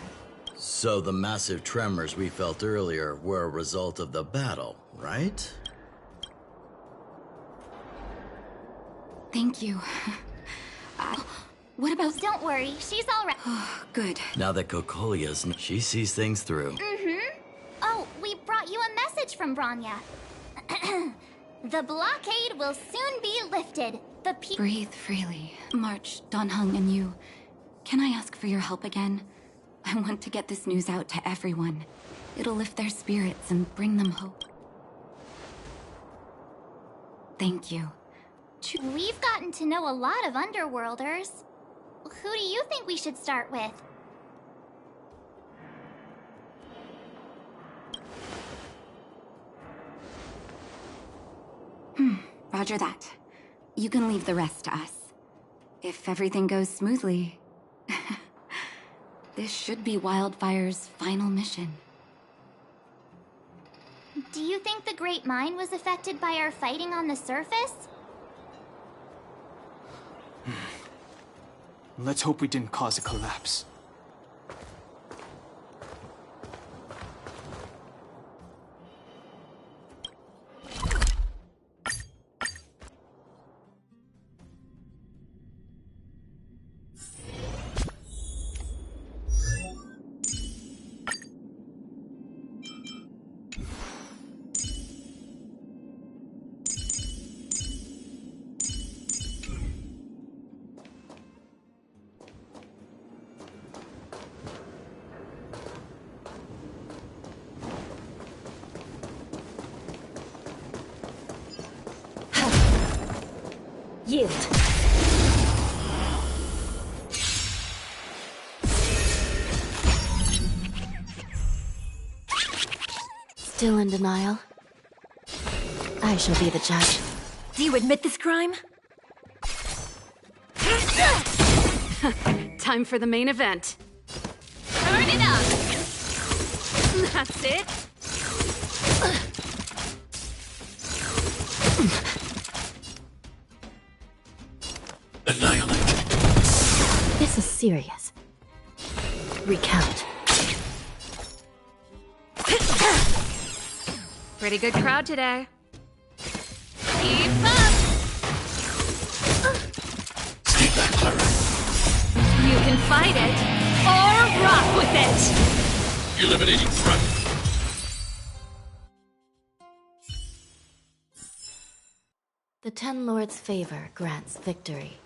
[SPEAKER 14] So the massive tremors we felt earlier were a result of the battle, right?
[SPEAKER 10] Thank you. What about...
[SPEAKER 4] Don't worry, she's all right.
[SPEAKER 10] Good.
[SPEAKER 14] Now that Cocolia's... she sees things through.
[SPEAKER 4] Mm-hmm. Oh, we brought you a message from Branya. The blockade will soon be lifted. The
[SPEAKER 10] Breathe freely. March, Donhung, and you. Can I ask for your help again? I want to get this news out to everyone. It'll lift their spirits and bring them hope. Thank you.
[SPEAKER 4] We've gotten to know a lot of Underworlders. Who do you think we should start with?
[SPEAKER 10] Roger that. You can leave the rest to us. If everything goes smoothly, this should be Wildfire's final mission.
[SPEAKER 4] Do you think the Great Mine was affected by our fighting on the surface?
[SPEAKER 5] Let's hope we didn't cause a collapse.
[SPEAKER 15] Yield.
[SPEAKER 3] Still in denial? I shall be the judge.
[SPEAKER 15] Do you admit this crime?
[SPEAKER 11] Time for the main event.
[SPEAKER 4] Turn it up!
[SPEAKER 11] That's it.
[SPEAKER 6] Annihilate.
[SPEAKER 3] This is serious. Recount.
[SPEAKER 11] Pretty good crowd today. Keep up!
[SPEAKER 6] Stay back, Clara.
[SPEAKER 11] You can fight it, or rock with it!
[SPEAKER 6] Eliminating threat.
[SPEAKER 3] The Ten Lords' favor grants victory.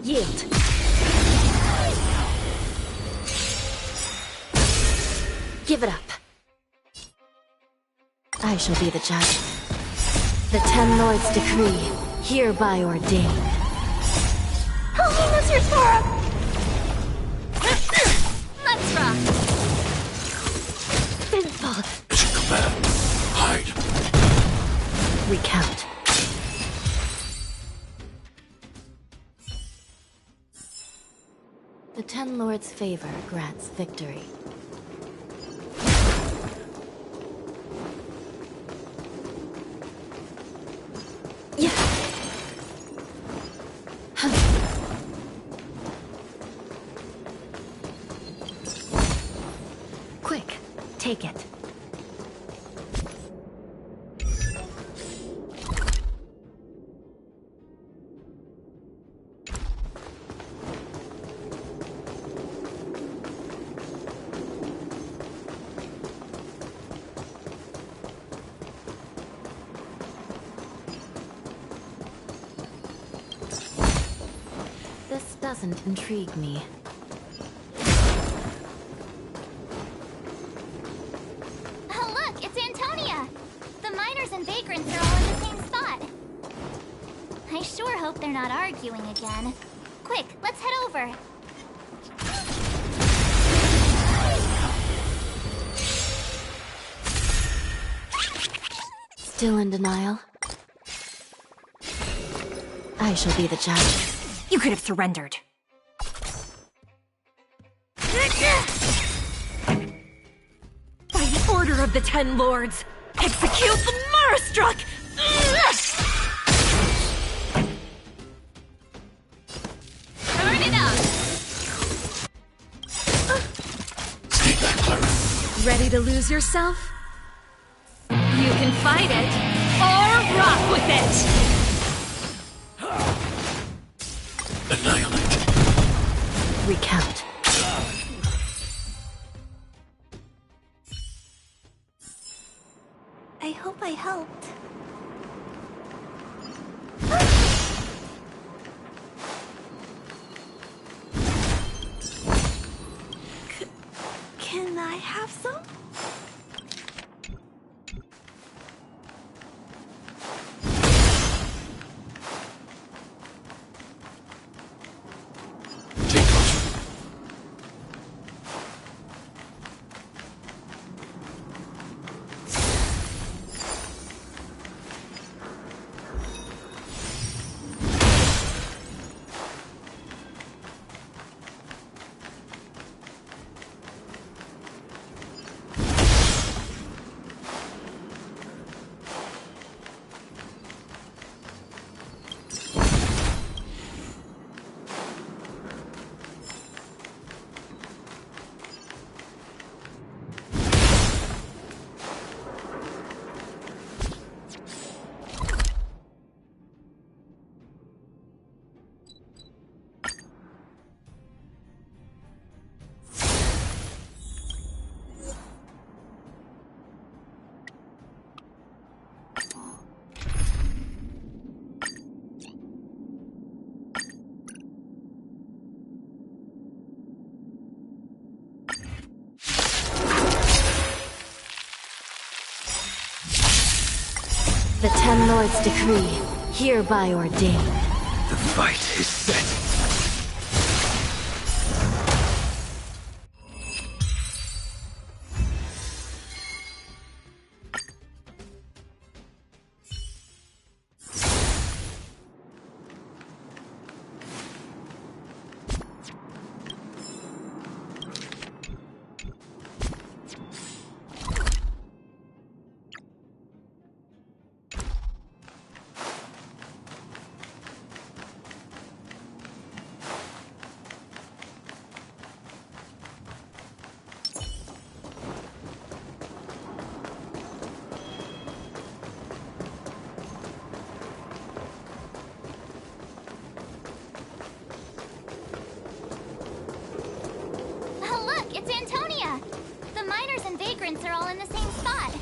[SPEAKER 15] Yield.
[SPEAKER 3] Give it up. I shall be the judge. The Ten Lords' decree, hereby ordained.
[SPEAKER 4] Holiness, your Sora! Let's rock!
[SPEAKER 3] Sinful.
[SPEAKER 6] Mission command. Hide.
[SPEAKER 3] Recount. The Ten Lords' favor grants victory. Yeah. Quick, take it. This doesn't intrigue me.
[SPEAKER 4] Oh, look, it's Antonia! The miners and vagrants are all in the same spot. I sure hope they're not arguing again. Quick, let's head over.
[SPEAKER 3] Still in denial? I shall be the judge.
[SPEAKER 1] You could have surrendered. By the order of the Ten Lords, execute the Marastruck!
[SPEAKER 4] Turn it up!
[SPEAKER 20] Stay back, Clara.
[SPEAKER 15] Ready to lose yourself? You can fight it, or rock with it!
[SPEAKER 20] Annihilate.
[SPEAKER 3] Recount.
[SPEAKER 13] I hope I helped. Can I have some?
[SPEAKER 3] The Ten Lords' decree, hereby ordained.
[SPEAKER 20] The fight is set.
[SPEAKER 4] are all in the same spot.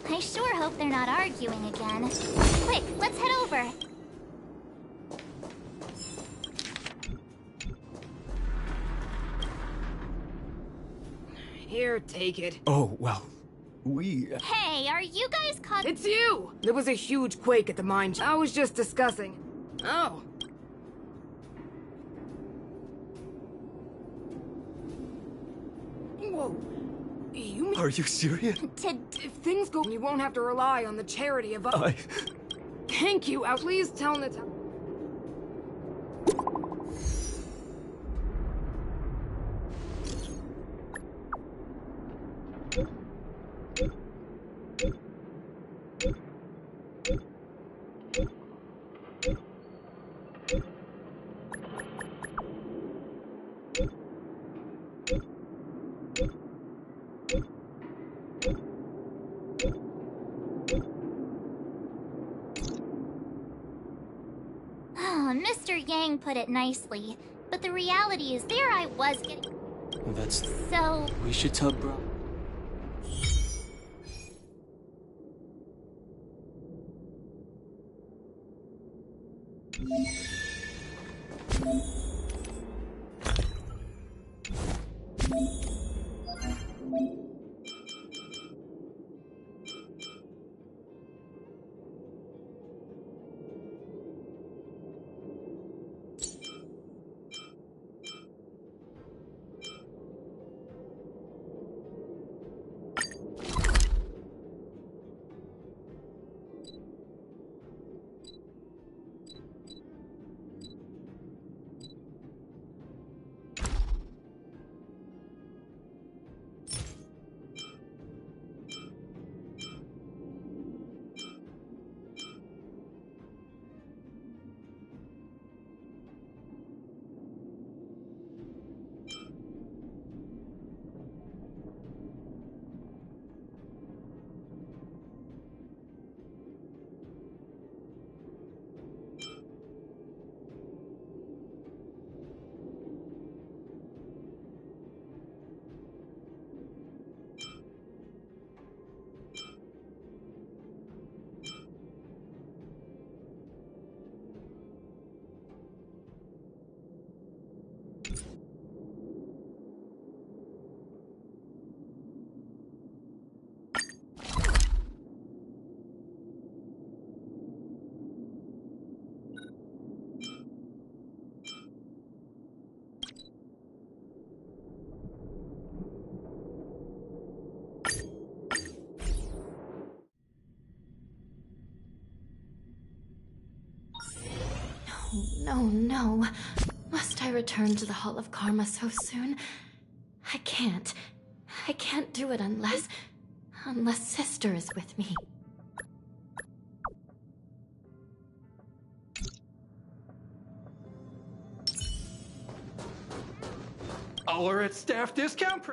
[SPEAKER 4] I sure hope they're not arguing again. Quick, let's head over.
[SPEAKER 16] Here, take it.
[SPEAKER 2] Oh, well, we...
[SPEAKER 4] Hey, are you guys caught?
[SPEAKER 16] It's you! There was a huge quake at the mine. I was just discussing. Oh. Whoa. You...
[SPEAKER 2] Are you serious?
[SPEAKER 16] If things go, you won't have to rely on the charity of us. Thank you. Please tell Natalia.
[SPEAKER 4] Oh, Mr. Yang put it nicely, but the reality is there I was getting...
[SPEAKER 5] That's...
[SPEAKER 4] So...
[SPEAKER 5] We should tell Bro...
[SPEAKER 3] No, no. Must I return to the Hall of Karma so soon? I can't. I can't do it unless Sister is with me.
[SPEAKER 2] Or at staff discount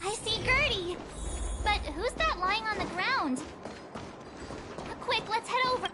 [SPEAKER 4] I see Gertie! But who's that lying on the ground? Quick, let's head over.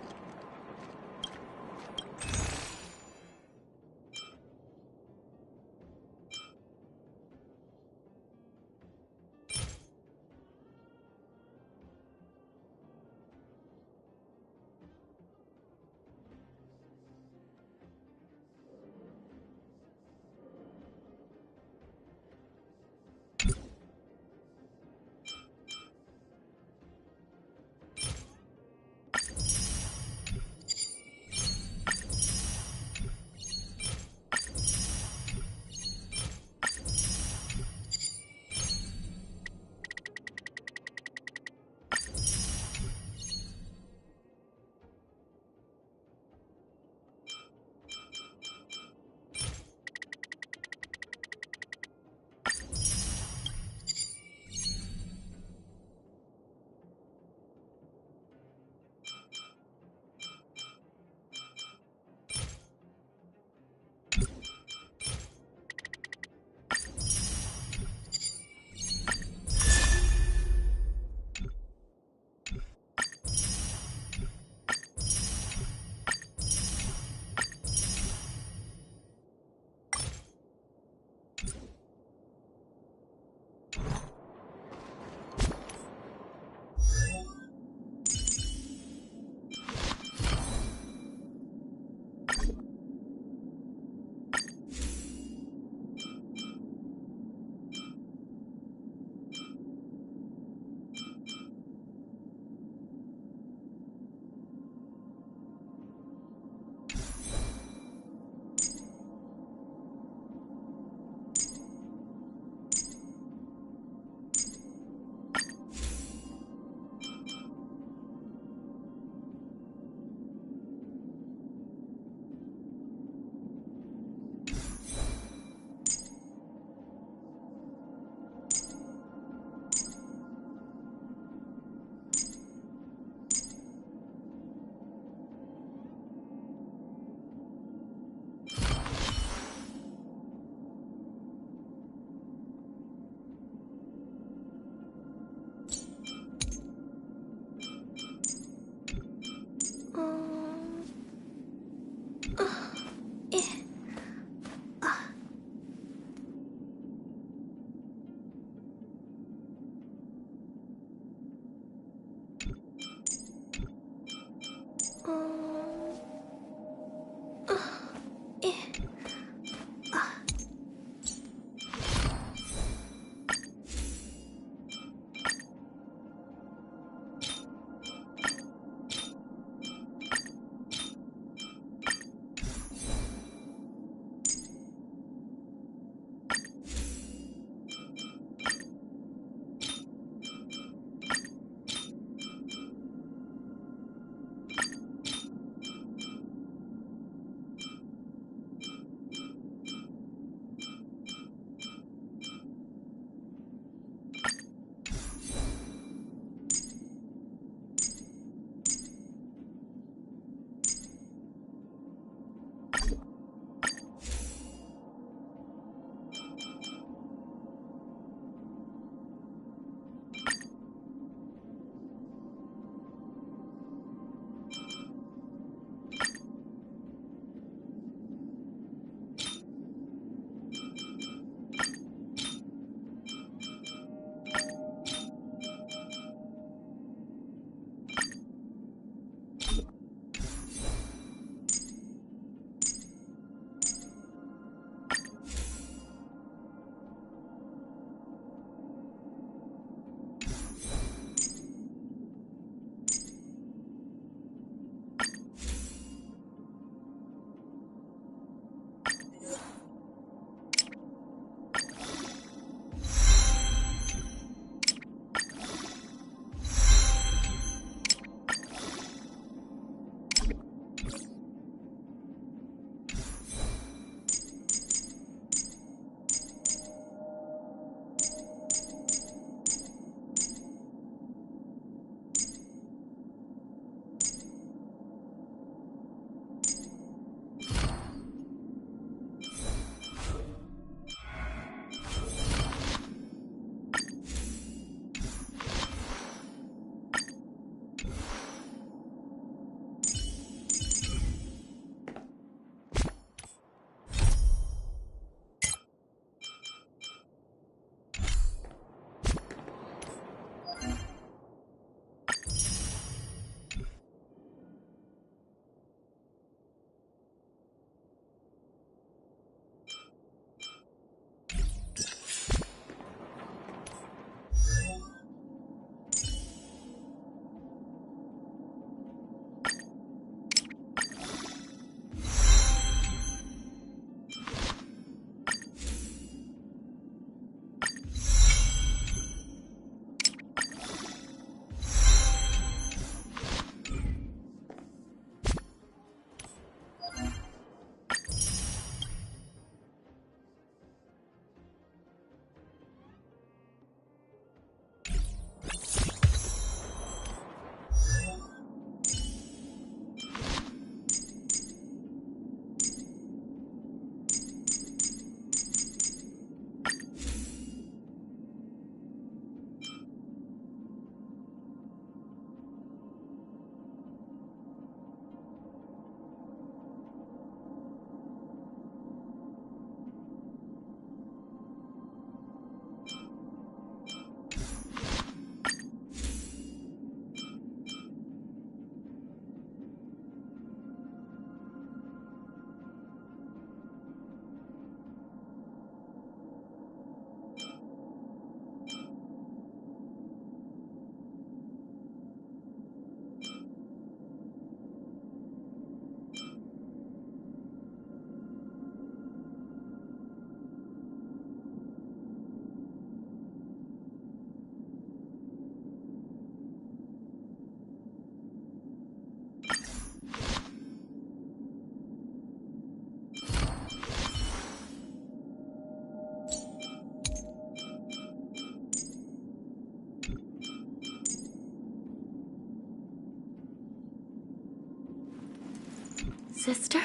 [SPEAKER 3] Sister?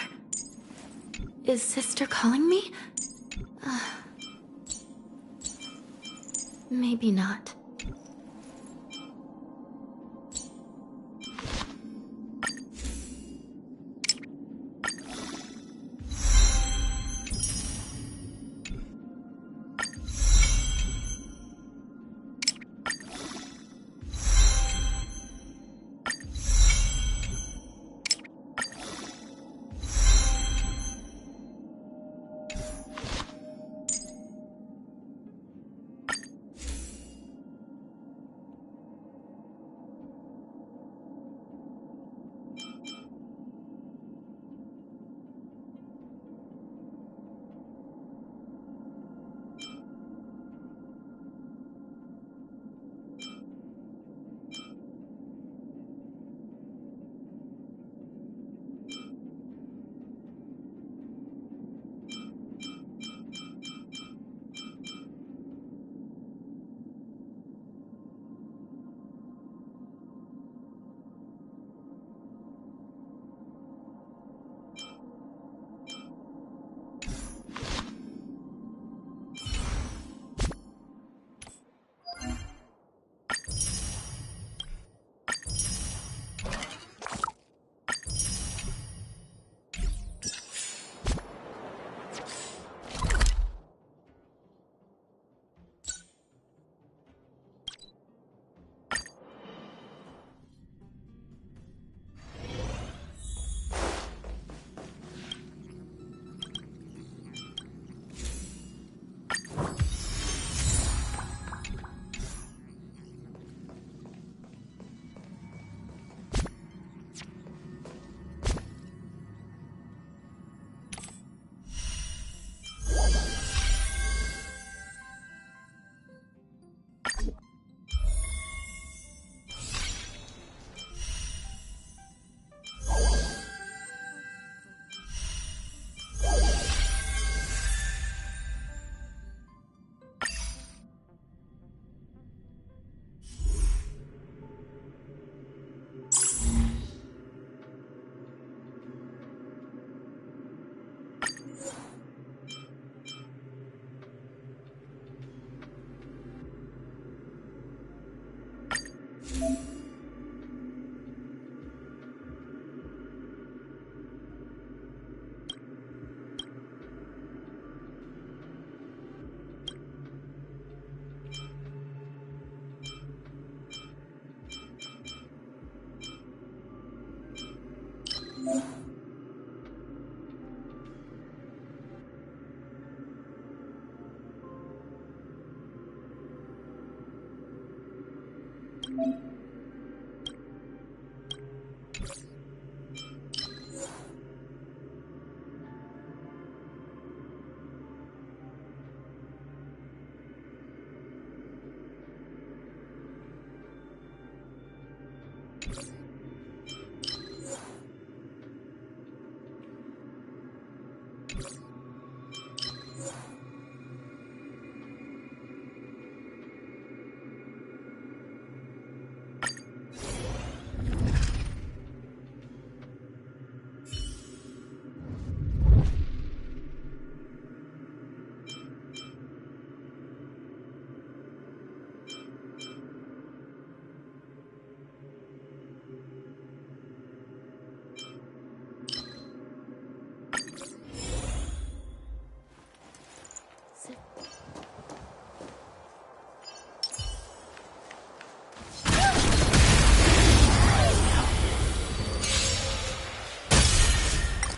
[SPEAKER 3] Is Sister calling me? Maybe not.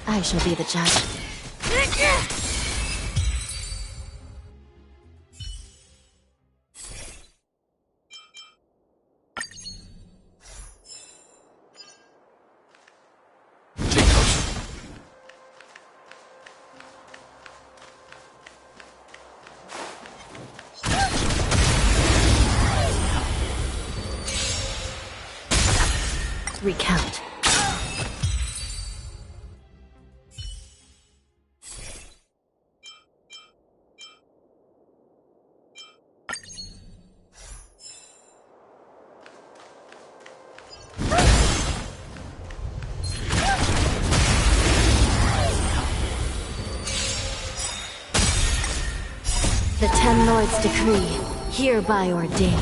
[SPEAKER 3] I shall be the judge. Recount. The Ten Lords' decree, hereby ordained.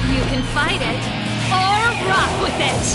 [SPEAKER 15] You can fight it, or rock with it!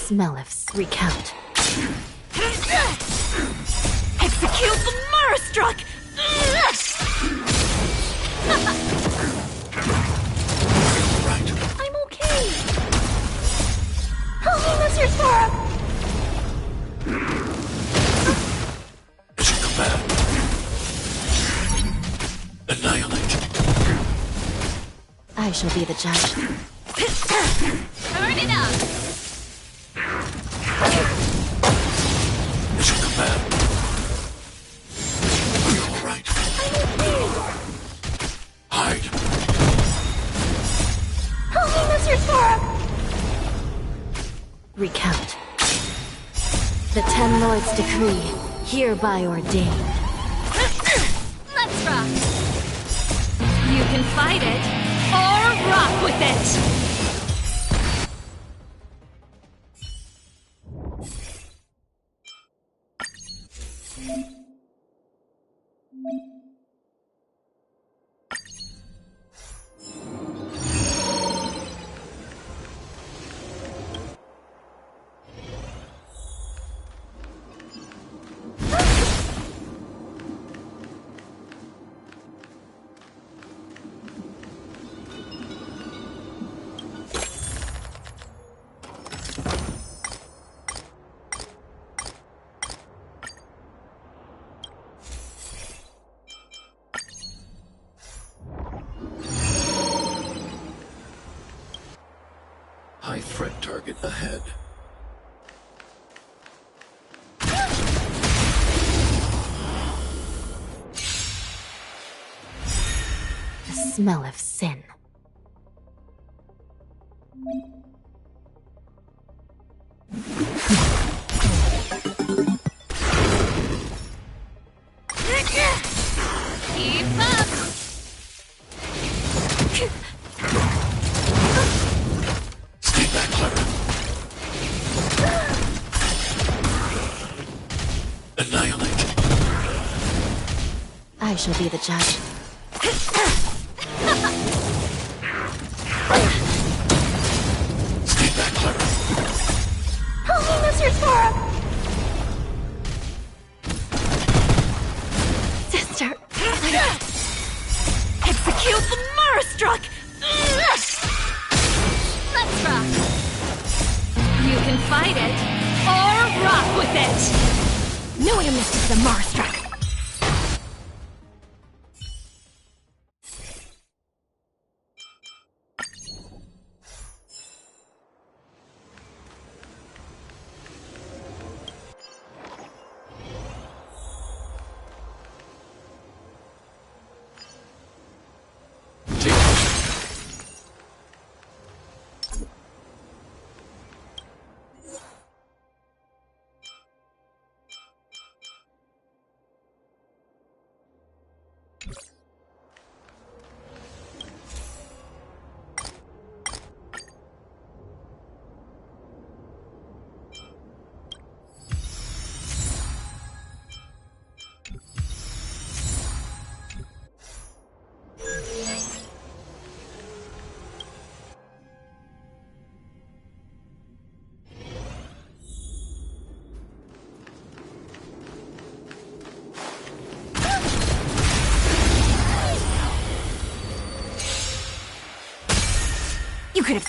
[SPEAKER 3] Smellif's recount.
[SPEAKER 15] Execute the Murderstruck!
[SPEAKER 12] I'm okay. Help me, Mr. Sparrow!
[SPEAKER 6] Mission command. Annihilate.
[SPEAKER 3] I shall be the judge.
[SPEAKER 15] Turn it up!
[SPEAKER 6] Mission command. Are you alright? Hide.
[SPEAKER 12] Help me, Mr. Sparrow!
[SPEAKER 3] Recount. The Ten Lords' decree, hereby ordained.
[SPEAKER 15] Let's rock! You can fight it, or rock with it!
[SPEAKER 6] threat target ahead.
[SPEAKER 3] The smell of sin.
[SPEAKER 15] Keep up!
[SPEAKER 6] Stay back, Clara. Annihilate.
[SPEAKER 3] I shall be the judge.
[SPEAKER 6] Stay back, Clara.
[SPEAKER 12] Help me, Mr. Sora!
[SPEAKER 3] Sister! Execute the Marastruck!
[SPEAKER 15] Let's rock! You can fight it, or rock with it!
[SPEAKER 3] No way to miss the Marastruck! You could have...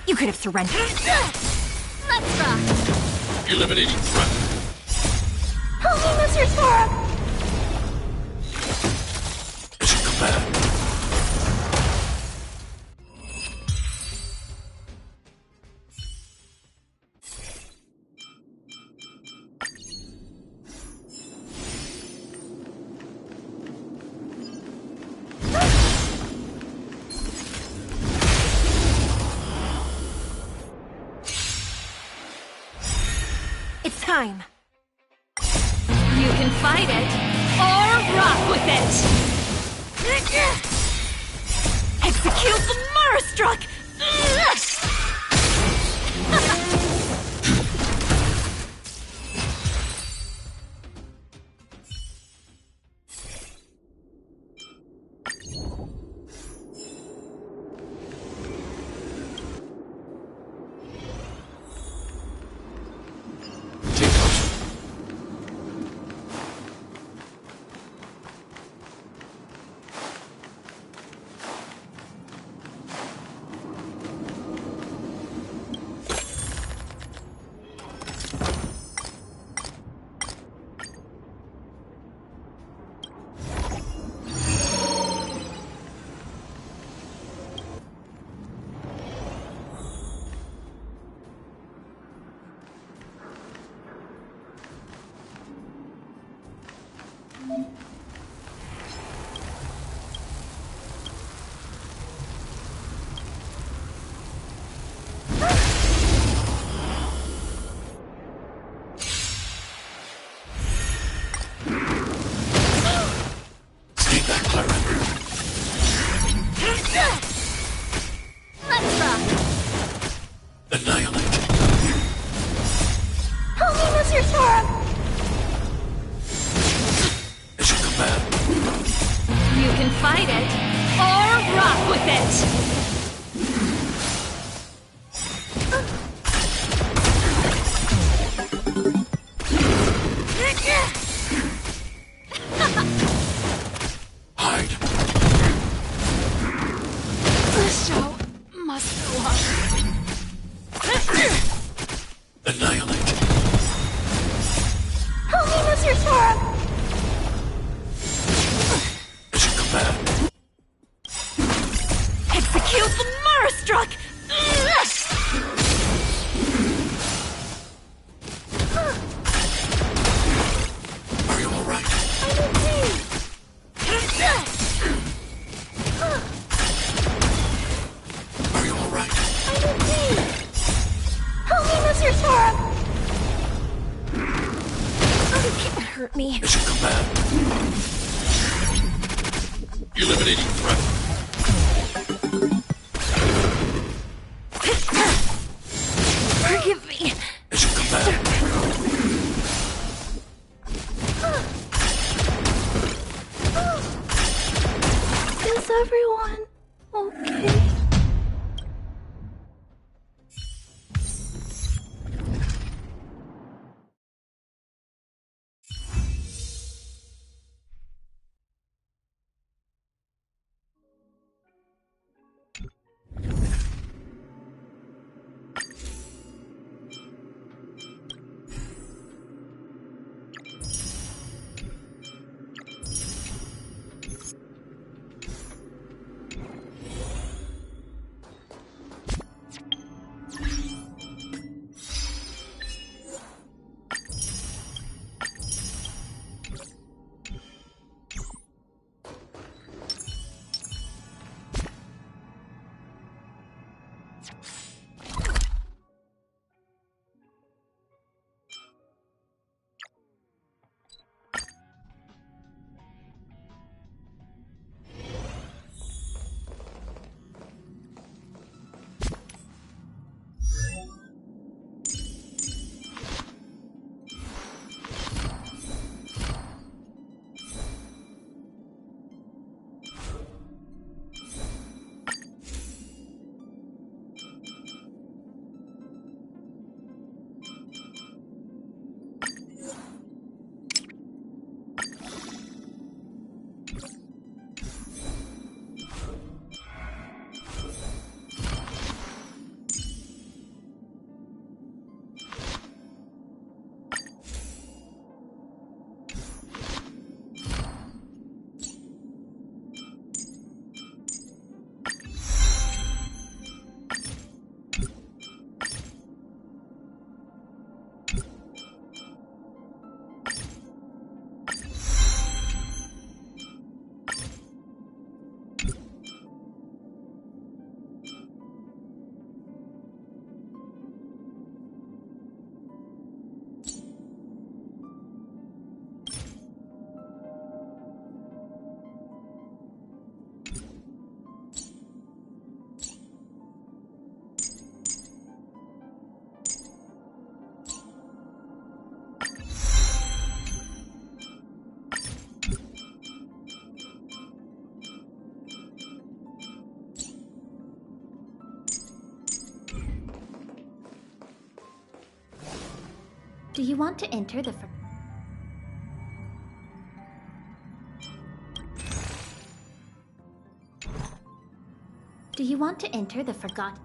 [SPEAKER 3] You could have surrendered.
[SPEAKER 15] Let's rock!
[SPEAKER 6] Eliminating threat.
[SPEAKER 12] Help me, Mr. Sora!
[SPEAKER 6] Mission command.
[SPEAKER 3] It's time.
[SPEAKER 15] You can fight it, or rock with it!
[SPEAKER 3] Execute the Marastruck!
[SPEAKER 15] Fight it, or rock with it! Execute the Murstruck!
[SPEAKER 20] Are you alright? Are you alright?
[SPEAKER 13] Help me, Mr. Sora! Oh, you can't hurt me.
[SPEAKER 20] Mission command. Eliminating threat.
[SPEAKER 13] Forgive me.
[SPEAKER 20] Mission command.
[SPEAKER 13] Is everyone okay?
[SPEAKER 12] Do you want to enter the Do you want to enter the forgotten?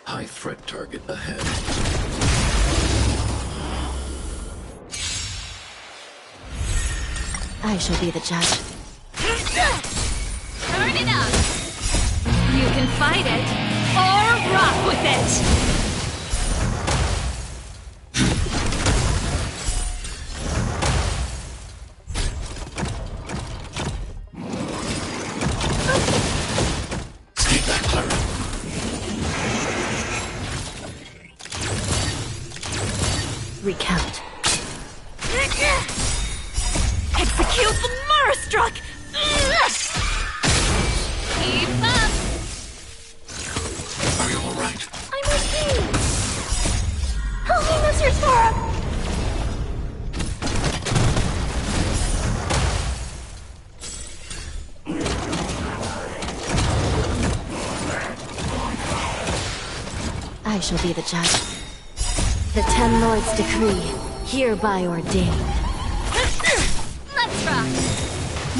[SPEAKER 6] High threat target ahead.
[SPEAKER 3] I shall be the judge.
[SPEAKER 15] Turn it up! You can fight it, or rock with it!
[SPEAKER 3] Recount.
[SPEAKER 15] Execute the Murstruck! Keep up!
[SPEAKER 20] Are you alright?
[SPEAKER 13] I'm okay. Help me, Mr. Sora!
[SPEAKER 3] I shall be the judge. The Ten Lords' decree, hereby ordained.
[SPEAKER 15] Let's rock!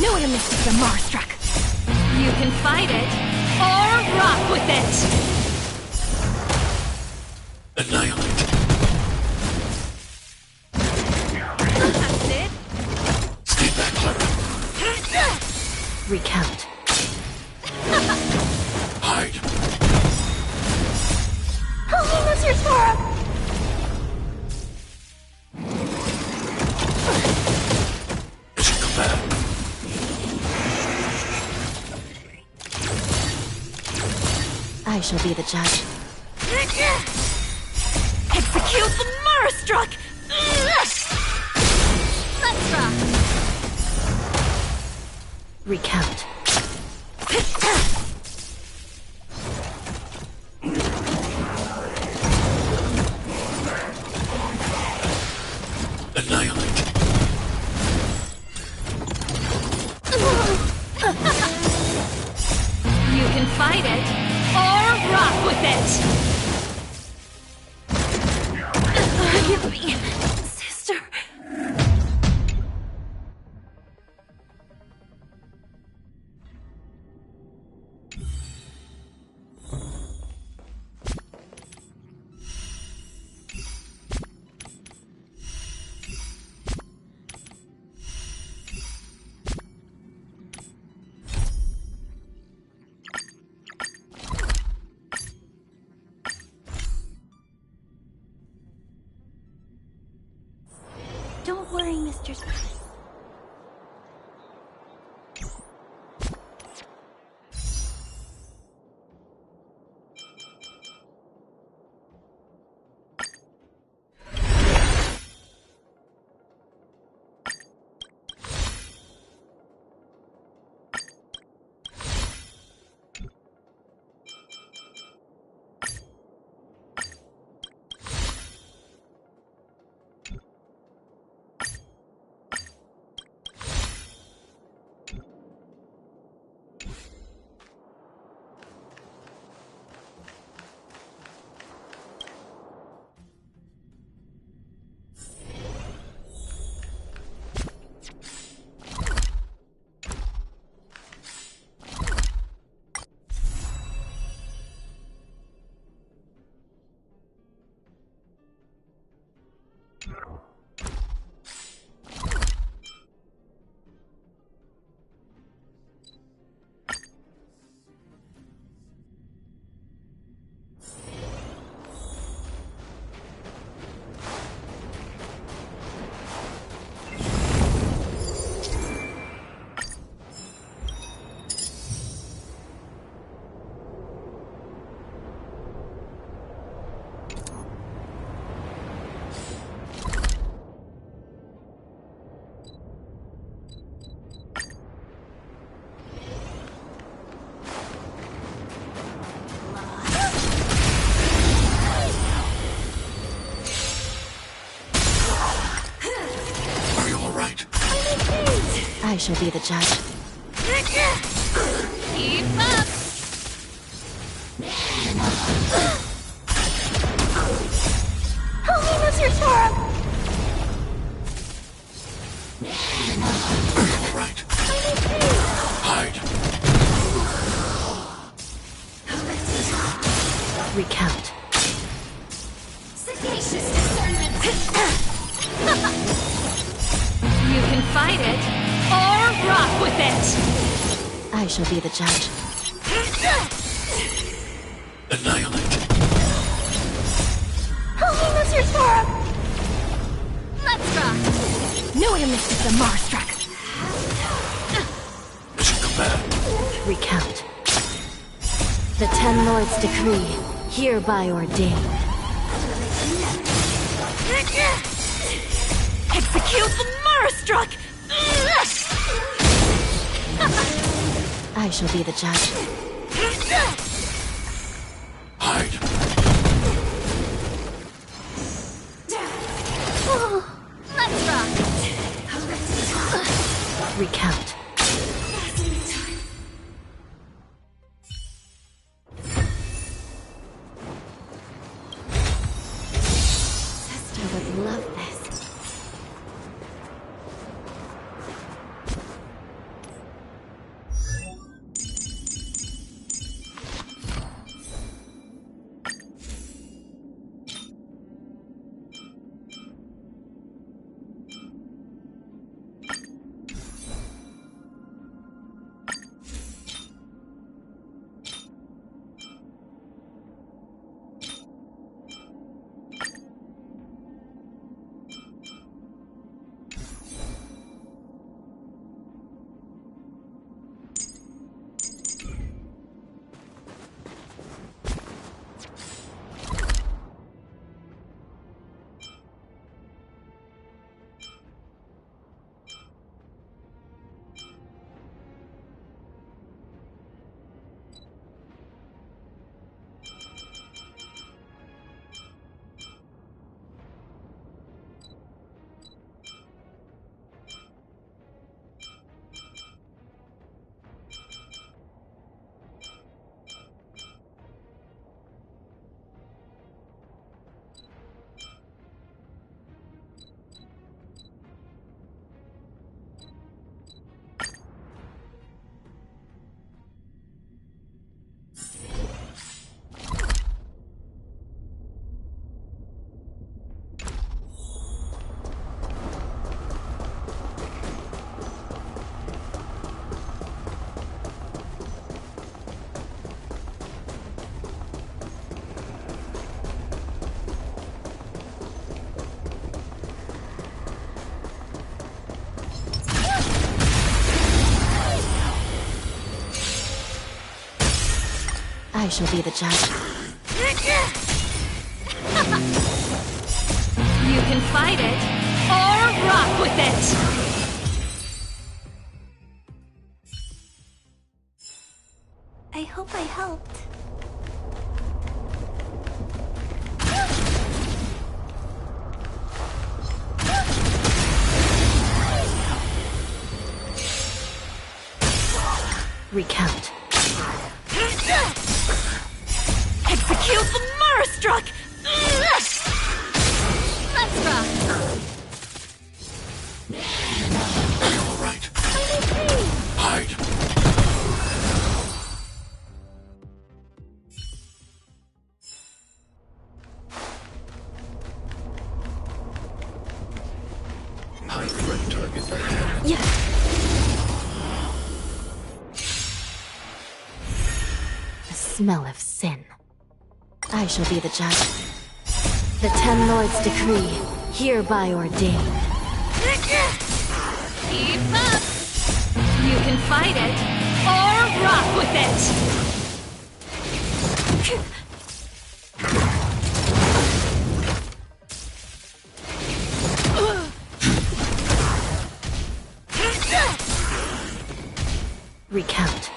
[SPEAKER 15] Knew it amidst the Marstruck. You can fight it, or rock with it!
[SPEAKER 6] Annihilate.
[SPEAKER 15] That's it.
[SPEAKER 6] Stay back, Clara.
[SPEAKER 3] Recount.
[SPEAKER 6] Hide.
[SPEAKER 13] Help me, Mr. Sora!
[SPEAKER 6] Mission combat.
[SPEAKER 3] I shall be the judge.
[SPEAKER 15] Execute the Marstruck! Let's rock!
[SPEAKER 3] Recount.
[SPEAKER 6] Annihilate.
[SPEAKER 15] You can fight it, or rock with it! Forgive me, sister.
[SPEAKER 13] Don't worry, Mr. Sora.
[SPEAKER 3] I shall be the judge.
[SPEAKER 15] Keep up!
[SPEAKER 13] Help me, Mr. Sora!
[SPEAKER 6] Right. Hide.
[SPEAKER 3] Recount.
[SPEAKER 15] Sagacious discernment! You can fight it, or rock with it!
[SPEAKER 3] I shall be the judge.
[SPEAKER 6] Annihilate.
[SPEAKER 13] Help me, Mr. Sora!
[SPEAKER 15] Let's rock!
[SPEAKER 3] Knew it amidst the Marstruck.
[SPEAKER 6] Mission combat.
[SPEAKER 3] Recount. The Ten Lords' decree, hereby ordained.
[SPEAKER 15] Execute the Marstruck!
[SPEAKER 3] I shall be the judge.
[SPEAKER 6] Hide.
[SPEAKER 15] Let's rock!
[SPEAKER 3] Recount. Sister would love this. I shall be the judge. You can fight it, or rock with it!
[SPEAKER 13] I hope I helped.
[SPEAKER 3] Recount. Execute the Marastruck! Let's rock!
[SPEAKER 6] All right. Hide. Hide threat target ahead.
[SPEAKER 3] Yeah. The smell of sin. I shall be the judge. The Ten Lords' decree, hereby ordained. Keep up! You can fight it, or rock with it! Recount.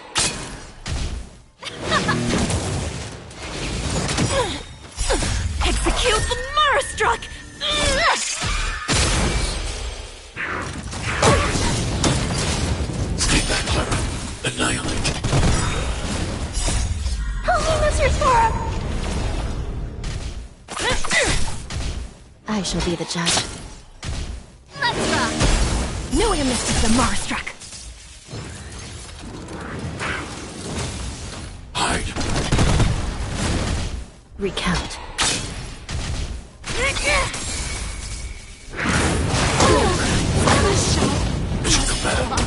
[SPEAKER 3] Execute the Marastruck!
[SPEAKER 6] Stay back, Clara. Annihilate.
[SPEAKER 13] Help me, Mr. Sora!
[SPEAKER 3] I shall be the judge. Let's rock! Knew I missed the Marastruck!
[SPEAKER 6] Hide.
[SPEAKER 3] Recount.
[SPEAKER 6] Should come back.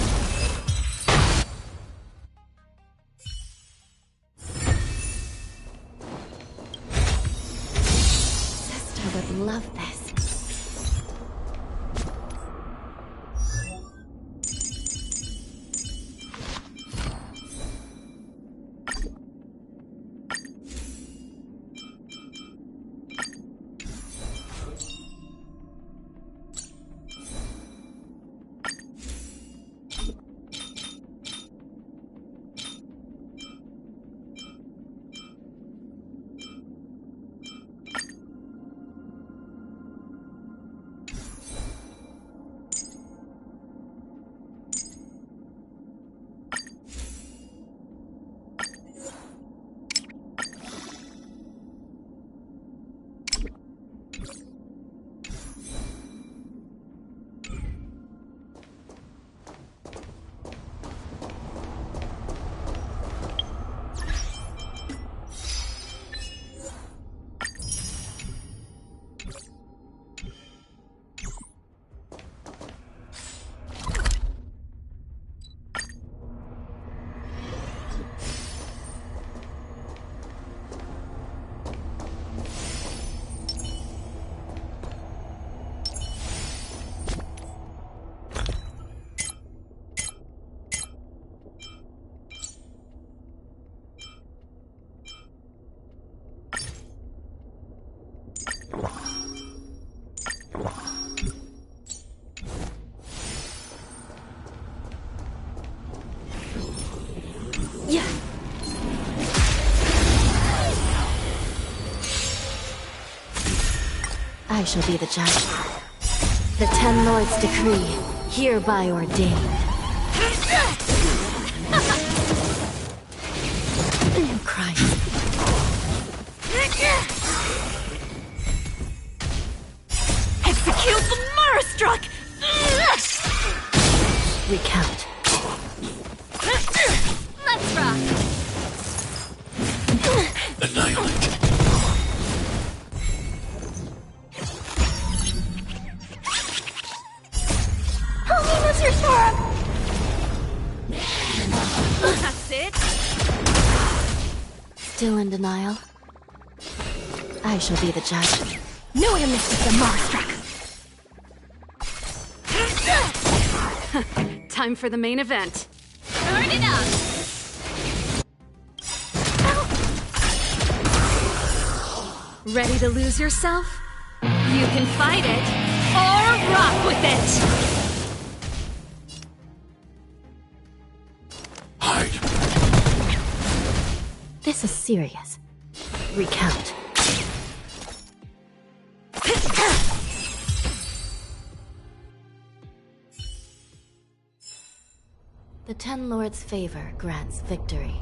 [SPEAKER 3] Sister would love this. Yeah. I shall be the judge. The Ten Lords' decree, hereby ordained. Christ. Execute the Marastruck! Recount. Let's rock!
[SPEAKER 6] Annihilate.
[SPEAKER 13] Help me, Mr. Sora!
[SPEAKER 3] That's it? Still in denial? I shall be the judge. Knew I missed the Marastruck!
[SPEAKER 11] Time for the main event.
[SPEAKER 3] Turn it up!
[SPEAKER 15] Ready to lose yourself? You can fight it, or rock with it!
[SPEAKER 3] This is serious. Recount. The Ten Lords' favor grants victory.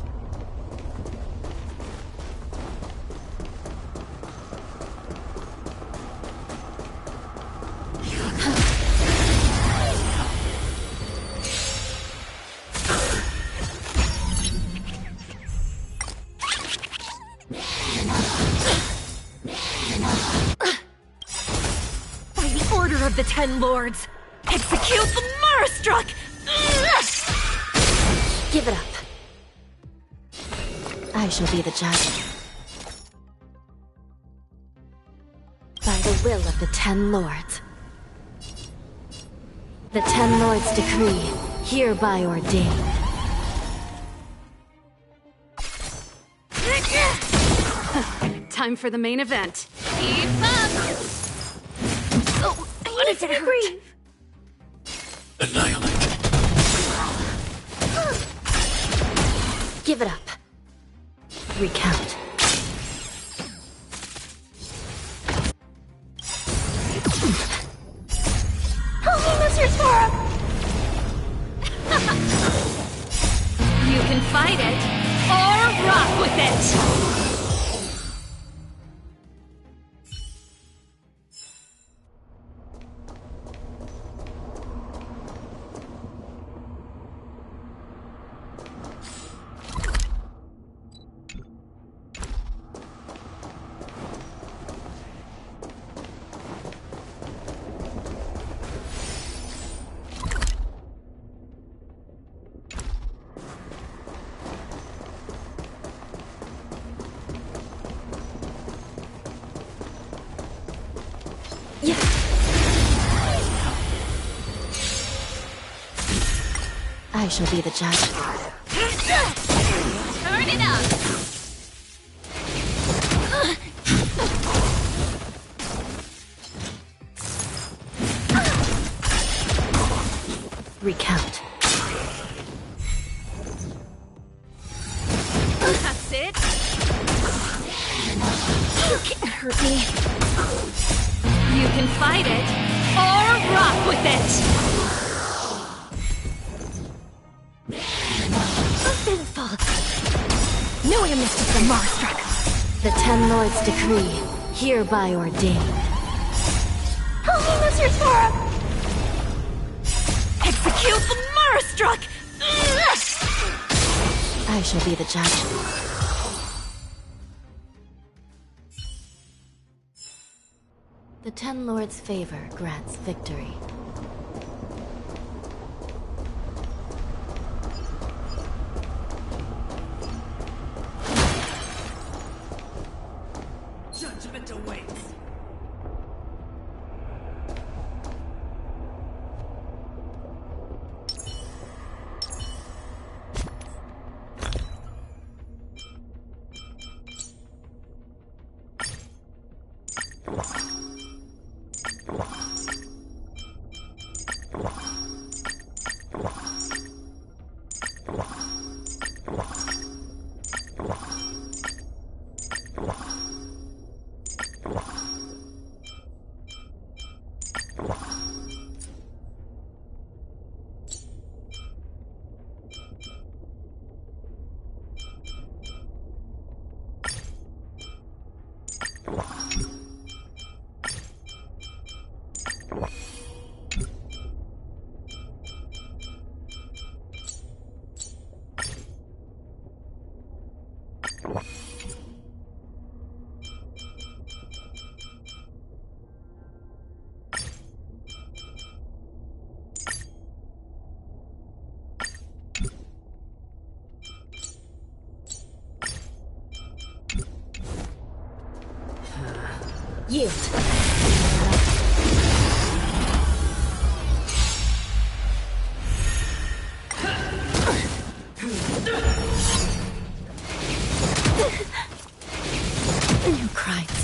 [SPEAKER 15] By the order of the Ten Lords, execute the Marastruck!
[SPEAKER 3] Give it up. I shall be the judge. By the will of the Ten Lords. The Ten Lords' decree, hereby ordained.
[SPEAKER 11] Time for the main event.
[SPEAKER 15] Keep up!
[SPEAKER 11] Oh, what if it hurt?
[SPEAKER 6] Annihilate.
[SPEAKER 3] Give it up. Recount.
[SPEAKER 12] Help me, Mr. Sparrow!
[SPEAKER 15] You can fight it, or rock with it!
[SPEAKER 3] I shall be the judge.
[SPEAKER 15] Turn it up!
[SPEAKER 3] Recount.
[SPEAKER 15] That's it! You can't hurt me! You can fight it, or rock with it!
[SPEAKER 3] No way I missed the Marastruck. The Ten Lords' decree, hereby ordained.
[SPEAKER 12] Help me, Mr. Sparrow!
[SPEAKER 15] Execute the Marastruck!
[SPEAKER 3] I shall be the judge. The Ten Lords' favor grants victory.
[SPEAKER 19] Judgment awaits.
[SPEAKER 3] Yield. New crimes.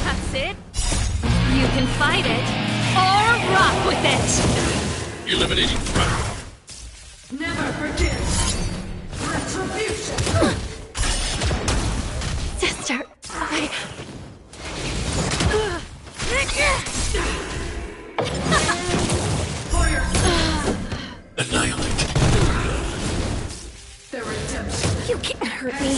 [SPEAKER 15] That's it. You can fight it, or rock with it!
[SPEAKER 6] Eliminating threat.
[SPEAKER 19] Never forget! Retribution!
[SPEAKER 3] Sister,
[SPEAKER 6] Annihilate.
[SPEAKER 19] Their redemption.
[SPEAKER 3] You can't hurt me.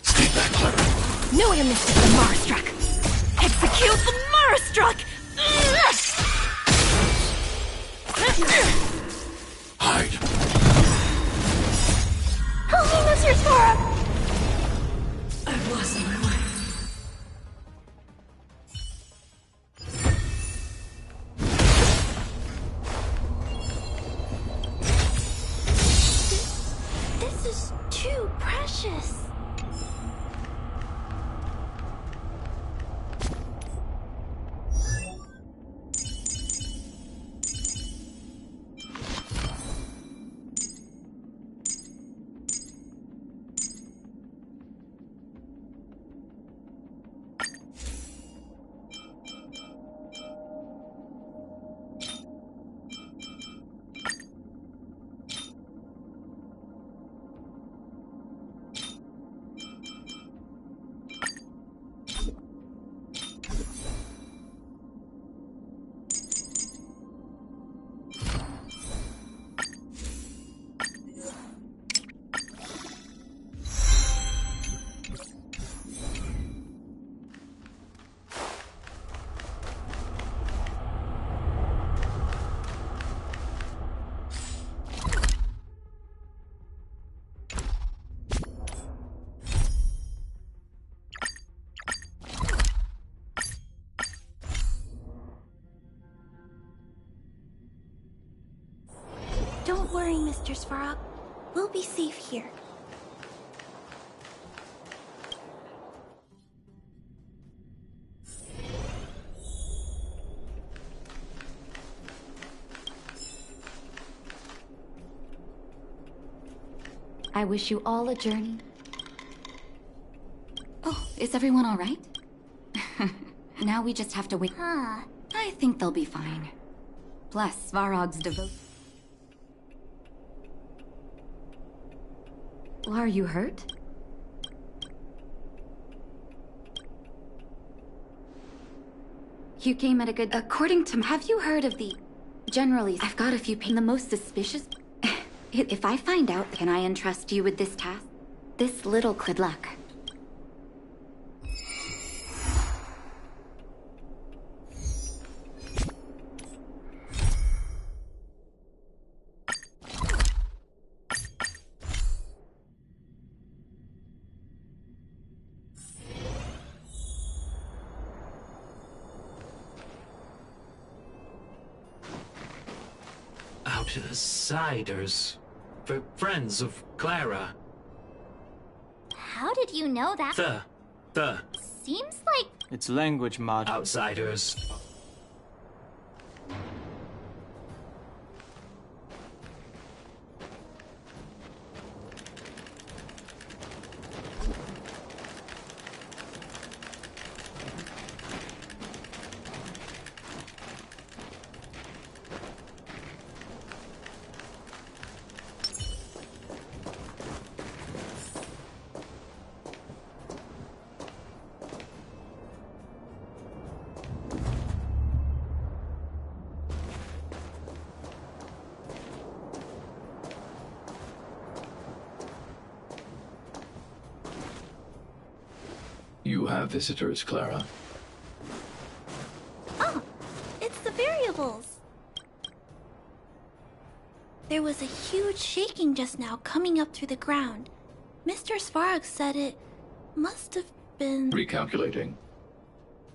[SPEAKER 6] Stay back, Clara.
[SPEAKER 3] No amnesty for Marstruck. Execute the Marstruck!
[SPEAKER 6] Hide.
[SPEAKER 3] Help me, Mr. Sparrow!
[SPEAKER 19] I wasn't aware.
[SPEAKER 13] This is too precious. Don't worry, Mr. Svarog. We'll be safe here.
[SPEAKER 10] I wish you all a journey. Oh, is everyone all right? Now we just have to wait.
[SPEAKER 4] Huh.
[SPEAKER 10] I think they'll be fine. Bless Svarog's devotion. Are you hurt? You came at a good... According to... Have you heard of the... Generally, I've got a few the most suspicious... If I find out, can I entrust you with this task? This little good luck.
[SPEAKER 17] Outsiders. For friends of Clara.
[SPEAKER 4] How did you know that?
[SPEAKER 17] The.
[SPEAKER 4] Seems like...
[SPEAKER 5] It's language mod.
[SPEAKER 17] Outsiders.
[SPEAKER 6] You have visitors, Clara.
[SPEAKER 13] Oh, it's the variables. There was a huge shaking just now coming up through the ground. Mr. Svarog said it must have been...
[SPEAKER 6] Recalculating.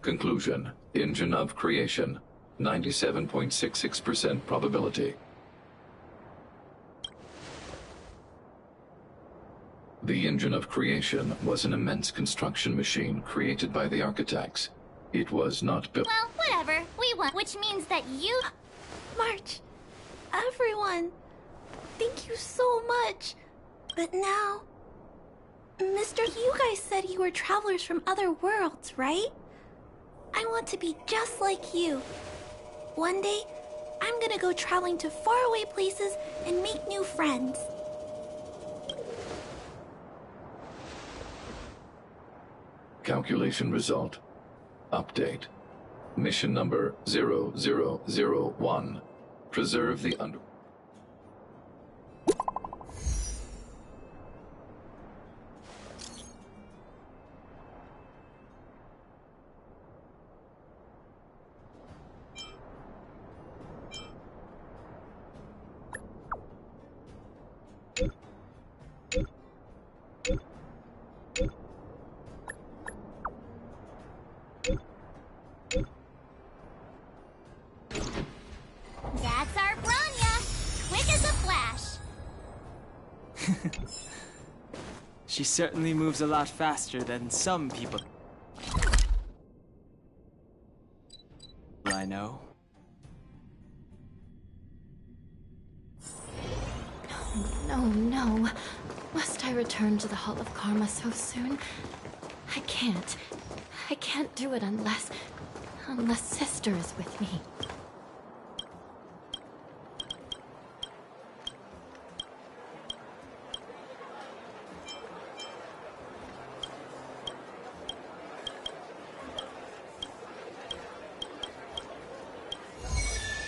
[SPEAKER 6] Conclusion. Engine of creation. 97.66% probability. The engine of creation was an immense construction machine created by the architects. It was not built.
[SPEAKER 4] Well, whatever. We won, which means that you...
[SPEAKER 13] March, everyone, thank you so much. But now, Mister, you guys said you were travelers from other worlds, right? I want to be just like you. One day, I'm gonna go traveling to faraway places and make new friends.
[SPEAKER 6] Calculation result. Update. Mission number 0001. Preserve the under...
[SPEAKER 4] That's our Branya! Quick as a flash!
[SPEAKER 5] She certainly moves a lot faster than some people I know.
[SPEAKER 3] No, no. Must I return to the Hall of Karma so soon? I can't. I can't do it unless Sister is with me.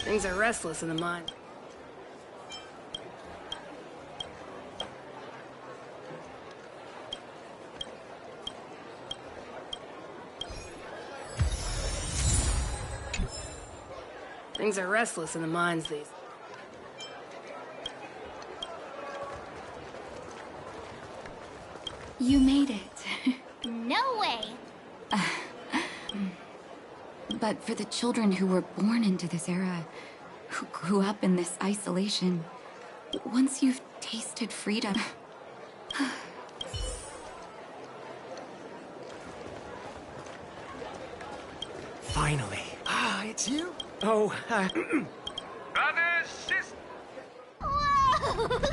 [SPEAKER 11] Things are restless in the mine. Things are restless in the mines these.
[SPEAKER 10] You made it.
[SPEAKER 4] No way!
[SPEAKER 10] But for the children who were born into this era, who grew up in this isolation, once you've tasted freedom...
[SPEAKER 18] Finally. Ah, it's you? Oh,
[SPEAKER 20] Brothers, sisters.
[SPEAKER 4] Whoa! Look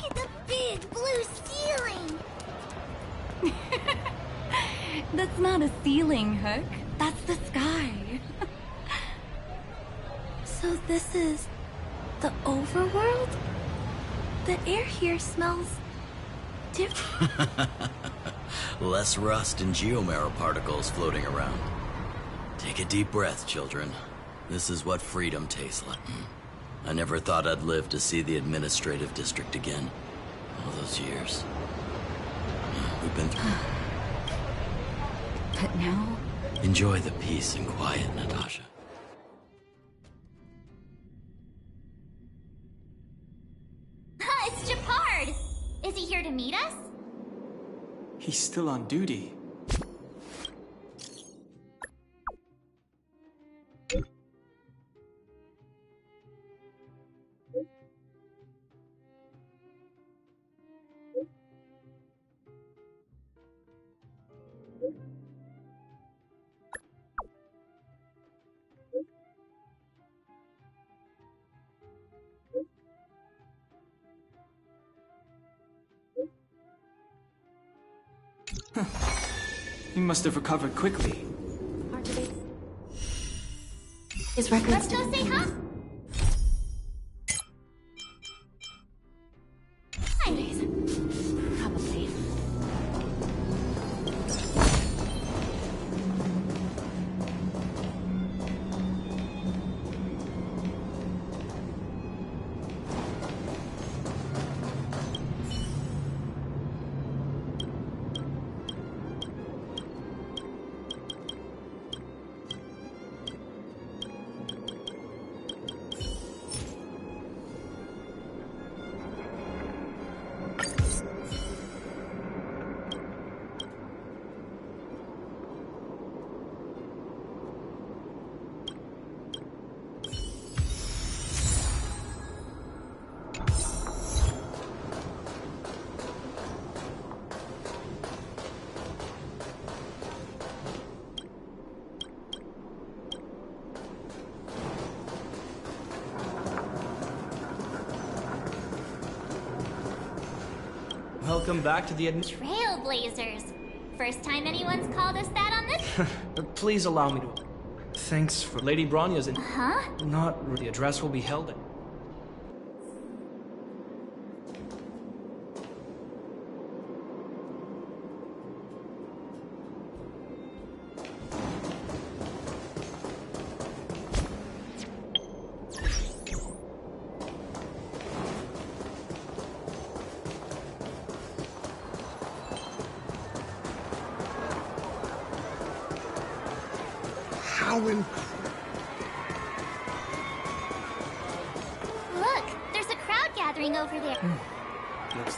[SPEAKER 4] at the big blue ceiling!
[SPEAKER 10] That's not a ceiling, Hook. That's the sky.
[SPEAKER 13] So this is the overworld? The air here smells different.
[SPEAKER 14] Less rust and geomarrow particles floating around. Take a deep breath, children. This is what freedom tastes like. I never thought I'd live to see the administrative district again. All those years. We've been through.
[SPEAKER 10] But now...
[SPEAKER 14] Enjoy the peace and quiet, Natasha.
[SPEAKER 4] It's Japard! Is he here to meet us?
[SPEAKER 5] He's still on duty. He must have recovered quickly.
[SPEAKER 3] His records.
[SPEAKER 4] Let's go say hi!
[SPEAKER 3] Probably.
[SPEAKER 8] Welcome back to the
[SPEAKER 4] Trailblazers. First time anyone's called us that on this?
[SPEAKER 8] Please allow me to... Thanks for Lady Bronya's
[SPEAKER 4] Huh?
[SPEAKER 8] Not... The address will be held at...
[SPEAKER 20] How incredible.
[SPEAKER 4] Look, there's a crowd gathering over there.
[SPEAKER 8] Looks...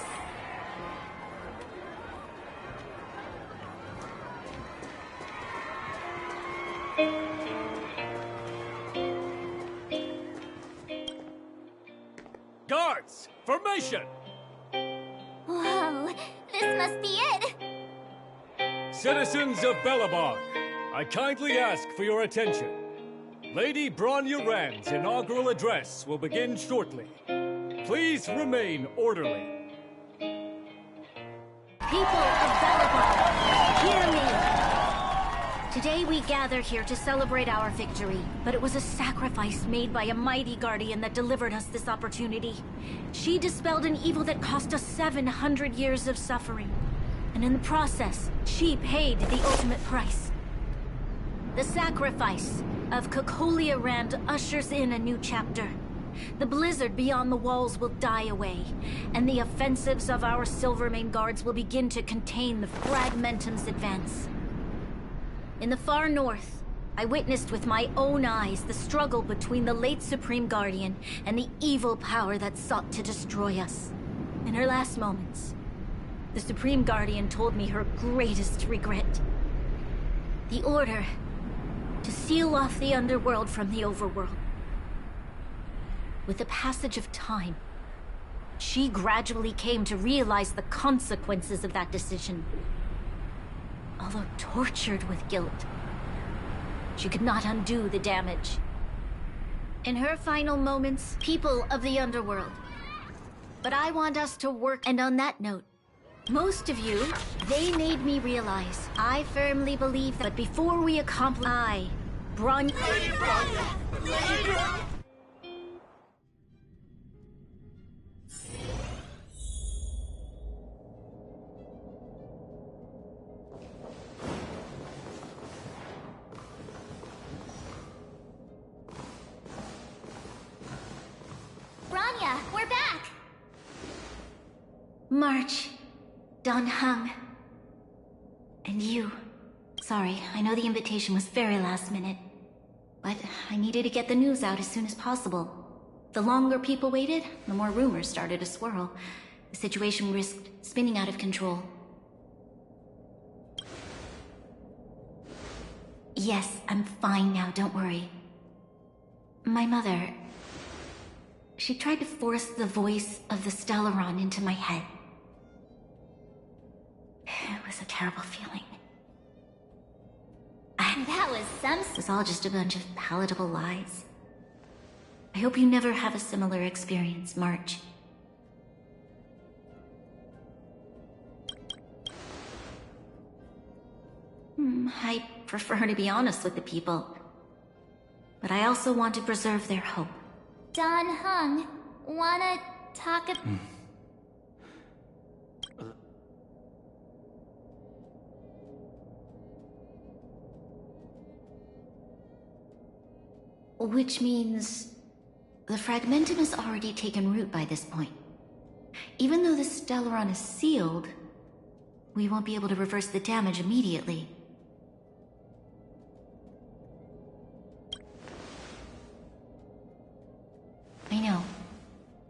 [SPEAKER 22] Guards, formation!
[SPEAKER 4] Whoa, this must be it.
[SPEAKER 22] Citizens of Belobog, I kindly ask for your attention. Lady Bronya Rand's inaugural address will begin shortly. Please remain orderly.
[SPEAKER 9] People of Belobog, hear me! Today we gather here to celebrate our victory, but it was a sacrifice made by a mighty guardian that delivered us this opportunity. She dispelled an evil that cost us 700 years of suffering. And in the process, she paid the ultimate price. The sacrifice of Cocolia Rand ushers in a new chapter. The blizzard beyond the walls will die away, and the offensives of our Silvermane guards will begin to contain the Fragmentum's advance. In the far north, I witnessed with my own eyes the struggle between the late Supreme Guardian and the evil power that sought to destroy us. In her last moments, the Supreme Guardian told me her greatest regret. The order to seal off the underworld from the overworld. With the passage of time, she gradually came to realize the consequences of that decision. Although tortured with guilt, she could not undo the damage. In her final moments, people of the underworld. But I want us to work, and on that note, most of you, they made me realize. I firmly believe that before we accomplish, Bronya...
[SPEAKER 20] Lady Bronya! Lady Bronya!
[SPEAKER 4] Bronya, we're back!
[SPEAKER 9] March, Don Hung, and you. Sorry, I know the invitation was very last minute, but I needed to get the news out as soon as possible. The longer people waited, the more rumors started to swirl. The situation risked spinning out of control. Yes, I'm fine now, don't worry. My mother... she tried to force the voice of the Stellaron into my head. It was a terrible feeling.
[SPEAKER 4] That was some...
[SPEAKER 9] It was all just a bunch of palatable lies. I hope you never have a similar experience, March. I prefer to be honest with the people. But I also want to preserve their hope.
[SPEAKER 4] Don Hung, wanna talk
[SPEAKER 9] Which means... the Fragmentum has already taken root by this point. Even though the Stellaron is sealed, we won't be able to reverse the damage immediately. I know.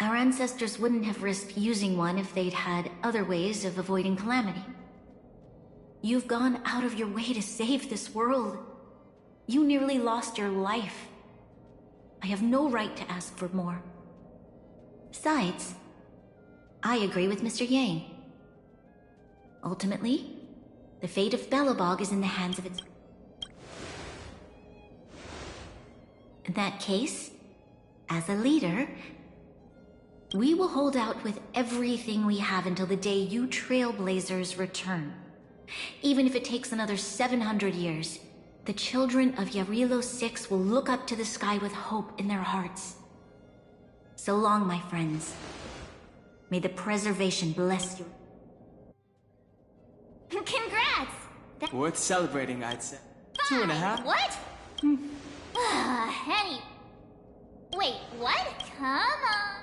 [SPEAKER 9] Our ancestors wouldn't have risked using one if they'd had other ways of avoiding calamity. You've gone out of your way to save this world. You nearly lost your life. I have no right to ask for more. Besides, I agree with Mr. Yang. Ultimately, the fate of Belobog is in the hands of its... In that case, as a leader, We will hold out with everything we have until the day you Trailblazers return. Even if it takes another 700 years, the children of Yarilo 6 will look up to the sky with hope in their hearts. So long, my friends. May the preservation bless you.
[SPEAKER 4] Congrats!
[SPEAKER 5] Worth celebrating, I'd say. 2.5.
[SPEAKER 4] What? Any... Wait, what? Come on.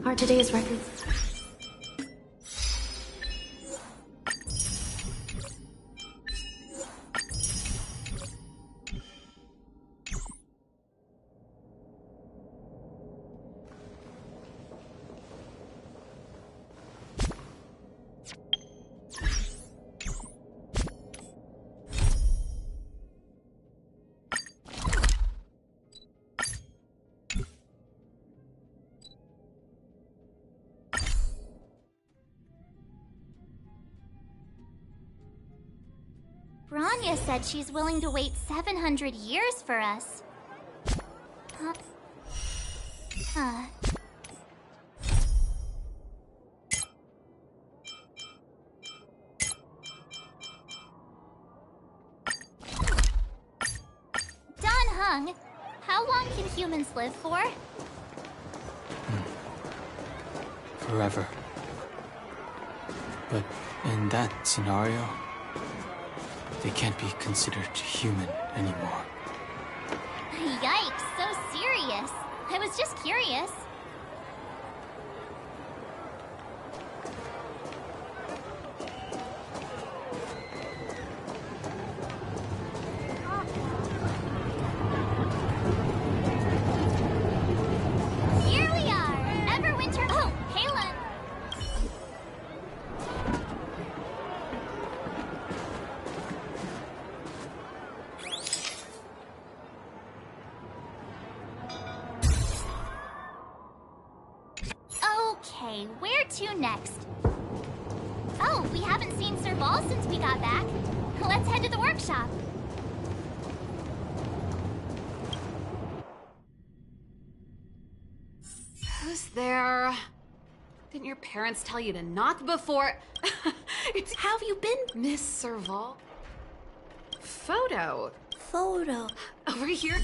[SPEAKER 3] Are today's records?
[SPEAKER 4] Bronya said she's willing to wait 700 years for us. Don Hung, how long can humans live for?
[SPEAKER 5] Forever. But in that scenario, they can't be considered human anymore.
[SPEAKER 4] Yikes, so serious. I was just curious. Here we are, Everwinter. Oh, Halen. Okay, where to next? Oh, we haven't seen Sir Ball since we got back. Let's head to the workshop.
[SPEAKER 11] Who's there? Didn't your parents tell you to knock before...
[SPEAKER 13] How have you been?
[SPEAKER 11] Miss Serval? Photo.
[SPEAKER 13] Photo.
[SPEAKER 11] Over here.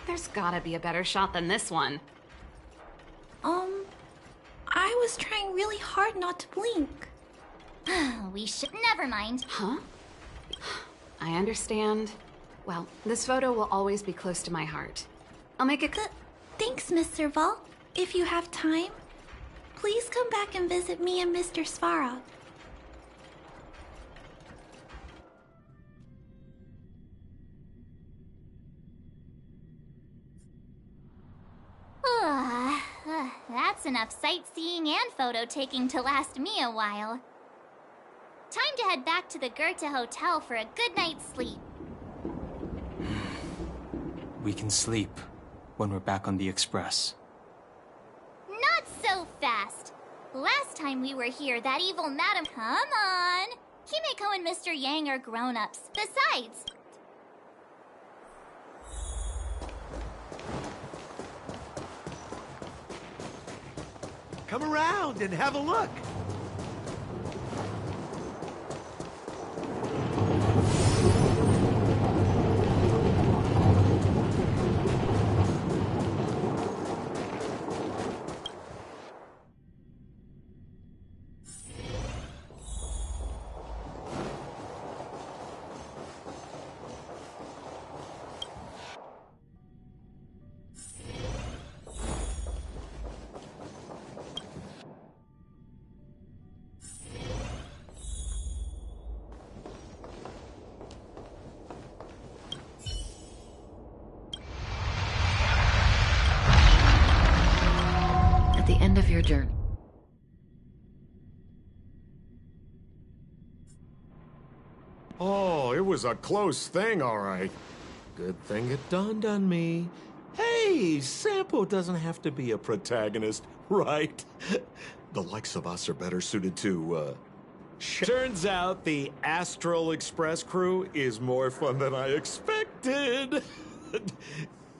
[SPEAKER 11] There's gotta be a better shot than this one.
[SPEAKER 13] I was trying really hard not to blink.
[SPEAKER 4] We should... Never mind.
[SPEAKER 11] Huh? I understand. Well, this photo will always be close to my heart. I'll make it...
[SPEAKER 13] Thanks, Miss Serval. If you have time, please come back and visit me and Mr. Svarog.
[SPEAKER 4] That's enough sightseeing and photo taking to last me a while. Time to head back to the Goethe Hotel for a good night's sleep.
[SPEAKER 5] We can sleep when we're back on the Express.
[SPEAKER 4] Not so fast. Last time we were here, that evil madam... Come on! Himeko and Mr. Yang are grown-ups. Besides...
[SPEAKER 18] Come around and have a look.
[SPEAKER 10] of your journey.
[SPEAKER 7] Oh, it was a close thing, all right. Good thing it dawned on me. Hey, Sampo doesn't have to be a protagonist, right? The likes of us are better suited to, Turns out the Astral Express crew is more fun than I expected.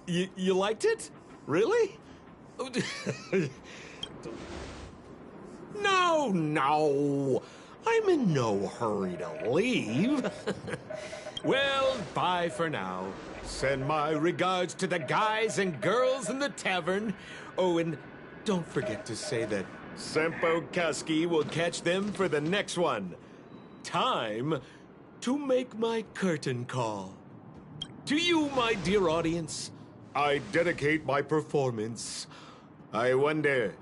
[SPEAKER 7] You liked it? Really? No. I'm in no hurry to leave. Well, bye for now. Send my regards to the guys and girls in the tavern. Oh, and don't forget to say that Sempo Kaski will catch them for the next one. Time to make my curtain call. To you, my dear audience, I dedicate my performance. I wonder,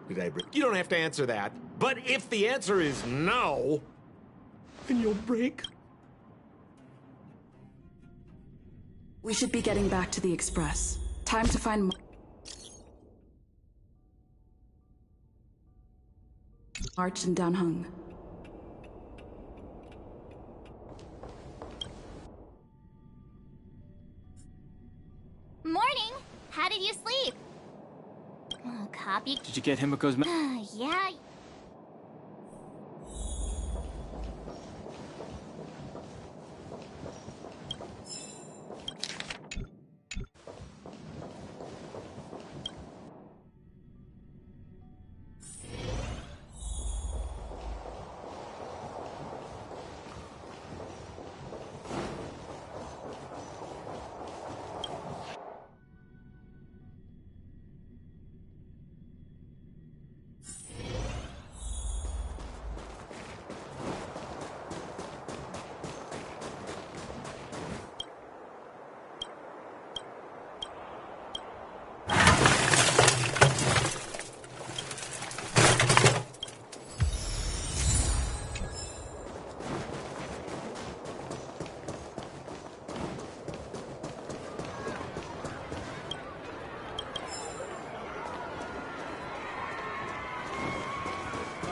[SPEAKER 7] did I break? You don't have to answer that. But if the answer is no, then you'll break.
[SPEAKER 21] We should be getting back to the Express. Time to find March and Danhung.
[SPEAKER 4] Morning! How did you sleep? Oh, copy.
[SPEAKER 5] Did you get Himiko's
[SPEAKER 4] Yeah.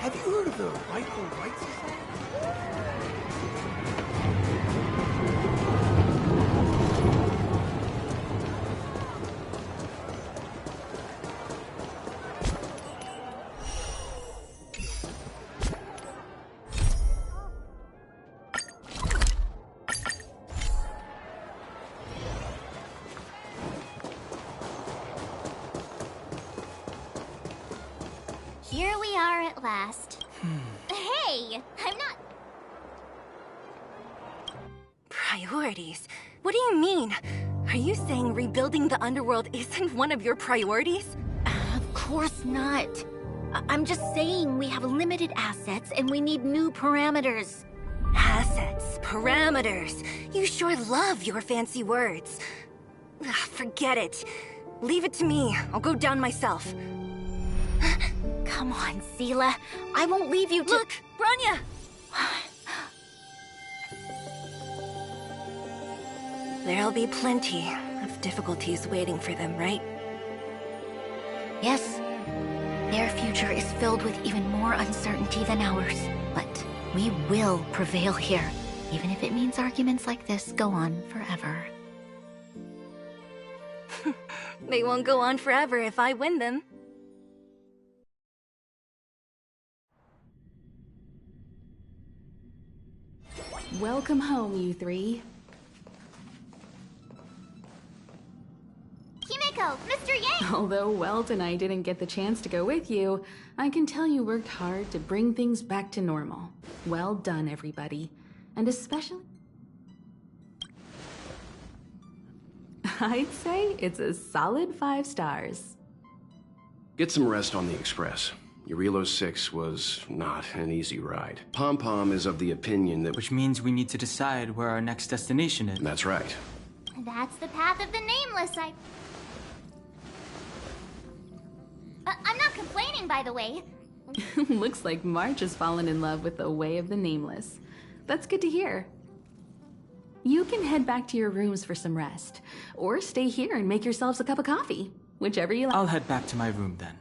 [SPEAKER 18] Have you heard of the Rightful Rights Society?
[SPEAKER 4] Here we are at last. Hey, I'm not...
[SPEAKER 1] Priorities? What do you mean? Are you saying rebuilding the underworld isn't one of your priorities?
[SPEAKER 9] Of course not. I'm just saying we have limited assets and we need new parameters.
[SPEAKER 1] Assets, parameters. You sure love your fancy words. Ugh, forget it. Leave it to me. I'll go down myself.
[SPEAKER 9] Come on, Seela. I won't leave you to—
[SPEAKER 1] Look, Bronya! There'll be plenty of difficulties waiting for them, right?
[SPEAKER 9] Yes. Their future is filled with even more uncertainty than ours. But we will prevail here, even if it means arguments like this go on forever.
[SPEAKER 1] They won't go on forever if I win them.
[SPEAKER 21] Welcome home, you three.
[SPEAKER 4] Himiko, Mr. Yang!
[SPEAKER 21] Although Welt and I didn't get the chance to go with you, I can tell you worked hard to bring things back to normal. Well done, everybody. And especially... I'd say it's a solid 5 stars.
[SPEAKER 23] Get some rest on the Express. Eurilo 6 was not an easy ride. Pom-Pom is of the opinion that...
[SPEAKER 5] Which means we need to decide where our next destination is.
[SPEAKER 23] That's right.
[SPEAKER 4] That's the path of the nameless, I'm not complaining, by the way.
[SPEAKER 21] Looks like March has fallen in love with the way of the nameless. That's good to hear. You can head back to your rooms for some rest, or stay here and make yourselves a cup of coffee, whichever you like.
[SPEAKER 5] I'll head back to my room then.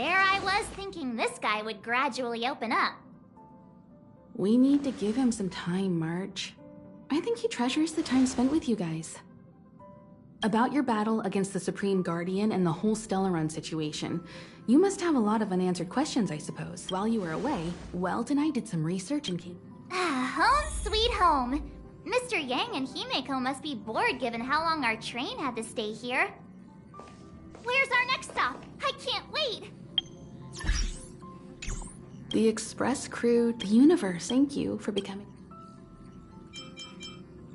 [SPEAKER 4] there I was thinking this guy would gradually open up.
[SPEAKER 21] We need to give him some time, March. I think he treasures the time spent with you guys. About your battle against the Supreme Guardian and the whole Stellaron situation, you must have a lot of unanswered questions, I suppose. While you were away, Weld and I did some research and came...
[SPEAKER 4] Home sweet home. Mr. Yang and Himeko must be bored given how long our train had to stay here. Where's our next stop? I can't wait!
[SPEAKER 21] The Express crew, the universe, thank you for becoming...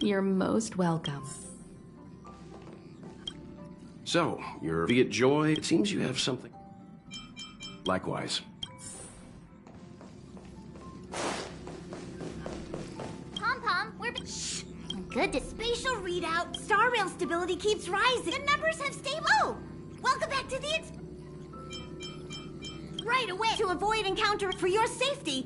[SPEAKER 21] You're most welcome.
[SPEAKER 23] So, you're Viet Joy. It seems you have something. Likewise.
[SPEAKER 4] Pom-Pom, we're... Shh! Good to...
[SPEAKER 2] Spatial readout. Star rail stability keeps rising. The numbers have stayed low. Welcome back to the right away. To avoid encounter for your safety.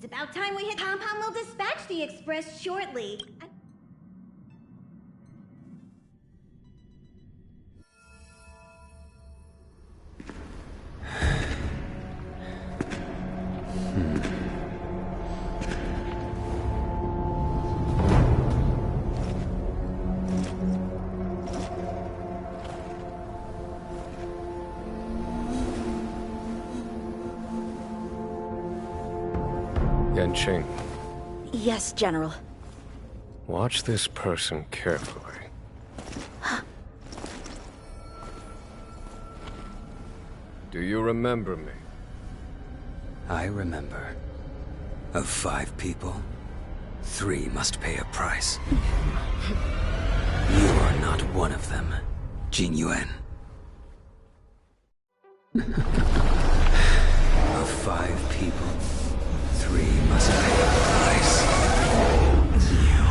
[SPEAKER 2] About time we hit. Pom-Pom will dispatch the Express shortly.
[SPEAKER 12] Yanqing,
[SPEAKER 3] Yes, General.
[SPEAKER 12] watch this person carefully. Do you remember me?
[SPEAKER 15] I remember. Of 5 people, 3 must pay a price. You are not one of them, Jin Yuan. Of 5 people, 3 must pay a price. You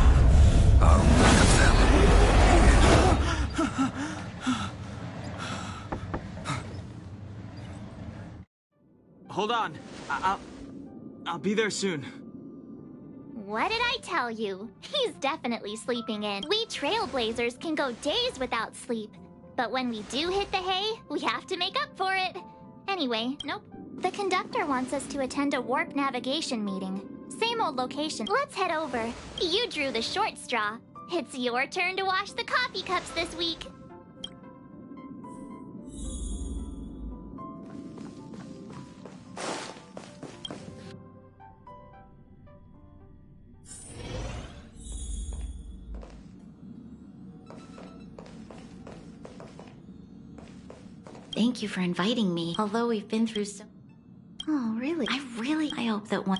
[SPEAKER 15] are one of them.
[SPEAKER 5] Hold on. I'll be there soon.
[SPEAKER 4] What did I tell you? He's definitely sleeping in. We trailblazers can go days without sleep. But when we do hit the hay, we have to make up for it. Anyway, nope. The conductor wants us to attend a warp navigation meeting. Same old location. Let's head over. You drew the short straw. It's your turn to wash the coffee cups this week.
[SPEAKER 9] Thank you for inviting me. Although we've been through so... Oh, really? I hope that one...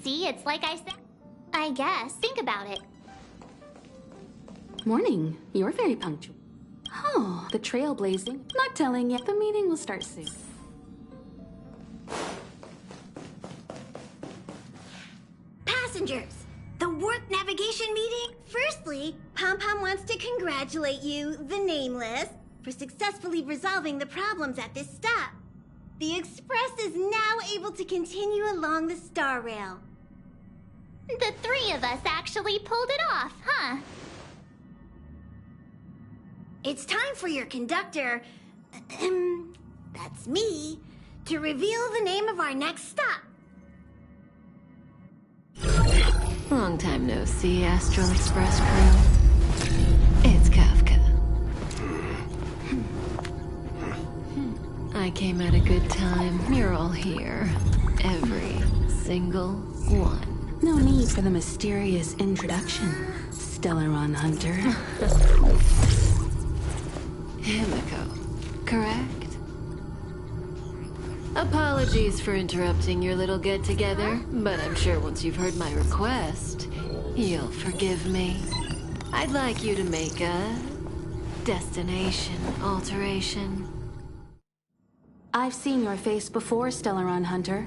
[SPEAKER 4] See, it's like I said. I guess. Think about it.
[SPEAKER 21] Morning. You're very punctual. Oh, the trailblazing. Not telling yet. The meeting will start soon.
[SPEAKER 2] Passengers, the warp navigation meeting? Firstly, Pom-Pom wants to congratulate you, the Nameless, for successfully resolving the problems at this stop. The Express is now able to continue along the Star Rail.
[SPEAKER 4] The 3 of us actually pulled it off, huh?
[SPEAKER 2] It's time for your conductor, that's me, to reveal the name of our next stop.
[SPEAKER 3] Long time no see, Astral Express crew. It's Kafka. I came at a good time. You're all here. Every single one.
[SPEAKER 21] No need for the mysterious introduction, Stellaron Hunter.
[SPEAKER 3] Himiko, correct? Apologies for interrupting your little get-together, but I'm sure once you've heard my request, you'll forgive me. I'd like you to make a destination alteration.
[SPEAKER 21] I've seen your face before, Stellaron Hunter.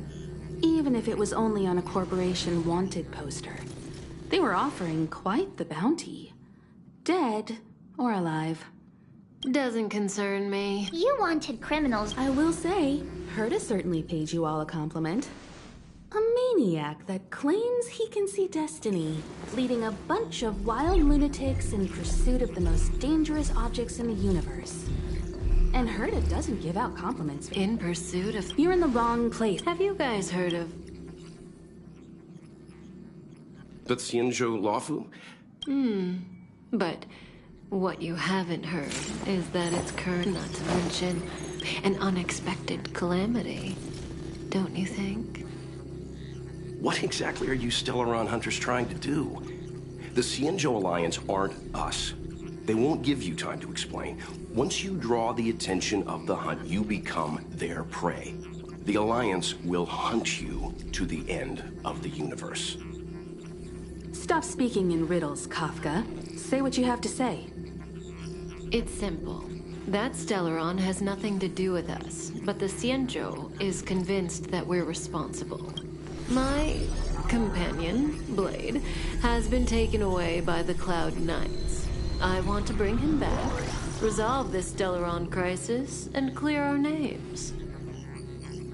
[SPEAKER 21] Even if it was only on a corporation wanted poster. They were offering quite the bounty. Dead or alive.
[SPEAKER 3] Doesn't concern me.
[SPEAKER 4] You wanted criminals.
[SPEAKER 21] I will say, Herta certainly paid you all a compliment. A maniac that claims he can see destiny, leading a bunch of wild lunatics in pursuit of the most dangerous objects in the universe. And Herta doesn't give out compliments.
[SPEAKER 3] In pursuit of...
[SPEAKER 21] You're in the wrong place.
[SPEAKER 3] Have you guys heard of...
[SPEAKER 23] But Xianzhou Luofu?
[SPEAKER 3] But what you haven't heard is that it's current, not to mention an unexpected calamity. Don't you think?
[SPEAKER 23] What exactly are you Stellaron Hunters trying to do? The Xianzhou Alliance aren't us. They won't give you time to explain. Once you draw the attention of the hunt, you become their prey. The Alliance will hunt you to the end of the universe.
[SPEAKER 21] Stop speaking in riddles, Kafka. Say what you have to say.
[SPEAKER 3] It's simple. That Stellaron has nothing to do with us, but the Xianzhou is convinced that we're responsible. My companion, Blade, has been taken away by the Cloud Knights. I want to bring him back, resolve this Stellaron crisis, and clear our names.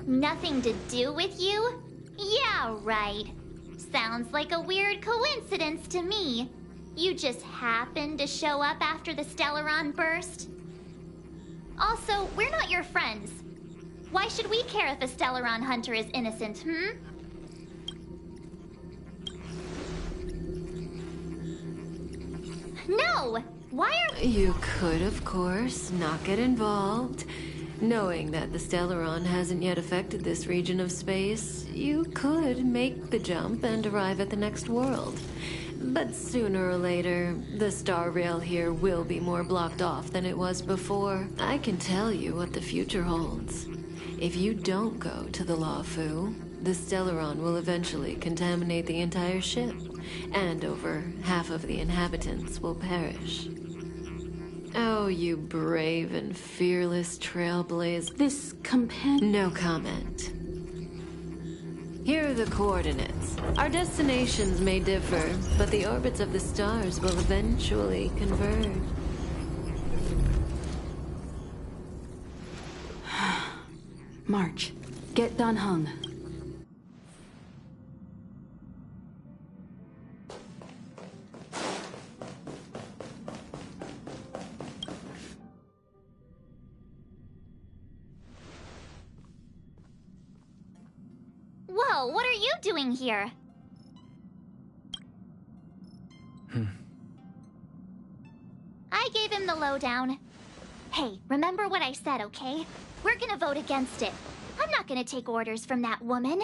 [SPEAKER 4] Nothing to do with you? Yeah, right. Sounds like a weird coincidence to me. You just happened to show up after the Stellaron burst? Also, we're not your friends. Why should we care if a Stellaron hunter is innocent, No! Why are...
[SPEAKER 16] You could, of course, not get involved. Knowing that the Stellaron hasn't yet affected this region of space, you could make the jump and arrive at the next world. But sooner or later, the star rail here will be more blocked off than it was before. I can tell you what the future holds. If you don't go to the Lawfu, the Stellaron will eventually contaminate the entire ship, and over half of the inhabitants will perish. Oh, you brave and fearless trailblazer.
[SPEAKER 21] This companion...
[SPEAKER 16] No comment. Here are the coordinates. Our destinations may differ, but the orbits of the stars will eventually converge.
[SPEAKER 21] March, get Dan Heng.
[SPEAKER 4] Whoa, what are you doing here? I gave him the lowdown. Hey, remember what I said, okay? We're gonna vote against it. I'm not gonna take orders from that woman.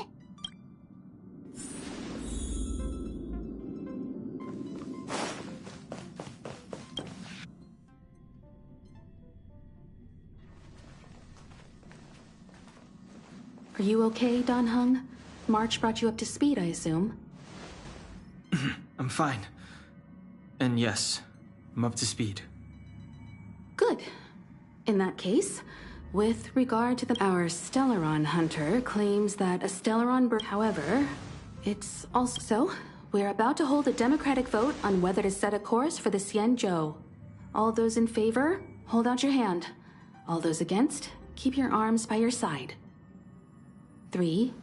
[SPEAKER 21] Are you okay, Dan Heng? March brought you up to speed, I assume.
[SPEAKER 5] I'm fine. And yes, I'm up to speed.
[SPEAKER 21] Good. In that case, with regard to our Stellaron hunter claims that a Stellaron bird... However, it's also... So, we're about to hold a democratic vote on whether to set a course for the Xianzhou. All those in favor, hold out your hand. All those against, keep your arms by your side. 3,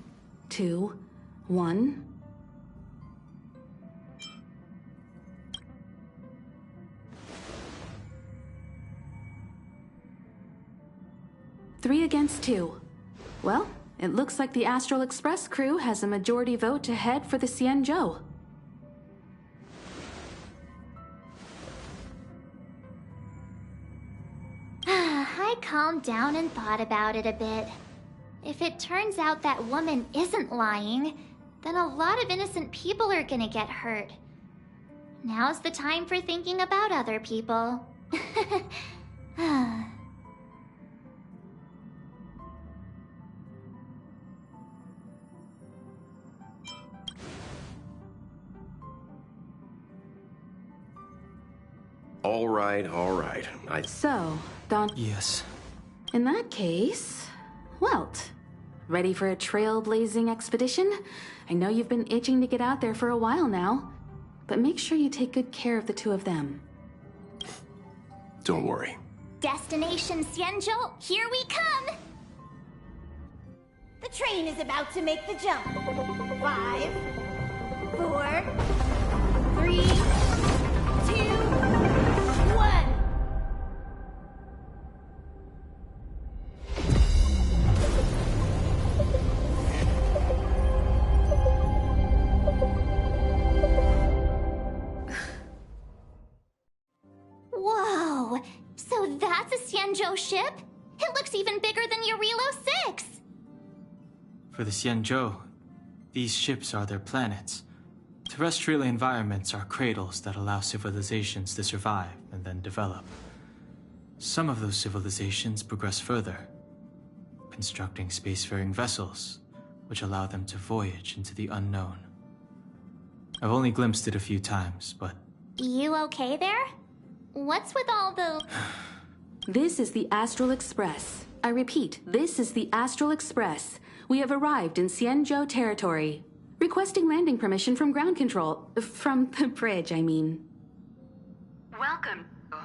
[SPEAKER 21] 2, 1... 3 against 2. Well, it looks like the Astral Express crew has a majority vote to head for the Xianzhou.
[SPEAKER 4] I calmed down and thought about it a bit. If it turns out that woman isn't lying, then a lot of innocent people are gonna get hurt. Now's the time for thinking about other people.
[SPEAKER 23] All right, all right.
[SPEAKER 21] So, Don...
[SPEAKER 5] Yes.
[SPEAKER 21] In that case... Welt. Ready for a trailblazing expedition? I know you've been itching to get out there for a while now. But make sure you take good care of the two of them.
[SPEAKER 23] Don't worry.
[SPEAKER 4] Destination Xianzhou, here we come!
[SPEAKER 2] The train is about to make the jump. 5, 4, 3, 2, 1.
[SPEAKER 4] Whoa! So that's a Xianzhou ship? It looks even bigger than Eurilo 6!
[SPEAKER 5] For the Xianzhou, these ships are their planets. Terrestrial environments are cradles that allow civilizations to survive and then develop. Some of those civilizations progress further, constructing spacefaring vessels, which allow them to voyage into the unknown. I've only glimpsed it a few times, but...
[SPEAKER 4] You okay there? What's with all the...
[SPEAKER 21] This is the Astral Express. I repeat, this is the Astral Express. We have arrived in Xianzhou territory. Requesting landing permission from ground control. From the bridge, I mean.
[SPEAKER 17] Welcome to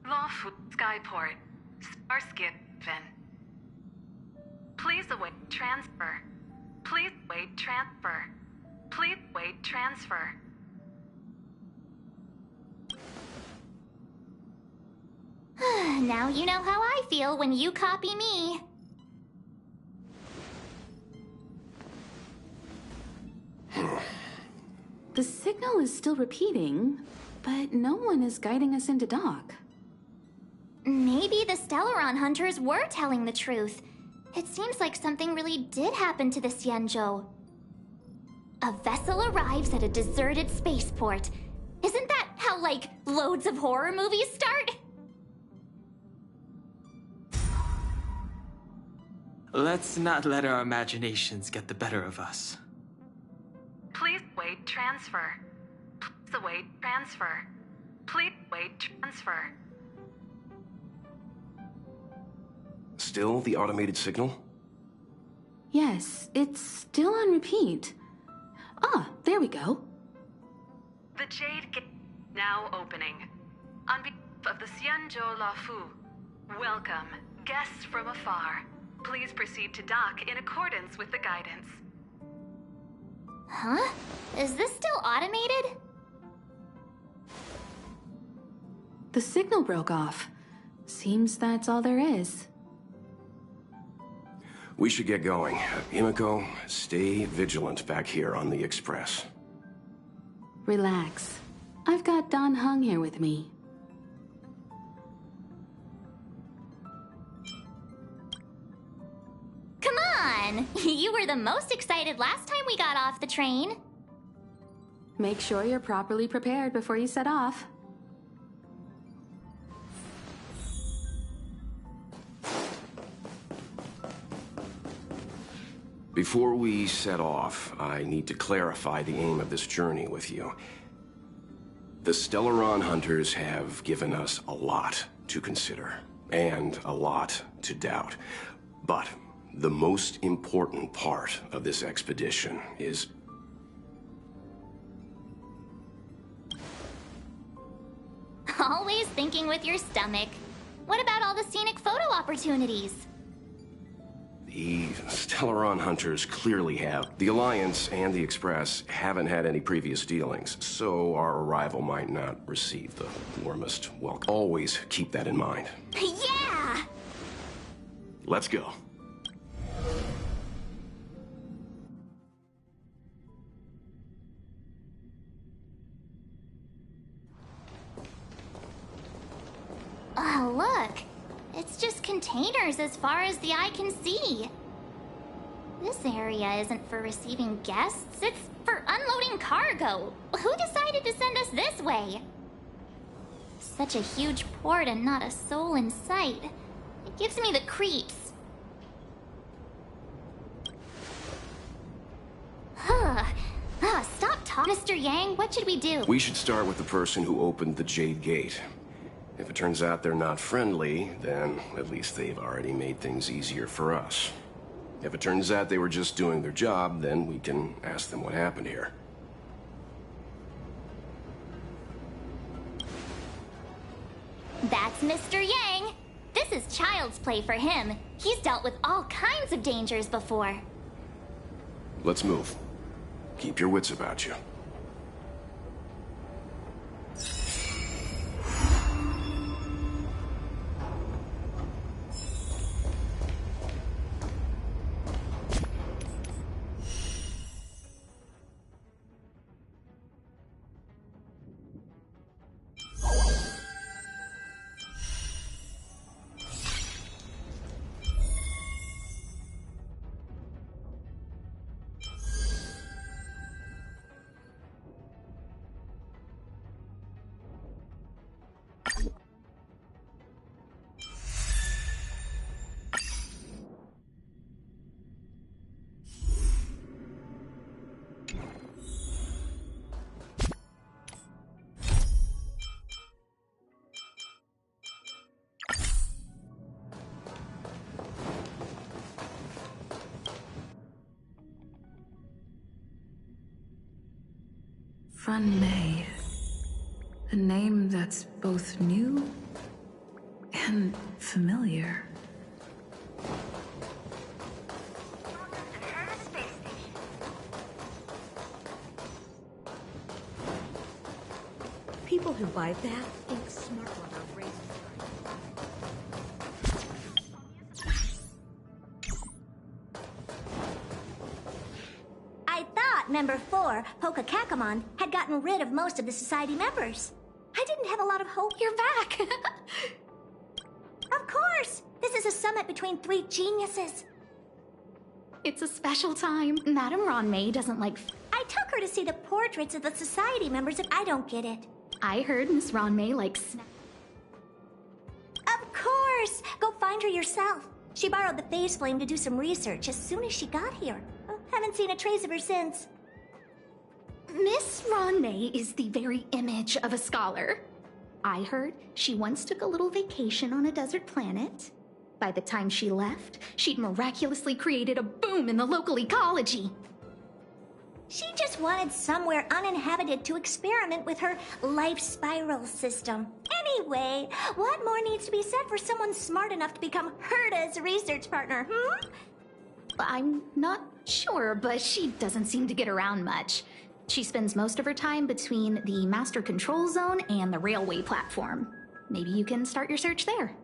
[SPEAKER 17] Lawfu Skyport, Starskin. Please await transfer. Please wait transfer. Please wait transfer.
[SPEAKER 4] Now you know how I feel when you copy me.
[SPEAKER 21] The signal is still repeating. but no one is guiding us into dock.
[SPEAKER 4] Maybe the Stellaron hunters were telling the truth. It seems like something really did happen to the Xianzhou. A vessel arrives at a deserted spaceport. Isn't that how, like, loads of horror movies start?
[SPEAKER 5] Let's not let our imaginations get the better of us.
[SPEAKER 17] Please await transfer. Please await transfer. Please await transfer.
[SPEAKER 23] Still the automated signal?
[SPEAKER 21] Yes, it's still on repeat. Ah, there we go.
[SPEAKER 17] The Jade Gate now opening. On behalf of the Xianzhou Lafu, welcome, guests from afar. Please proceed to dock in accordance with the guidance.
[SPEAKER 4] Huh? Is this still automated?
[SPEAKER 21] The signal broke off. Seems that's all there is.
[SPEAKER 23] We should get going. Himiko, stay vigilant back here on the Express.
[SPEAKER 21] Relax. I've got Dan Heng here with me.
[SPEAKER 4] Come on! You were the most excited last time we got off the train.
[SPEAKER 21] Make sure you're properly prepared before you set off.
[SPEAKER 23] Before we set off, I need to clarify the aim of this journey with you. The Stellaron hunters have given us a lot to consider, and a lot to doubt. But the most important part of this expedition is...
[SPEAKER 4] Always thinking with your stomach. What about all the scenic photo opportunities?
[SPEAKER 23] The Stellaron hunters clearly have. The Alliance and the Express haven't had any previous dealings, so our arrival might not receive the warmest welcome. Always keep that in mind.
[SPEAKER 4] Yeah!
[SPEAKER 23] Let's go.
[SPEAKER 4] Oh, look. It's just containers as far as the eye can see. This area isn't for receiving guests, it's for unloading cargo. Who decided to send us this way? Such a huge port and not a soul in sight. It gives me the creeps. Stop talking, Mr. Yang. What should we do?
[SPEAKER 23] We should start with the person who opened the Jade Gate. If it turns out they're not friendly, then at least they've already made things easier for us. If it turns out they were just doing their job, then we can ask them what happened here.
[SPEAKER 4] That's Mr. Yang. This is child's play for him. He's dealt with all kinds of dangers before.
[SPEAKER 23] Let's move. Keep your wits about you.
[SPEAKER 15] Fun May. A name that's both new and familiar.
[SPEAKER 6] People who buy that think smart on our race.
[SPEAKER 2] I thought Member 4, Pokakakamon, had gotten rid of most of the Society members. didn't have a lot of hope.
[SPEAKER 10] You're back!
[SPEAKER 2] Of course! This is a summit between 3 geniuses.
[SPEAKER 10] It's a special time. Madame Ron May doesn't like...
[SPEAKER 2] I took her to see the portraits of the society members. I don't get it.
[SPEAKER 10] I heard Miss Ron May likes...
[SPEAKER 2] Of course! Go find her yourself. She borrowed the phase flame to do some research as soon as she got here. Haven't seen a trace of her since.
[SPEAKER 10] Miss Ron May is the very image of a scholar. I heard she once took a little vacation on a desert planet. By the time she left, she'd miraculously created a boom in the local ecology.
[SPEAKER 2] She just wanted somewhere uninhabited to experiment with her life spiral system. Anyway, what more needs to be said for someone smart enough to become Herta's research partner,
[SPEAKER 10] I'm not sure, but she doesn't seem to get around much. She spends most of her time between the master control zone and the railway platform. Maybe you can start your search there.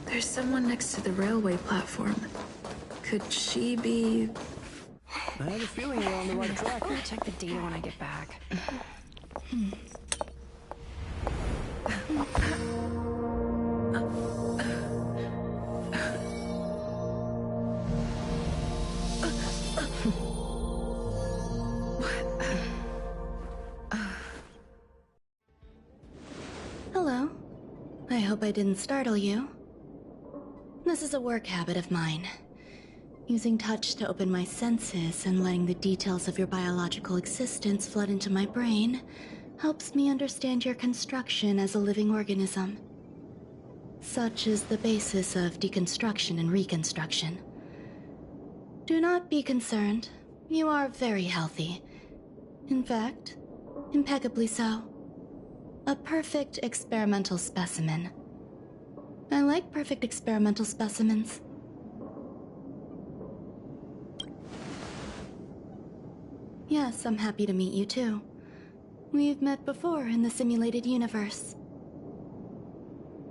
[SPEAKER 8] There's someone next to the railway platform. Could she be...
[SPEAKER 18] I have a feeling we're on the right track.
[SPEAKER 8] I'll check the data when I get back.
[SPEAKER 3] Hello. I hope I didn't startle you. This is a work habit of mine. Using touch to open my senses and letting the details of your biological existence flood into my brain helps me understand your construction as a living organism. Such is the basis of deconstruction and reconstruction. Do not be concerned. You are very healthy. In fact, impeccably so. A perfect experimental specimen. I like perfect experimental specimens. Yes, I'm happy to meet you too. We've met before in the simulated universe.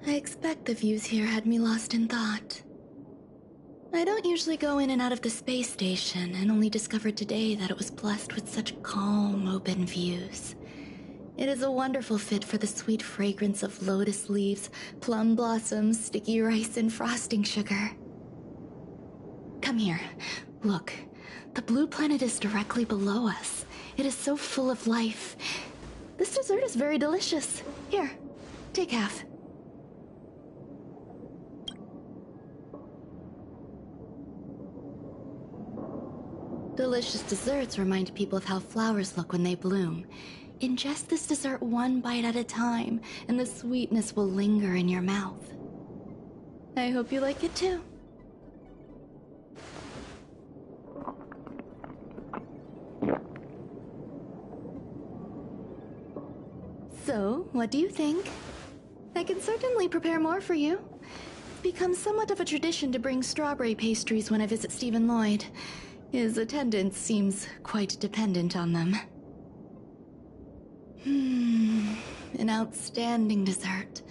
[SPEAKER 3] I expect the views here had me lost in thought. I don't usually go in and out of the space station, and only discovered today that it was blessed with such calm, open views. It is a wonderful fit for the sweet fragrance of lotus leaves, plum blossoms, sticky rice, and frosting sugar. Come here. Look. The blue planet is directly below us. It is so full of life. This dessert is very delicious. Here, take half. Delicious desserts remind people of how flowers look when they bloom. Ingest this dessert one bite at a time, and the sweetness will linger in your mouth. I hope you like it too. So, what do you think? I can certainly prepare more for you. It's become somewhat of a tradition to bring strawberry pastries when I visit Stephen Lloyd. His attendance seems quite dependent on them. An outstanding dessert.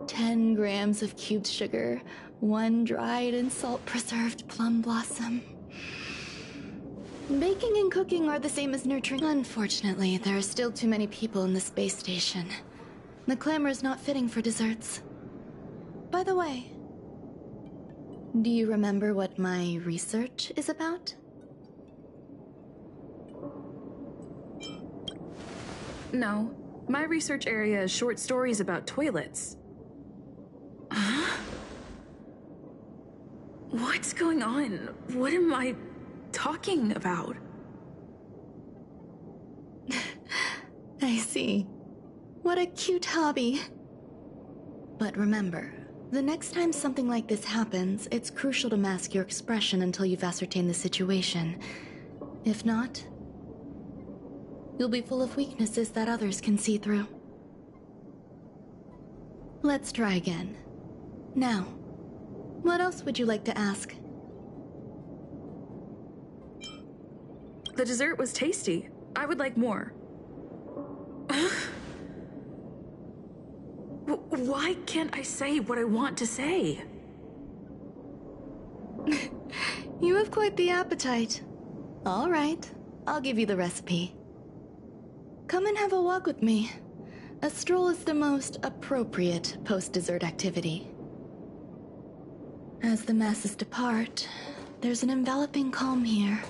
[SPEAKER 3] 10 grams of cubed sugar, 1 dried and salt-preserved plum blossom. Baking and cooking are the same as nurturing. Unfortunately, there are still too many people in the space station. The clamor is not fitting for desserts. By the way, do you remember what my research is about?
[SPEAKER 8] No. My research area is short stories about toilets. Huh? What's going on? What am I talking about?
[SPEAKER 3] I see. What a cute hobby. But remember, the next time something like this happens, it's crucial to mask your expression until you've ascertained the situation. If not, you'll be full of weaknesses that others can see through. Let's try again. Now, what else would you like to ask?
[SPEAKER 8] The dessert was tasty. I would like more. Why can't I say what I want to say?
[SPEAKER 3] You have quite the appetite. All right, I'll give you the recipe. Come and have a walk with me. A stroll is the most appropriate post-dessert activity. As the masses depart, there's an enveloping calm here.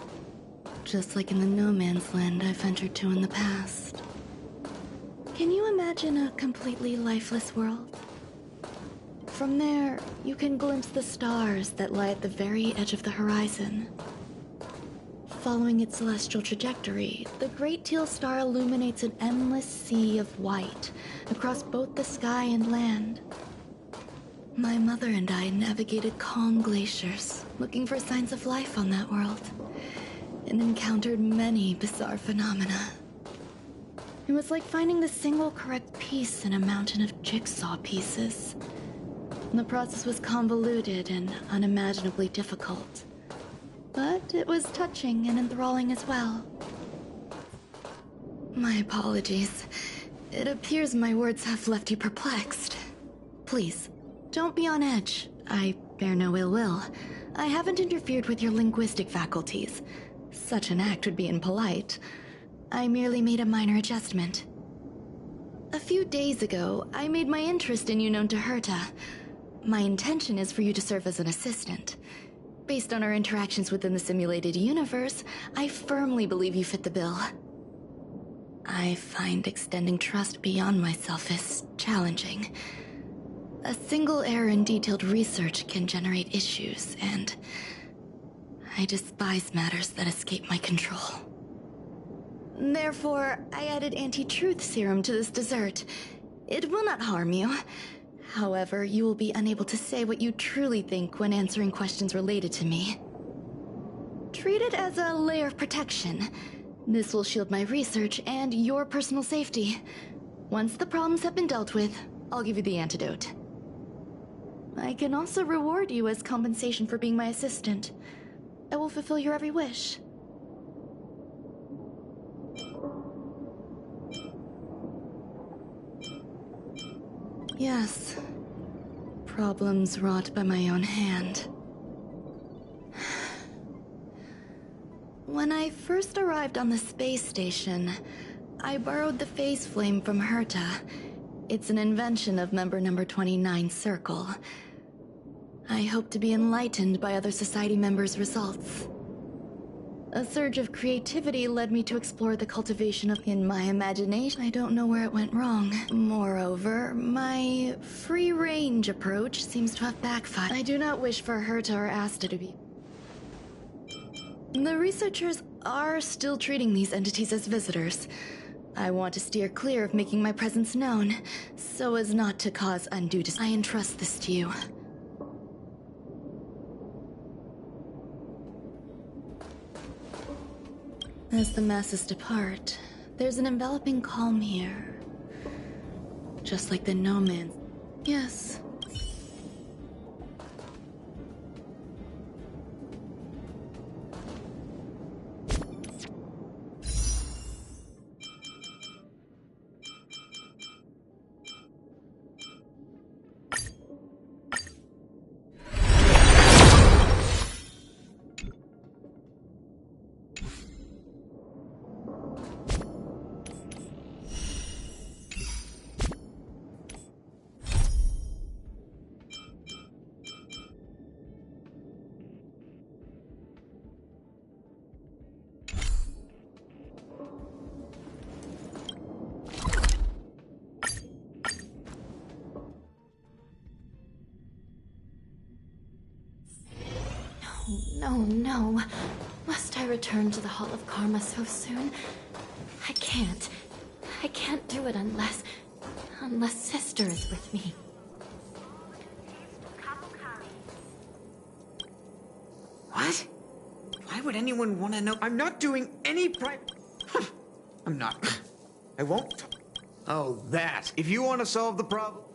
[SPEAKER 3] Just like in the no man's land I've ventured to in the past. Can you imagine a completely lifeless world? From there, you can glimpse the stars that lie at the very edge of the horizon. Following its celestial trajectory, the Great Teal Star illuminates an endless sea of white across both the sky and land. My mother and I navigated calm glaciers, looking for signs of life on that world, and encountered many bizarre phenomena. It was like finding the single correct piece in a mountain of jigsaw pieces. The process was convoluted and unimaginably difficult. But it was touching and enthralling as well. My apologies. It appears my words have left you perplexed. Please, don't be on edge. I bear no ill will. I haven't interfered with your linguistic faculties. Such an act would be impolite. I merely made a minor adjustment. A few days ago, I made my interest in you known to Herta. My intention is for you to serve as an assistant. Based on our interactions within the simulated universe, I firmly believe you fit the bill. I find extending trust beyond myself is challenging. A single error in detailed research can generate issues, and I despise matters that escape my control. Therefore, I added anti-truth serum to this dessert. It will not harm you. However, you will be unable to say what you truly think when answering questions related to me. Treat it as a layer of protection. This will shield my research and your personal safety. Once the problems have been dealt with, I'll give you the antidote. I can also reward you as compensation for being my assistant. I will fulfill your every wish. Yes. Problems wrought by my own hand. When I first arrived on the space station, I borrowed the phase flame from Herta. It's an invention of member number 29 Circle. I hope to be enlightened by other society members' results. A surge of creativity led me to explore the cultivation of in my imagination. I don't know where it went wrong. Moreover, my free-range approach seems to have backfired. I do not wish for Herta or Asta to be. The researchers are still treating these entities as visitors. I want to steer clear of making my presence known, so as not to cause undue I entrust this to you. As the masses depart, there's an enveloping calm here. Just like the no man's. Yes. No, no. Must I return to the Hall of Karma so soon? I can't. I can't do it unless Sister is with me.
[SPEAKER 14] What? Why would anyone want to know? I'm not doing any I'm not. I won't. Oh, that. If you want to solve the problem.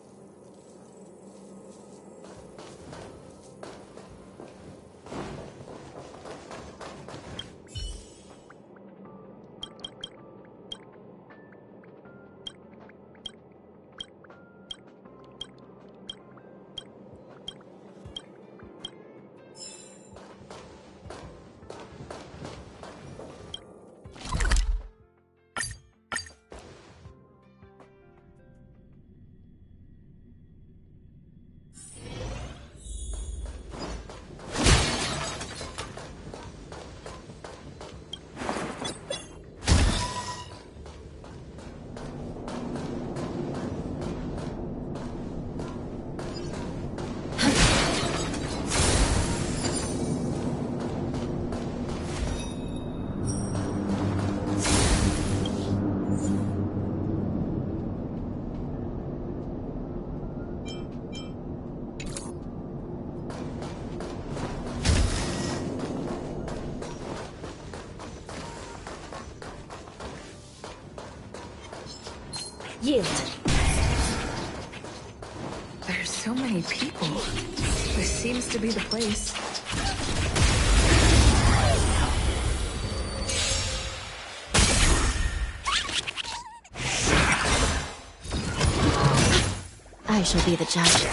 [SPEAKER 8] Yield. There's so many people. This seems to be the place.
[SPEAKER 3] I shall be the judge.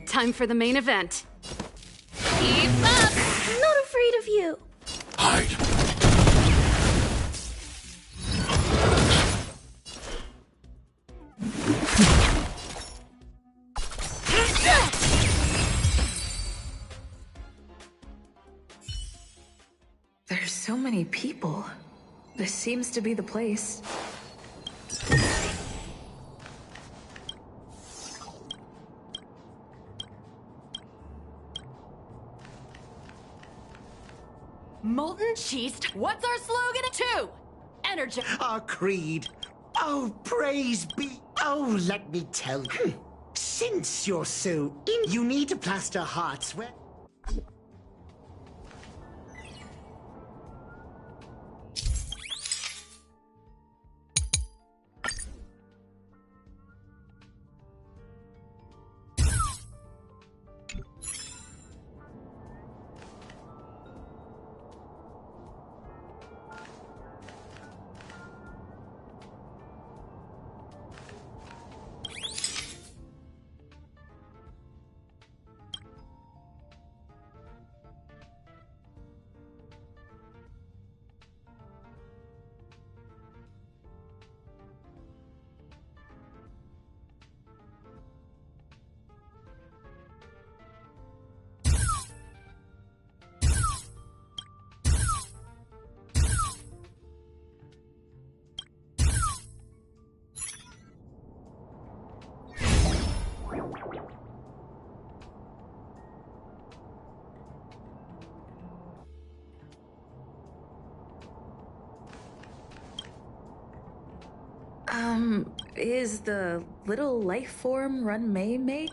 [SPEAKER 11] Time for the main event.
[SPEAKER 13] Keep up! I'm not afraid of you.
[SPEAKER 20] Hide.
[SPEAKER 8] There's so many people. This seems to be the place.
[SPEAKER 19] Molten cheese. What's our slogan? 2. Energy.
[SPEAKER 22] Our creed. Oh, praise be. Oh, let me tell you. Since you're so you need to plaster hearts where...
[SPEAKER 8] Is the little life form run May?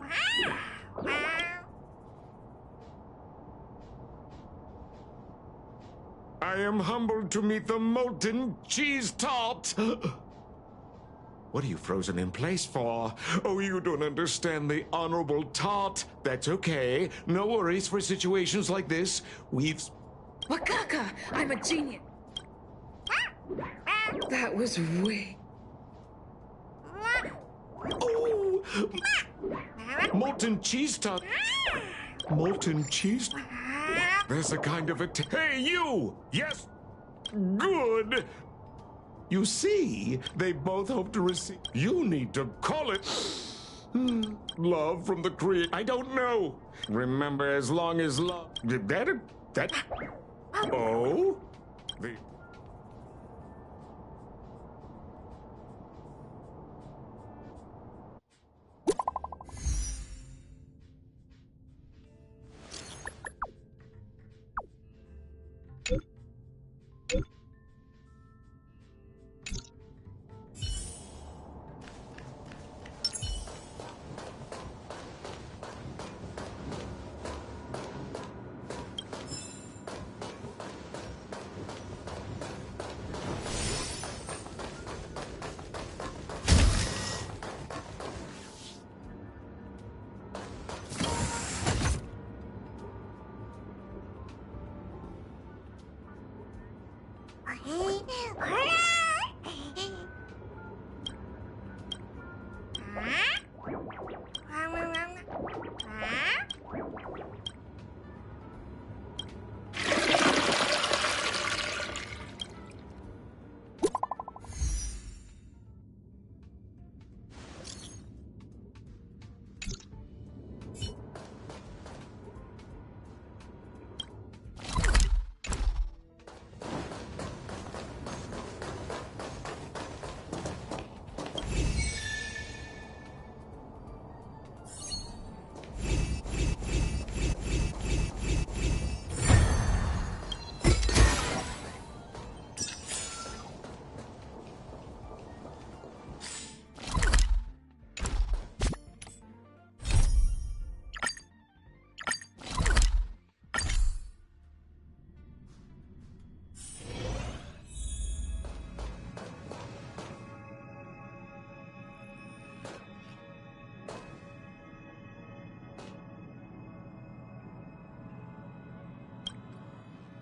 [SPEAKER 7] I am humbled to meet the molten cheese tart. What are you frozen in place for? Oh, you don't understand the honorable tart. That's okay. No worries for situations like this. We've...
[SPEAKER 8] Wakaka! I'm a genius! That was way...
[SPEAKER 7] Oh! Molten cheese tart. Molten cheese... There's a kind of a... Hey, you! Yes! Good! You see, they both hope to receive... You need to call it... love from the creator. I don't know. Remember, as long as love... That... Oh? The...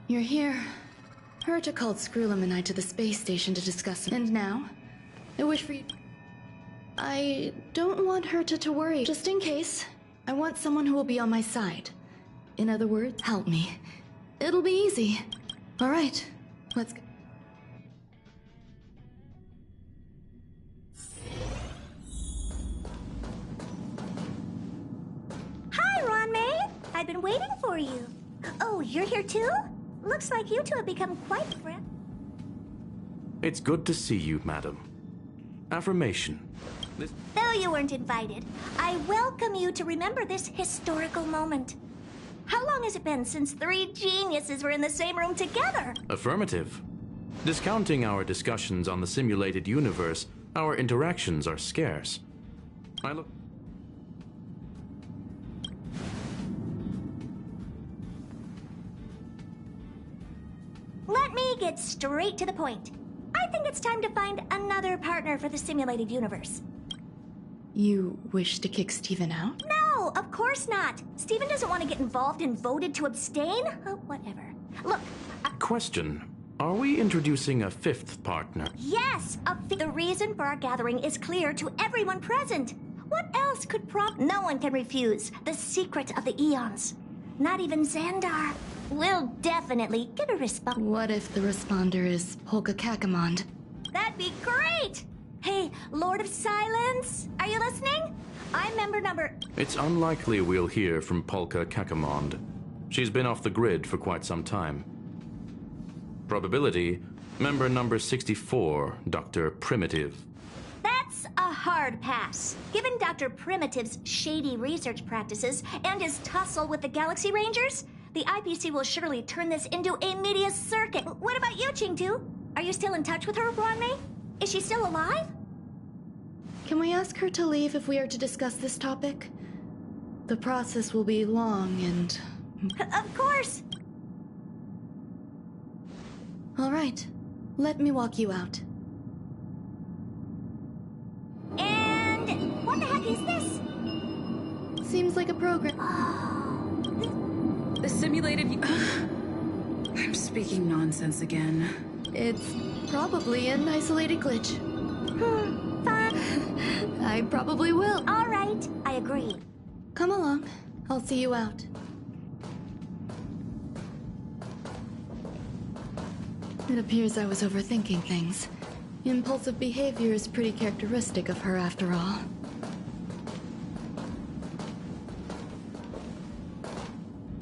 [SPEAKER 21] You're here. Herta called Screwlum and I to the space station to discuss. And now, I wish for you. I don't want Herta to worry. Just in case, I want someone who will be on my side. In other words, help me. It'll be easy. All right, let's go.
[SPEAKER 2] Hi, Ron May. I've been waiting for you. Oh, you're here too? Looks like you two have become quite friends.
[SPEAKER 1] It's good to see you, madam. Affirmation.
[SPEAKER 2] Though you weren't invited, I welcome you to remember this historical moment. How long has it been since 3 geniuses were in the same room together?
[SPEAKER 1] Affirmative. Discounting our discussions on the simulated universe, our interactions are scarce. I look...
[SPEAKER 2] Let me get straight to the point. I think it's time to find another partner for the simulated universe.
[SPEAKER 21] You wish to kick Steven out?
[SPEAKER 2] No, of course not. Steven doesn't want to get involved and voted to abstain. Oh, whatever. Look.
[SPEAKER 1] Question. Are we introducing a 5th partner?
[SPEAKER 2] Yes, the reason for our gathering is clear to everyone present. What else could prompt? No one can refuse the secret of the eons. Not even Xandar. We'll definitely get a response.
[SPEAKER 21] What if the responder is Polka Kakamond?
[SPEAKER 2] That'd be great! Hey, Lord of Silence, are you listening? I'm member number...
[SPEAKER 1] It's unlikely we'll hear from Polka Kakamond. She's been off the grid for quite some time. Probability, member number 64, Dr. Primitive.
[SPEAKER 2] That's a hard pass. Given Dr. Primitive's shady research practices and his tussle with the Galaxy Rangers, the IPC will surely turn this into a media circuit. What about you, Ching-Tu? Are you still in touch with her, Bronmei? Is she still alive?
[SPEAKER 21] Can we ask her to leave if we are to discuss this topic? The process will be long and...
[SPEAKER 2] Of course!
[SPEAKER 21] All right. Let me walk you out.
[SPEAKER 2] And... what the heck is this?
[SPEAKER 21] Seems like a program.
[SPEAKER 11] The simulated... I'm speaking nonsense again.
[SPEAKER 21] It's probably an isolated glitch.
[SPEAKER 2] Fun.
[SPEAKER 21] I probably will.
[SPEAKER 2] All right, I agree.
[SPEAKER 21] Come along. I'll see you out. It appears I was overthinking things. Impulsive behavior is pretty characteristic of her, after all.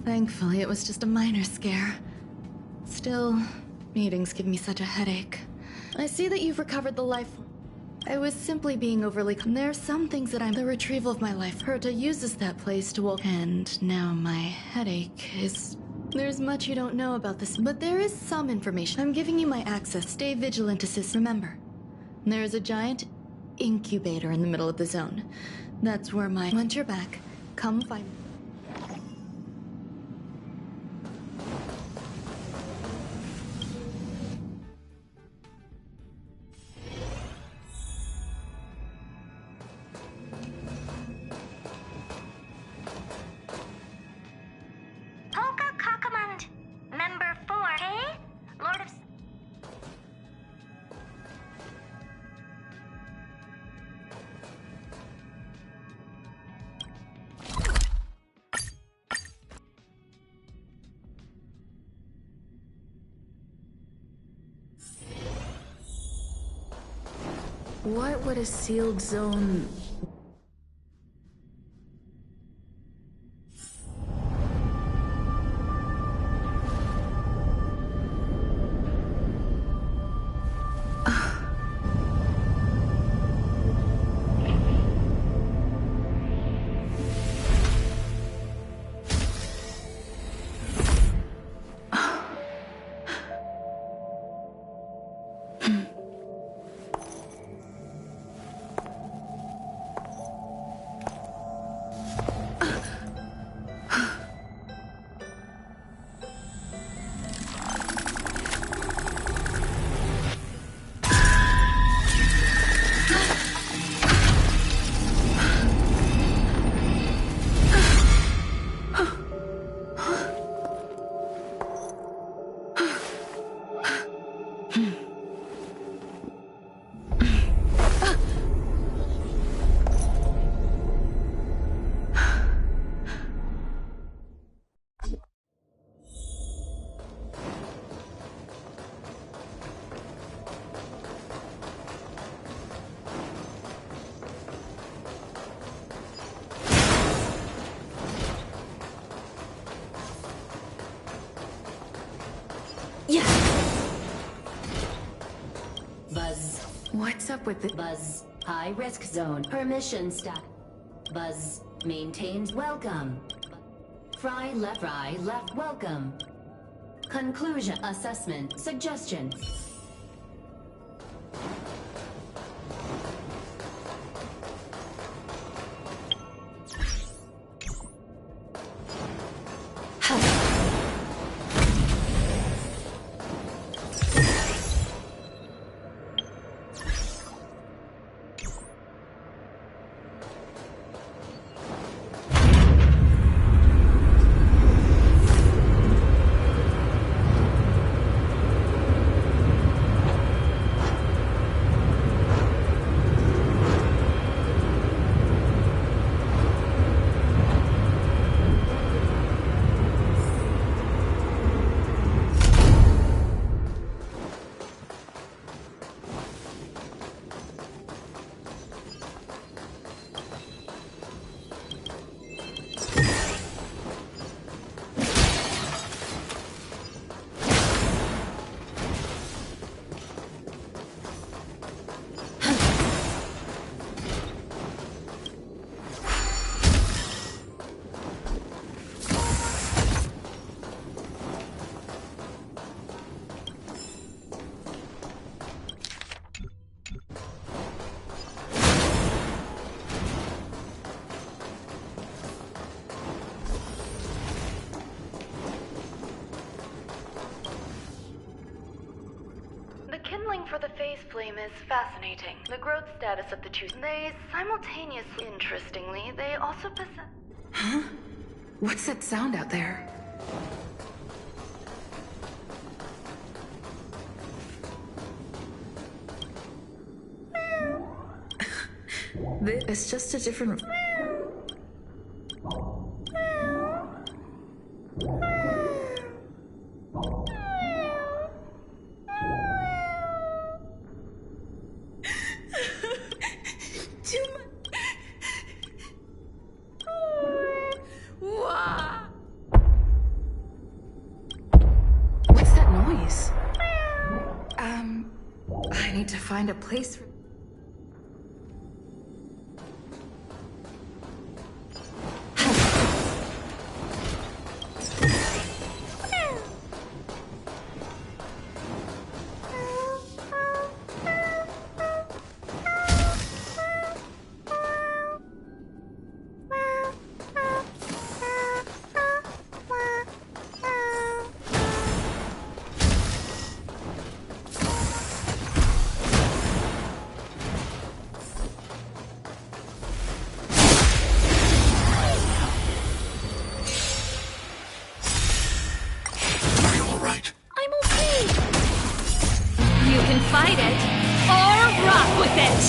[SPEAKER 21] Thankfully, it was just a minor scare. Still, meetings give me such a headache. I see that you've recovered the life... I was simply being overly... There are some things that I'm... The retrieval of my life. Herta uses that place to walk... And now my headache is... There's much you don't know about this, but there is some information. I'm giving you my access. Stay vigilant, assist. Remember, there is a giant incubator in the middle of the zone. That's where my... Once you're back, come find me.
[SPEAKER 8] What would a sealed zone... What's up with the
[SPEAKER 9] Buzz, high risk zone. Permission stack. Buzz, maintains welcome. Fry left, welcome. Conclusion, assessment, suggestion.
[SPEAKER 17] For the phase flame is fascinating. The growth status of the two, they simultaneously, interestingly, they also possess...
[SPEAKER 8] Huh? What's that sound out there? It's just a different... I need to find a place for...
[SPEAKER 4] Fight it, or rock with it!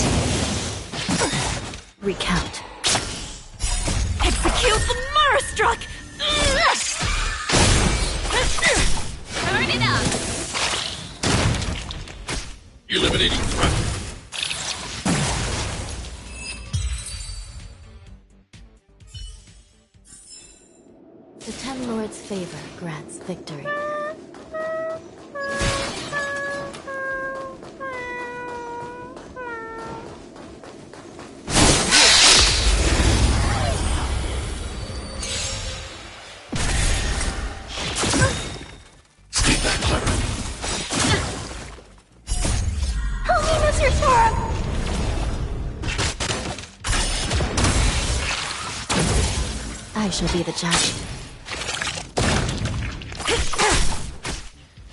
[SPEAKER 3] Recount.
[SPEAKER 4] Execute the Murstruck! Turn it up!
[SPEAKER 20] Eliminating threat.
[SPEAKER 3] The Ten Lords' favor grants victory. I shall be the judge.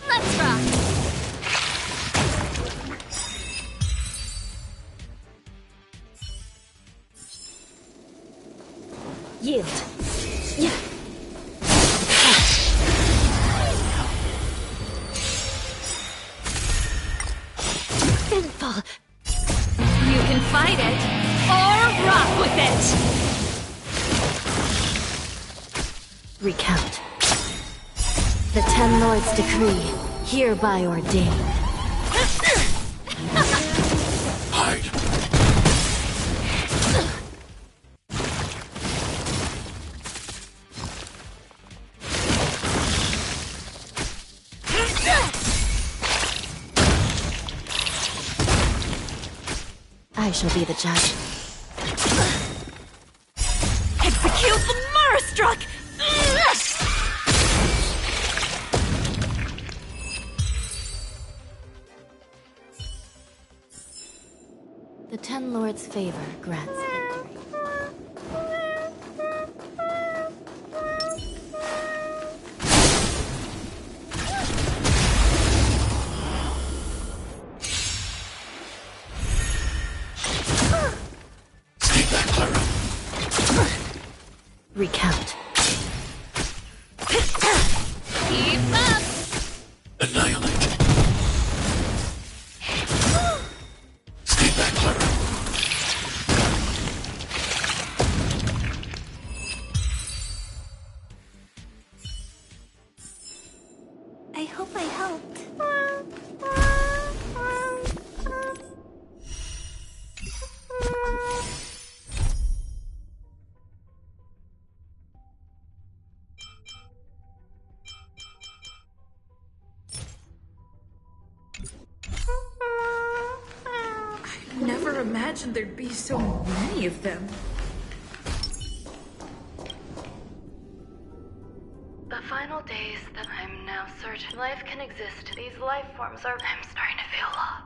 [SPEAKER 4] Let's rock!
[SPEAKER 3] Yield. Yeah. Sinful.
[SPEAKER 4] You can fight it, or rock with it!
[SPEAKER 3] Recount. The Ten Lords' decree, hereby ordained.
[SPEAKER 20] Hide.
[SPEAKER 3] I shall be the judge.
[SPEAKER 19] Execute the Murstruck!
[SPEAKER 3] The Ten Lords' favor grants victory.
[SPEAKER 20] Stay back, Clara.
[SPEAKER 3] Recount.
[SPEAKER 19] Keep up!
[SPEAKER 20] Annihilate. Stay back, Clara.
[SPEAKER 13] I hope I helped.
[SPEAKER 8] I never imagined there'd be so many of them.
[SPEAKER 17] The final days that I'm now certain life can exist. These life forms are... I'm starting to feel lost.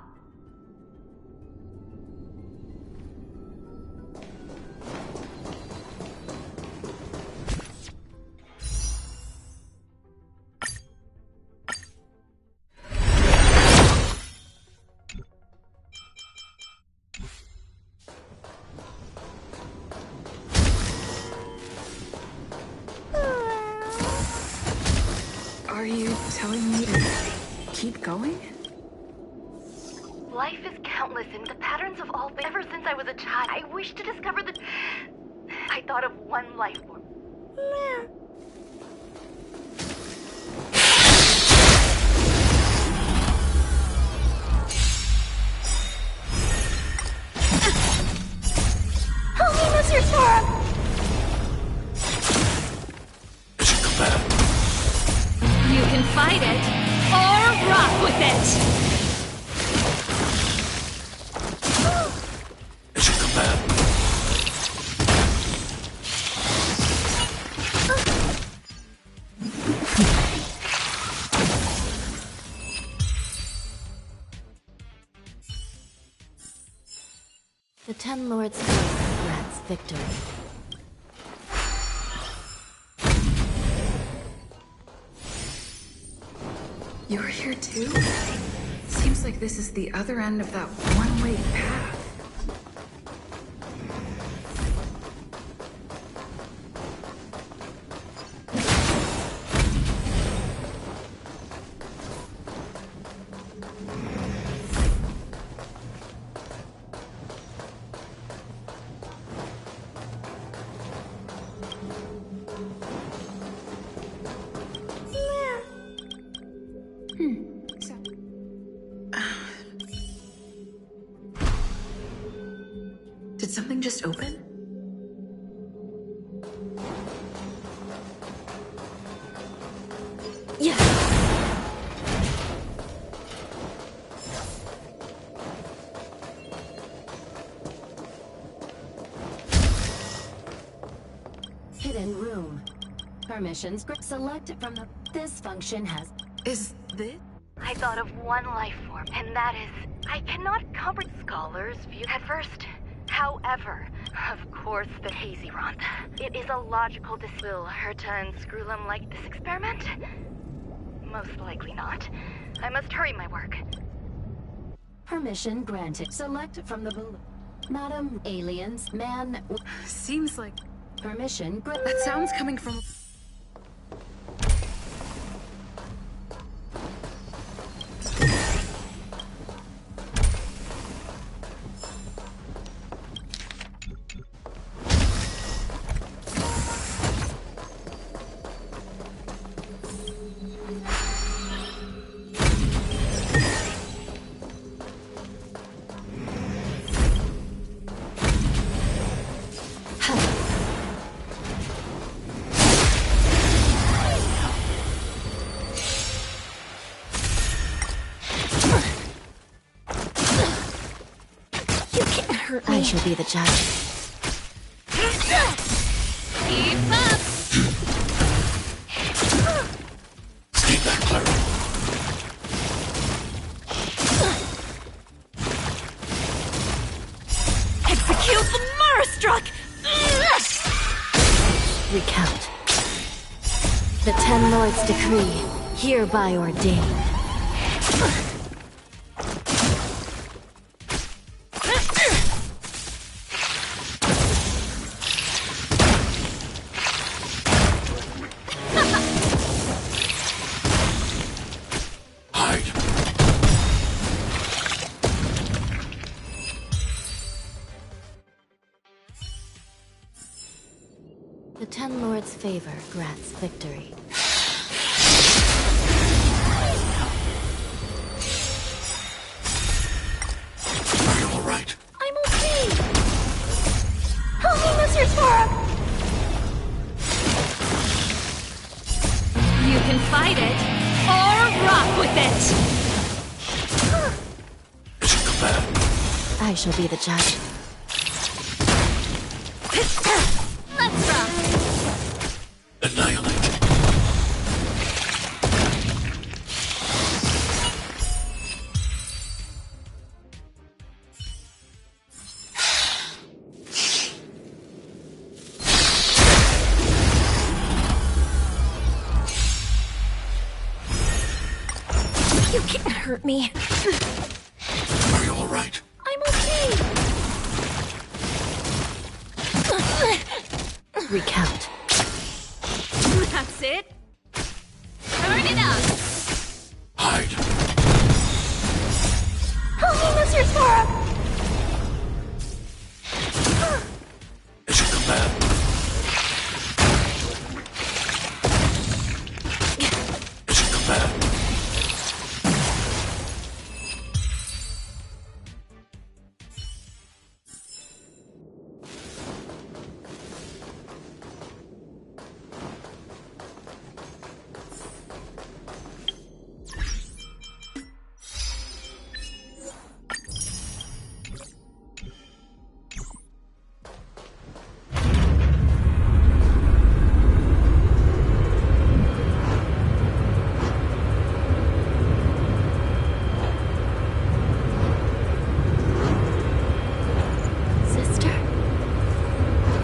[SPEAKER 8] Are you telling me to keep going?
[SPEAKER 17] Life is countless and the patterns of all things. Ever since I was a child, I wish to discover the... I thought of one life form.
[SPEAKER 19] Help me, Mr. Sora!
[SPEAKER 20] Mission command.
[SPEAKER 19] You can fight it, or rock with it!
[SPEAKER 20] Mission command.
[SPEAKER 3] The Ten Lords' favor grants victory.
[SPEAKER 8] You're here too? Seems like this is the other end of that one-way path. Did something just open?
[SPEAKER 19] Yes!
[SPEAKER 9] Hidden room. Permissions. Select from the... This function has...
[SPEAKER 8] Is this?
[SPEAKER 17] I thought of one life form, and that is... I cannot comprehend scholars' view at first. However, of course, the hazy ront. It is a logical will Herta and Screwlum like this experiment? Most likely not. I must hurry my work.
[SPEAKER 9] Permission granted. Select from the... Madam, aliens, man...
[SPEAKER 8] Seems like...
[SPEAKER 9] Permission
[SPEAKER 8] That sounds coming from...
[SPEAKER 3] can't hurt me. I shall be the judge.
[SPEAKER 11] Keep up!
[SPEAKER 20] Stay back, Clara.
[SPEAKER 19] Execute the Marastruck!
[SPEAKER 3] Recount. The Ten Lords' decree, hereby ordained. The Ten Lords' favor grants victory.
[SPEAKER 20] Are you all right?
[SPEAKER 19] I'm okay! Help me, Mr. Sora! You can fight it, or rock with it!
[SPEAKER 3] I shall be the judge.
[SPEAKER 19] Let's rock!
[SPEAKER 20] Annihilate.
[SPEAKER 19] You can't hurt me.
[SPEAKER 20] Are you all right?
[SPEAKER 19] I'm okay!
[SPEAKER 3] Recount.
[SPEAKER 19] That's it. Turn it up.
[SPEAKER 20] Hide.
[SPEAKER 19] Help me, Mr. Sora!
[SPEAKER 20] As you command. As you command.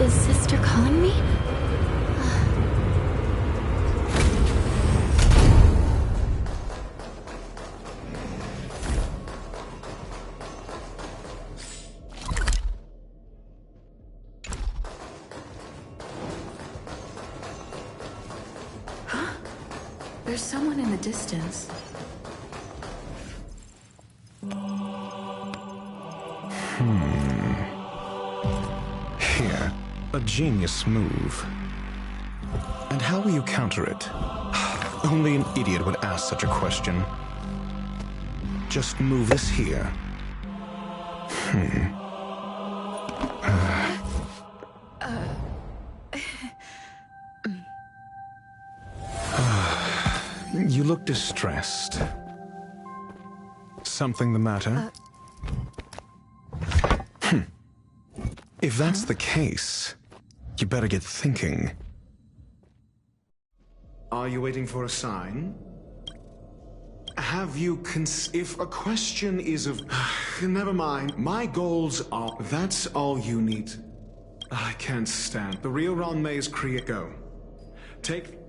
[SPEAKER 3] Is Sister calling me?
[SPEAKER 8] There's someone in the distance.
[SPEAKER 5] Here, a genius move. And how will you counter it? Only an idiot would ask such a question. Just move this here. You look distressed. Something the matter? If that's the case, you better get thinking. Are you waiting for a sign? Have you if a question is of... Never mind. My goals are... That's all you need. I can't stand. The real Ron May's create go. Take...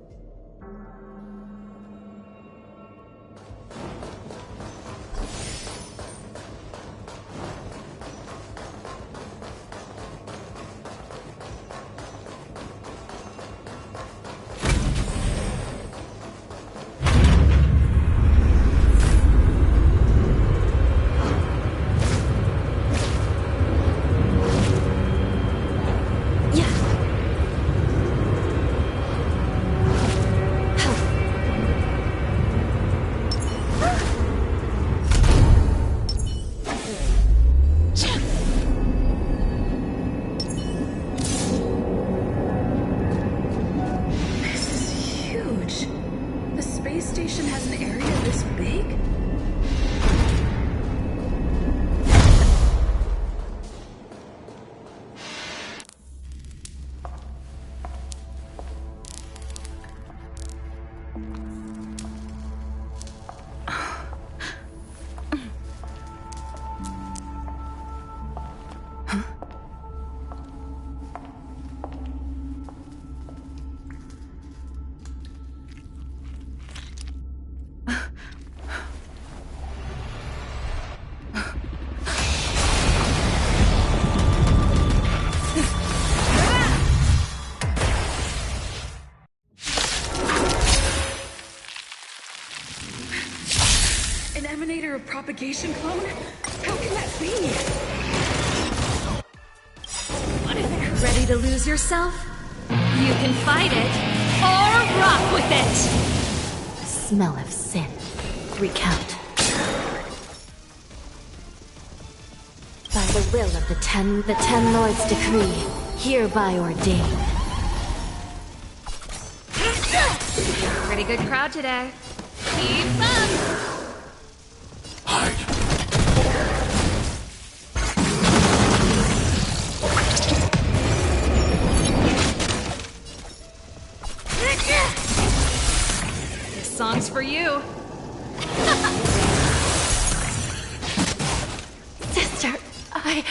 [SPEAKER 8] An emanator of propagation clone? How can that be?
[SPEAKER 17] Ready to lose yourself? You can fight it, or rock with it!
[SPEAKER 3] Smell of sin. Recount. By the will of the ten lords decree, hereby ordained.
[SPEAKER 17] Pretty good crowd today. Keep up! This song's for you.
[SPEAKER 3] Sister,
[SPEAKER 13] I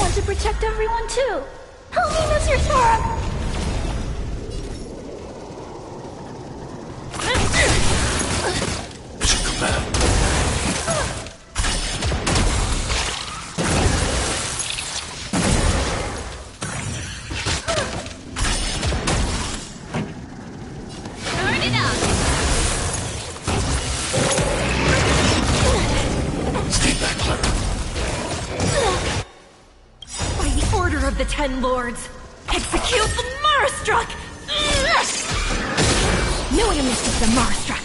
[SPEAKER 13] want to protect everyone too. Help me, Mr. Sora.
[SPEAKER 17] Turn it up!
[SPEAKER 20] Stay back, Clara.
[SPEAKER 19] By the order of the Ten Lords, execute the Marastruck! No enemies of the Marastruck!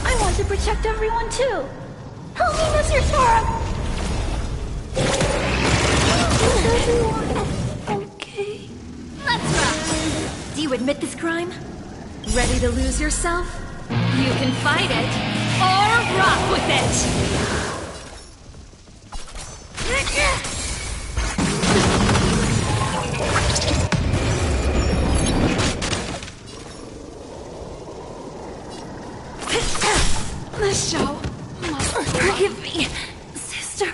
[SPEAKER 13] I want to protect everyone too. Help me, Mr. Sora. Is everyone okay?
[SPEAKER 17] Let's rock!
[SPEAKER 19] Do you admit this crime?
[SPEAKER 17] Ready to lose yourself? You can fight it, or rock with it!
[SPEAKER 19] This show must forgive me, sister.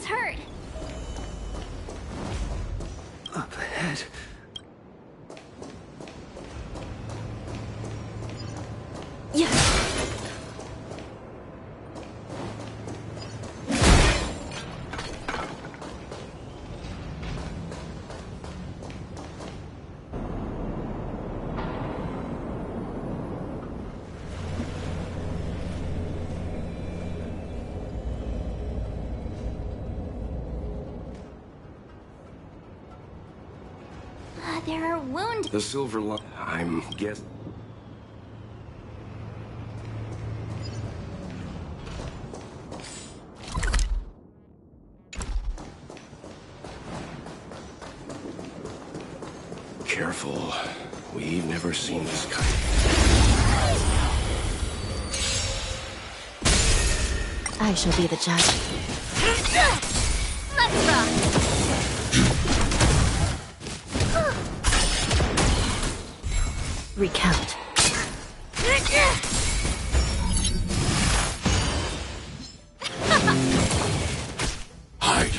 [SPEAKER 4] someone's hurt.
[SPEAKER 15] Up ahead.
[SPEAKER 3] Yes.
[SPEAKER 4] There are wounds.
[SPEAKER 15] The silver line. I'm guessing. Careful. We've never seen this kind.
[SPEAKER 3] I shall be the judge.
[SPEAKER 4] Let's rock.
[SPEAKER 3] Recount.
[SPEAKER 20] Hide.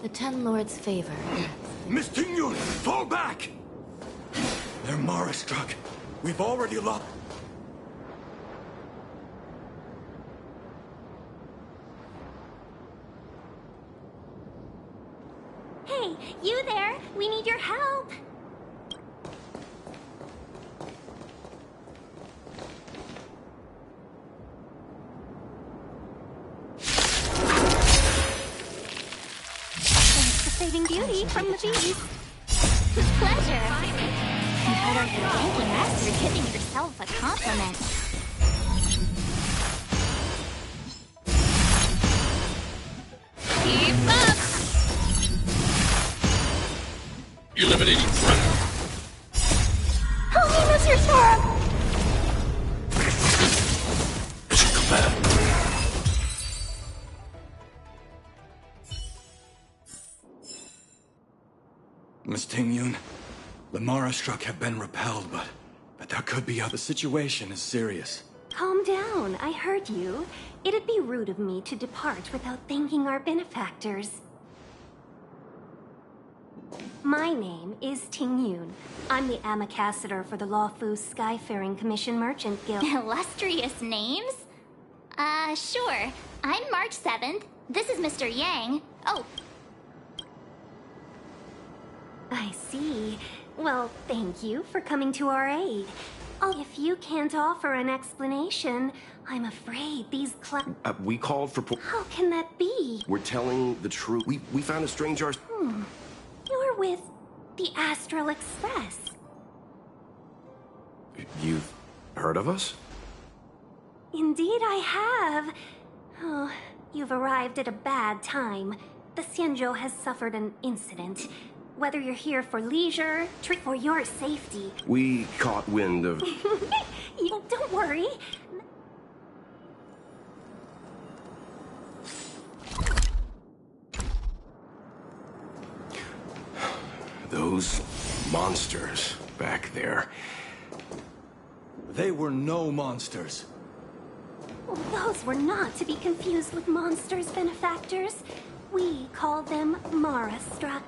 [SPEAKER 3] The Ten Lords' favor.
[SPEAKER 20] Miss Tingyun, fall back! They're Mara struck. We've already lost.
[SPEAKER 2] Hey, you there? We need your help. Thanks for saving Beauty from the beast.
[SPEAKER 4] With pleasure. You better be thanking us for giving yourself a compliment. Keep up!
[SPEAKER 20] Eliminating threat.
[SPEAKER 4] Help me, Mr. Storm!
[SPEAKER 20] Mission command. Miss Tingyun, the Mara struck have been repelled, but there could be other.
[SPEAKER 18] The situation is serious.
[SPEAKER 12] Calm down, I heard you. It'd be rude of me to depart without thanking our benefactors. My name is Tingyun. I'm the ambassador for the Lawfu Skyfaring Commission Merchant Guild.
[SPEAKER 4] Illustrious names? Sure. I'm March 7th. This is Mr. Yang. Oh.
[SPEAKER 12] I see. Well, thank you for coming to our aid. Oh, if you can't offer an explanation, I'm afraid these
[SPEAKER 15] We called for.
[SPEAKER 12] How can that be?
[SPEAKER 15] We're telling the truth. We found a strange arse.
[SPEAKER 12] You're with the Astral Express.
[SPEAKER 15] You've heard of us?
[SPEAKER 12] Indeed I have. Oh, you've arrived at a bad time. The Xianzhou has suffered an incident. Whether you're here for leisure, or your safety.
[SPEAKER 15] We caught wind of.
[SPEAKER 12] Don't worry.
[SPEAKER 15] Those monsters back there.
[SPEAKER 18] They were no monsters.
[SPEAKER 12] Those were not to be confused with monsters, benefactors. We call them Mara struck.